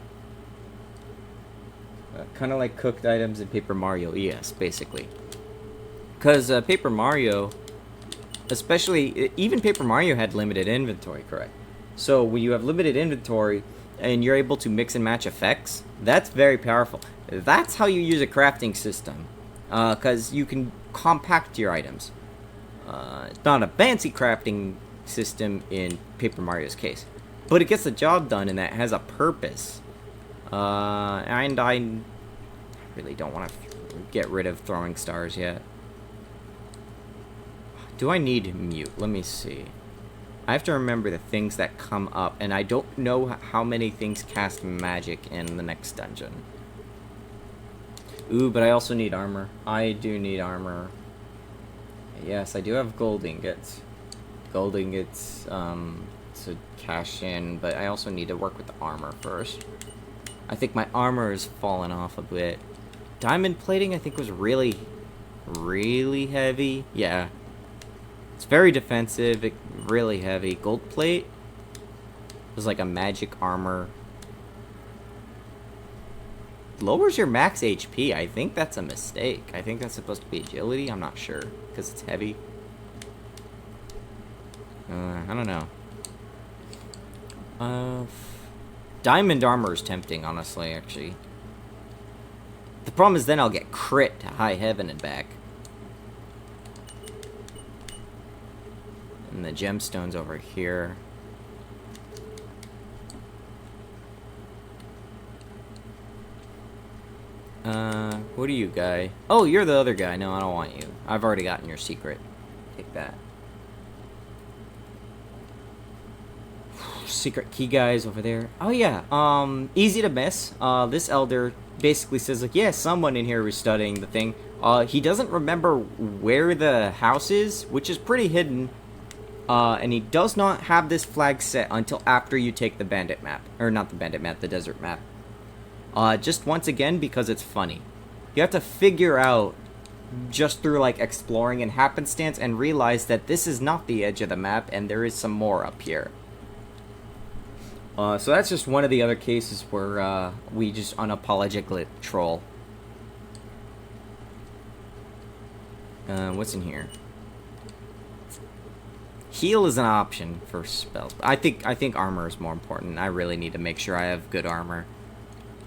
Kind of like cooked items in Paper Mario, yes, basically. Because Paper Mario, especially, even Paper Mario had limited inventory, correct? So when you have limited inventory and you're able to mix and match effects, that's very powerful. That's how you use a crafting system, because you can compact your items. It's not a fancy crafting system in Paper Mario's case, but it gets the job done and that has a purpose. And I really don't want to get rid of throwing stars yet. Do I need Mute? Let me see. I have to remember the things that come up, and I don't know how many things cast magic in the next dungeon. Ooh, but I also need armor. I do need armor. Yes, I do have gold ingots. Gold ingots, to cash in, but I also need to work with the armor first. I think my armor has fallen off a bit. Diamond plating, I think, was really, really heavy. Yeah. It's very defensive, really heavy. Gold plate was like a magic armor lowers your max HP. I think that's a mistake. I think that's supposed to be agility. I'm not sure because it's heavy. I don't know. Diamond armor is tempting, honestly, actually. The problem is then I'll get crit to high heaven and back. And the gemstone's over here. What are you, guy? Oh, you're the other guy. No, I don't want you. I've already gotten your secret. Take that. Secret key guys over there. Oh, yeah. Easy to miss. This elder basically says, like, yeah, someone in here was studying the thing. He doesn't remember where the house is, which is pretty hidden. And he does not have this flag set until after you take the bandit map. Or not the bandit map, the desert map. Just once again, because it's funny. You have to figure out, just through, like, exploring and happenstance, and realize that this is not the edge of the map, and there is some more up here. So that's just one of the other cases where, we just unapologetically troll. What's in here? Heal is an option for spells. I think armor is more important. I really need to make sure I have good armor.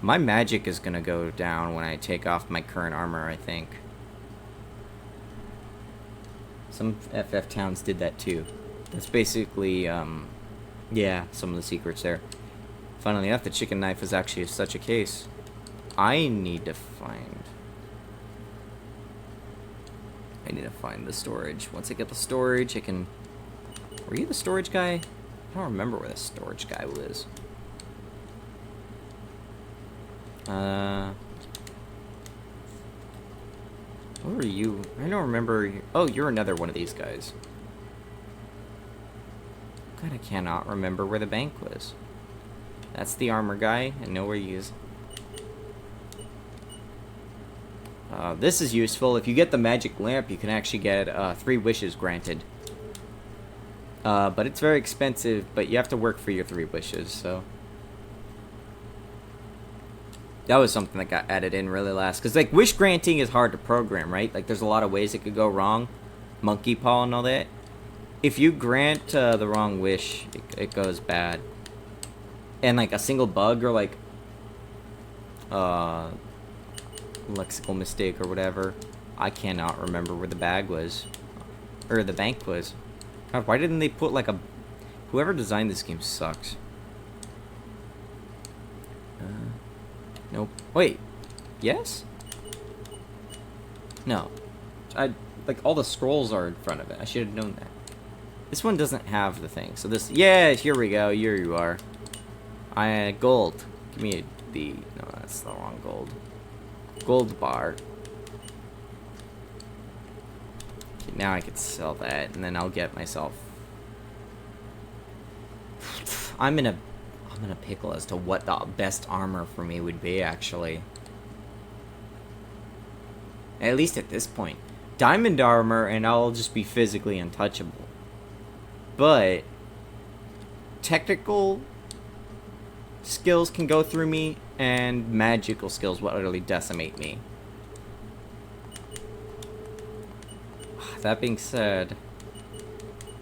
My magic is gonna go down when I take off my current armor, I think. Some FF towns did that too. That's basically, yeah, some of the secrets there. Funnily enough, the chicken knife is actually such a case. I need to find the storage. Once I get the storage, I can... Were you the storage guy? I don't remember where the storage guy was. Where are you? I don't remember. Oh, you're another one of these guys. God, I cannot remember where the bank was. That's the armor guy. I know where he is. This is useful. If you get the magic lamp, you can actually get 3 wishes granted. But it's very expensive, but you have to work for your 3 wishes, so... That was something that got added in really last. Because, like, wish granting is hard to program, right? Like, there's a lot of ways it could go wrong. Monkey paw and all that. If you grant the wrong wish, it goes bad. And, like, a single bug or, like, lexical mistake or whatever. I cannot remember where the bag was. Or the bank was. God, why didn't they put, like, a... Whoever designed this game sucks. Nope. Wait. Yes? No. Like, all the scrolls are in front of it. I should have known that. This one doesn't have the thing. So this... Yeah, here we go. Here you are. Gold. Give me the... No, that's the wrong gold. Gold bar. Okay, now I could sell that, and then I'll get myself... I'm in a pickle as to what the best armor for me would be, actually. At least at this point. Diamond armor, and I'll just be physically untouchable. But technical skills can go through me, and magical skills will utterly decimate me. That being said,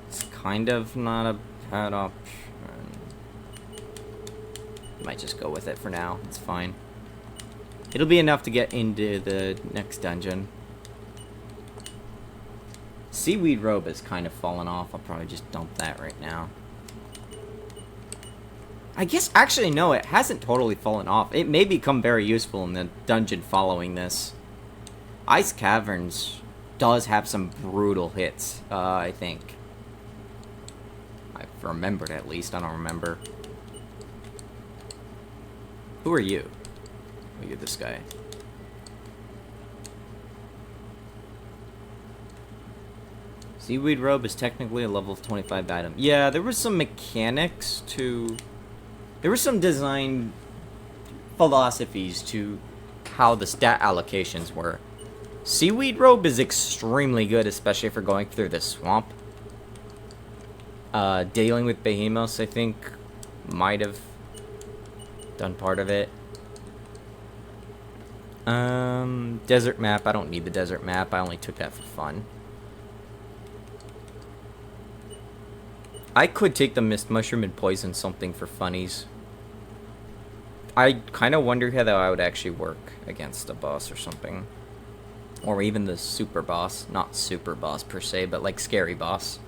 it's kind of not a bad option. Might just go with it for now. It's fine. It'll be enough to get into the next dungeon. Seaweed robe has kind of fallen off. I'll probably just dump that right now. I guess, actually, no, it hasn't totally fallen off. It may become very useful in the dungeon following this. Ice Caverns does have some brutal hits, I think. I've remembered at least. I don't remember. Who are you? Oh, you're this guy. Seaweed robe is technically a level 25 item. Yeah, there was some mechanics to... There were some design philosophies to how the stat allocations were. Seaweed robe is extremely good, especially for going through the swamp. Dealing with behemoths, I think, might have done part of it. Desert map. I don't need the desert map. I only took that for fun. I could take the mist mushroom and poison something for funnies. I kind of wonder how that I would actually work against a boss or something. Or even the super boss. Not super boss per se, but like scary boss.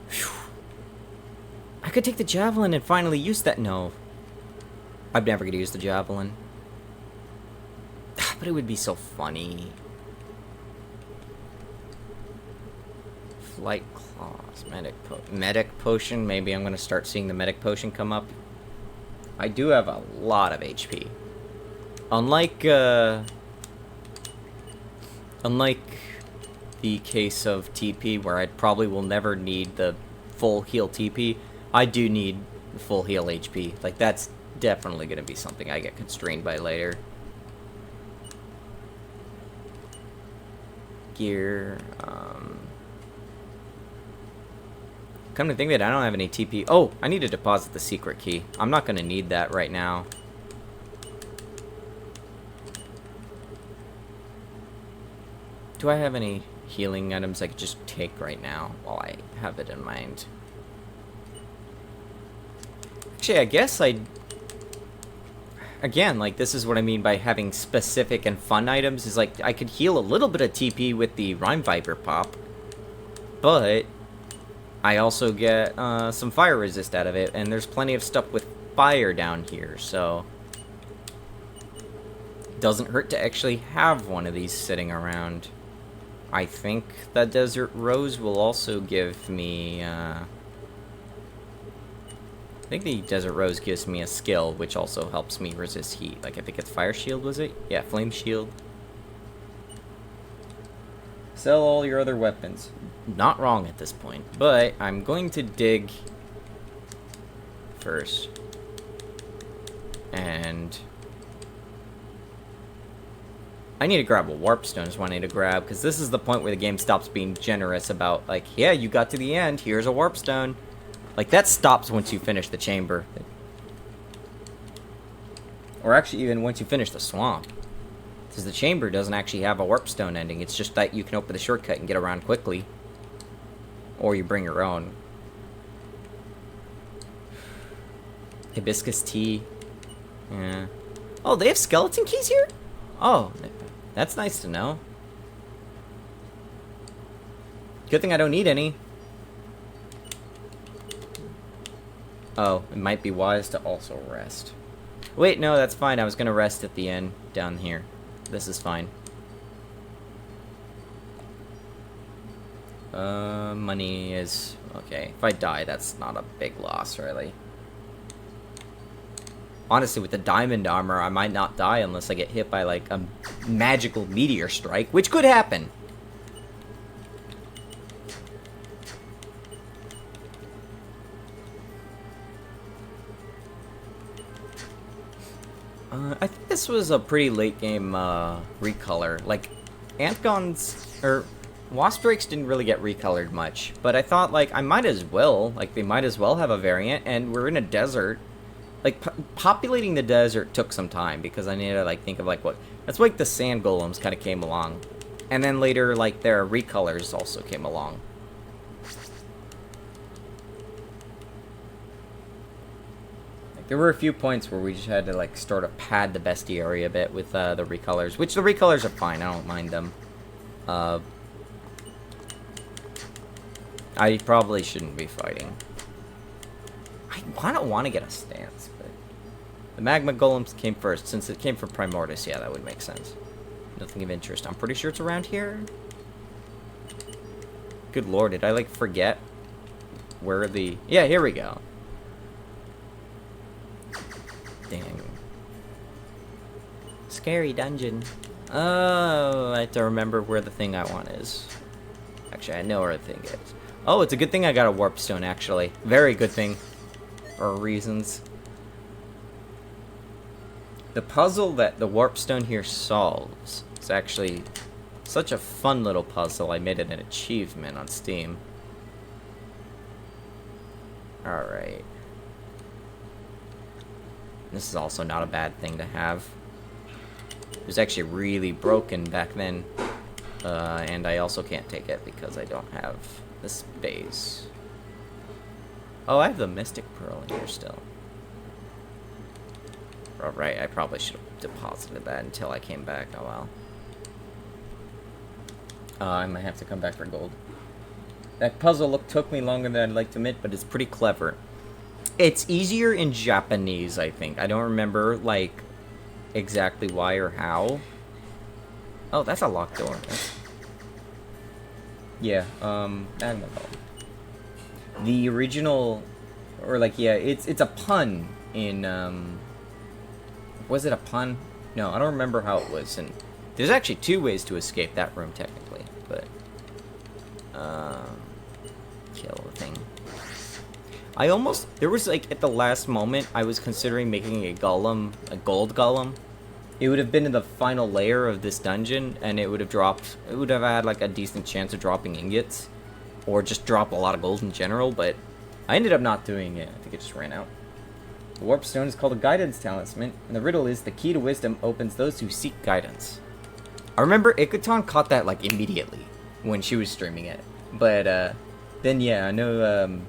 Whew. I could take the javelin and finally use that. No. I'm never going to use the javelin. But it would be so funny. Flight claws. Medic potion. Maybe I'm going to start seeing the medic potion come up. I do have a lot of HP. Unlike the case of TP, where I probably will never need the full heal TP, I do need full heal HP. Like, that's definitely going to be something I get constrained by later. Gear, come to think of it, I don't have any TP. Oh, I need to deposit the secret key. I'm not going to need that right now. Do I have any healing items I could just take right now while I have it in mind? Actually, I guess again, like, this is what I mean by having specific and fun items, is like, I could heal a little bit of TP with the Rime Viper pop, but I also get some fire resist out of it, and there's plenty of stuff with fire down here, so it doesn't hurt to actually have one of these sitting around. I think that Desert Rose will also give me, I think the Desert Rose gives me a skill, which also helps me resist heat. Like, I think it's Fire Shield, was it? Yeah, Flame Shield. Sell all your other weapons. Not wrong at this point, but I'm going to dig first. And I need to grab a warp stone is what I need to grab, because this is the point where the game stops being generous about, like, yeah, you got to the end, here's a warp stone. Like, that stops once you finish the chamber. Or actually, even once you finish the swamp. Because the chamber doesn't actually have a warp stone ending, it's just that you can open the shortcut and get around quickly. Or you bring your own. Hibiscus tea. Yeah. Oh, they have skeleton keys here? Oh, that's nice to know. Good thing I don't need any. Oh, it might be wise to also rest. Wait, no, that's fine. I was going to rest at the end down here. This is fine. Money is... okay. If I die, that's not a big loss, really. Honestly, with the diamond armor, I might not die unless I get hit by, like, a magical meteor strike, which could happen. I think this was a pretty late game recolor. Like, Antgons, or Wasp Drakes didn't really get recolored much, but I thought, like, I might as well. Like, they might as well have a variant, and we're in a desert. Like, populating the desert took some time, because I needed to, like, think of, like, what... That's why, like, the sand golems kind of came along. And then later, like, their recolors also came along. There were a few points where we just had to, like, sort of pad the bestiary a bit with the recolors, which the recolors are fine, I don't mind them. I probably shouldn't be fighting. I kind of want to get a stance, but... The magma golems came first. Since it came from Primordus, yeah, that would make sense. Nothing of interest. I'm pretty sure it's around here. Good lord, did I, like, forget where the... Yeah, here we go. Dang. Scary dungeon. Oh, I have to remember where the thing I want is. Actually, I know where the thing is. Oh, it's a good thing I got a warp stone, actually. Very good thing. For reasons. The puzzle that the warp stone here solves is actually such a fun little puzzle. I made it an achievement on Steam. Alright. This is also not a bad thing to have. It was actually really broken back then. And I also can't take it because I don't have the space. Oh, I have the Mystic Pearl in here still. Oh, right, I probably should have deposited that until I came back. Oh, well. I might have to come back for gold. That puzzle took me longer than I'd like to admit, but it's pretty clever. It's easier in Japanese, I think. I don't remember, like, exactly why or how. Oh, that's a locked door. Yeah, Magma Golem. The original, or like, yeah, it's a pun in, was it a pun? No, I don't remember how it was, and there's actually 2 ways to escape that room, technically, but, kill the thing. There was, like, at the last moment, I was considering making a golem, a gold golem. It would have been in the final layer of this dungeon, and it would have had, like, a decent chance of dropping ingots, or just drop a lot of gold in general, but I ended up not doing it. I think it just ran out. The warp stone is called a guidance talisman, and the riddle is the key to wisdom opens those who seek guidance. I remember Ikaton caught that, like, immediately when she was streaming it, but, then, yeah, I know,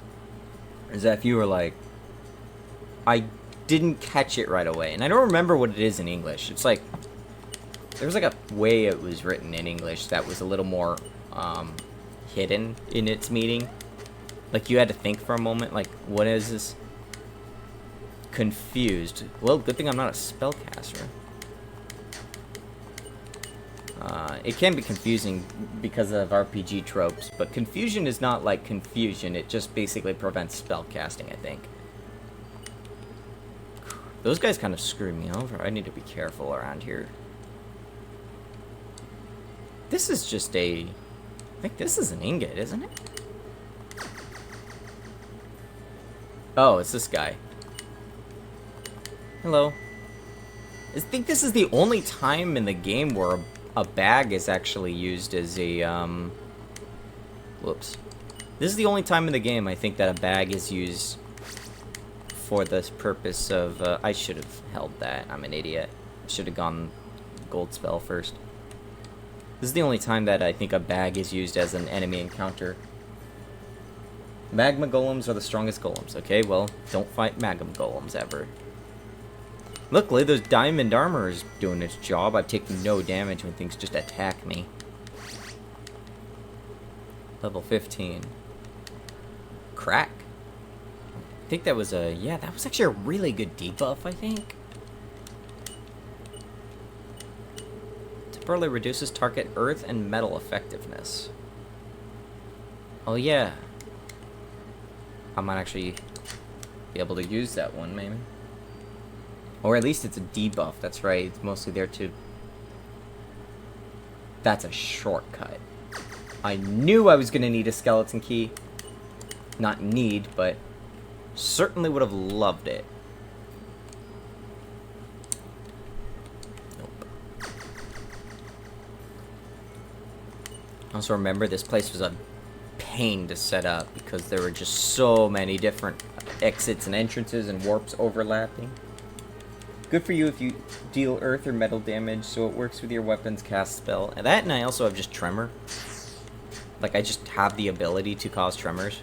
Zeph, you were like, I didn't catch it right away, and I don't remember what it is in English. It's like, there was like a way it was written in English that was a little more hidden in its meaning. Like, you had to think for a moment, like, what is this? Confused. Well, good thing I'm not a spellcaster. It can be confusing because of RPG tropes, but confusion is not like confusion, it just basically prevents spellcasting, I think. Those guys kind of screwed me over. I need to be careful around here. This is just I think this is an ingot, isn't it? Oh, it's this guy. Hello. I think this is the only time in the game where a bag is actually used as a, whoops. This is the only time in the game, I think, that a bag is used for this purpose of, I should have held that. I'm an idiot. Should have gone gold spell first. This is the only time that I think a bag is used as an enemy encounter. Magma golems are the strongest golems. Okay, well, don't fight magma golems ever. Luckily, those diamond armor is doing its job. I've taken no damage when things just attack me. Level 15. Crack. I think that was yeah, that was actually a really good debuff, I think. Temporarily reduces target earth and metal effectiveness. Oh yeah. I might actually be able to use that one, maybe. Or at least it's a debuff, that's right. It's mostly there to... That's a shortcut. I knew I was going to need a skeleton key. Not need, but certainly would have loved it. Nope. Also remember, this place was a pain to set up because there were just so many different exits and entrances and warps overlapping. Good for you if you deal earth or metal damage, so it works with your weapon's cast spell. And that, and I also have just tremor. Like, I just have the ability to cause tremors.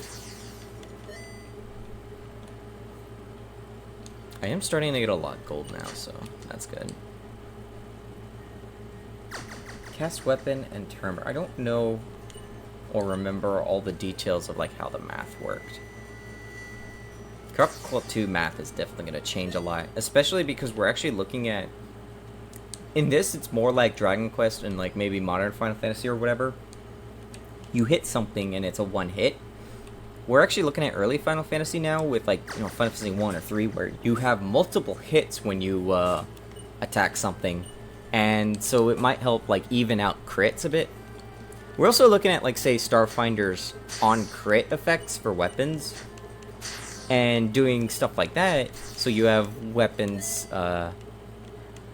I am starting to get a lot of gold now, so that's good. Cast weapon and tremor. I don't know or remember all the details of, like, how the math worked. Corrupt Quill 2 math is definitely going to change a lot, especially because we're actually looking at... In this, it's more like Dragon Quest and like maybe modern Final Fantasy or whatever. You hit something and it's a one hit. We're actually looking at early Final Fantasy now with, like, you know, Final Fantasy 1 or 3, where you have multiple hits when you attack something. And so it might help, like, even out crits a bit. We're also looking at, like, say, Starfinder's on-crit effects for weapons. And doing stuff like that, so you have weapons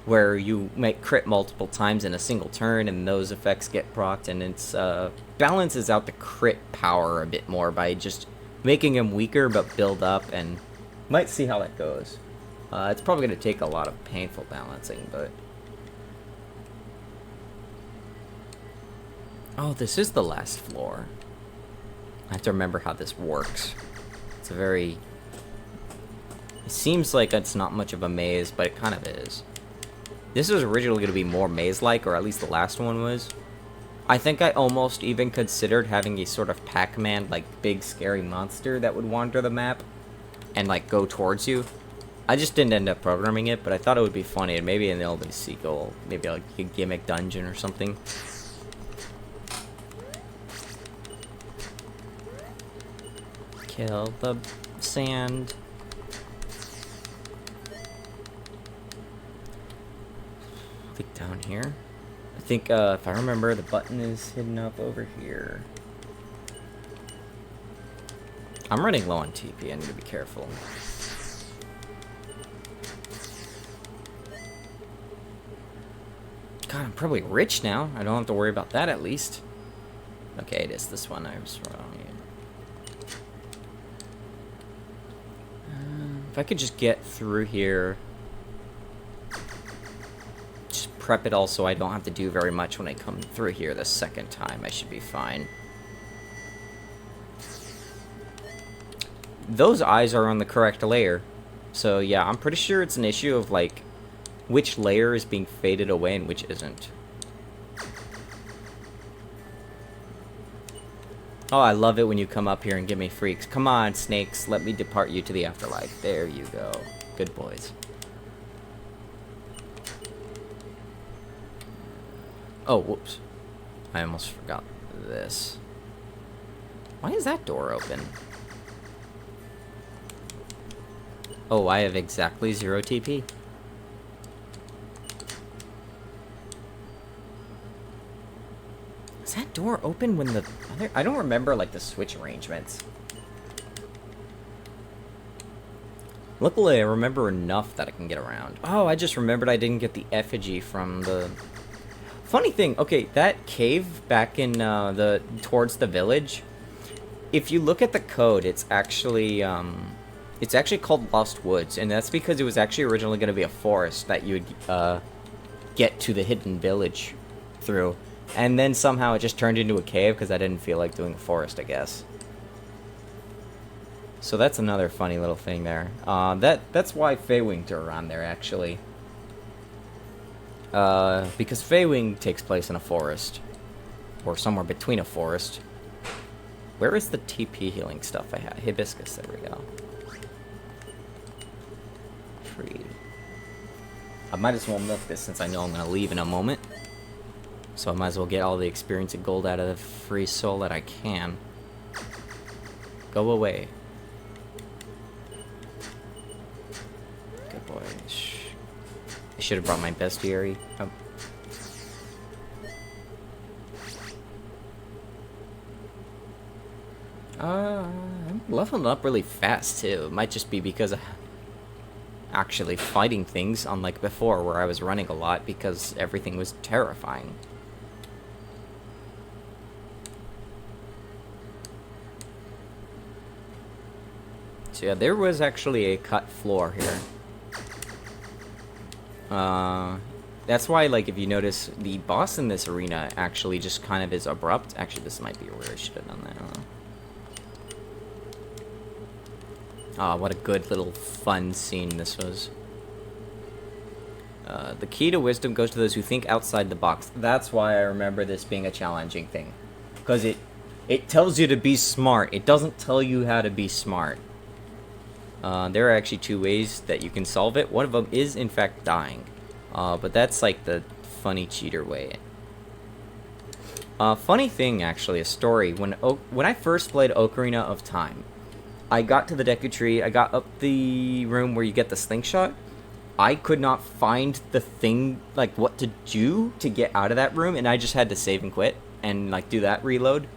where you might crit multiple times in a single turn, and those effects get procced, and it's balances out the crit power a bit more by just making them weaker but build up, and might see how that goes. It's probably going to take a lot of painful balancing, but... Oh, this is the last floor. I have to remember how this works. It's a very... It seems like it's not much of a maze, but it kind of is. This was originally going to be more maze-like, or at least the last one was. I think I almost even considered having a sort of Pac-Man, like, big scary monster that would wander the map and, like, go towards you. I just didn't end up programming it, but I thought it would be funny, and maybe in the old sequel, maybe like a gimmick dungeon or something. Kill the sand. Click down here. I think, if I remember, the button is hidden up over here. I'm running low on TP, I need to be careful. God, I'm probably rich now. I don't have to worry about that, at least. Okay, it is this one. I was wrong. If I could just get through here. Just prep it all so I don't have to do very much when I come through here the second time. I should be fine. Those eyes are on the correct layer. So, yeah, I'm pretty sure it's an issue of, like, which layer is being faded away and which isn't. Oh, I love it when you come up here and give me freaks. Come on, snakes, let me depart you to the afterlife. There you go. Good boys. Oh, whoops. I almost forgot this. Why is that door open? Oh, I have exactly 0 TP. Is that door open when the other... I don't remember, like, the switch arrangements. Luckily, I remember enough that I can get around. Oh, I just remembered I didn't get the effigy from the... Funny thing, okay, that cave back in, towards the village, if you look at the code, it's actually called Lost Woods, and that's because it was actually originally going to be a forest that you would, get to the hidden village through. And then somehow it just turned into a cave because I didn't feel like doing a forest, I guess. So that's another funny little thing there. That's why Faux-intro are on there, actually. Because Faux-intro takes place in a forest. Or somewhere between a forest. Where is the TP healing stuff I have? Hibiscus, there we go. Free. I might as well milk this since I know I'm going to leave in a moment. So I might as well get all the experience and gold out of the free soul that I can. Go away. Good boy. I should have brought my bestiary. Oh. I'm leveling up really fast too. It might just be because of actually fighting things, unlike before where I was running a lot because everything was terrifying. So yeah, there was actually a cut floor here. That's why, like, if you notice, the boss in this arena actually just kind of is abrupt. Actually, this might be where I should have done that. Ah, what a good little fun scene this was. The key to wisdom goes to those who think outside the box. That's why I remember this being a challenging thing. Because it tells you to be smart. It doesn't tell you how to be smart. There are actually 2 ways that you can solve it. One of them is, in fact, dying. But that's like the funny cheater way. Funny thing, actually, a story. When I first played Ocarina of Time, I got to the Deku Tree, I got up the room where you get the slingshot. I could not find the thing, like, what to do to get out of that room, and I just had to save and quit and, like, do that reload.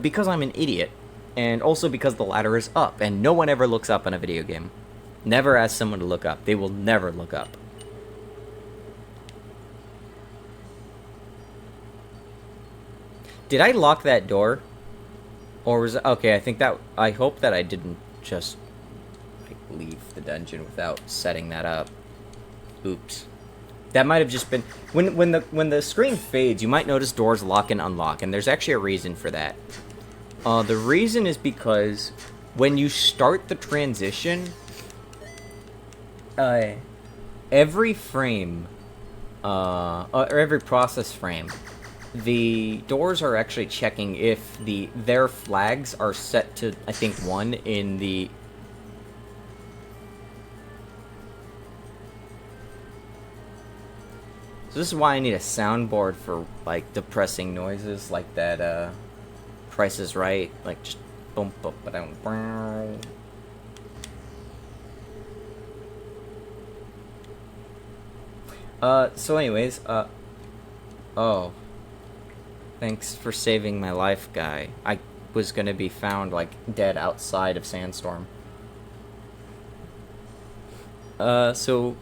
Because I'm an idiot. And also because the ladder is up, and no one ever looks up in a video game. Never ask someone to look up. They will never look up. Did I lock that door? Or was it... Okay, I think that... I hope that I didn't just... like, leave the dungeon without setting that up. Oops. That might have just been... When the screen fades, you might notice doors lock and unlock, and there's actually a reason for that. The reason is because when you start the transition, every frame, or every process frame, the doors are actually checking if their flags are set to, I think, 1 in the... So this is why I need a soundboard for, like, depressing noises like that, Price is Right, like, just boom, boom, ba-dum, so anyways, oh. Thanks for saving my life, guy. I was gonna be found, like, dead outside of Sandstorm. So...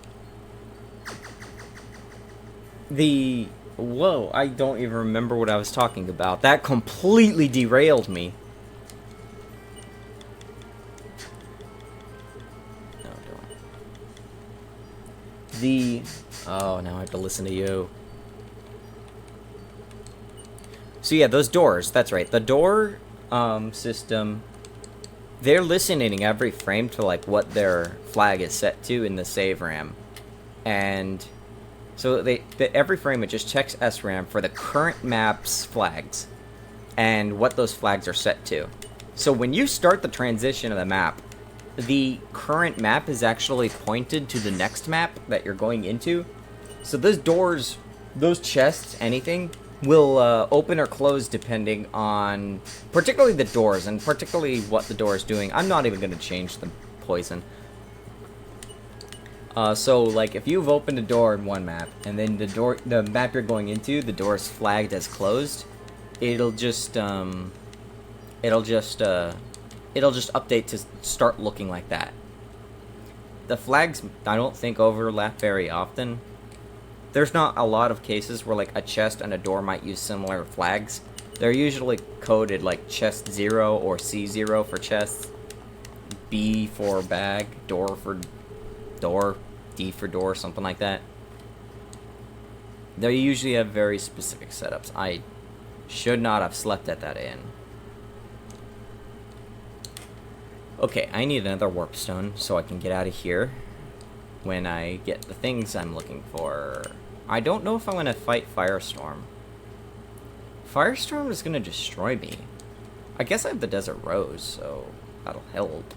Whoa, I don't even remember what I was talking about. That completely derailed me. No, don't. Oh, now I have to listen to you. So yeah, those doors, that's right. The door system, they're listening every frame to, like, what their flag is set to in the save RAM. And so every frame, it just checks SRAM for the current map's flags and what those flags are set to. So when you start the transition of the map, the current map is actually pointed to the next map that you're going into. So those doors, those chests, anything, will open or close depending on, particularly the doors, and particularly what the door is doing. I'm not even going to change the poison. So, like, if you've opened a door in one map, and then the map you're going into, the door is flagged as closed, it'll just update to start looking like that. The flags, I don't think, overlap very often. There's not a lot of cases where, like, a chest and a door might use similar flags. They're usually coded, like, chest 0 or C0 for chests, B for bag, door for door, D for door, something like that. They usually have very specific setups. I should not have slept at that inn. Okay, I need another warp stone so I can get out of here when I get the things I'm looking for. I don't know if I'm going to fight Firestorm. Firestorm is going to destroy me. I guess I have the Desert Rose, so that'll help.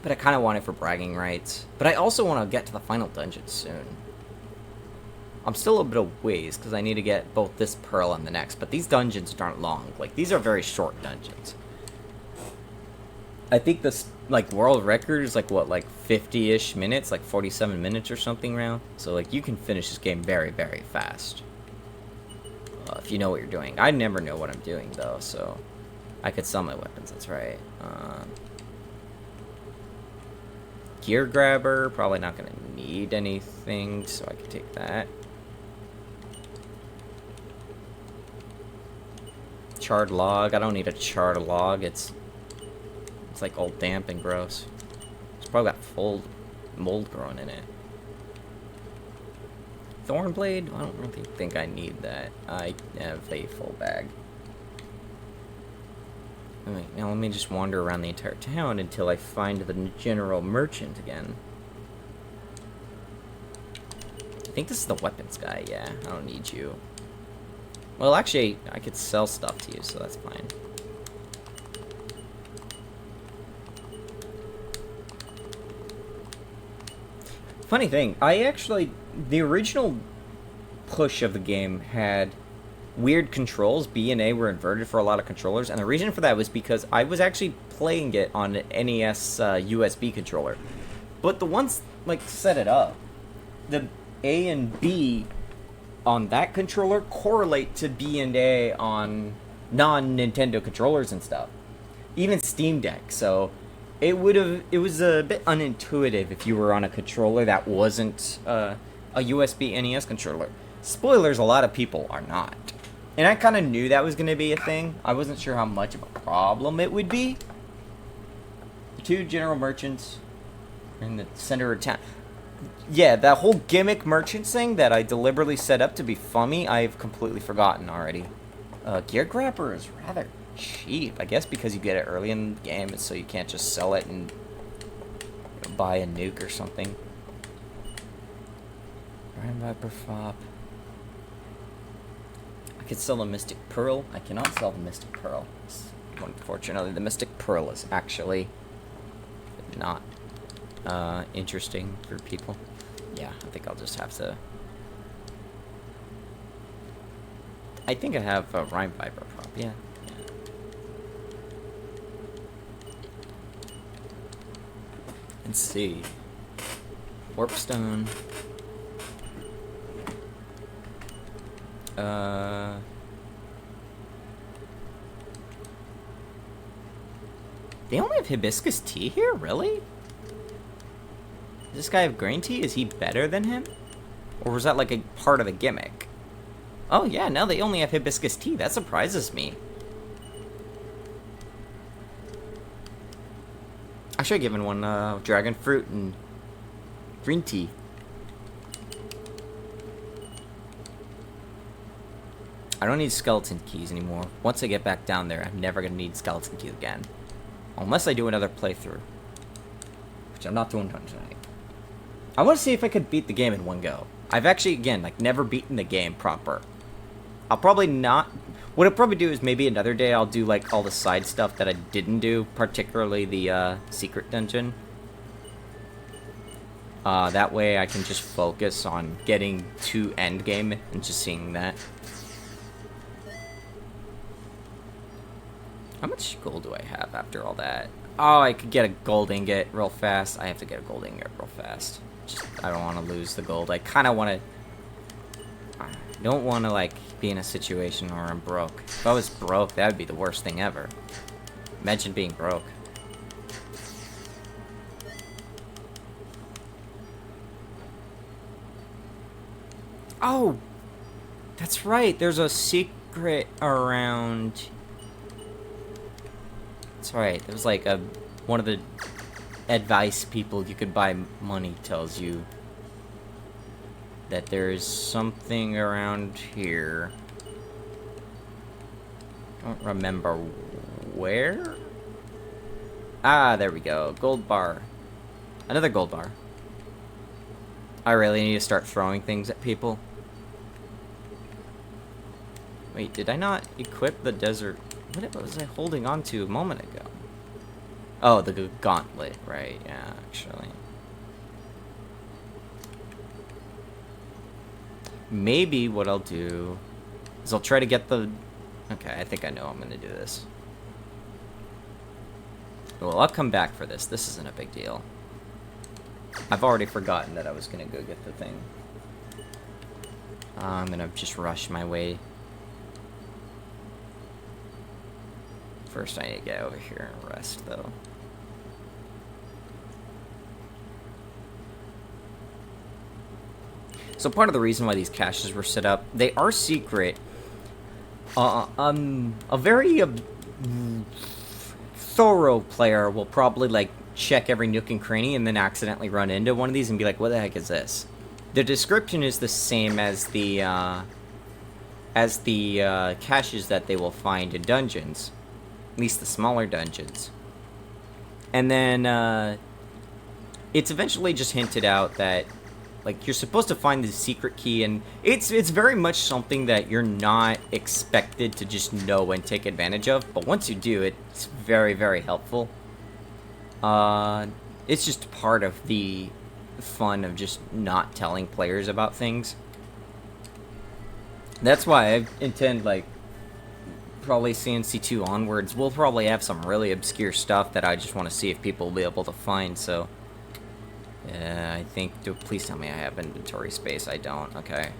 But I kind of want it for bragging rights. But I also want to get to the final dungeon soon. I'm still a bit of ways, because I need to get both this pearl and the next. But these dungeons aren't long. Like, these are very short dungeons. I think this, like, world record is, like, what, like, 50-ish minutes? Like, 47 minutes or something around? So, like, you can finish this game very, very fast. If you know what you're doing. I never know what I'm doing, though, so... I could sell my weapons, that's right. Gear grabber, probably not going to need anything, so I can take that. Charred log, I don't need a charred log, it's like all damp and gross. It's probably got mold growing in it. Thornblade, I don't really think I need that. I have a full bag. Alright, now let me just wander around the entire town until I find the general merchant again. I think this is the weapons guy, yeah. I don't need you. Well, actually, I could sell stuff to you, so that's fine. Funny thing, the original push of the game had weird controls. B and A were inverted for a lot of controllers, and the reason for that was because I was actually playing it on an NES USB controller. But the ones, like, set it up, the A and B on that controller correlate to B and A on non-Nintendo controllers and stuff. Even Steam Deck, so... It was a bit unintuitive if you were on a controller that wasn't a USB NES controller. Spoilers, a lot of people are not. And I kind of knew that was going to be a thing. I wasn't sure how much of a problem it would be. 2 general merchants in the center of town. Yeah, that whole gimmick merchant thing that I deliberately set up to be funny, I've completely forgotten already. Gear grabber is rather cheap. I guess because you get it early in the game, so you can't just sell it and buy a nuke or something. Ryan Viper Fop. I could sell a Mystic Pearl. I cannot sell the Mystic Pearl. Unfortunately, the Mystic Pearl is actually not interesting for people. Yeah, I think I'll just have to... I think I have a Rhyme Viper Prop, yeah. Let's see. Warpstone. They only have hibiscus tea here? Really? Does this guy have green tea? Is he better than him? Or was that like a part of the gimmick? Oh yeah, now they only have hibiscus tea. That surprises me. I should have given one dragon fruit and green tea. I don't need skeleton keys anymore. Once I get back down there, I'm never going to need skeleton keys again. Unless I do another playthrough. Which I'm not doing tonight. I want to see if I could beat the game in one go. I've actually, again, like, never beaten the game proper. I'll probably not... What I'll probably do is maybe another day I'll do, like, all the side stuff that I didn't do. Particularly the, secret dungeon. That way I can just focus on getting to endgame and just seeing that. How much gold do I have after all that? Oh, I could get a gold ingot real fast. I have to get a gold ingot real fast. Just, I don't want to lose the gold. I kind of want to... I don't want to, like, be in a situation where I'm broke. If I was broke, that would be the worst thing ever. Imagine being broke. Oh! That's right, there's a secret around... That's right, there's like a... One of the advice people you could buy money tells you that there's something around here. Don't remember where? Ah, there we go. Gold bar. Another gold bar. I really need to start throwing things at people. Wait, did I not equip the desert? What was I holding on to a moment ago? Oh, the gauntlet, right, yeah, actually. Maybe what I'll do is I'll try to get the... Okay, I think I know I'm going to do this. Well, I'll come back for this. This isn't a big deal. I've already forgotten that I was going to go get the thing. I'm going to just rush my way. First, I need to get over here and rest, though. So part of the reason why these caches were set up, they are secret. A very thorough player will probably, like, check every nook and cranny and then accidentally run into one of these and be like, what the heck is this? The description is the same as the caches that they will find in dungeons. At least the smaller dungeons. And then, it's eventually just hinted out that, like, you're supposed to find the secret key, and it's very much something that you're not expected to just know and take advantage of, but once you do, it's very, very helpful. It's just part of the fun of just not telling players about things. That's why I intend, like, probably CNC2 onwards, we'll probably have some really obscure stuff that I just want to see if people will be able to find, so... I think... Please tell me I have inventory space. I don't. Okay.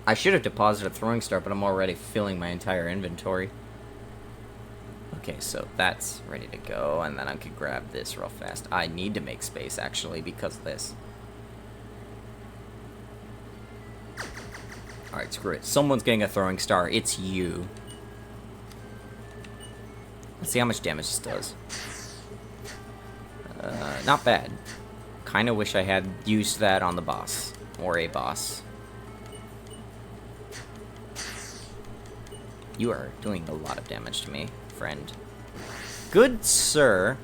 I should have deposited a throwing star, but I'm already filling my entire inventory. Okay, so that's ready to go, and then I could grab this real fast. I need to make space, actually, because of this. Alright, screw it. Someone's getting a throwing star. It's you. Let's see how much damage this does. Not bad. Kind of wish I had used that on the boss. Or a boss. You are doing a lot of damage to me, friend. Good sir.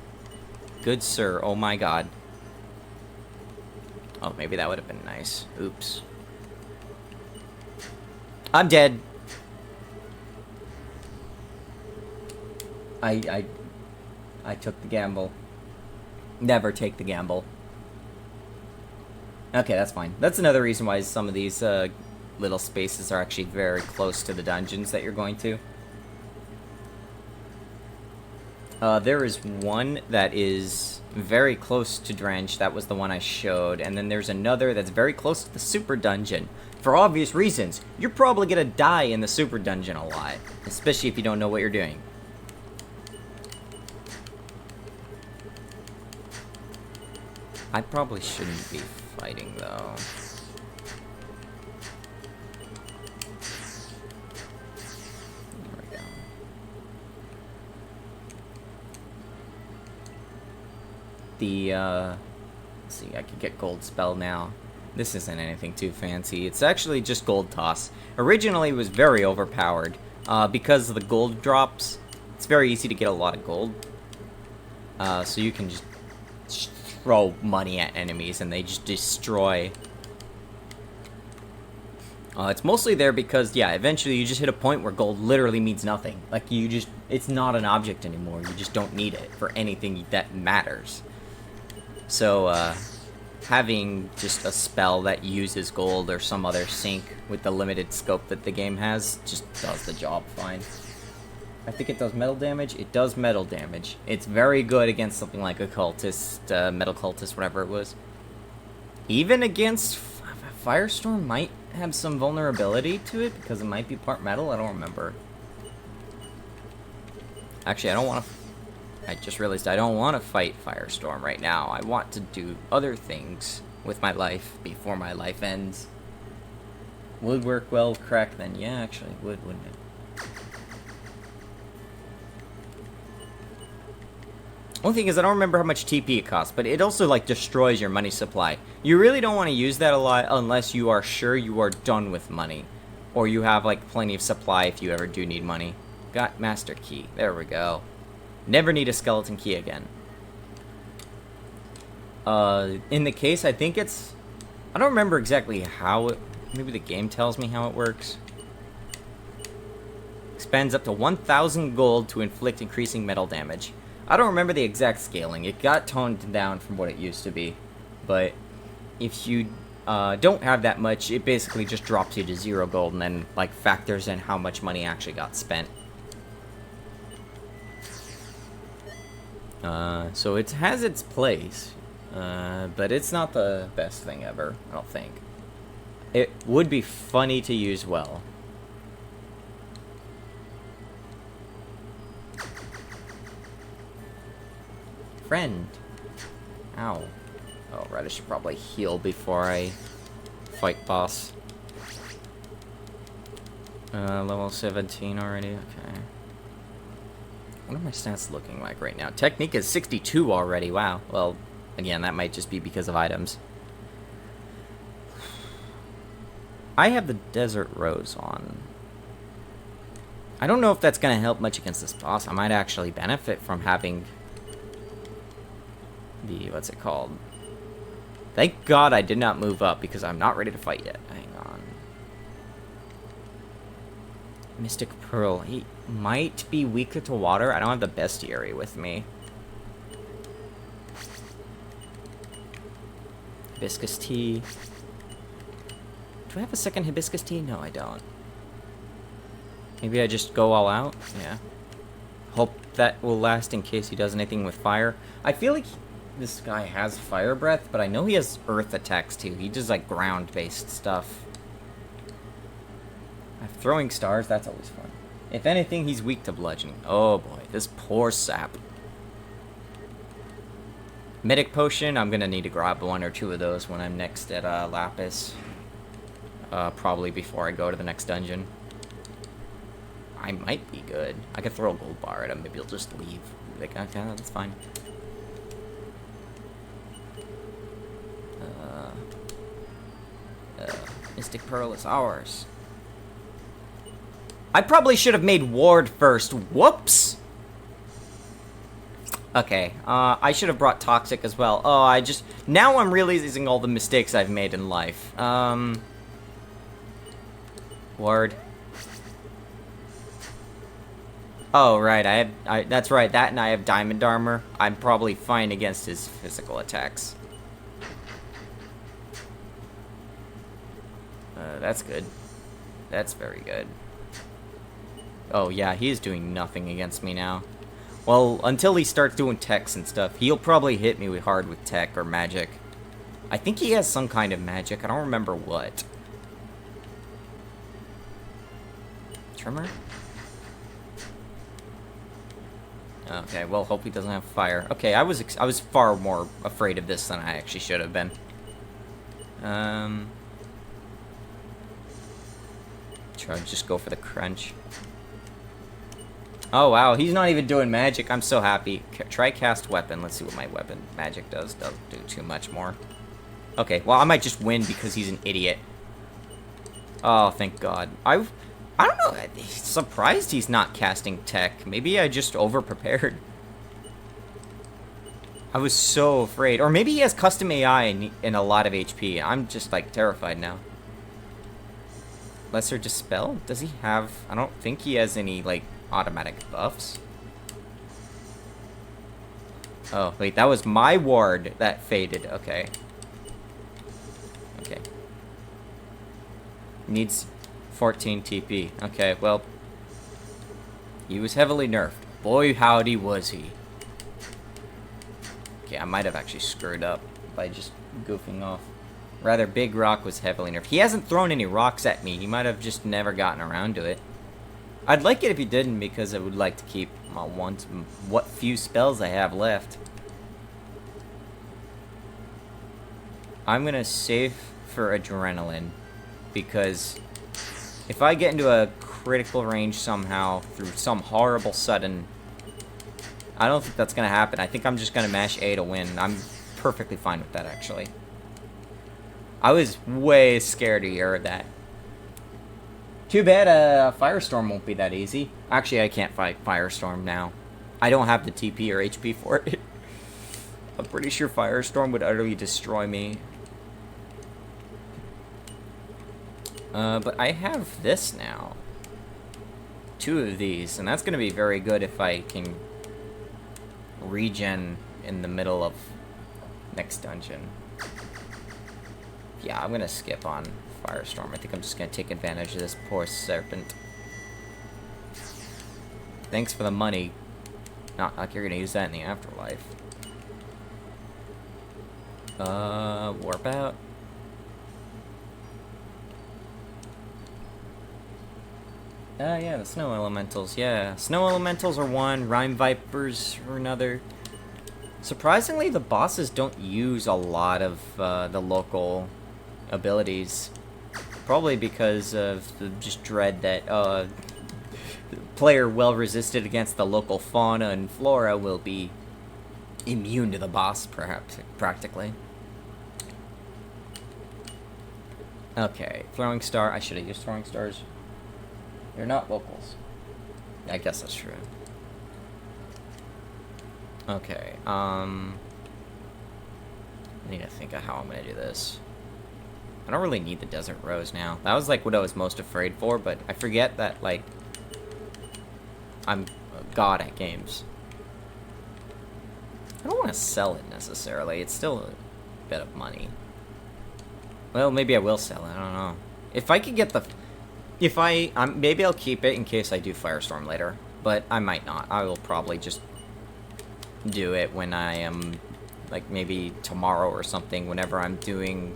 Good sir. Oh my god. Oh, maybe that would have been nice. Oops. I'm dead. I took the gamble. Never take the gamble. Okay, that's fine. That's another reason why some of these little spaces are actually very close to the dungeons that you're going to. There is one that is very close to Drench. That was the one I showed. And then there's another that's very close to the super dungeon. For obvious reasons. You're probably gonna die in the super dungeon a lot. Especially if you don't know what you're doing. I probably shouldn't be fighting, though. There we go. Let's see, I could get gold spell now. This isn't anything too fancy. It's actually just gold toss. Originally, it was very overpowered. Because of the gold drops, it's very easy to get a lot of gold. So you can just throw money at enemies and they just destroy. It's mostly there because, yeah, eventually you just hit a point where gold literally means nothing. Like, it's not an object anymore. You just don't need it for anything that matters. So, having just a spell that uses gold or some other sync with the limited scope that the game has just does the job fine. I think it does metal damage. It does metal damage. It's very good against something like a cultist, metal cultist, whatever it was. Even against Firestorm might have some vulnerability to it because it might be part metal. I don't remember. Actually, I don't want to. I just realized I don't want to fight Firestorm right now. I want to do other things with my life before my life ends. Would work well, crack then. Yeah, actually, it would, wouldn't it? One thing is, I don't remember how much TP it costs, but it also, like, destroys your money supply. You really don't want to use that a lot unless you are sure you are done with money. Or you have, like, plenty of supply if you ever do need money. Got Master Key. There we go. Never need a skeleton key again. In the case, I think it's... I don't remember exactly how it... Maybe the game tells me how it works. Expends up to 1,000 gold to inflict increasing metal damage. I don't remember the exact scaling. It got toned down from what it used to be. But if you don't have that much, it basically just drops you to 0 gold and then, like, factors in how much money actually got spent. So it has its place, but it's not the best thing ever, I don't think. It would be funny to use well. Friend. Ow. Oh, right, I should probably heal before I fight boss. Level 17 already, okay. What are my stats looking like right now? Technique is 62 already, wow. Well, again, that might just be because of items. I have the Desert Rose on. I don't know if that's going to help much against this boss. I might actually benefit from having the, what's it called? Thank God I did not move up because I'm not ready to fight yet. Hang on. Mystic Pearl. He might be weaker to water. I don't have the bestiary with me. Hibiscus tea. Do I have a second hibiscus tea? No, I don't. Maybe I just go all out? Yeah. Hope that will last in case he does anything with fire. I feel like this guy has fire breath, but I know he has earth attacks too. He does like ground-based stuff. Throwing stars, that's always fun. If anything, he's weak to bludgeoning. Oh boy, this poor sap. Medic potion, I'm gonna need to grab 1 or 2 of those when I'm next at Lapis. Probably before I go to the next dungeon. I might be good. I could throw a gold bar at him. Maybe he'll just leave. Like, okay, that's fine. Mystic Pearl is ours. I probably should have made Ward first. Whoops! Okay, I should have brought Toxic as well. Oh, now I'm realizing all the mistakes I've made in life. Ward. Oh, right, that's right, that and I have Diamond Armor. I'm probably fine against his physical attacks. That's good. That's very good. Oh, yeah, he's doing nothing against me now. Well, until he starts doing techs and stuff, he'll probably hit me hard with tech or magic. I think he has some kind of magic. I don't remember what. Trimmer? Okay, well, hope he doesn't have fire. Okay, I was far more afraid of this than I actually should have been. Try to just go for the crunch. Oh, wow, he's not even doing magic. I'm so happy. Try cast weapon. Let's see what my weapon magic does. Doesn't do too much more. Okay, well, I might just win because he's an idiot. Oh, thank God. I don't know. I'm surprised he's not casting tech. Maybe I just over-prepared. I was so afraid. Or maybe he has custom AI and a lot of HP. I'm just, like, terrified now. Lesser Dispel? Does he have... I don't think he has any, like, automatic buffs. Oh, wait, that was my ward that faded. Okay. Okay. Needs 14 TP. Okay, well... He was heavily nerfed. Boy, howdy was he. Okay, I might have actually screwed up by just goofing off. Rather, Big Rock was heavily nerfed. He hasn't thrown any rocks at me. He might have just never gotten around to it. I'd like it if he didn't, because I would like to keep my what few spells I have left. I'm gonna save for Adrenaline, because if I get into a critical range somehow through some horrible sudden, I don't think that's gonna happen. I think I'm just gonna mash A to win. I'm perfectly fine with that, actually. I was way scared to hear that. Too bad Firestorm won't be that easy. Actually, I can't fight Firestorm now. I don't have the TP or HP for it. I'm pretty sure Firestorm would utterly destroy me. But I have this now. 2 of these, and that's going to be very good if I can regen in the middle of next dungeon. Yeah, I'm going to skip on Firestorm. I think I'm just going to take advantage of this poor serpent. Thanks for the money. Not like you're going to use that in the afterlife. Warp out. Yeah, the snow elementals, yeah. Snow elementals are one, rime vipers are another. Surprisingly, the bosses don't use a lot of the local abilities. Probably because of the just dread that the player well resisted against the local fauna and flora will be immune to the boss, perhaps, practically. Okay, throwing star. I should have used throwing stars. They're not locals. I guess that's true. Okay, I need to think of how I'm gonna do this. I don't really need the Desert Rose now. That was, like, what I was most afraid for, but I forget that, like, I'm a god at games. I don't want to sell it, necessarily. It's still a bit of money. Well, maybe I will sell it. I don't know. If I could get the... maybe I'll keep it in case I do Firestorm later, but I might not. I will probably just do it when I am, like, maybe tomorrow or something, whenever I'm doing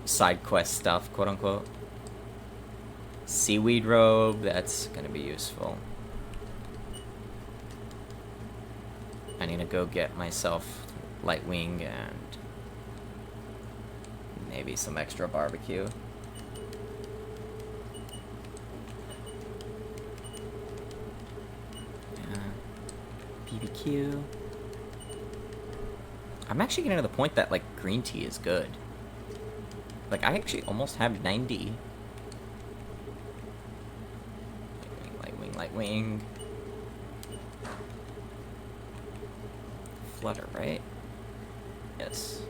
side quest stuff, quote unquote. Seaweed robe, that's gonna be useful. I need to go get myself light wing and maybe some extra barbecue. BBQ. I'm actually getting to the point that, like, green tea is good. Like, I actually almost have 90. Light wing, light wing. Flutter, right? Yes.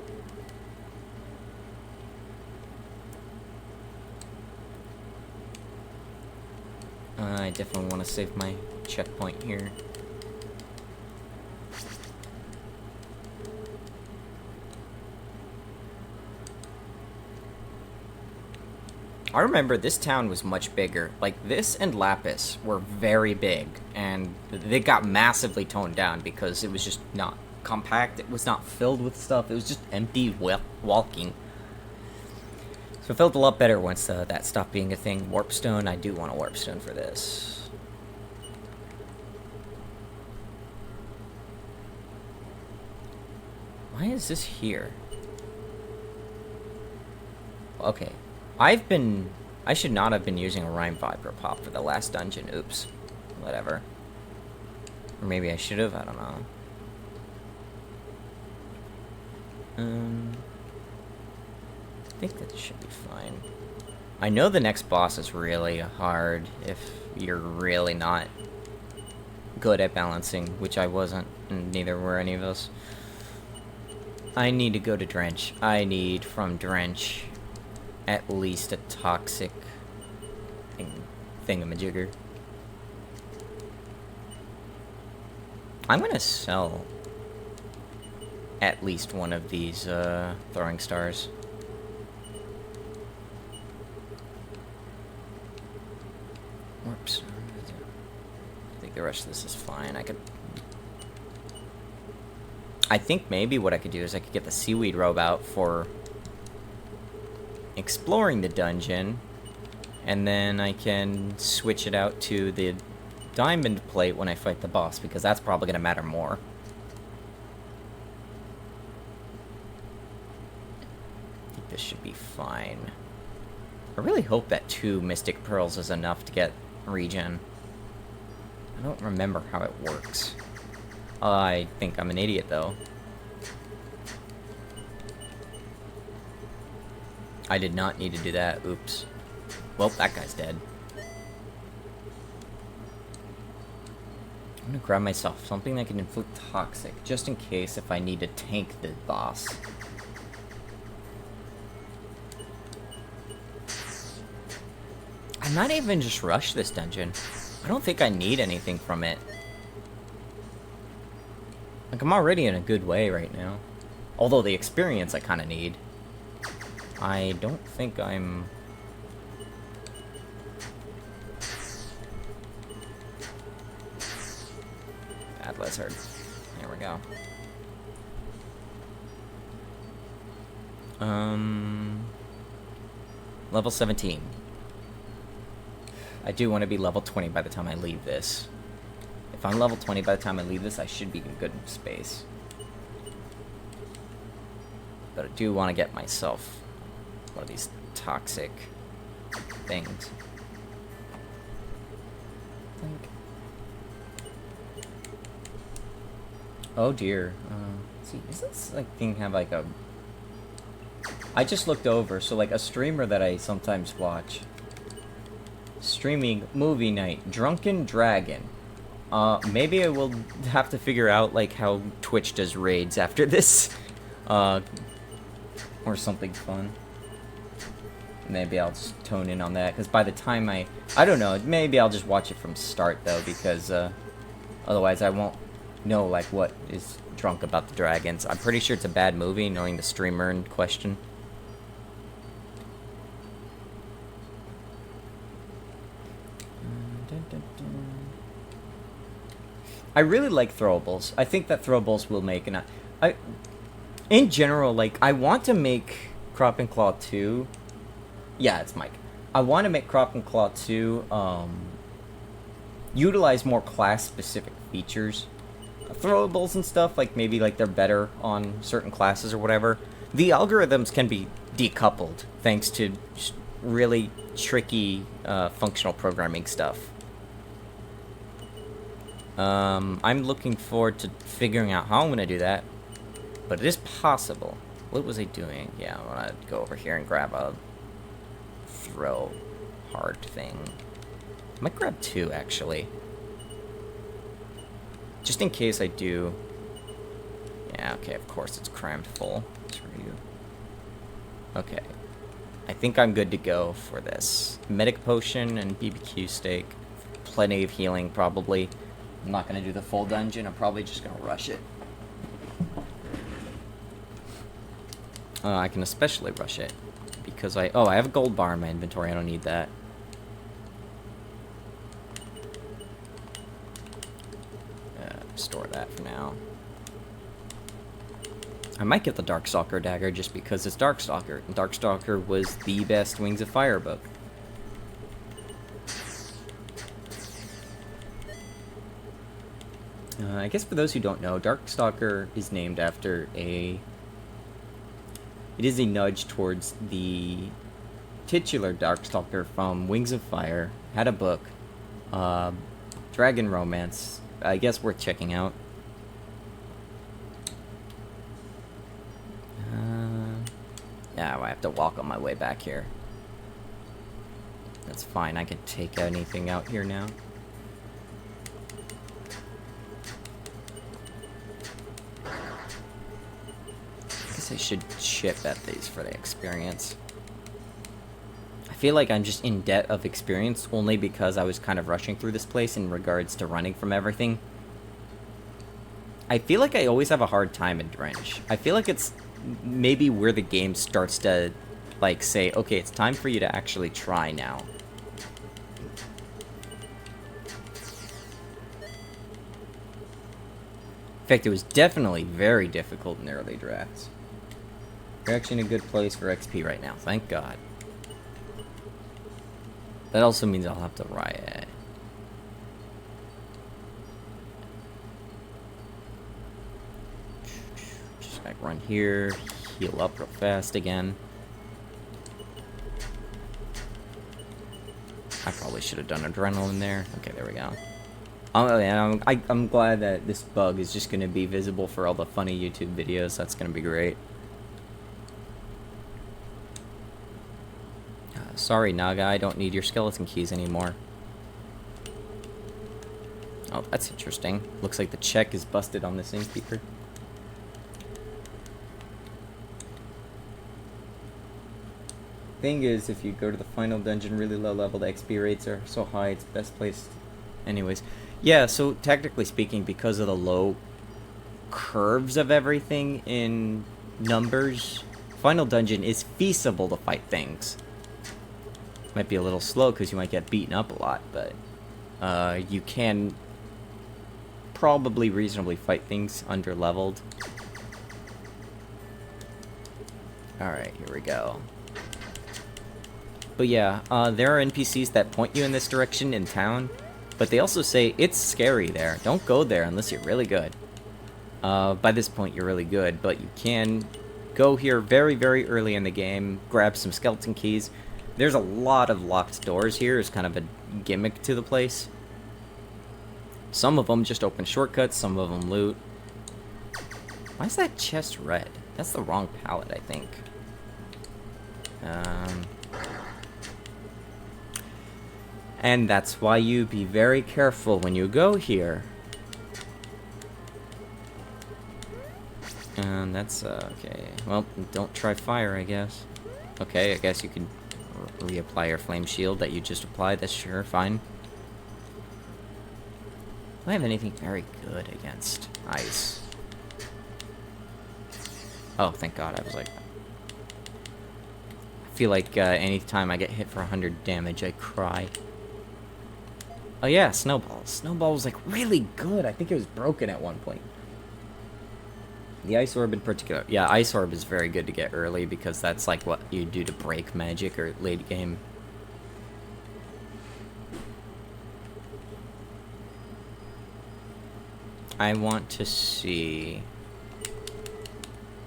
I definitely want to save my checkpoint here. I remember this town was much bigger. Like, this and Lapis were very big, and they got massively toned down because it was just not compact. It was not filled with stuff. It was just empty walking. So it felt a lot better once that stopped being a thing. Warpstone, I do want a warpstone for this. Why is this here? Okay. I should not have been using a Rhyme Viper Pop for the last dungeon. Oops. Whatever. Or maybe I should have, I don't know. I think that should be fine. I know the next boss is really hard if you're really not good at balancing, which I wasn't, and neither were any of us. I need to go to Drench. I need from Drench at least a toxic thingamajigger. I'm gonna sell at least one of these throwing stars. Whoops. I think the rest of this is fine. I think maybe what I could do is I could get the seaweed robe out for exploring the dungeon, and then I can switch it out to the diamond plate when I fight the boss, because that's probably going to matter more. I think this should be fine. I really hope that 2 Mystic Pearls is enough to get regen. I don't remember how it works. I think I'm an idiot, though. I did not need to do that. Oops. Well, that guy's dead. I'm gonna grab myself something that can inflict toxic, just in case if I need to tank the boss. I might even just rush this dungeon. I don't think I need anything from it. Like, I'm already in a good way right now. Although the experience I kind of need. I don't think I'm... Bad lizard. There we go. Level 17. I do want to be level 20 by the time I leave this. If I'm level 20 by the time I leave this, I should be in good space. But I do want to get myself one of these toxic things. Oh dear. Let's see, does this like thing have like a... I just looked over, so like a streamer that I sometimes watch. Streaming movie night, Drunken Dragon. Maybe I will have to figure out like how Twitch does raids after this. Or something fun. Maybe I'll just tone in on that, because by the time I don't know, maybe I'll just watch it from start though, because otherwise I won't know like what is drunk about the dragons. I'm pretty sure it's a bad movie, knowing the streamer in question. I really like throwables. I think that throwables will make, and I in general, like, I want to make Crop and Claw 2. Yeah, it's Mike. I want to make Crop and Claw 2 utilize more class-specific features. Throwables and stuff, like, maybe, like, they're better on certain classes or whatever. The algorithms can be decoupled thanks to really tricky functional programming stuff. I'm looking forward to figuring out how I'm gonna do that, but it is possible. What was I doing? Yeah, I want to go over here and grab a throw hard thing. I might grab 2, actually. Just in case I do. Yeah, okay, of course it's crammed full. Screw you. Okay. I think I'm good to go for this. Medic potion and BBQ steak. Plenty of healing, probably. I'm not going to do the full dungeon. I'm probably just going to rush it. I can especially rush it. Because I have a gold bar in my inventory. I don't need that. Store that for now. I might get the Darkstalker dagger just because it's Darkstalker. And Darkstalker was the best Wings of Fire book. I guess for those who don't know, Darkstalker is named after a... It is a nudge towards the titular Darkstalker from Wings of Fire. Had a book. Dragon Romance. I guess worth checking out. Yeah, I have to walk on my way back here. That's fine. I can take anything out here now. I guess I should chip at these for the experience. I feel like I'm just in debt of experience only because I was kind of rushing through this place in regards to running from everything. I feel like I always have a hard time in Drench. I feel like it's maybe where the game starts to, like, say, okay, it's time for you to actually try now. In fact, it was definitely very difficult in early drafts. We're actually in a good place for XP right now, thank God. That also means I'll have to riot. Just like run here, heal up real fast again. I probably should have done adrenaline there. Okay, there we go. Oh, yeah, I'm glad that this bug is just going to be visible for all the funny YouTube videos. That's going to be great. Sorry, Naga, I don't need your skeleton keys anymore. Oh, that's interesting. Looks like the check is busted on this innkeeper. Thing is, if you go to the final dungeon really low level, the XP rates are so high, it's best place. Anyways, yeah, so technically speaking, because of the low curves of everything in numbers, final dungeon is feasible to fight things. Might be a little slow because you might get beaten up a lot, but you can probably reasonably fight things under leveled. Alright, here we go. But yeah, there are NPCs that point you in this direction in town, but they also say it's scary there. Don't go there unless you're really good. By this point, you're really good, but you can go here very, very early in the game, grab some skeleton keys. There's a lot of locked doors here. It's kind of a gimmick to the place. Some of them just open shortcuts, some of them loot. Why is that chest red? That's the wrong palette, I think. And that's why you be very careful when you go here. And that's, okay. Well, don't try fire, I guess. Okay, I guess you can reapply your flame shield that you just applied. That's sure, fine. Do I have anything very good against ice? Oh, thank God, I was like... I feel like anytime I get hit for 100 damage, I cry. Oh yeah, Snowball. Snowball was like really good. I think it was broken at one point. The Ice Orb in particular. Yeah, Ice Orb is very good to get early because that's like what you do to break magic or late game. I want to see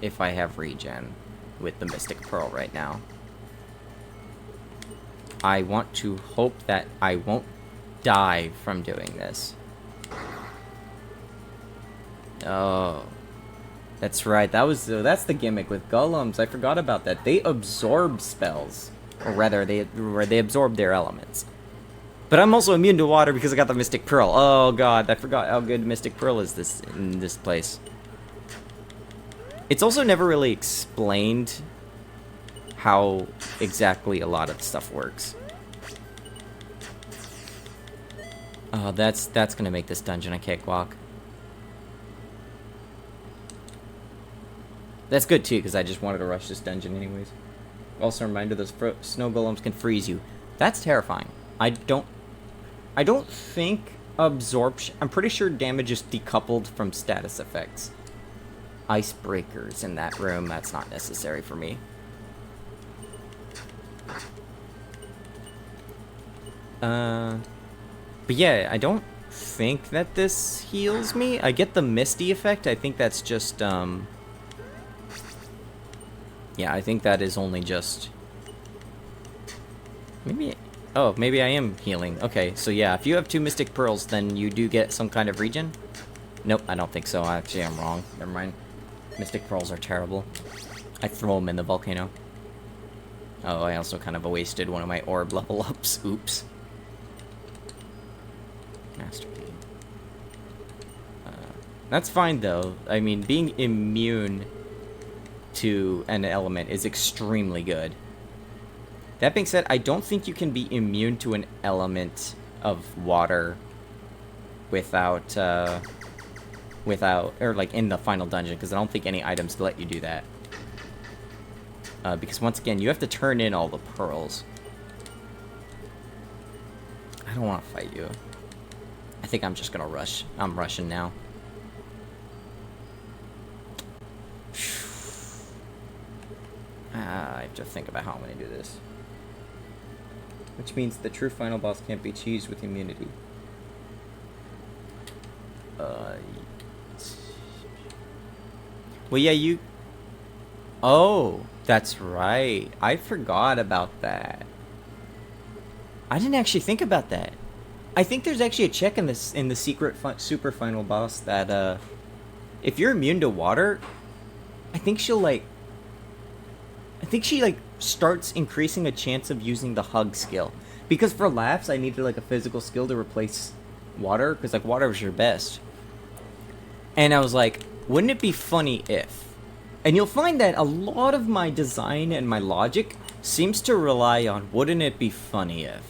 if I have regen with the Mystic Pearl right now. I want to hope that I won't die from doing this. Oh. That's right. That's the gimmick with golems. I forgot about that. They absorb spells. Or rather, they absorb their elements. But I'm also immune to water because I got the Mystic Pearl. Oh god, I forgot how good Mystic Pearl is in this place. It's also never really explained how exactly a lot of stuff works. Oh, that's gonna make this dungeon a cakewalk. That's good too, because I just wanted to rush this dungeon anyways. Also, a reminder, those snow golems can freeze you. That's terrifying. I don't think absorption... I'm pretty sure damage is decoupled from status effects. Icebreakers in that room, that's not necessary for me. But yeah, I don't think that this heals me. I get the misty effect. I think that's just, yeah, I think that is only just... Maybe... Oh, maybe I am healing. Okay, so yeah, if you have 2 Mystic Pearls, then you do get some kind of regen? Nope, I don't think so. Actually, I'm wrong. Never mind. Mystic Pearls are terrible. I throw them in the volcano. Oh, I also kind of wasted one of my orb level ups. Oops. Master Key. That's fine, though. I mean, being immune to an element is extremely good. That being said, I don't think you can be immune to an element of water without, or like in the final dungeon, because I don't think any items let you do that. Because once again, you have to turn in all the pearls. I don't want to fight you. I think I'm just gonna rush. I'm rushing now. I have to think about how I'm gonna do this. Which means the true final boss can't be cheesed with immunity. Well, yeah, you... Oh, that's right. I forgot about that. I didn't actually think about that. I think there's actually a check in this in the secret super final boss that if you're immune to water, I think she starts increasing a chance of using the hug skill. Because for laughs, I needed like a physical skill to replace water, because like water was your best. And I was like, wouldn't it be funny if? And you'll find that a lot of my design and my logic seems to rely on wouldn't it be funny if.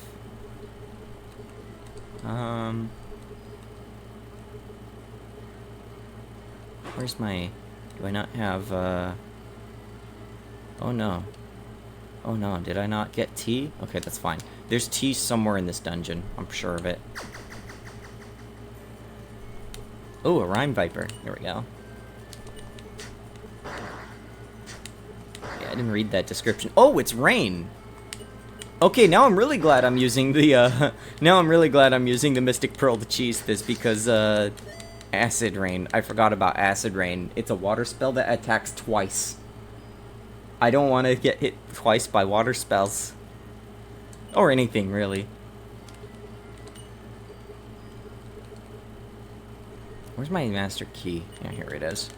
Where's my... Do I not have, Oh no. Oh no, did I not get tea? Okay, that's fine. There's tea somewhere in this dungeon. I'm sure of it. Oh, a Rhyme Viper. There we go. Yeah, I didn't read that description. Oh, it's rain! Okay, now I'm really glad I'm using the, now I'm really glad I'm using the Mystic Pearl to cheese this, because, Acid Rain. I forgot about Acid Rain. It's a water spell that attacks twice. I don't want to get hit twice by water spells. Or anything, really. Where's my master key? Yeah, here it is.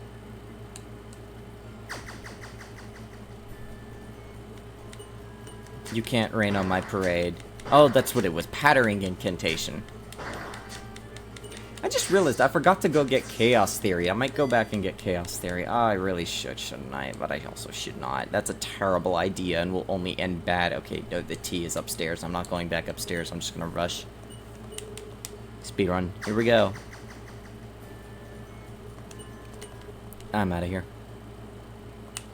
You can't rain on my parade. Oh, that's what it was. Pattering incantation. I just realized I forgot to go get Chaos Theory. I might go back and get Chaos Theory. Oh, I really should, shouldn't I? But I also should not. That's a terrible idea and will only end bad. Okay, no, the tea is upstairs. I'm not going back upstairs. I'm just gonna rush. Speedrun. Here we go. I'm out of here.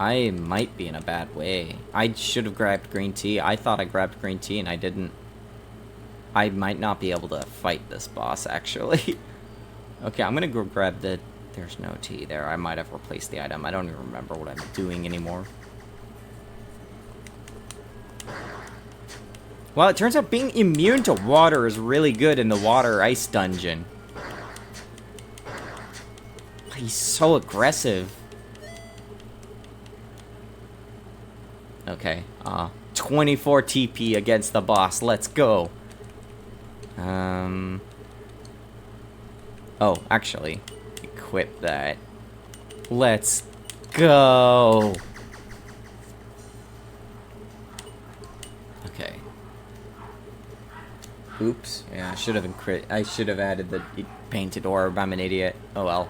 I might be in a bad way. I should have grabbed green tea. I thought I grabbed green tea and I didn't. I might not be able to fight this boss, actually. Okay, I'm gonna go grab the... There's no tea there. I might have replaced the item. I don't even remember what I'm doing anymore. Well, it turns out being immune to water is really good in the water ice dungeon. He's so aggressive. Okay, 24 TP against the boss. Let's go. Oh, actually, re-equip that. Let's go. Okay. Oops. Yeah, I should have added the painted orb. I'm an idiot. Oh well.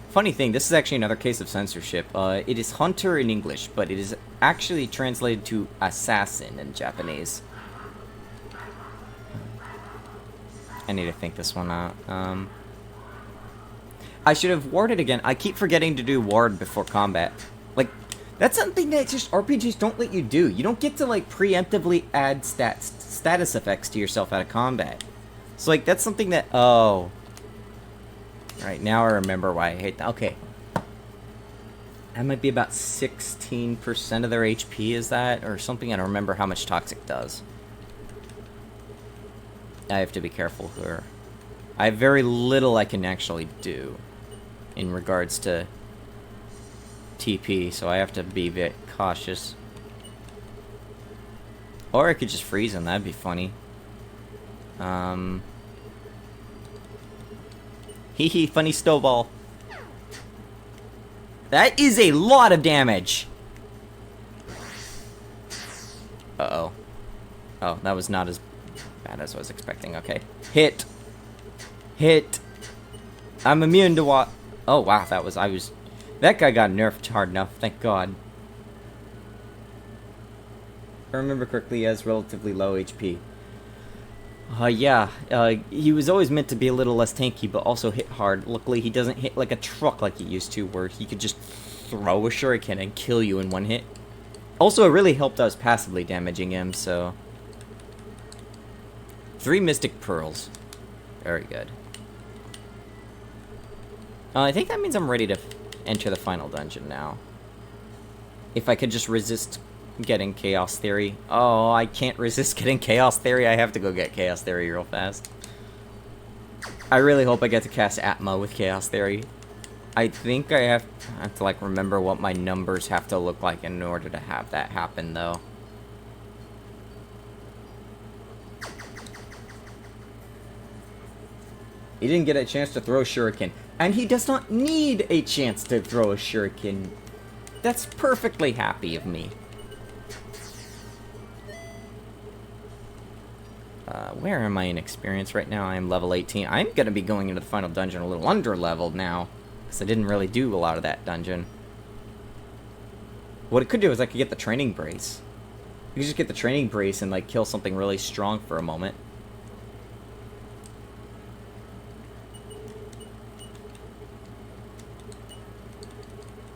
Funny thing, this is actually another case of censorship. It is hunter in English, but it is actually translated to assassin in Japanese. I need to think this one out. I should have warded again. I keep forgetting to do ward before combat. Like, that's something that just RPGs don't let you do. You don't get to, like, preemptively add status effects to yourself out of combat. So, like, that's something that... Oh. Alright, now I remember why I hate that. Okay. That might be about 16% of their HP, is that? Or something. I don't remember how much Toxic does. I have to be careful here. I have very little I can actually do in regards to TP, so I have to be a bit cautious. Or I could just freeze him, that'd be funny. Hee hee, funny snowball. That is a lot of damage! Uh-oh. Oh, that was not as bad as I was expecting, okay. Hit! Hit! I'm immune to what? Oh wow, that guy got nerfed hard enough, thank God. If I remember correctly, he has relatively low HP. Yeah, he was always meant to be a little less tanky, but also hit hard. Luckily, he doesn't hit like a truck like he used to, where he could just throw a shuriken and kill you in one hit. Also, it really helped us passively damaging him, so... 3 Mystic Pearls. Very good. I think that means I'm ready to enter the final dungeon now. If I could just resist getting Chaos Theory. Oh, I can't resist getting Chaos Theory. I have to go get Chaos Theory real fast. I really hope I get to cast Atma with Chaos Theory. I think I have to like remember what my numbers have to look like in order to have that happen, though. He didn't get a chance to throw a shuriken. And he does not need a chance to throw a shuriken. That's perfectly happy of me. Where am I in experience right now? I am level 18. I'm going to be going into the final dungeon a little under-leveled now. Because I didn't really do a lot of that dungeon. What it could do is I could get the training brace. You could just get the training brace and like kill something really strong for a moment.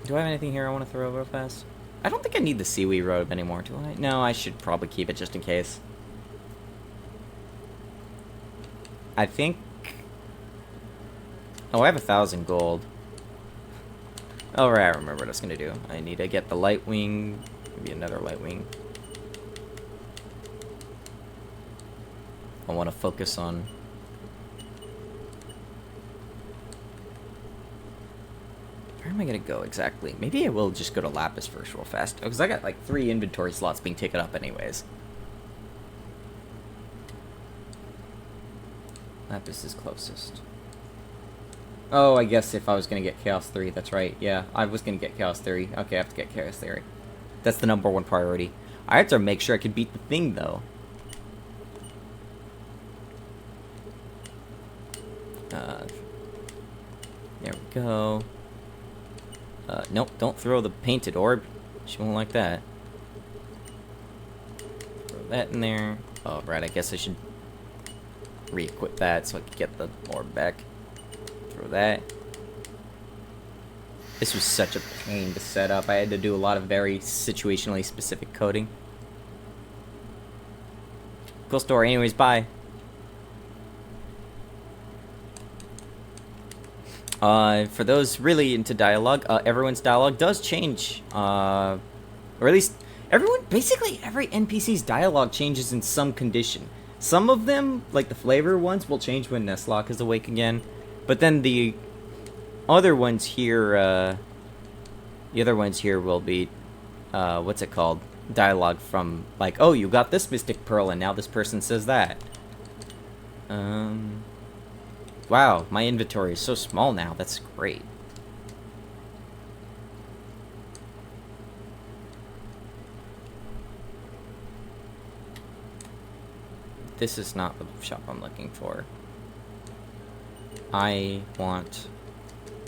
Do I have anything here I want to throw real fast? I don't think I need the seaweed robe anymore, do I? No, I should probably keep it just in case. I think... Oh, I have 1,000 gold. Oh, right, I remember what I was going to do. I need to get the light wing. Maybe another light wing. I want to focus on... Where am I going to go exactly? Maybe I will just go to Lapis first real fast. Because I got like 3 inventory slots being taken up anyways. Lapis is closest. Oh, I guess if I was going to get Chaos Theory, that's right. Yeah, I was going to get Chaos Theory. Okay, I have to get Chaos Theory. That's the #1 priority. I have to make sure I can beat the thing, though. There we go. Nope, don't throw the painted orb. She won't like that. Throw that in there. Oh, right, I guess I should re-equip that so I can get the orb back. Throw that. This was such a pain to set up. I had to do a lot of very situationally specific coding. Cool story. Anyways, bye. For those really into dialogue, everyone's dialogue does change. Or at least, basically every NPC's dialogue changes in some condition. Some of them, like the flavor ones, will change when Nestlock is awake again. But then the other ones here, will be, what's it called? Dialogue from, like, oh, you got this Mystic Pearl, and now this person says that. Wow, my inventory is so small now. That's great. This is not the shop I'm looking for. I want...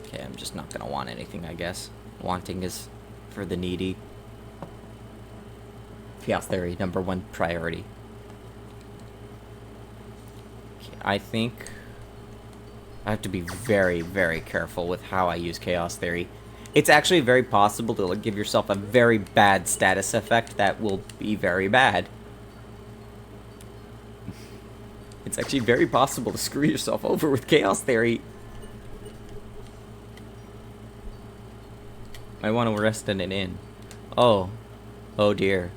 Okay, I'm just not gonna want anything, I guess. Wanting is for the needy. Chaos Theory, #1 priority. Okay, I think I have to be very, very careful with how I use Chaos Theory. It's actually very possible to give yourself a very bad status effect that will be very bad. It's actually very possible to screw yourself over with Chaos Theory. I want to rest in an inn. Oh. Oh dear.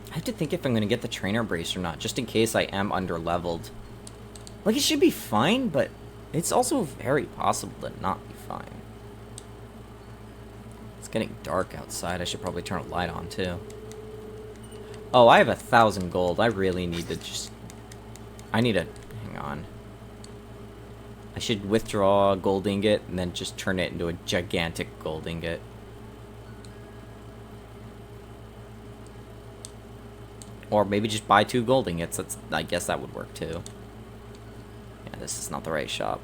I have to think if I'm going to get the trainer brace or not, just in case I am under-leveled. Like, it should be fine, but it's also very possible to not be fine. It's getting dark outside. I should probably turn a light on, too. Oh, I have 1,000 gold. I really need to just... I need to... Hang on. I should withdraw a gold ingot and then just turn it into a gigantic gold ingot. Or maybe just buy 2 gold ingots. I guess that would work, too. Yeah, this is not the right shop.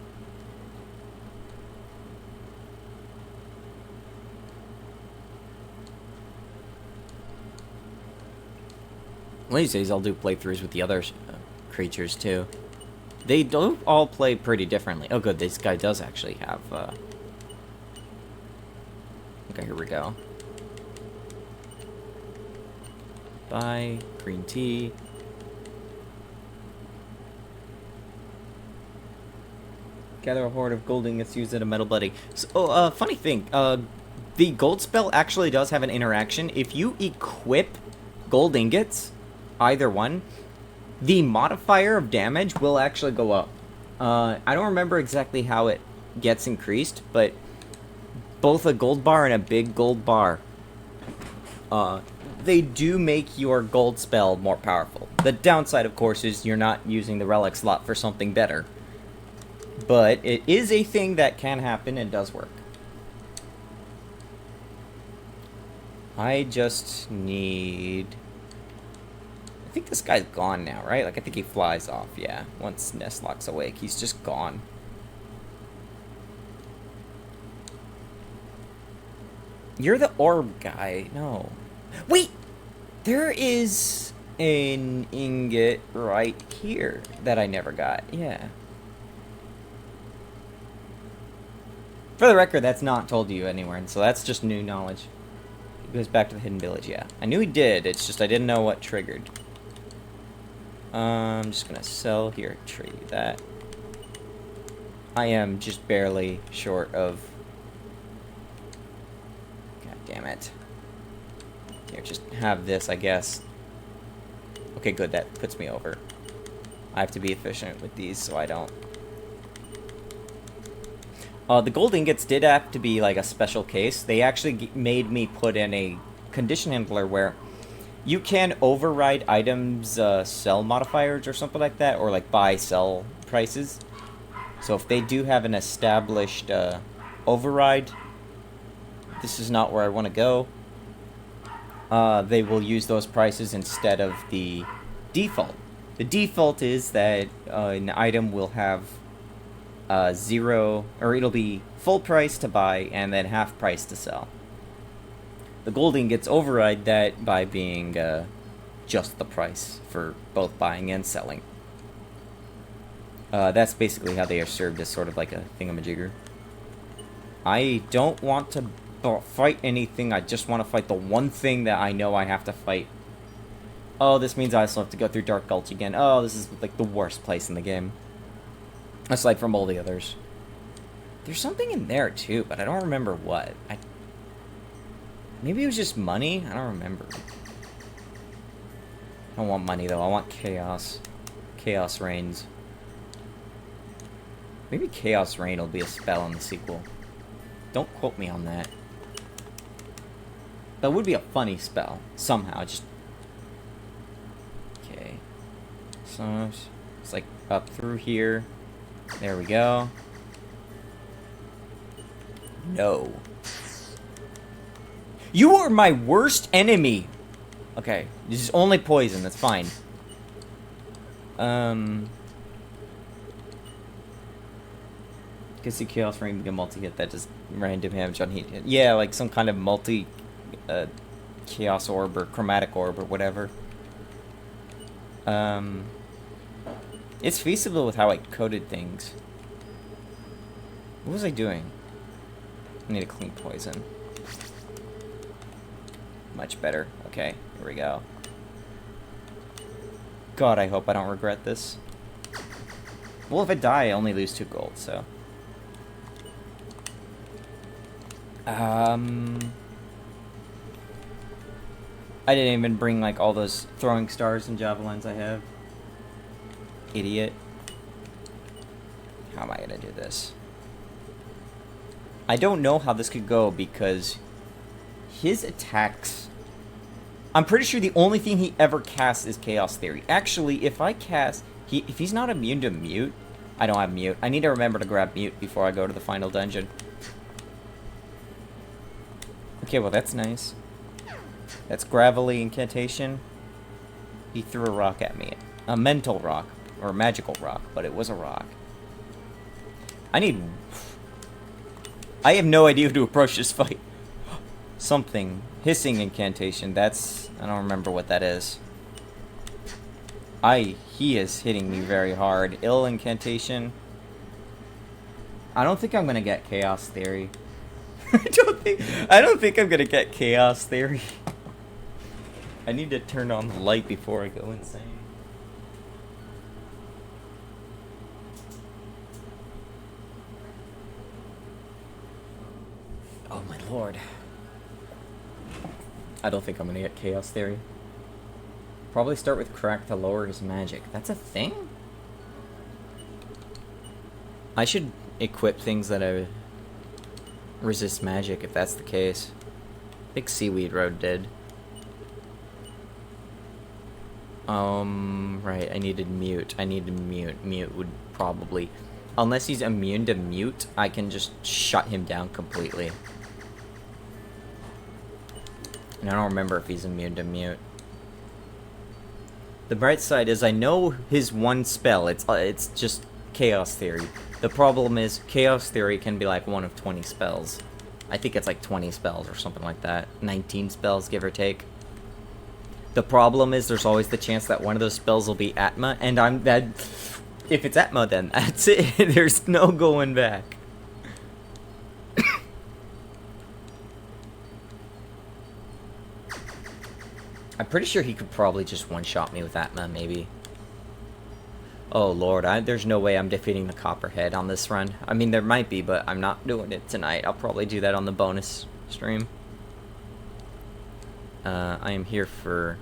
One of these days I'll do playthroughs with the other creatures too. They do all play pretty differently. Oh good, this guy does actually have okay, here we go. Buy green tea. Gather a horde of gold ingots used at a metal bloody. So, funny thing, the gold spell actually does have an interaction. If you equip gold ingots, either one, the modifier of damage will actually go up. I don't remember exactly how it gets increased, but both a gold bar and a big gold bar, they do make your gold spell more powerful. The downside, of course, is you're not using the relic slot for something better. But it is a thing that can happen and does work. I just need... I think this guy's gone now, right? Like, I think he flies off, yeah. Once Nestlock's awake, he's just gone. You're the orb guy. No. Wait! There is an ingot right here that I never got. Yeah. For the record, that's not told to you anywhere, and so that's just new knowledge. It goes back to the hidden village, yeah. I knew he did, it's just I didn't know what triggered. I'm just gonna sell here, trade that. I am just barely short of... God damn it. Here, just have this, I guess. Okay, good, that puts me over. I have to be efficient with these so I don't... the gold ingots did have to be like a special case. They actually made me put in a condition handler where you can override items, sell modifiers or something like that, or like buy, sell prices. So if they do have an established override, this is not where I want to go. They will use those prices instead of the default. The default is that an item will have 0, or it'll be full price to buy and then half price to sell. The gold ingots override that by being just the price for both buying and selling. That's basically how they are served as sort of like a thingamajigger. I don't want to fight anything, I just want to fight the one thing that I know I have to fight. Oh, this means I also have to go through Dark Gulch again. Oh, this is like the worst place in the game. Aside from all the others. There's something in there too, but I don't remember what. Maybe it was just money? I don't remember. I don't want money though, I want chaos. Chaos reigns. Maybe Chaos Rain will be a spell in the sequel. Don't quote me on that. That would be a funny spell, somehow, just... So it's like up through here. There we go. No. You are my worst enemy! Okay, this is only poison, that's fine. Guess the Chaos Ring can multi-hit, that does random damage on heat. Yeah, like some kind of Chaos Orb or Chromatic Orb or whatever. It's feasible with how I coded things. What was I doing? I need a clean poison. Much better. Okay, here we go. God, I hope I don't regret this. Well, if I die, I only lose 2 gold, so... I didn't even bring, like, all those throwing stars and javelins I have. Idiot. How am I gonna do this? I don't know how this could go, because his attacks... I'm pretty sure the only thing he ever casts is Chaos Theory. Actually, if I cast... if he's not immune to Mute... I don't have Mute. I need to remember to grab Mute before I go to the final dungeon. Okay, well that's nice. That's Gravelly Incantation. He threw a rock at me. A mental rock. Or a magical rock, but it was a rock. I have no idea how to approach this fight. Something. Hissing Incantation. That's... I don't remember what that is. He is hitting me very hard. Ill Incantation. I don't think I'm gonna get Chaos Theory. I don't think I'm gonna get Chaos Theory. I need to turn on the light before I go insane. Oh my lord. I don't think I'm gonna get Chaos Theory. Probably start with Crack to lower his magic. That's a thing? I should equip things that resist magic if that's the case. I think Seaweed Road did. Right, I needed Mute. Mute would probably... Unless he's immune to Mute, I can just shut him down completely. And I don't remember if he's immune to Mute. The bright side is I know his one spell. It's just Chaos Theory. The problem is Chaos Theory can be like one of 20 spells. I think it's like 20 spells or something like that. 19 spells, give or take. The problem is there's always the chance that one of those spells will be Atma, and if it's Atma, then that's it. There's no going back. I'm pretty sure he could probably just one-shot me with Atma, maybe. Oh lord, there's no way I'm defeating the Copperhead on this run. I mean, there might be, but I'm not doing it tonight. I'll probably do that on the bonus stream. I am here for...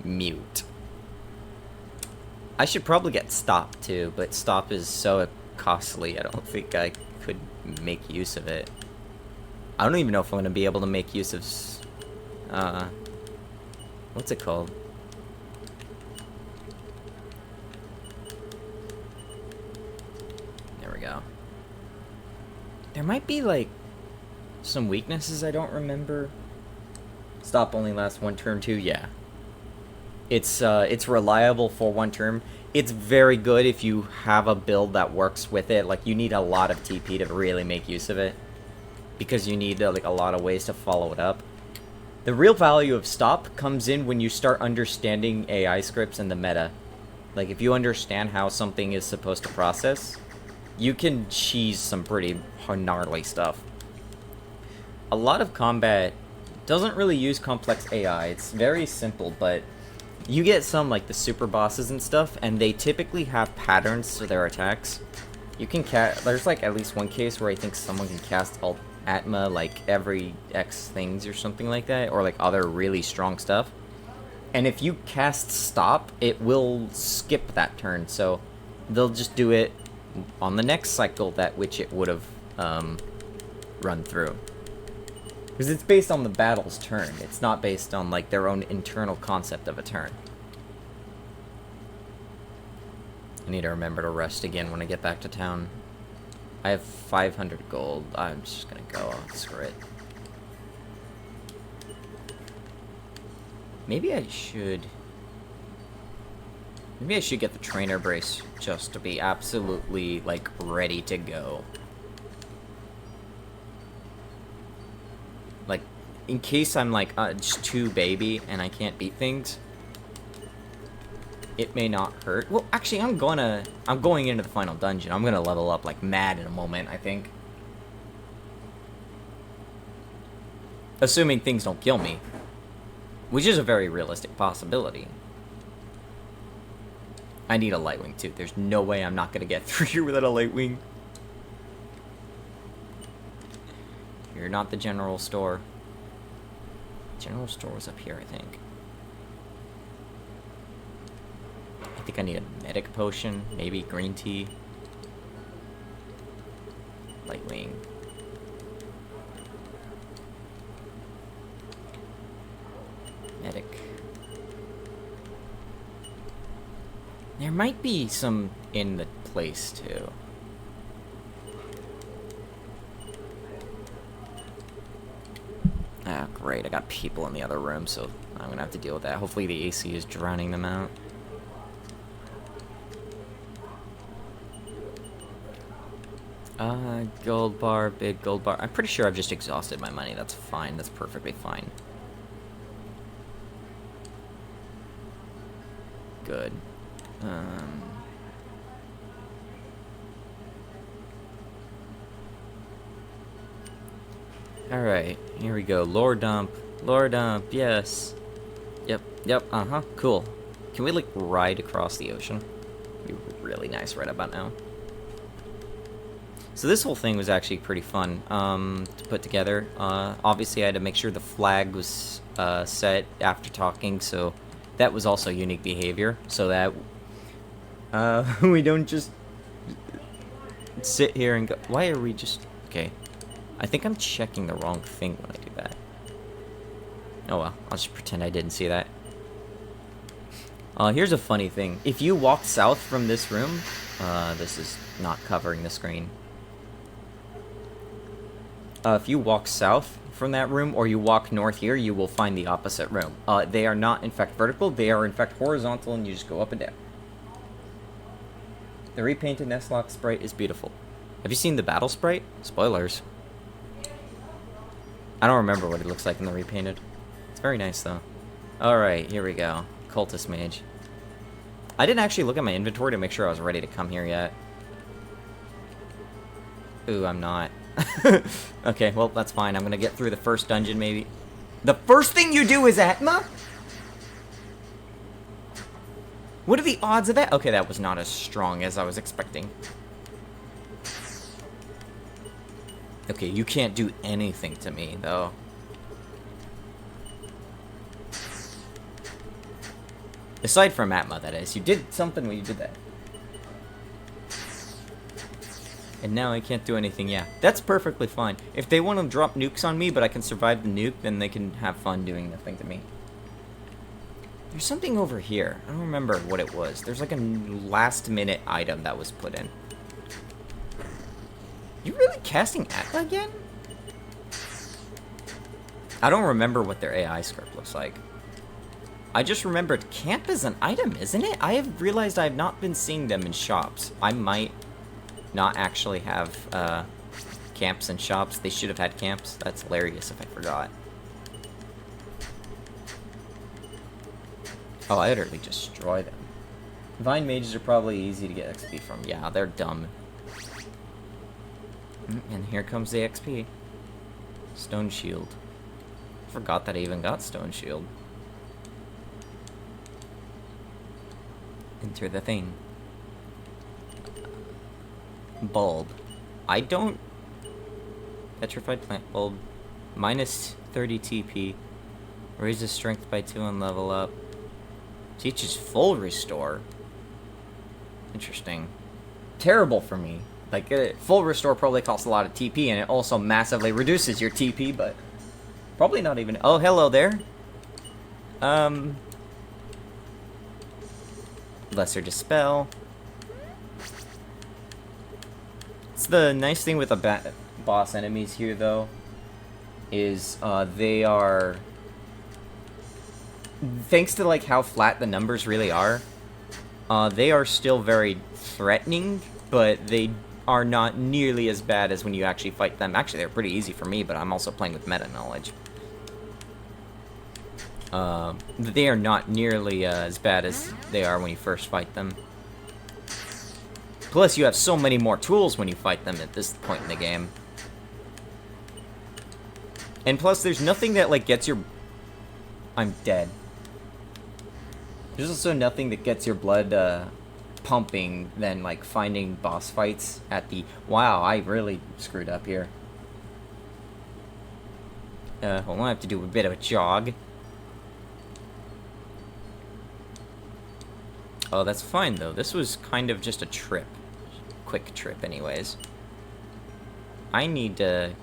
Mute. I should probably get Stop, too, but Stop is so costly, I don't think I could make use of it. I don't even know if I'm going to be able to make use of... what's it called? There we go. There might be, like, some weaknesses I don't remember. Stop only lasts 1 turn too, yeah. It's reliable for 1 turn. It's very good if you have a build that works with it. Like, you need a lot of TP to really make use of it. Because you need, like, a lot of ways to follow it up. The real value of Stop comes in when you start understanding AI scripts and the meta. Like, if you understand how something is supposed to process, you can cheese some pretty gnarly stuff. A lot of combat doesn't really use complex AI. It's very simple, but you get some, like, the super bosses and stuff, and they typically have patterns to their attacks. You can there's, like, at least one case where I think someone can cast Atma, like, every X things or something like that, or, like, other really strong stuff. And if you cast Stop, it will skip that turn, so they'll just do it on the next cycle that which it would have run through. Because it's based on the battle's turn. It's not based on, like, their own internal concept of a turn. I need to remember to rest again when I get back to town. I have 500 gold. I'm just gonna go. Screw it. Maybe I should get the trainer brace just to be absolutely, like, ready to go. Like, in case I'm, like, just too baby and I can't beat things, it may not hurt. Well, actually, I'm going into the final dungeon. I'm gonna level up like mad in a moment, I think. Assuming things don't kill me. Which is a very realistic possibility. I need a light wing too. There's no way I'm not gonna get through here without a light wing. You're not the general store. General store was up here, I think. I think I need a medic potion, maybe green tea. Light wing. Medic. There might be some in the place too. Ah, great. I got people in the other room, so I'm gonna have to deal with that. Hopefully the AC is drowning them out. Gold bar, big gold bar. I'm pretty sure I've just exhausted my money. That's fine. That's perfectly fine. Good. Alright, here we go. Lore dump. Lore dump, yes. Yep, uh-huh, cool. Can we, like, ride across the ocean? It'd be really nice right about now. So this whole thing was actually pretty fun to put together. Obviously, I had to make sure the flag was set after talking, so that was also unique behavior, so that we don't just sit here and go... Why are we just... Okay. I think I'm checking the wrong thing when I do that. Oh well, I'll just pretend I didn't see that. Here's a funny thing. If you walk south from this room... this is not covering the screen. If you walk south from that room, or you walk north here, you will find the opposite room. They are not, in fact, vertical. They are, in fact, horizontal, and you just go up and down. The repainted Nestlock sprite is beautiful. Have you seen the battle sprite? Spoilers. I don't remember what it looks like in the repainted. It's very nice, though. Alright, here we go. Cultist Mage. I didn't actually look at my inventory to make sure I was ready to come here yet. Ooh, I'm not. Okay, well, that's fine. I'm gonna get through the first dungeon, maybe. The first thing you do is Atma? What are the odds of that? Okay, that was not as strong as I was expecting. Okay, you can't do anything to me, though. Aside from Atma, that is. You did something when you did that. And now I can't do anything, yeah. That's perfectly fine. If they want to drop nukes on me, but I can survive the nuke, then they can have fun doing nothing to me. There's something over here. I don't remember what it was. There's like a last-minute item that was put in. You really casting Atma again? I don't remember what their AI script looks like. I just remembered camp is an item, isn't it? I have realized I have not been seeing them in shops. I might not actually have camps in shops. They should have had camps. That's hilarious if I forgot. Oh, I utterly destroy them. Divine mages are probably easy to get XP from. Yeah, they're dumb. And here comes the XP. Stone shield. Forgot that I even got stone shield. Enter the thing. Bulb. I don't... Petrified plant bulb. Minus 30 TP. Raises strength by 2 and level up. Teaches full restore. Interesting. Terrible for me. Like, full restore probably costs a lot of TP, and it also massively reduces your TP, but... Probably not even... Oh, hello there. Lesser Dispel. the nice thing with the boss enemies here, though, is they are, thanks to like how flat the numbers really are, they are still very threatening, but they are not nearly as bad as when you actually fight them. Actually, they're pretty easy for me, but I'm also playing with meta knowledge. They are not nearly as bad as they are when you first fight them. Plus, you have so many more tools when you fight them at this point in the game. And plus, there's nothing that, like, gets your... I'm dead. There's also nothing that gets your blood, pumping than, like, finding boss fights at the... Wow, I really screwed up here. Hold on, I have to do a bit of a jog. Oh, that's fine, though. This was kind of just a trip. Quick trip, anyways. I need to...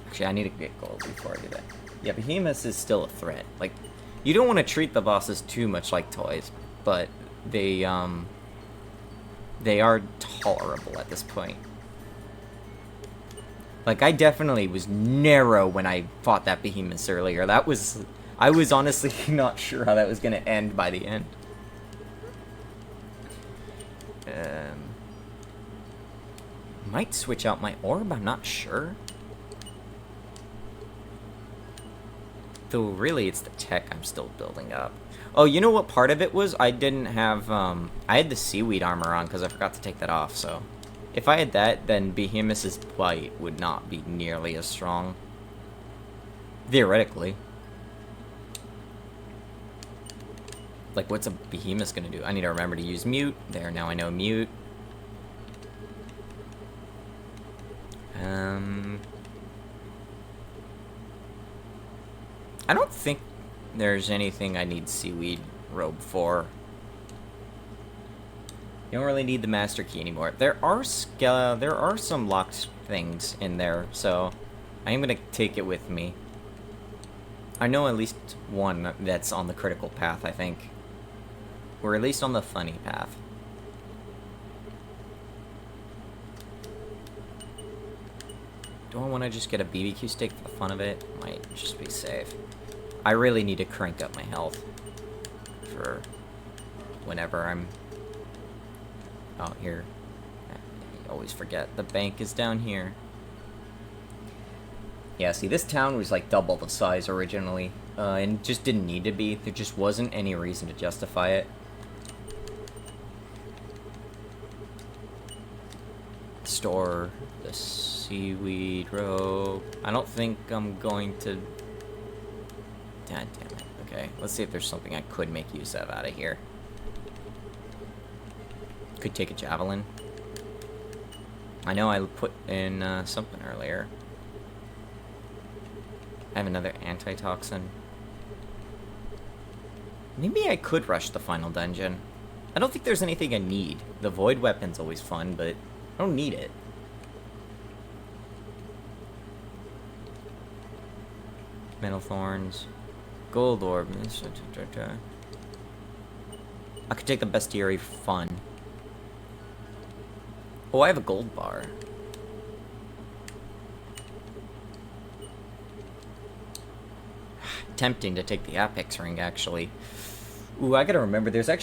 Actually, I need to get gold before I do that. Yeah, Behemoths is still a threat. Like, you don't want to treat the bosses too much like toys, but they are tolerable at this point. Like, I definitely was narrow when I fought that Behemoth earlier. That was... I was honestly not sure how that was going to end by the end. Might switch out my orb, I'm not sure. Though really it's the tech I'm still building up. Oh, you know what part of it was? I didn't have, I had the seaweed armor on because I forgot to take that off, so. If I had that, then Behemoth's bite would not be nearly as strong. Theoretically. Like, what's a Behemoth gonna do? I need to remember to use mute. There, now I know mute. I don't think there's anything I need seaweed robe for. You don't really need the master key anymore. There are some locked things in there, so I am gonna take it with me. I know at least one that's on the critical path, I think. Or at least on the funny path. Do I want to just get a BBQ steak for the fun of it? Might just be safe. I really need to crank up my health for whenever I'm out here. I always forget. The bank is down here. Yeah, see, this town was like double the size originally, and just didn't need to be. There just wasn't any reason to justify it. Store the seaweed rope. I don't think I'm going to... God damn it. Okay, let's see if there's something I could make use of out of here. Could take a javelin. I know I put in something earlier. I have another antitoxin. Maybe I could rush the final dungeon. I don't think there's anything I need. The void weapon's always fun, but I don't need it. Metal thorns. Gold orb. I could take the bestiary for fun. Oh, I have a gold bar. Tempting to take the Apex ring, actually. Ooh, I gotta remember, there's like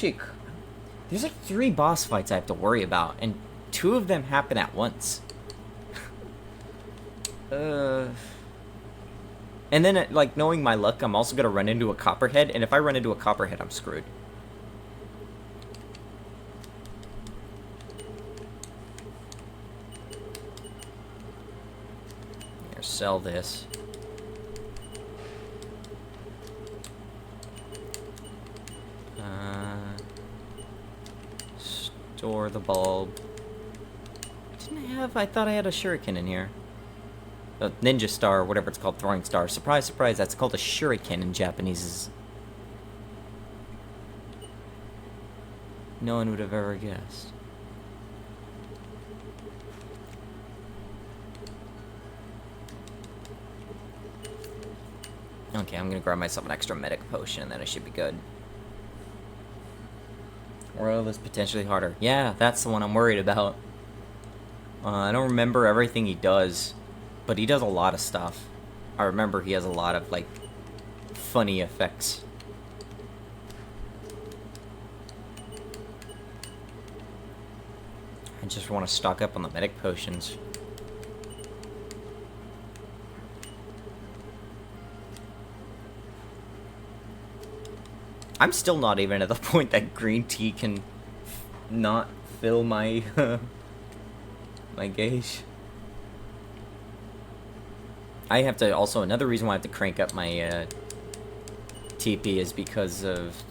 3 boss fights I have to worry about, and 2 of them happen at once. And then, like, knowing my luck, I'm also gonna run into a copperhead, and if I run into a copperhead, I'm screwed. Here, sell this. Store the bulb. I thought I had a shuriken in here. A ninja star, whatever it's called, throwing star. Surprise, surprise, that's called a shuriken in Japanese. No one would have ever guessed. Okay, I'm gonna grab myself an extra medic potion and then I should be good. World is potentially harder. Yeah, that's the one I'm worried about. I don't remember everything he does, but he does a lot of stuff. I remember he has a lot of, like, funny effects. I just want to stock up on the medic potions. I'm still not even at the point that green tea can not fill my my gauge. I have to also, another reason why I have to crank up my TP is because of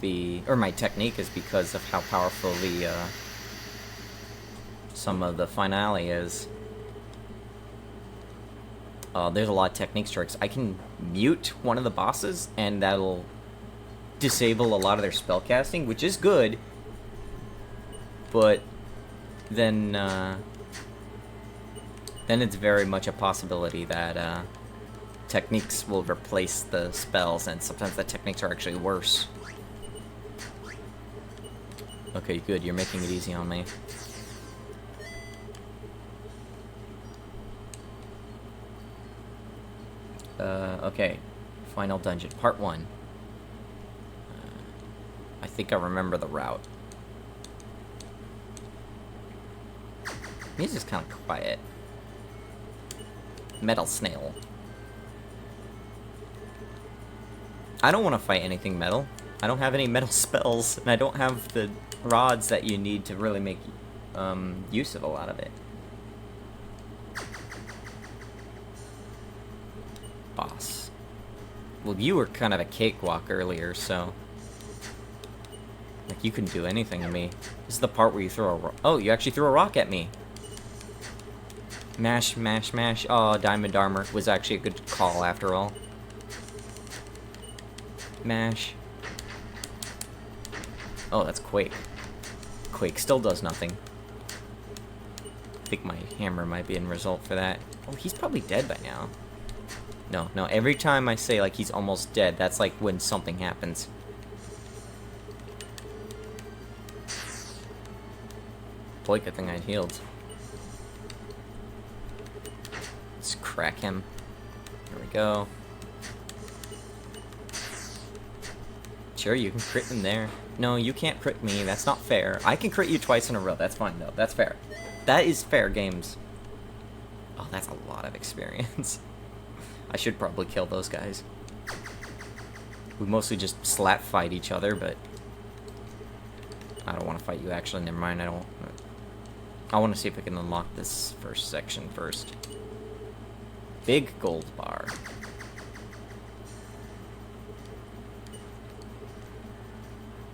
or my technique is because of how powerful the some of the finale is. There's a lot of technique strikes. I can mute one of the bosses, and that'll disable a lot of their spellcasting, which is good. But then it's very much a possibility that techniques will replace the spells, and sometimes the techniques are actually worse. Okay, good. You're making it easy on me. Okay. Final dungeon. Part 1. I think I remember the route. Music's kind of quiet. Metal snail. I don't want to fight anything metal. I don't have any metal spells, and I don't have the rods that you need to really make use of a lot of it. Boss. Well, you were kind of a cakewalk earlier, so... like, you couldn't do anything to me. This is the part where you throw a rock. Oh, you actually threw a rock at me. Mash, mash, mash. Oh, diamond armor was actually a good call after all. Mash. Oh, that's Quake. Quake still does nothing. I think my hammer might be in result for that. Oh, he's probably dead by now. No, every time I say, like, he's almost dead, that's, like, when something happens. Boy, good thing I healed. Let's crack him. There we go. Sure, you can crit him there. No, you can't crit me. That's not fair. I can crit you twice in a row. That's fine, though. That's fair. That is fair games. Oh, that's a lot of experience. I should probably kill those guys. We mostly just slap fight each other, but... I don't want to fight you, actually. Never mind, I don't... I want to see if I can unlock this first section first. Big gold bar.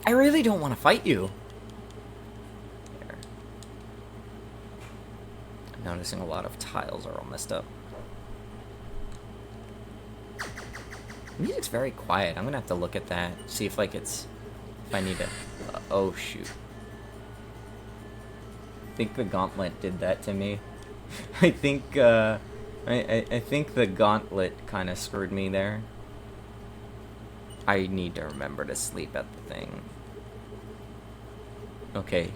I really don't want to fight you. There. I'm noticing a lot of tiles are all messed up. Music's very quiet. I'm gonna have to look at that. See if, like, it's... if I need to... oh, shoot. I think the gauntlet did that to me. I think, I think the gauntlet kind of screwed me there. I need to remember to sleep at the thing. Okay.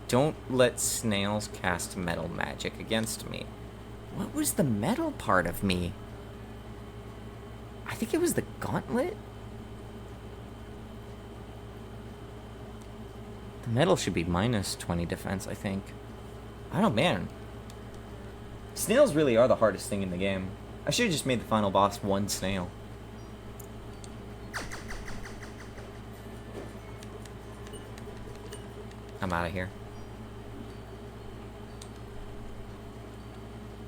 Don't let snails cast metal magic against me. What was the metal part of me? I think it was the gauntlet? The metal should be minus 20 defense, I think. I don't know, man. Snails really are the hardest thing in the game. I should have just made the final boss one snail. I'm out of here.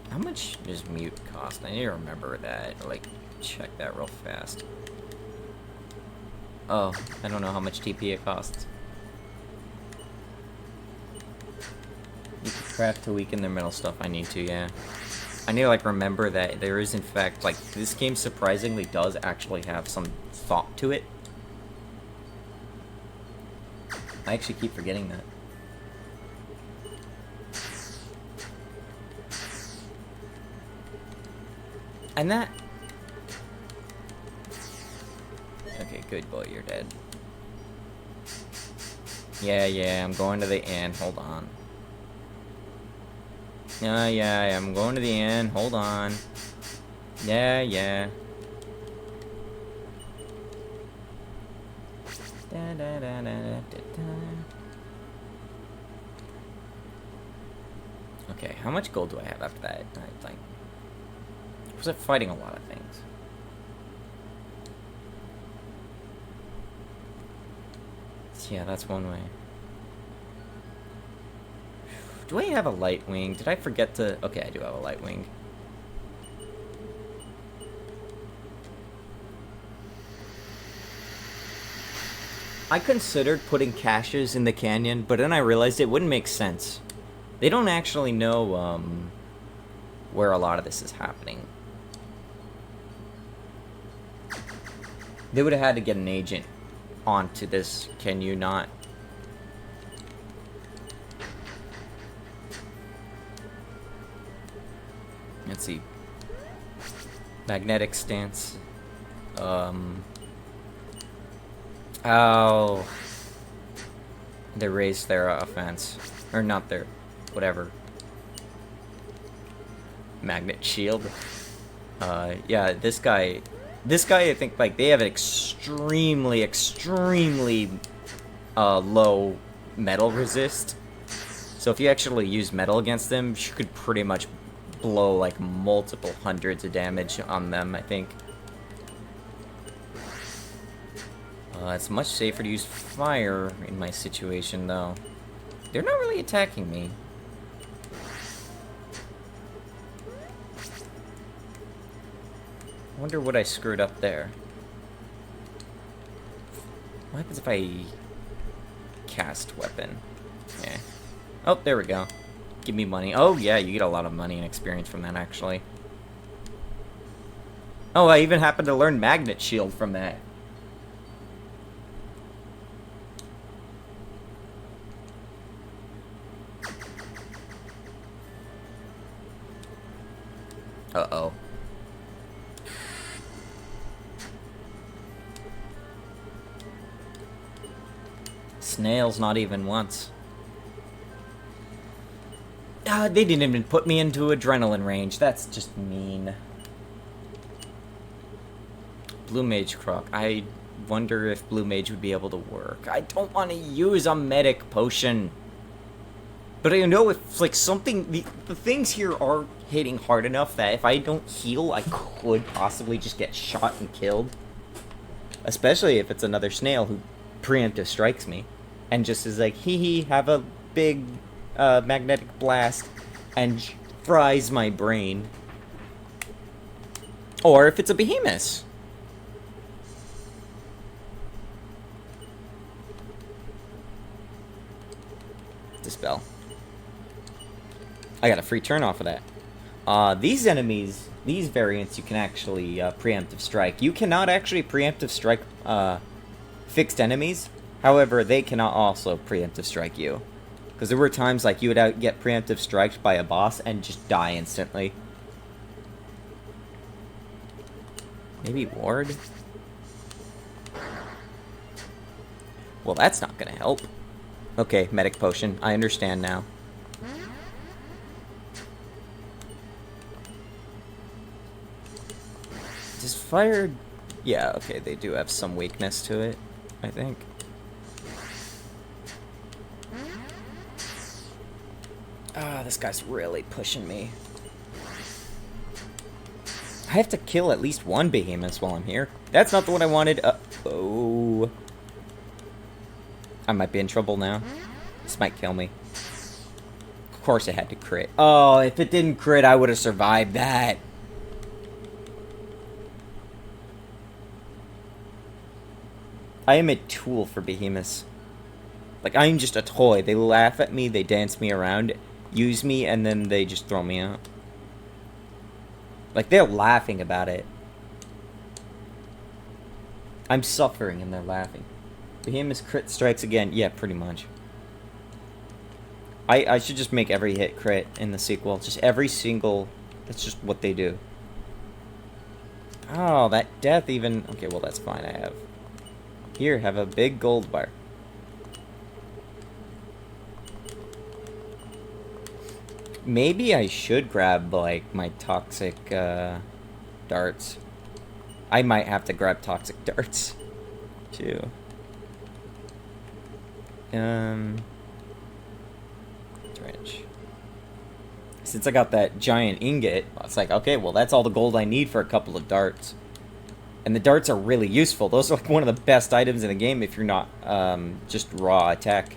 How much does mute cost? I need to remember that. Like, check that real fast. Oh, I don't know how much TP it costs. You can craft to weaken their metal stuff. I need to, yeah. I need to, like, remember that there is, in fact, like, this game surprisingly does actually have some thought to it. I actually keep forgetting that. And that... okay, good boy, you're dead. Yeah, I'm going to the end. Hold on. Yeah, I'm going to the end. Hold on. Yeah. Okay, how much gold do I have after that? I was I fighting a lot of things? Yeah, that's one way. Do I have a light wing? Did I forget to... Okay, I do have a light wing. I considered putting caches in the canyon, but then I realized it wouldn't make sense. They don't actually know where a lot of this is happening. They would have had to get an agent onto this. Can you not? Let's see. Magnetic stance. Oh. They raised their offense. Or not their... whatever. Magnet shield. Yeah, this guy, I think, like, they have an extremely low metal resist. So if you actually use metal against them, you could pretty much blow, like, multiple hundreds of damage on them, I think. It's much safer to use fire in my situation, though. They're not really attacking me. I wonder what I screwed up there. What happens if I cast weapon? Yeah. Oh, there we go. Give me money. Oh, yeah, you get a lot of money and experience from that, actually. Oh, I even happened to learn Magnet Shield from that. Uh-oh. Snails not even once. They didn't even put me into adrenaline range. That's just mean. Blue Mage Croc. I wonder if Blue Mage would be able to work. I don't want to use a medic potion. But I know if, like, something... The things here are hitting hard enough that if I don't heal, I could possibly just get shot and killed. Especially if it's another snail who preemptive strikes me. And just is like, hee, have a big magnetic blast and fries my brain. Or if it's a behemoth. Dispel. I got a free turn off of that. These enemies, these variants, you can actually preemptive strike. You cannot actually preemptive strike fixed enemies. However, they cannot also preemptive strike you. Because there were times like you would get preemptive striked by a boss and just die instantly. Maybe ward? Well, that's not going to help. Okay, medic potion. I understand now. Does fire... Yeah, okay, they do have some weakness to it, I think. Ah, this guy's really pushing me. I have to kill at least one behemoth while I'm here. That's not the one I wanted. Oh. I might be in trouble now. This might kill me. Of course it had to crit. Oh, if it didn't crit, I would have survived that. I am a tool for behemoths. Like, I'm just a toy. They laugh at me, they dance me around, use me, and then they just throw me out. Like, they're laughing about it. I'm suffering and they're laughing. Behemoth crit strikes again. Yeah, pretty much. I should just make every hit crit in the sequel. Just every single... That's just what they do. Oh, that death even... Okay, well, that's fine. I have... Here, have a big gold bar. Maybe I should grab, like, my toxic, darts. I might have to grab toxic darts, too. Drench. Since I got that giant ingot, it's like, okay, well, that's all the gold I need for a couple of darts. And the darts are really useful. Those are like one of the best items in the game if you're not just raw attack.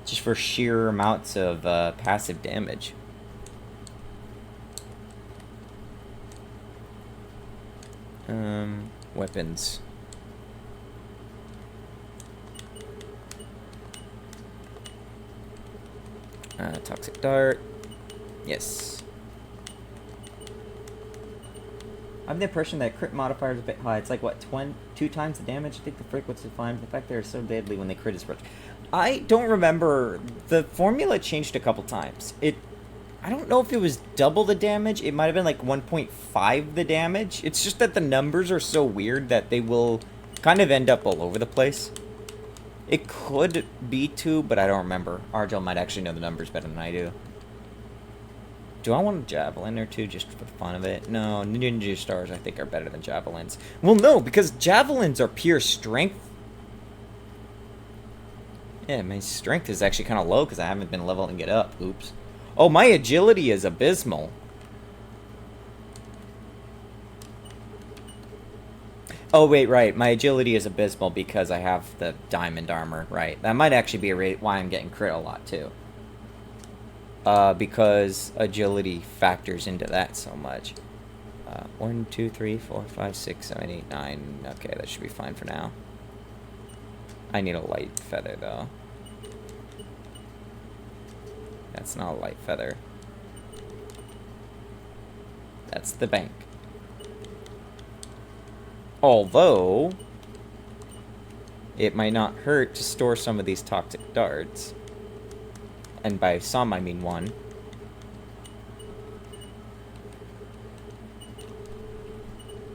Just for sheer amounts of passive damage. Weapons. Toxic dart. Yes. I have the impression that crit modifier is a bit high. It's like, what, 2 times the damage? I think the frequency is fine, but the fact they're so deadly when they crit is... I don't remember. The formula changed a couple times. I don't know if it was double the damage. It might have been like 1.5 the damage. It's just that the numbers are so weird that they will kind of end up all over the place. It could be 2, but I don't remember. Argel might actually know the numbers better than I do. Do I want a javelin or 2 just for the fun of it? No, ninja stars I think are better than javelins. Well, no, because javelins are pure strength. Yeah, my strength is actually kind of low because I haven't been leveling it up. Oops. Oh, my agility is abysmal. Oh, wait, right. My agility is abysmal because I have the diamond armor, right. That might actually be why I'm getting crit a lot, too. Because agility factors into that so much. 1, 2, 3, 4, 5, 6, 7, 8, 9. Okay, that should be fine for now. I need a light feather, though. That's not a light feather. That's the bank. Although, it might not hurt to store some of these toxic darts. And by some, I mean 1.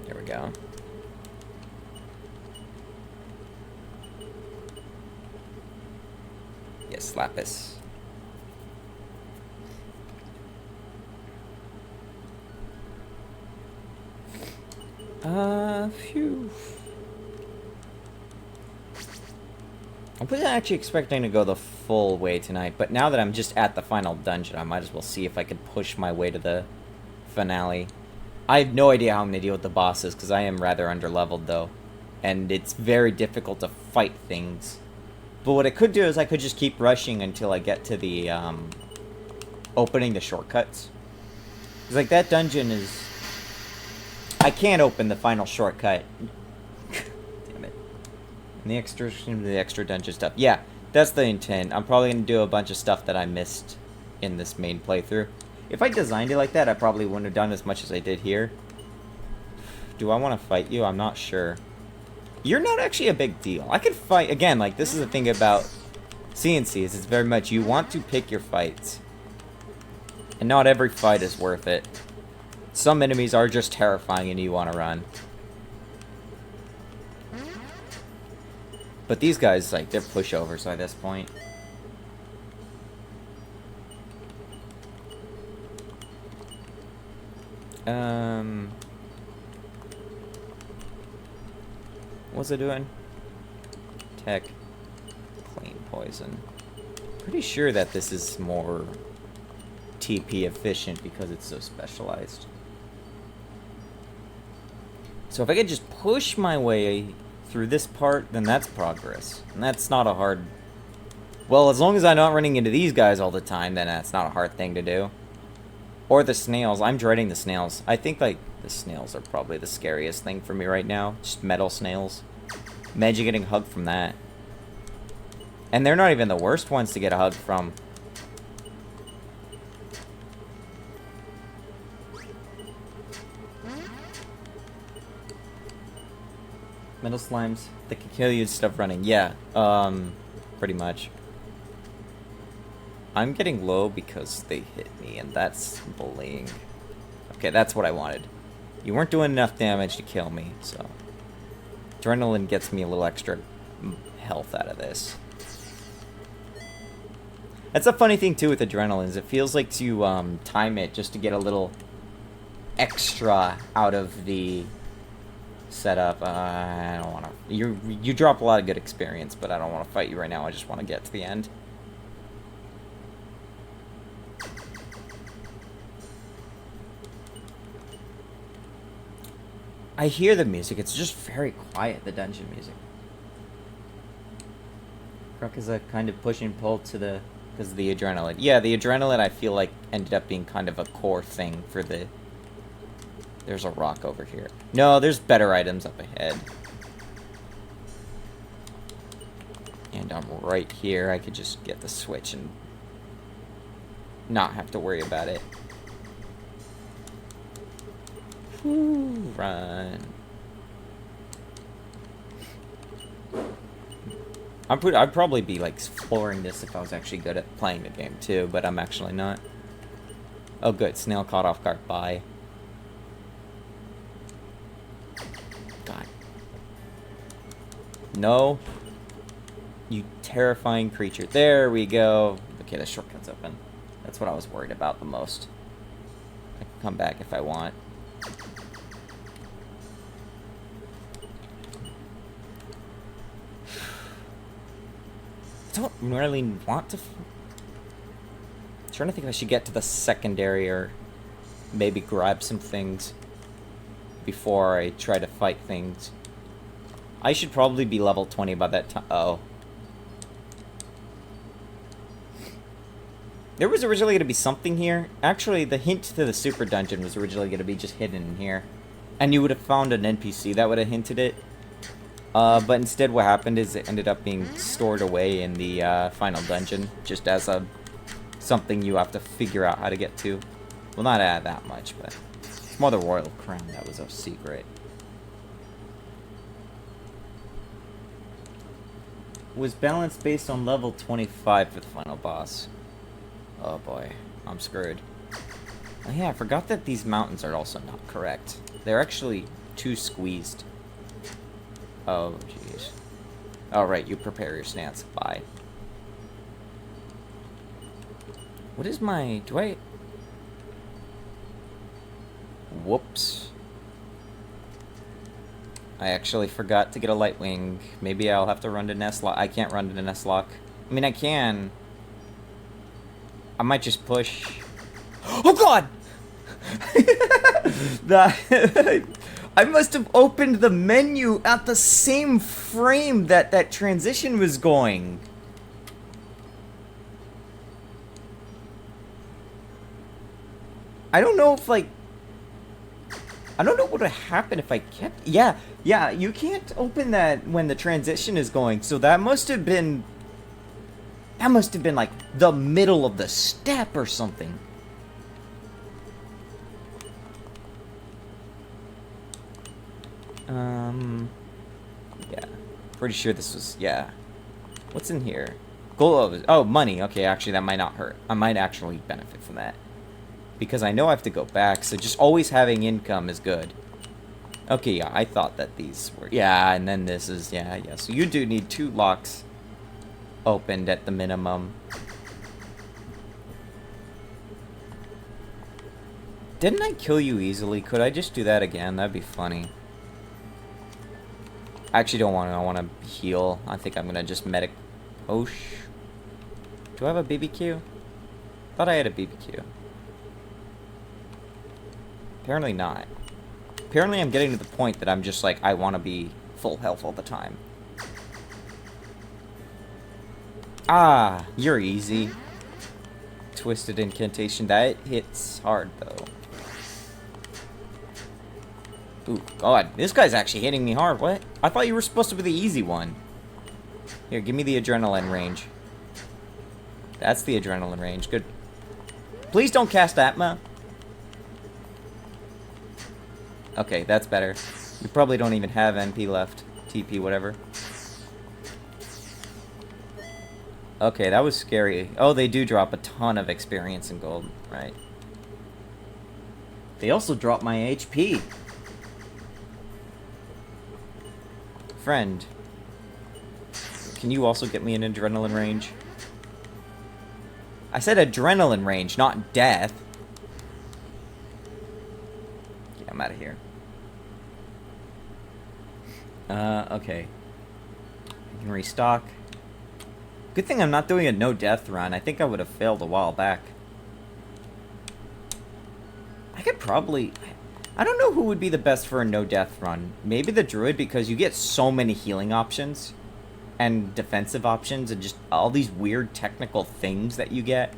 There we go. Yes, Lapis. Phew. I wasn't actually expecting to go the full way tonight, but now that I'm just at the final dungeon, I might as well see if I can push my way to the finale. I have no idea how I'm going to deal with the bosses, because I am rather underleveled, though. And it's very difficult to fight things. But what I could do is I could just keep rushing until I get to the, opening the shortcuts. Because, like, that dungeon is... I can't open the final shortcut. Damn it. And the extra dungeon stuff. Yeah, that's the intent. I'm probably going to do a bunch of stuff that I missed in this main playthrough. If I designed it like that, I probably wouldn't have done as much as I did here. Do I want to fight you? I'm not sure. You're not actually a big deal. I could fight... Again, like, this is the thing about CNC, is it's very much you want to pick your fights. And not every fight is worth it. Some enemies are just terrifying and you want to run. But these guys, like, they're pushovers at this point. What's it doing? Tech. Clean poison. Pretty sure that this is more TP efficient because it's so specialized. So if I could just push my way through this part, then that's progress. And that's not a hard... Well, as long as I'm not running into these guys all the time, then that's not a hard thing to do. Or the snails. I'm dreading the snails. I think, like, the snails are probably the scariest thing for me right now. Just metal snails. Imagine getting hugged from that. And they're not even the worst ones to get a hug from. Metal slimes that can kill you and stuff running. Yeah, pretty much. I'm getting low because they hit me, and that's bullying. Okay, that's what I wanted. You weren't doing enough damage to kill me, so... Adrenaline gets me a little extra health out of this. That's a funny thing too with adrenaline. Is it feels like you time it just to get a little extra out of the setup. I don't want to. You drop a lot of good experience, but I don't want to fight you right now. I just want to get to the end. I hear the music. It's just very quiet. The dungeon music. Kruk is a kind of push and pull to the because of the adrenaline. Yeah, the adrenaline I feel like ended up being kind of a core thing for the. There's a rock over here. No, there's better items up ahead. And I'm right here. I could just get the switch and not have to worry about it. Ooh, run. I'd probably be like exploring this if I was actually good at playing the game too, but I'm actually not. Oh good, snail caught off guard. Bye. God. No. You terrifying creature. There we go. Okay, the shortcut's open. That's what I was worried about the most. I can come back if I want. I don't really want to. I'm trying to think if I should get to the secondary or maybe grab some things before I try to fight things. I should probably be level 20 by that time. Oh. There was originally going to be something here. Actually, the hint to the super dungeon was originally going to be just hidden in here. And you would have found an NPC that would have hinted it. But instead what happened is it ended up being stored away in the final dungeon. Just as a something you have to figure out how to get to. Well, not that much, but it's more the royal crown that was a secret. Was balanced based on level 25 for the final boss. Oh boy, I'm screwed. Oh yeah, I forgot that these mountains are also not correct. They're actually too squeezed. Oh jeez. Alright, you prepare your stance. Bye. What is my... do I... Whoops. I actually forgot to get a light wing. Maybe I'll have to run to Nestlock. I can't run to Nestlock. I mean, I can. I might just push. Oh god! I must have opened the menu at the same frame that that transition was going. I don't know if, like... I don't know what would happen if I kept... Yeah, you can't open that when the transition is going, so that must have been... That must have been, like, the middle of the step or something. Yeah. Pretty sure this was... Yeah. What's in here? Gold... Oh, money. Okay, actually, that might not hurt. I might actually benefit from that. Because I know I have to go back, so just always having income is good. Okay, yeah, I thought that these were... Yeah, and then this is... Yeah. So you do need 2 locks opened at the minimum. Didn't I kill you easily? Could I just do that again? That'd be funny. I actually don't want to. I want to heal. I think I'm going to just medic... Oh, do I have a BBQ? Thought I had a BBQ. Apparently not. Apparently I'm getting to the point that I'm just like, I want to be full health all the time. Ah, you're easy. Twisted incantation. That hits hard, though. Ooh, God. This guy's actually hitting me hard. What? I thought you were supposed to be the easy one. Here, give me the adrenaline range. That's the adrenaline range. Good. Please don't cast Atma. Okay, that's better. You probably don't even have NP left. TP, whatever. Okay, that was scary. Oh, they do drop a ton of experience and gold. Right. They also drop my HP. Friend. Can you also get me an adrenaline range? I said adrenaline range, not death. Yeah, I'm out of here. Okay. I can restock. Good thing I'm not doing a no-death run. I think I would have failed a while back. I could probably... I don't know who would be the best for a no-death run. Maybe the druid, because you get so many healing options and defensive options and just all these weird technical things that you get.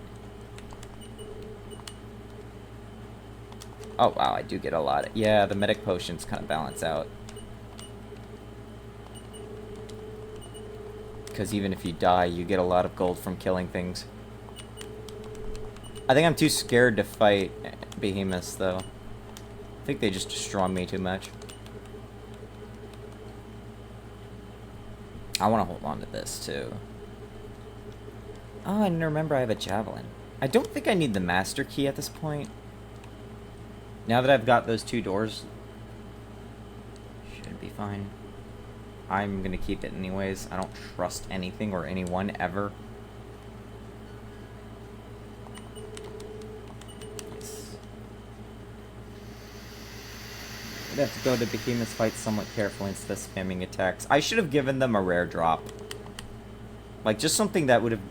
Oh, wow, I do get a lot. Yeah, the medic potions kind of balance out. Because even if you die, you get a lot of gold from killing things. I think I'm too scared to fight behemoths, though. I think they just destroy me too much. I want to hold on to this, too. Oh, I didn't remember I have a javelin. I don't think I need the master key at this point. Now that I've got those 2 doors, should be fine. I'm gonna keep it anyways. I don't trust anything or anyone ever. Yes. I'd have to go to Behemoth's fight somewhat carefully instead of spamming attacks. I should have given them a rare drop. Like, just something that would have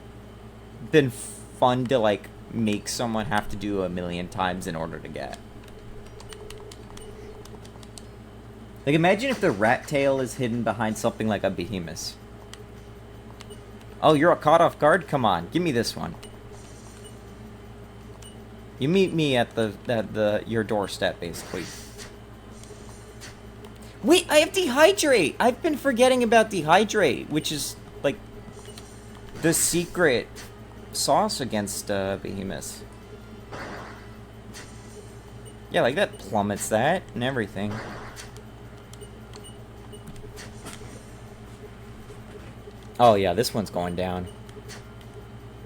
been fun to, like, make someone have to do 1,000,000 times in order to get. Like, imagine if the rat tail is hidden behind something like a behemoth. Oh, you're caught off guard? Come on, give me this one. You meet me at your doorstep, basically. Wait, I have dehydrate! I've been forgetting about dehydrate, which is, like, the secret sauce against behemoths. Yeah, like, that plummets that and everything. Oh yeah, this one's going down.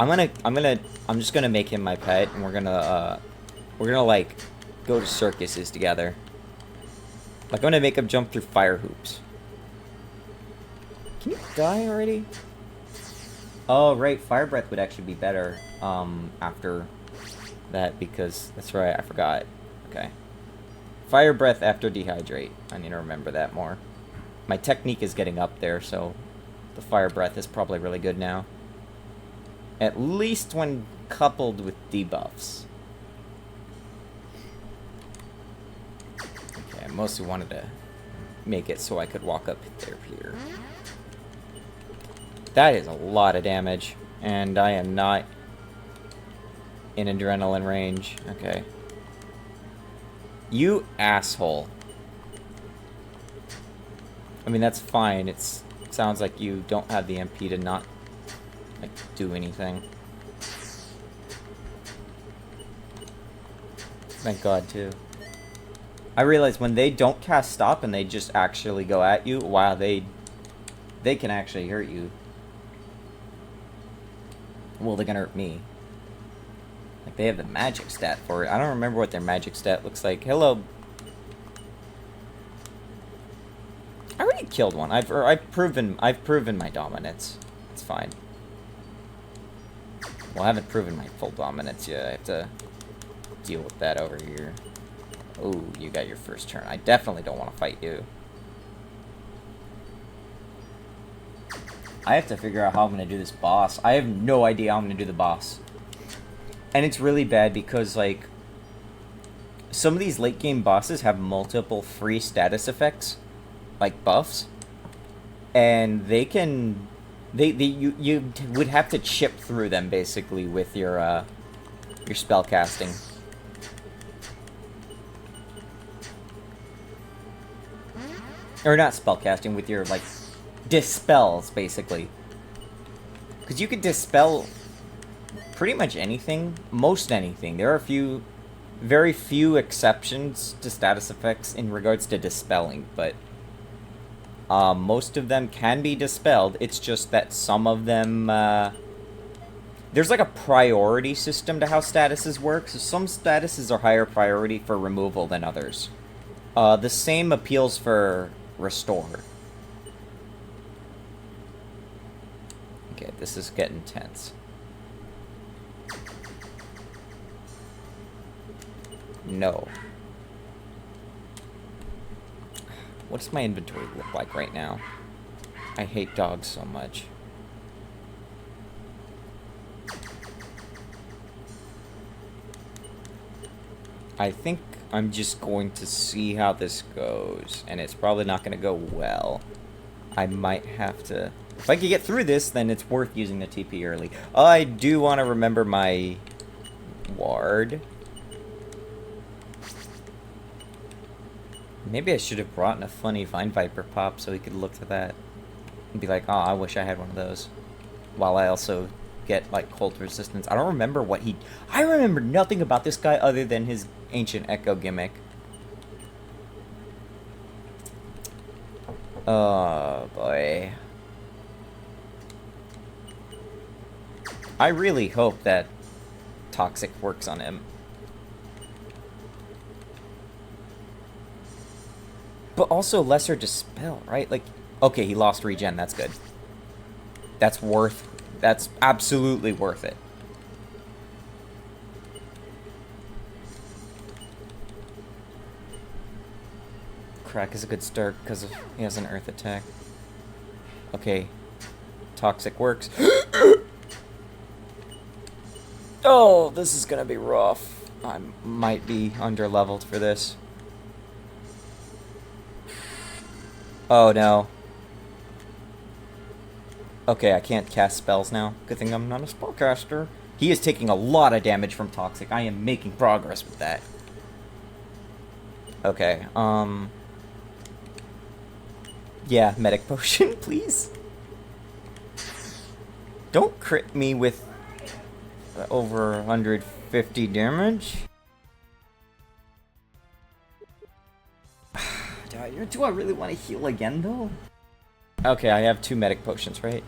I'm just gonna make him my pet, and we're gonna like go to circuses together. Like, I'm gonna make him jump through fire hoops. Can you die already? Oh right, fire breath would actually be better after that, because that's right, I forgot. Okay, fire breath after dehydrate. I need to remember that more. My technique is getting up there, so. The fire breath is probably really good now. At least when coupled with debuffs. Okay, I mostly wanted to make it so I could walk up there here. That is a lot of damage, and I am not in adrenaline range. Okay. You asshole. I mean, that's fine. It sounds like you don't have the MP to not, like, do anything. Thank God, too. I realize when they don't cast stop and they just actually go at you, wow, they can actually hurt you. Well, they're gonna hurt me. Like, they have the magic stat for it. I don't remember what their magic stat looks like. Hello. I already killed one. I've proven my dominance. It's fine. Well, I haven't proven my full dominance yet. I have to deal with that over here. Oh, you got your first turn. I definitely don't want to fight you. I have to figure out how I'm going to do this boss. I have no idea how I'm going to do the boss. And it's really bad because, like, some of these late game bosses have multiple free status effects. Like buffs, and they can, you would have to chip through them basically with your spell casting. Or not spell casting, with your, like, dispels basically. Because you could dispel pretty much anything, most anything. There are very few exceptions to status effects in regards to dispelling, but. Most of them can be dispelled. It's just that some of them, there's like a priority system to how statuses work. So some statuses are higher priority for removal than others. The same appeals for restore. Okay, this is getting tense. No. What does my inventory look like right now? I hate dogs so much. I think I'm just going to see how this goes, and it's probably not going to go well. I might have to... If I can get through this, then it's worth using the TP early. I do want to remember my ward. Maybe I should have brought in a funny Vine Viper pop so we could look to that and be like, oh, I wish I had one of those. While I also get, like, cold resistance. I don't remember what he... I remember nothing about this guy other than his ancient echo gimmick. Oh, boy. I really hope that Toxic works on him. But also lesser dispel, right? Like, okay, he lost regen, that's good. That's absolutely worth it. Crack is a good start because he has an earth attack. Okay. Toxic works. Oh, this is gonna be rough. I might be under-leveled for this. Oh, no. Okay, I can't cast spells now. Good thing I'm not a spellcaster. He is taking a lot of damage from Toxic. I am making progress with that. Okay, yeah, medic potion, please. Don't crit me with over 150 damage. Do I really want to heal again, though? Okay, I have 2 medic potions, right?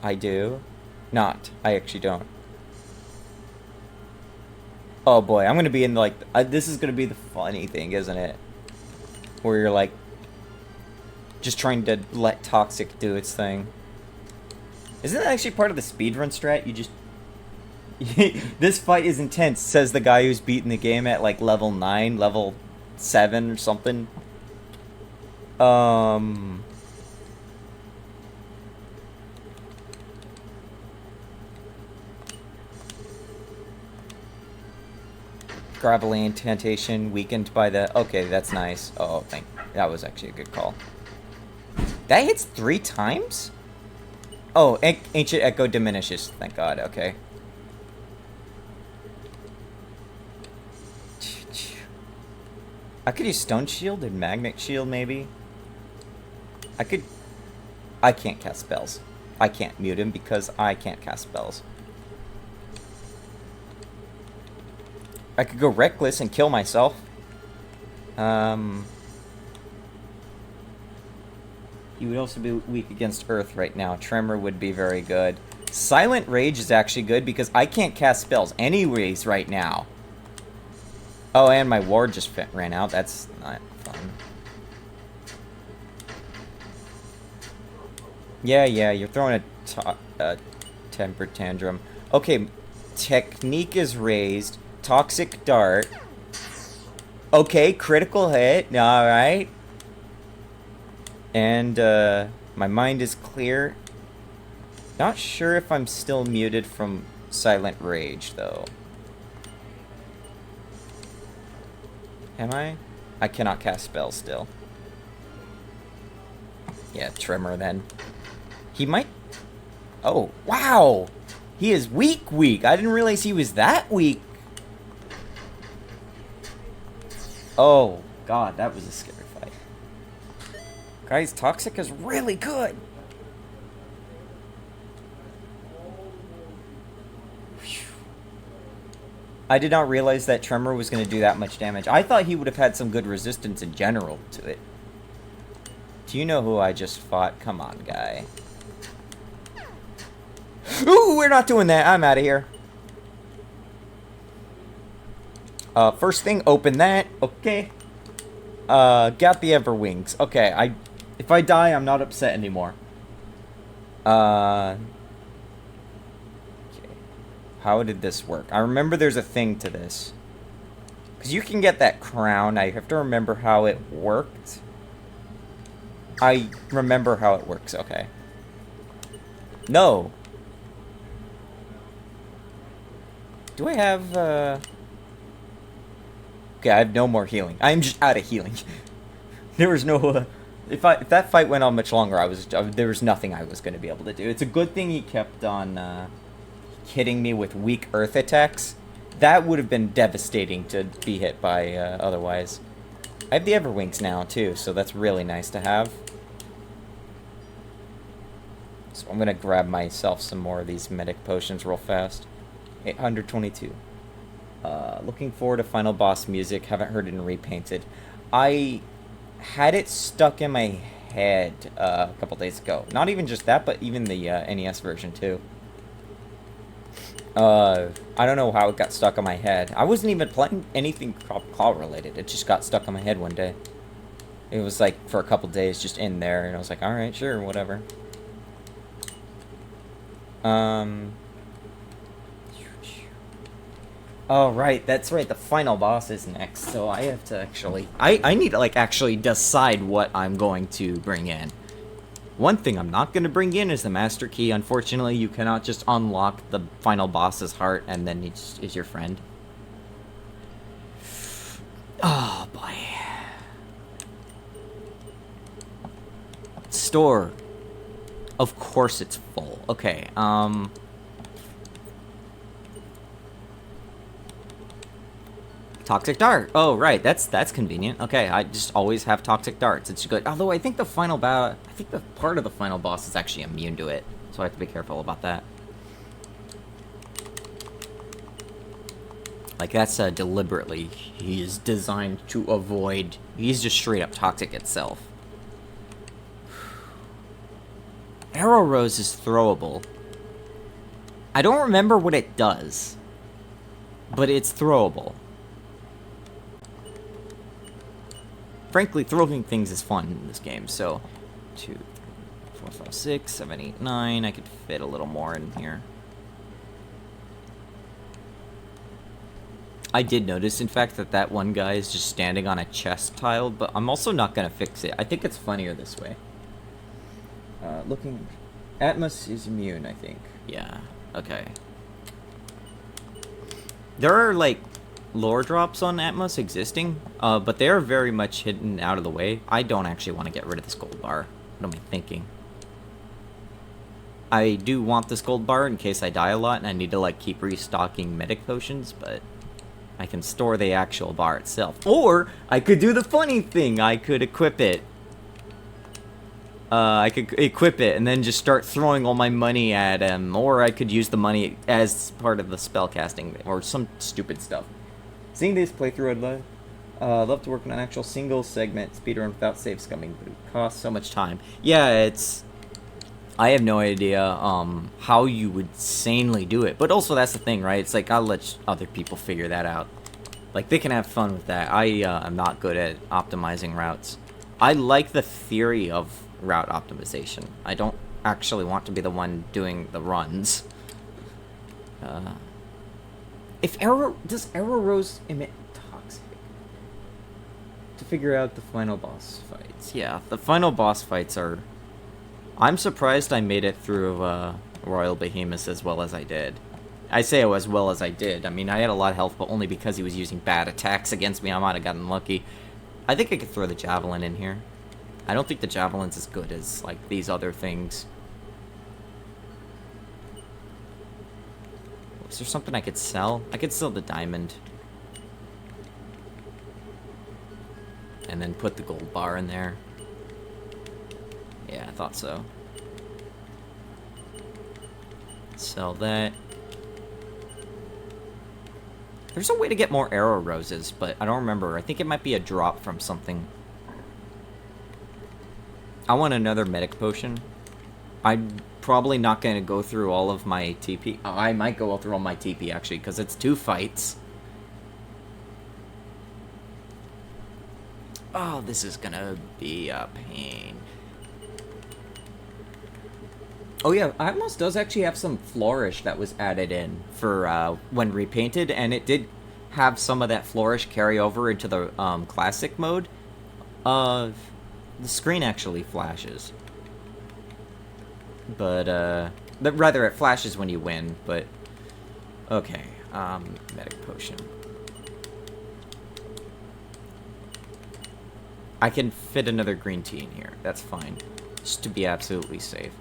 I do. Not. I actually don't. Oh boy, I'm gonna be in, like... this is gonna be the funny thing, isn't it? Where you're, like... just trying to let Toxic do its thing. Isn't that actually part of the speedrun strat? You just... This fight is intense, says the guy who's beaten the game at, like, level 9, level 7 or something. Gravelly Incantation weakened by the... Okay, that's nice. Oh, that was actually a good call. That hits 3 times? Oh, Ancient Echo diminishes. Thank God, okay. I could use Stone Shield and Magnet Shield, maybe. I can't cast spells. I can't mute him because I can't cast spells. I could go Reckless and kill myself. He would also be weak against Earth right now. Tremor would be very good. Silent Rage is actually good because I can't cast spells anyways right now. Oh, and my ward just ran out. That's not fun. Yeah, you're throwing a temper tantrum. Okay, Technique is raised. Toxic Dart. Okay, critical hit. Alright. And, my mind is clear. Not sure if I'm still muted from Silent Rage, though. Am I? I cannot cast spells still. Yeah, Tremor then. He might... Oh, wow! He is weak. I didn't realize he was that weak. Oh, God, that was a scary fight. Guys, Toxic is really good. I did not realize that Tremor was going to do that much damage. I thought he would have had some good resistance in general to it. Do you know who I just fought? Come on, guy. Ooh, we're not doing that. I'm out of here. First thing, open that. Okay. Got the Everwings. Okay, if I die, I'm not upset anymore. Okay. how did this work? I remember there's a thing to this. Because you can get that crown. I have to remember how it worked. I remember how it works. Okay. No. Do I have, Okay, I have no more healing. I'm just out of healing. There was no, if that fight went on much longer, there was nothing I was going to be able to do. It's a good thing he kept on, hitting me with weak earth attacks. That would have been devastating to be hit by, otherwise. I have the Everwings now, too, so that's really nice to have. So I'm going to grab myself some more of these medic potions real fast. 822. Looking forward to final boss music. Haven't heard it in Repainted. I had it stuck in my head a couple days ago. Not even just that, but even the NES version, too. I don't know how it got stuck in my head. I wasn't even playing anything claw related. It just got stuck in my head one day. It was like for a couple days just in there, and I was like, alright, sure, whatever. Oh, right, that's right, the final boss is next, so I have to actually... I need to, like, actually decide what I'm going to bring in. One thing I'm not going to bring in is the Master Key. Unfortunately, you cannot just unlock the final boss's heart and then he just is your friend. Oh, boy. Store. Of course it's full. Okay, Toxic Dart. Oh, right. That's convenient. Okay, I just always have Toxic Darts. It's good. Although I think the part of the final boss is actually immune to it, so I have to be careful about that. Like, that's deliberately. He is designed to avoid. He's just straight up toxic itself. Arrow Rose is throwable. I don't remember what it does, but it's throwable. Frankly, throwing things is fun in this game, so 2, 3, 4, 5, 6, 7, 8, 9. I could fit a little more in here. I did notice, in fact, that one guy is just standing on a chest tile, but I'm also not going to fix it. I think it's funnier this way. Looking... Atmos is immune, I think. Yeah, okay. There are, like, lore drops on Atmos existing, but they are very much hidden out of the way. I don't actually want to get rid of this gold bar. What am I thinking? I do want this gold bar in case I die a lot and I need to, like, keep restocking medic potions, but I can store the actual bar itself. Or I could do the funny thing. I could equip it. I could equip it and then just start throwing all my money at him, or I could use the money as part of the spell casting, or some stupid stuff. Seeing this playthrough, I'd love to work on an actual single segment speedrun without save scumming, but it costs so much time. Yeah, I have no idea how you would sanely do it, but also that's the thing, right? It's like, I'll let other people figure that out. Like, they can have fun with that. I am not good at optimizing routes. I like the theory of route optimization. I don't actually want to be the one doing the runs. Does Arrow Rose emit toxic? To figure out the final boss fights. Yeah, the final boss fights are... I'm surprised I made it through Royal Behemoth as well as I did. I say as well as I did. I mean, I had a lot of health, but only because he was using bad attacks against me. I might have gotten lucky. I think I could throw the Javelin in here. I don't think the Javelin's as good as, like, these other things. Is there something I could sell? I could sell the diamond. And then put the gold bar in there. Yeah, I thought so. Sell that. There's a way to get more arrow roses, but I don't remember. I think it might be a drop from something. I want another medic potion. I'm probably not going to go through all of my TP. I might go through all my TP, actually, because it's 2 fights. Oh, this is going to be a pain. Oh yeah, Atmos does actually have some flourish that was added in for when repainted, and it did have some of that flourish carry over into the classic mode. Uh, the screen actually flashes, but rather it flashes when you win. But okay, medic potion. I can fit another green tea in here. That's fine, just to be absolutely safe.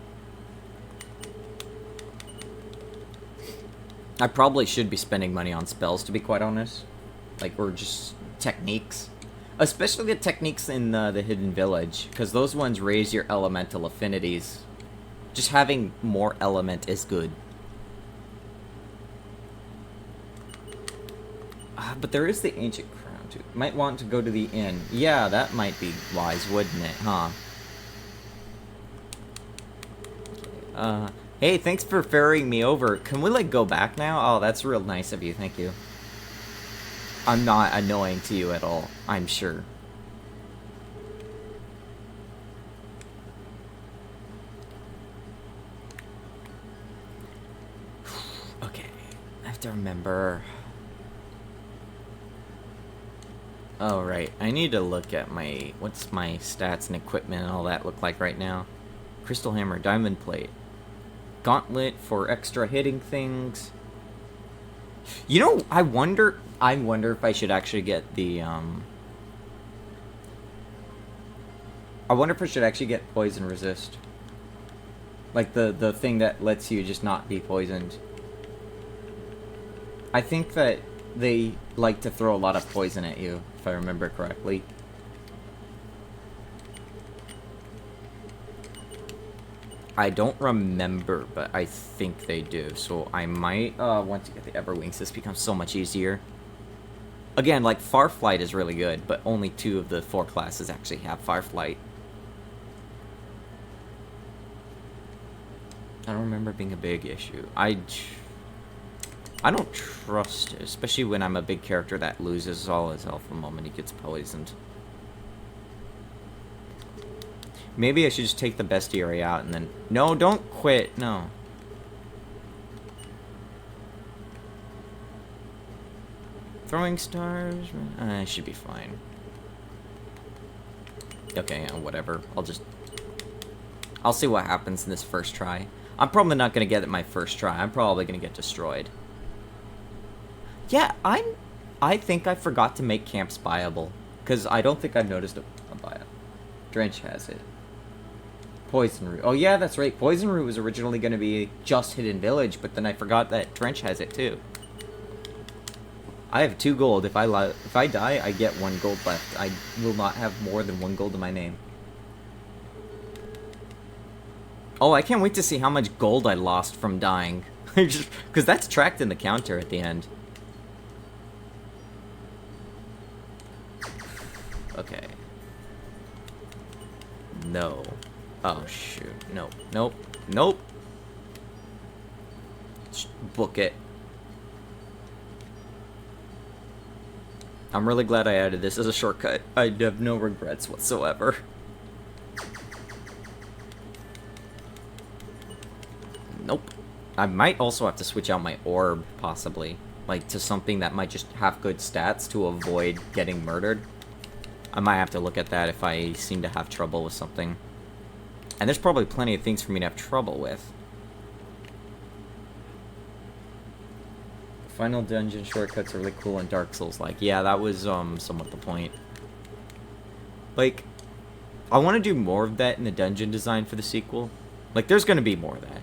I probably should be spending money on spells, to be quite honest. Like, or just techniques. Especially the techniques in the Hidden Village, because those ones raise your elemental affinities. Just having more element is good. But there is the Ancient Crown, too. Might want to go to the inn. Yeah, that might be wise, wouldn't it, huh? Okay, hey, thanks for ferrying me over. Can we, like, go back now? Oh, that's real nice of you. Thank you. I'm not annoying to you at all, I'm sure. Okay, I have to remember. Oh, right. I need to look at my... What's my stats and equipment and all that look like right now? Crystal Hammer, Diamond Plate. Gauntlet for extra hitting things. You know, I wonder if I should actually get the I wonder if I should actually get poison resist. Like the thing that lets you just not be poisoned. I think that they like to throw a lot of poison at you, if I remember correctly. I don't remember, but I think they do. So I might want to get the Everwings. This becomes so much easier. Again, like, Farflight is really good, but only 2 of the 4 classes actually have Farflight. I don't remember it being a big issue. I don't trust it, especially when I'm a big character that loses all his health the moment he gets poisoned. Maybe I should just take the bestiary out and then... No, don't quit. No. Throwing stars? I should be fine. Okay, whatever. I'll see what happens in this first try. I'm probably not going to get it my first try. I'm probably going to get destroyed. Yeah, I think I forgot to make camps buyable. Because I don't think I've noticed a buy. Drench has it. Poison Root. Oh yeah, that's right. Poison Root was originally going to be just Hidden Village, but then I forgot that Drench has it too. I have 2 gold. If I die, I get 1 gold left. I will not have more than 1 gold in my name. Oh, I can't wait to see how much gold I lost from dying. Because that's tracked in the counter at the end. Okay. No. Oh, shoot. Nope. Nope. Nope. Book it. I'm really glad I added this as a shortcut. I have no regrets whatsoever. Nope. I might also have to switch out my orb, possibly. Like, to something that might just have good stats to avoid getting murdered. I might have to look at that if I seem to have trouble with something. And there's probably plenty of things for me to have trouble with. Final dungeon shortcuts are really cool in Dark Souls. Like, yeah, that was somewhat the point. Like, I want to do more of that in the dungeon design for the sequel. Like, there's going to be more of that.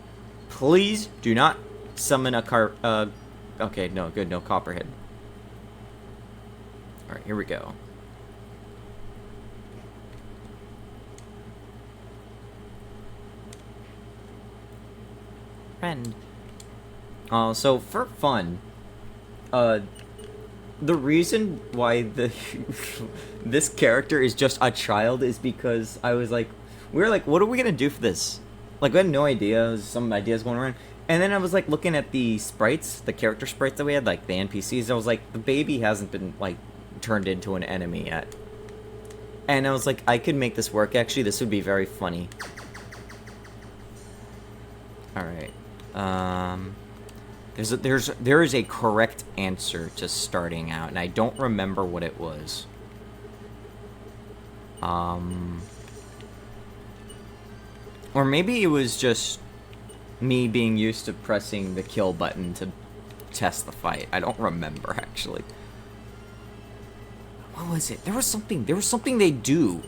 Please do not summon a okay, no, good, no Copperhead. Alright, here we go. Friend. So, for fun, the reason why this character is just a child is because I was like, we were like, what are we gonna do for this? Like, we had no idea, some ideas going around. And then I was like looking at the sprites, the character sprites that we had, like the NPCs. I was like, the baby hasn't been like turned into an enemy yet. And I was like, I could make this work. Actually, this would be very funny. Alright. There is a correct answer to starting out, and I don't remember what it was. Or maybe it was just me being used to pressing the kill button to test the fight. I don't remember, actually. What was it? There was something they do.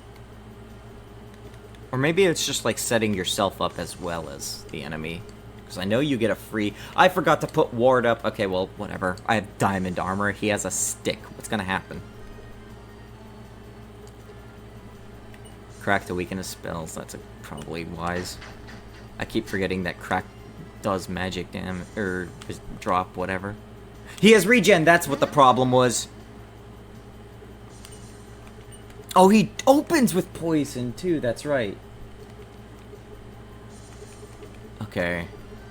Or maybe it's just like setting yourself up as well as the enemy. Because I know you get a free... I forgot to put ward up. Okay, well, whatever. I have diamond armor. He has a stick. What's gonna happen? Crack to weaken his spells. That's probably wise. I keep forgetting that crack does magic damage, or drop, whatever. He has regen, that's what the problem was. Oh, he opens with poison, too, that's right. Okay.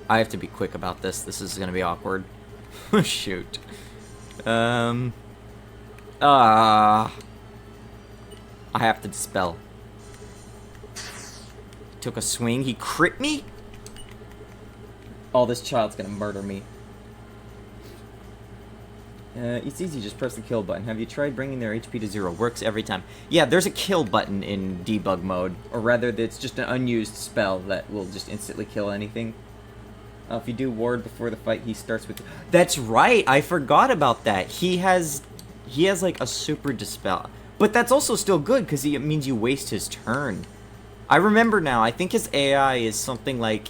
I have to be quick about this. This is gonna be awkward. Shoot. I have to dispel. Took a swing. He crit me? Oh, this child's gonna murder me. It's easy, just press the kill button. Have you tried bringing their HP to 0? Works every time. Yeah, there's a kill button in debug mode. Or rather, it's just an unused spell that will just instantly kill anything. If you do ward before the fight, he starts with... That's right! I forgot about that. He has like a super dispel. But that's also still good, because it means you waste his turn. I remember now, I think his AI is something like...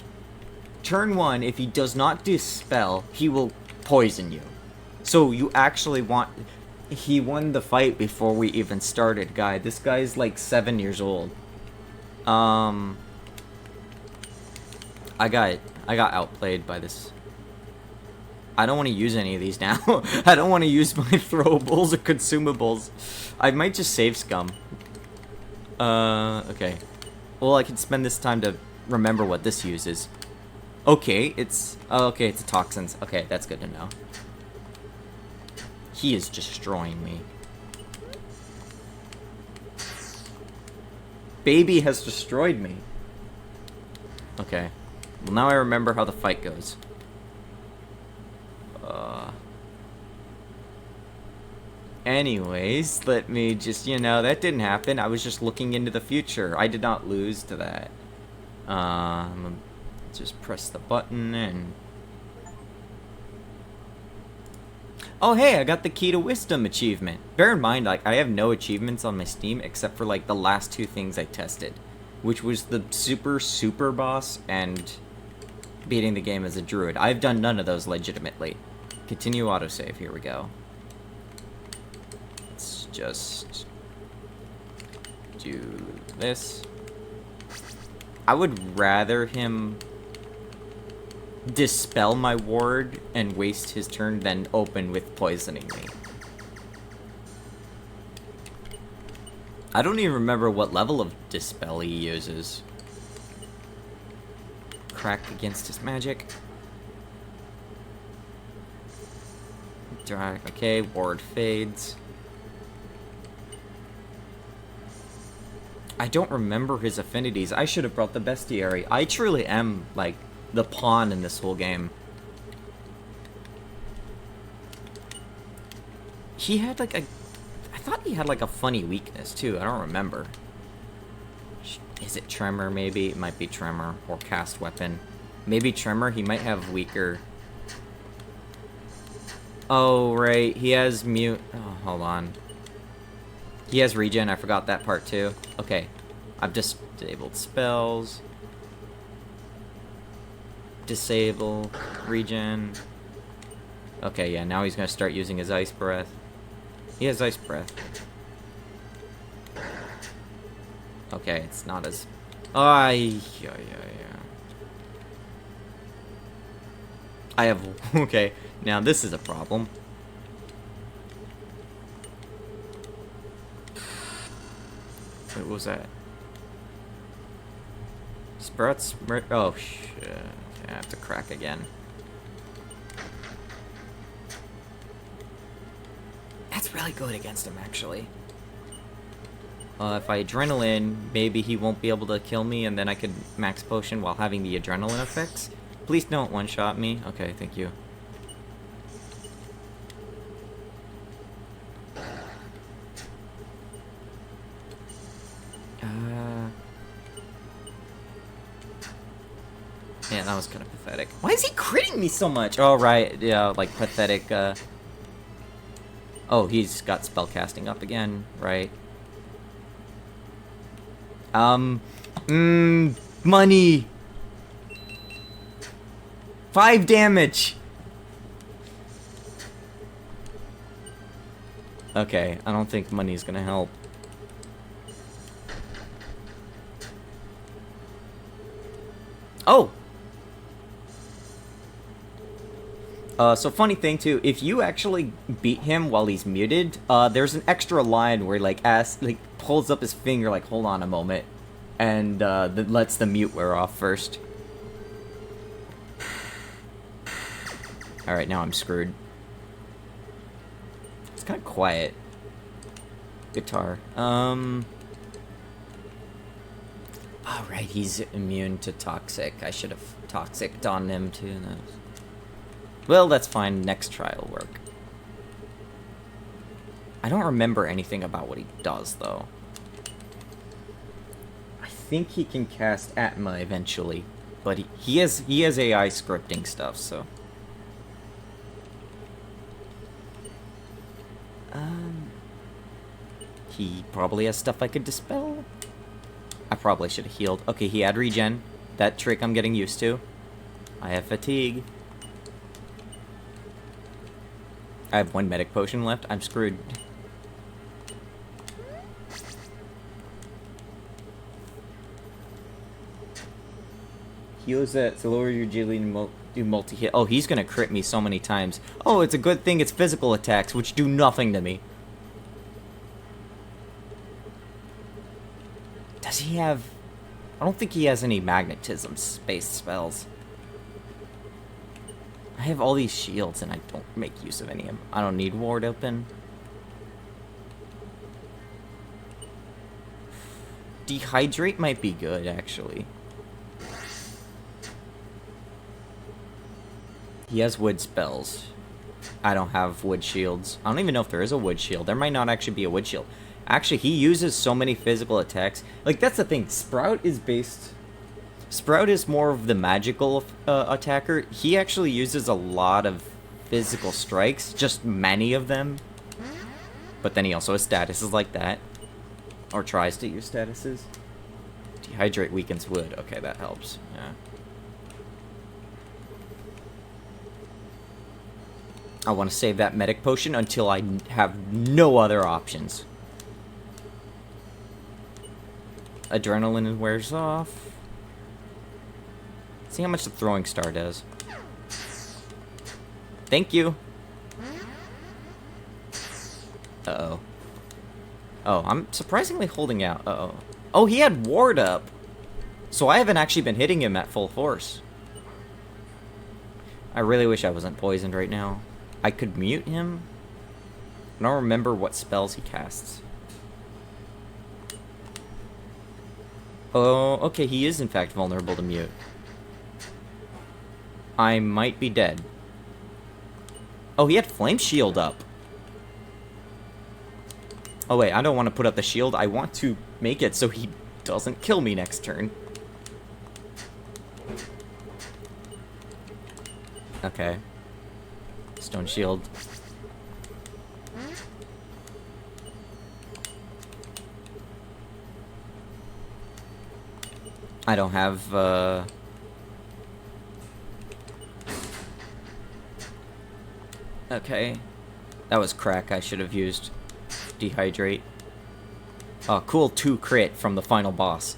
Turn 1, if he does not dispel, he will poison you. So you actually want... He won the fight before we even started, guy. This guy's like 7 years old. I got outplayed by this. I don't want to use any of these now. I don't want to use my throwables or consumables. I might just save scum. Okay. Well, I can spend this time to remember what this uses. Okay, it's... Oh, okay, it's toxins. Okay, that's good to know. He is destroying me. Baby has destroyed me. Okay. Well, now I remember how the fight goes. Anyways, let me just, that didn't happen. I was just looking into the future. I did not lose to that. Just press the button and... Oh, hey, I got the Key to Wisdom achievement. Bear in mind, like, I have no achievements on my Steam except for, like, the last 2 things I tested. Which was the super boss and beating the game as a druid. I've done none of those legitimately. Continue autosave, here we go. Let's just do this. I would rather him dispel my ward and waste his turn than open with poisoning me. I don't even remember what level of dispel he uses. Crack against his magic. Drag, okay, ward fades. I don't remember his affinities. I should have brought the bestiary. I truly am, like, the pawn in this whole game. He had, like, I thought he had, like, a funny weakness, too. I don't remember. Is it Tremor, maybe? It might be Tremor. Or Cast Weapon. Maybe Tremor. He might have weaker... Oh, right. He has mute... Oh, hold on. He has regen. I forgot that part, too. Okay. I've disabled spells. Disable. Regen. Okay, yeah. Now he's going to start using his Ice Breath. He has Ice Breath. Okay, it's not as... yeah. I have... Okay, now this is a problem. Wait, what was that? Sprouts... Oh, shit. Okay, I have to crack again. That's really good against him, actually. If I adrenaline, maybe he won't be able to kill me, and then I could max potion while having the adrenaline effects. Please don't one-shot me. Okay, thank you. Yeah, that was kind of pathetic. Why is he critting me so much? Oh, right. Yeah, like pathetic, Oh, he's got spellcasting up again, right? Money! 5 damage! Okay, I don't think money's gonna help. Oh! So funny thing too, if you actually beat him while he's muted, there's an extra line where he like pulls up his finger like, hold on a moment, and that lets the mute wear off first. Alright, now I'm screwed. It's kind of quiet. Guitar. Alright, he's immune to toxic. I should have toxicked on him too. Well, that's fine. Next try will work. I don't remember anything about what he does, though. I think he can cast Atma eventually, but he has AI scripting stuff, so. He probably has stuff I could dispel. I probably should have healed. Okay, he had regen. That trick I'm getting used to. I have fatigue. I have 1 medic potion left. I'm screwed. Heals that to lower your agility and do multi-hit. Oh, he's gonna crit me so many times. Oh, it's a good thing it's physical attacks, which do nothing to me. Does he have... I don't think he has any magnetism-based spells. I have all these shields and I don't make use of any of them. I don't need ward open. Dehydrate might be good, actually. He has wood spells. I don't have wood shields. I don't even know if there is a wood shield. There might not actually be a wood shield. Actually, he uses so many physical attacks. Like, that's the thing. Sprout is more of the magical attacker. He actually uses a lot of physical strikes. Just many of them. But then he also has statuses like that. Or tries to use statuses. Dehydrate weakens wood. Okay, that helps. Yeah. I want to save that medic potion until I have no other options. Adrenaline wears off. See how much the throwing star does. Thank you. Uh-oh. Oh, I'm surprisingly holding out. Uh-oh. Oh, he had ward up. So I haven't actually been hitting him at full force. I really wish I wasn't poisoned right now. I could mute him. I don't remember what spells he casts. Oh, okay, he is in fact vulnerable to mute. I might be dead. Oh, he had flame shield up. Oh wait, I don't want to put up the shield. I want to make it so he doesn't kill me next turn. Okay. Stone shield. I don't have, Okay. That was crack. I should have used dehydrate. Oh, cool 2 crit from the final boss.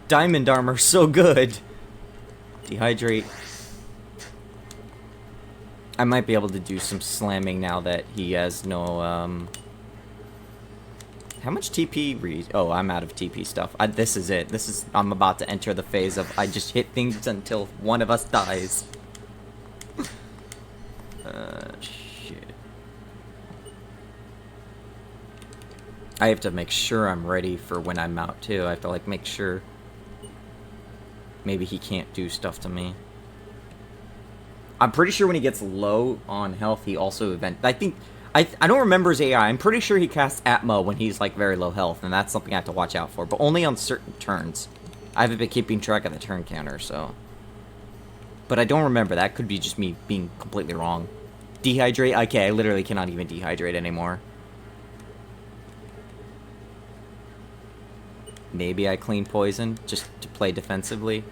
Diamond armor, so good! Dehydrate. I might be able to do some slamming now that he has no, How much TP Oh, I'm out of TP stuff. This is it. I'm about to enter the phase of I just hit things until one of us dies. Shit. I have to make sure I'm ready for when I'm out, too. I have to, like, make sure. Maybe he can't do stuff to me. I'm pretty sure when he gets low on health, he also event. I think I don't remember his AI. I'm pretty sure he casts Atmo when he's like very low health, and that's something I have to watch out for. But only on certain turns. I haven't been keeping track of the turn counter, so. But I don't remember. That could be just me being completely wrong. Dehydrate. Okay, I literally cannot even dehydrate anymore. Maybe I clean poison just to play defensively.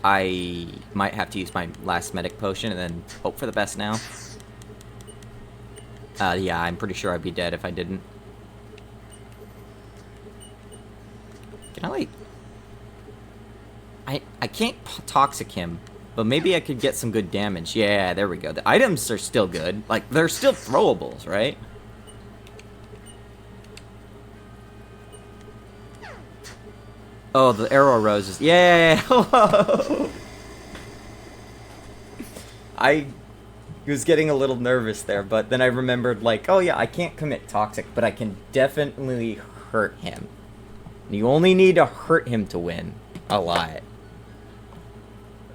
I might have to use my last medic potion and then hope for the best now. Yeah, I'm pretty sure I'd be dead if I didn't. Can I, like... I can't toxic him, but maybe I could get some good damage. Yeah, there we go. The items are still good. Like, they're still throwables, right? Oh, the arrow roses. Yeah, hello! I was getting a little nervous there, but then I remembered, like, oh yeah, I can't commit toxic, but I can definitely hurt him. You only need to hurt him to win. A lot.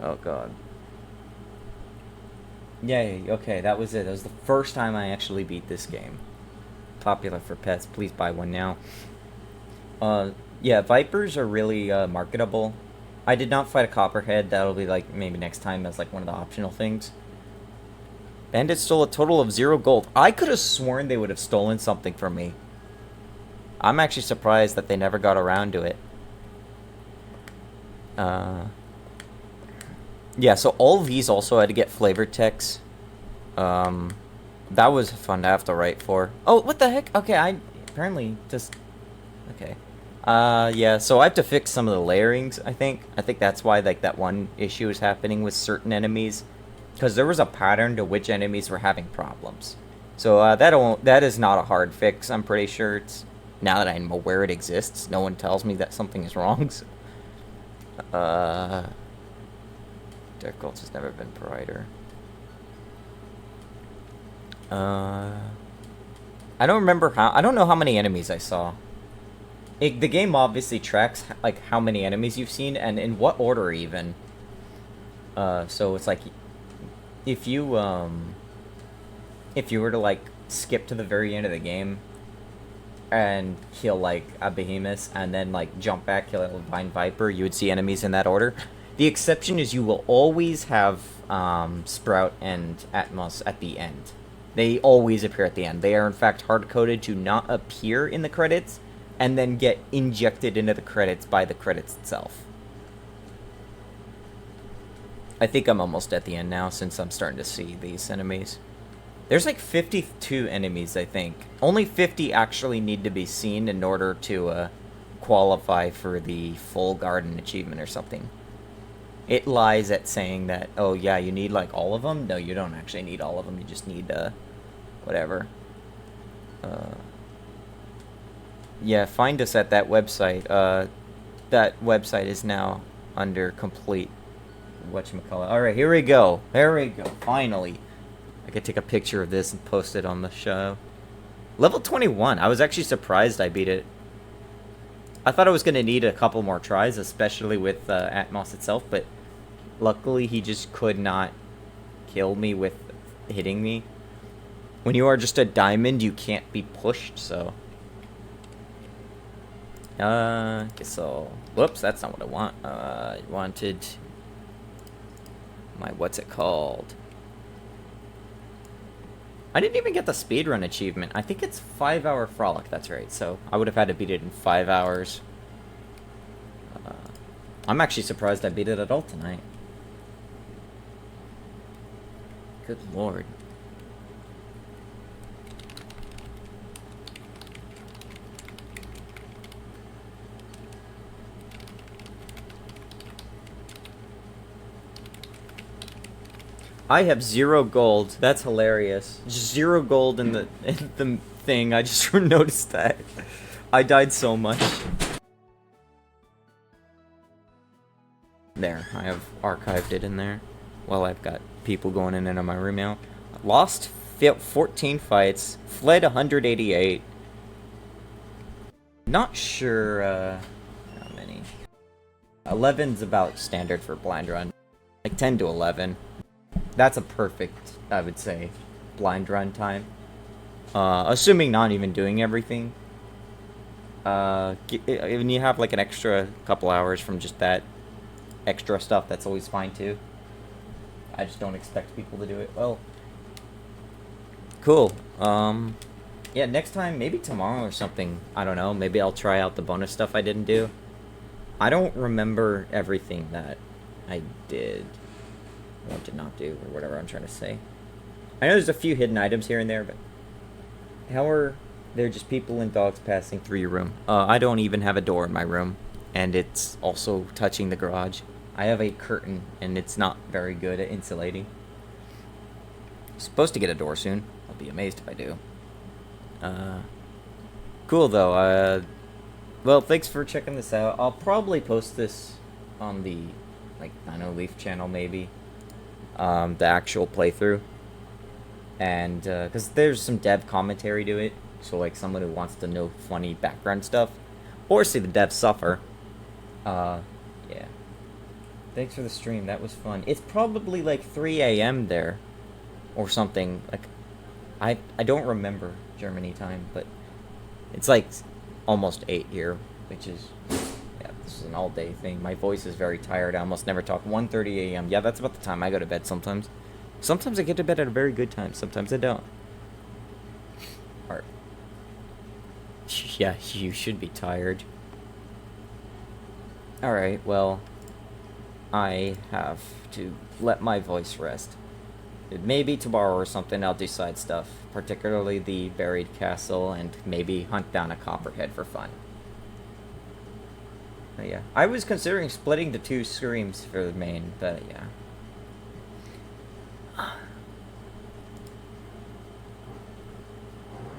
Oh god. Yay, okay, that was it. That was the first time I actually beat this game. Popular for pets, please buy one now. Yeah, Vipers are really marketable. I did not fight a Copperhead. That'll be like maybe next time as like one of the optional things. Bandits stole a total of 0 gold. I could have sworn they would have stolen something from me. I'm actually surprised that they never got around to it. Yeah, so all of these also had to get flavor text. That was fun to have to write for. Oh, what the heck? Okay, I apparently just... Okay. Yeah, so I have to fix some of the layerings, I think. I think that's why, like, that one issue is happening with certain enemies. Because there was a pattern to which enemies were having problems. So, that is not a hard fix, I'm pretty sure. It's... Now that I'm aware it exists, no one tells me that something is wrong, so... Dark Gulch has never been brighter. I don't remember how... I don't know how many enemies I saw. The game obviously tracks, like, how many enemies you've seen, and in what order, even. So it's like... If you were to, like, skip to the very end of the game... and kill, like, a behemoth, and then, like, jump back, kill a Divine Viper, you would see enemies in that order. The exception is you will always have Sprout and Atmos at the end. They always appear at the end. They are, in fact, hard-coded to not appear in the credits, and then get injected into the credits by the credits itself. I think I'm almost at the end now, since I'm starting to see these enemies. There's like 52 enemies, I think. Only 50 actually need to be seen in order to qualify for the full garden achievement or something. It lies at saying that, oh yeah, you need like all of them. No, you don't actually need all of them. You just need whatever. Yeah, find us at that website. That website is now under complete whatchamacallit. Alright, here we go. There we go. Finally. I could take a picture of this and post it on the show. Level 21. I was actually surprised I beat it. I thought I was going to need a couple more tries, especially with Atmos itself, but luckily he just could not kill me with hitting me. When you are just a diamond, you can't be pushed, so... guess I'll... Whoops, that's not what I want. I wanted... my... what's it called? I didn't even get the speedrun achievement. I think it's 5-hour frolic, that's right. So I would have had to beat it in 5 hours. I'm actually surprised I beat it at all tonight. Good lord. I have 0 gold. That's hilarious. Just 0 gold in the thing. I just noticed that. I died so much. There, I have archived it in there. Well, I've got people going in and out of my room now. Lost 14 fights. Fled 188. Not sure how many. 11's about standard for blind run. Like 10 to 11. That's a perfect, I would say, blind run time. Assuming not even doing everything. When you have like an extra couple hours from just that extra stuff, that's always fine too. I just don't expect people to do it. Well, cool. Yeah, next time, maybe tomorrow or something. I don't know. Maybe I'll try out the bonus stuff I didn't do. I don't remember everything that I did or did not do, or whatever I'm trying to say. I know there's a few hidden items here and there, but how are there just people and dogs passing through your room? I don't even have a door in my room, and it's also touching the garage. I have a curtain, and it's not very good at insulating. I'm supposed to get a door soon. I'll be amazed if I do. Cool though. Well, thanks for checking this out. I'll probably post this on the, like, I know, Leaf channel maybe. The actual playthrough. And, because there's some dev commentary to it. So, like, someone who wants to know funny background stuff. Or see the devs suffer. Yeah. Thanks for the stream. That was fun. It's probably, like, 3 a.m. there. Or something. Like, I don't remember Germany time, but it's, like, almost 8 here. Which is, yeah, this is an all-day thing. My voice is very tired. I almost never talk. 1:30 a.m. Yeah, that's about the time I go to bed sometimes. Sometimes I get to bed at a very good time. Sometimes I don't. Alright. Yeah, you should be tired. Alright, well, I have to let my voice rest. Maybe tomorrow or something I'll do side stuff. Particularly the buried castle, and maybe hunt down a copperhead for fun. But yeah. I was considering splitting the two streams for the main, but yeah.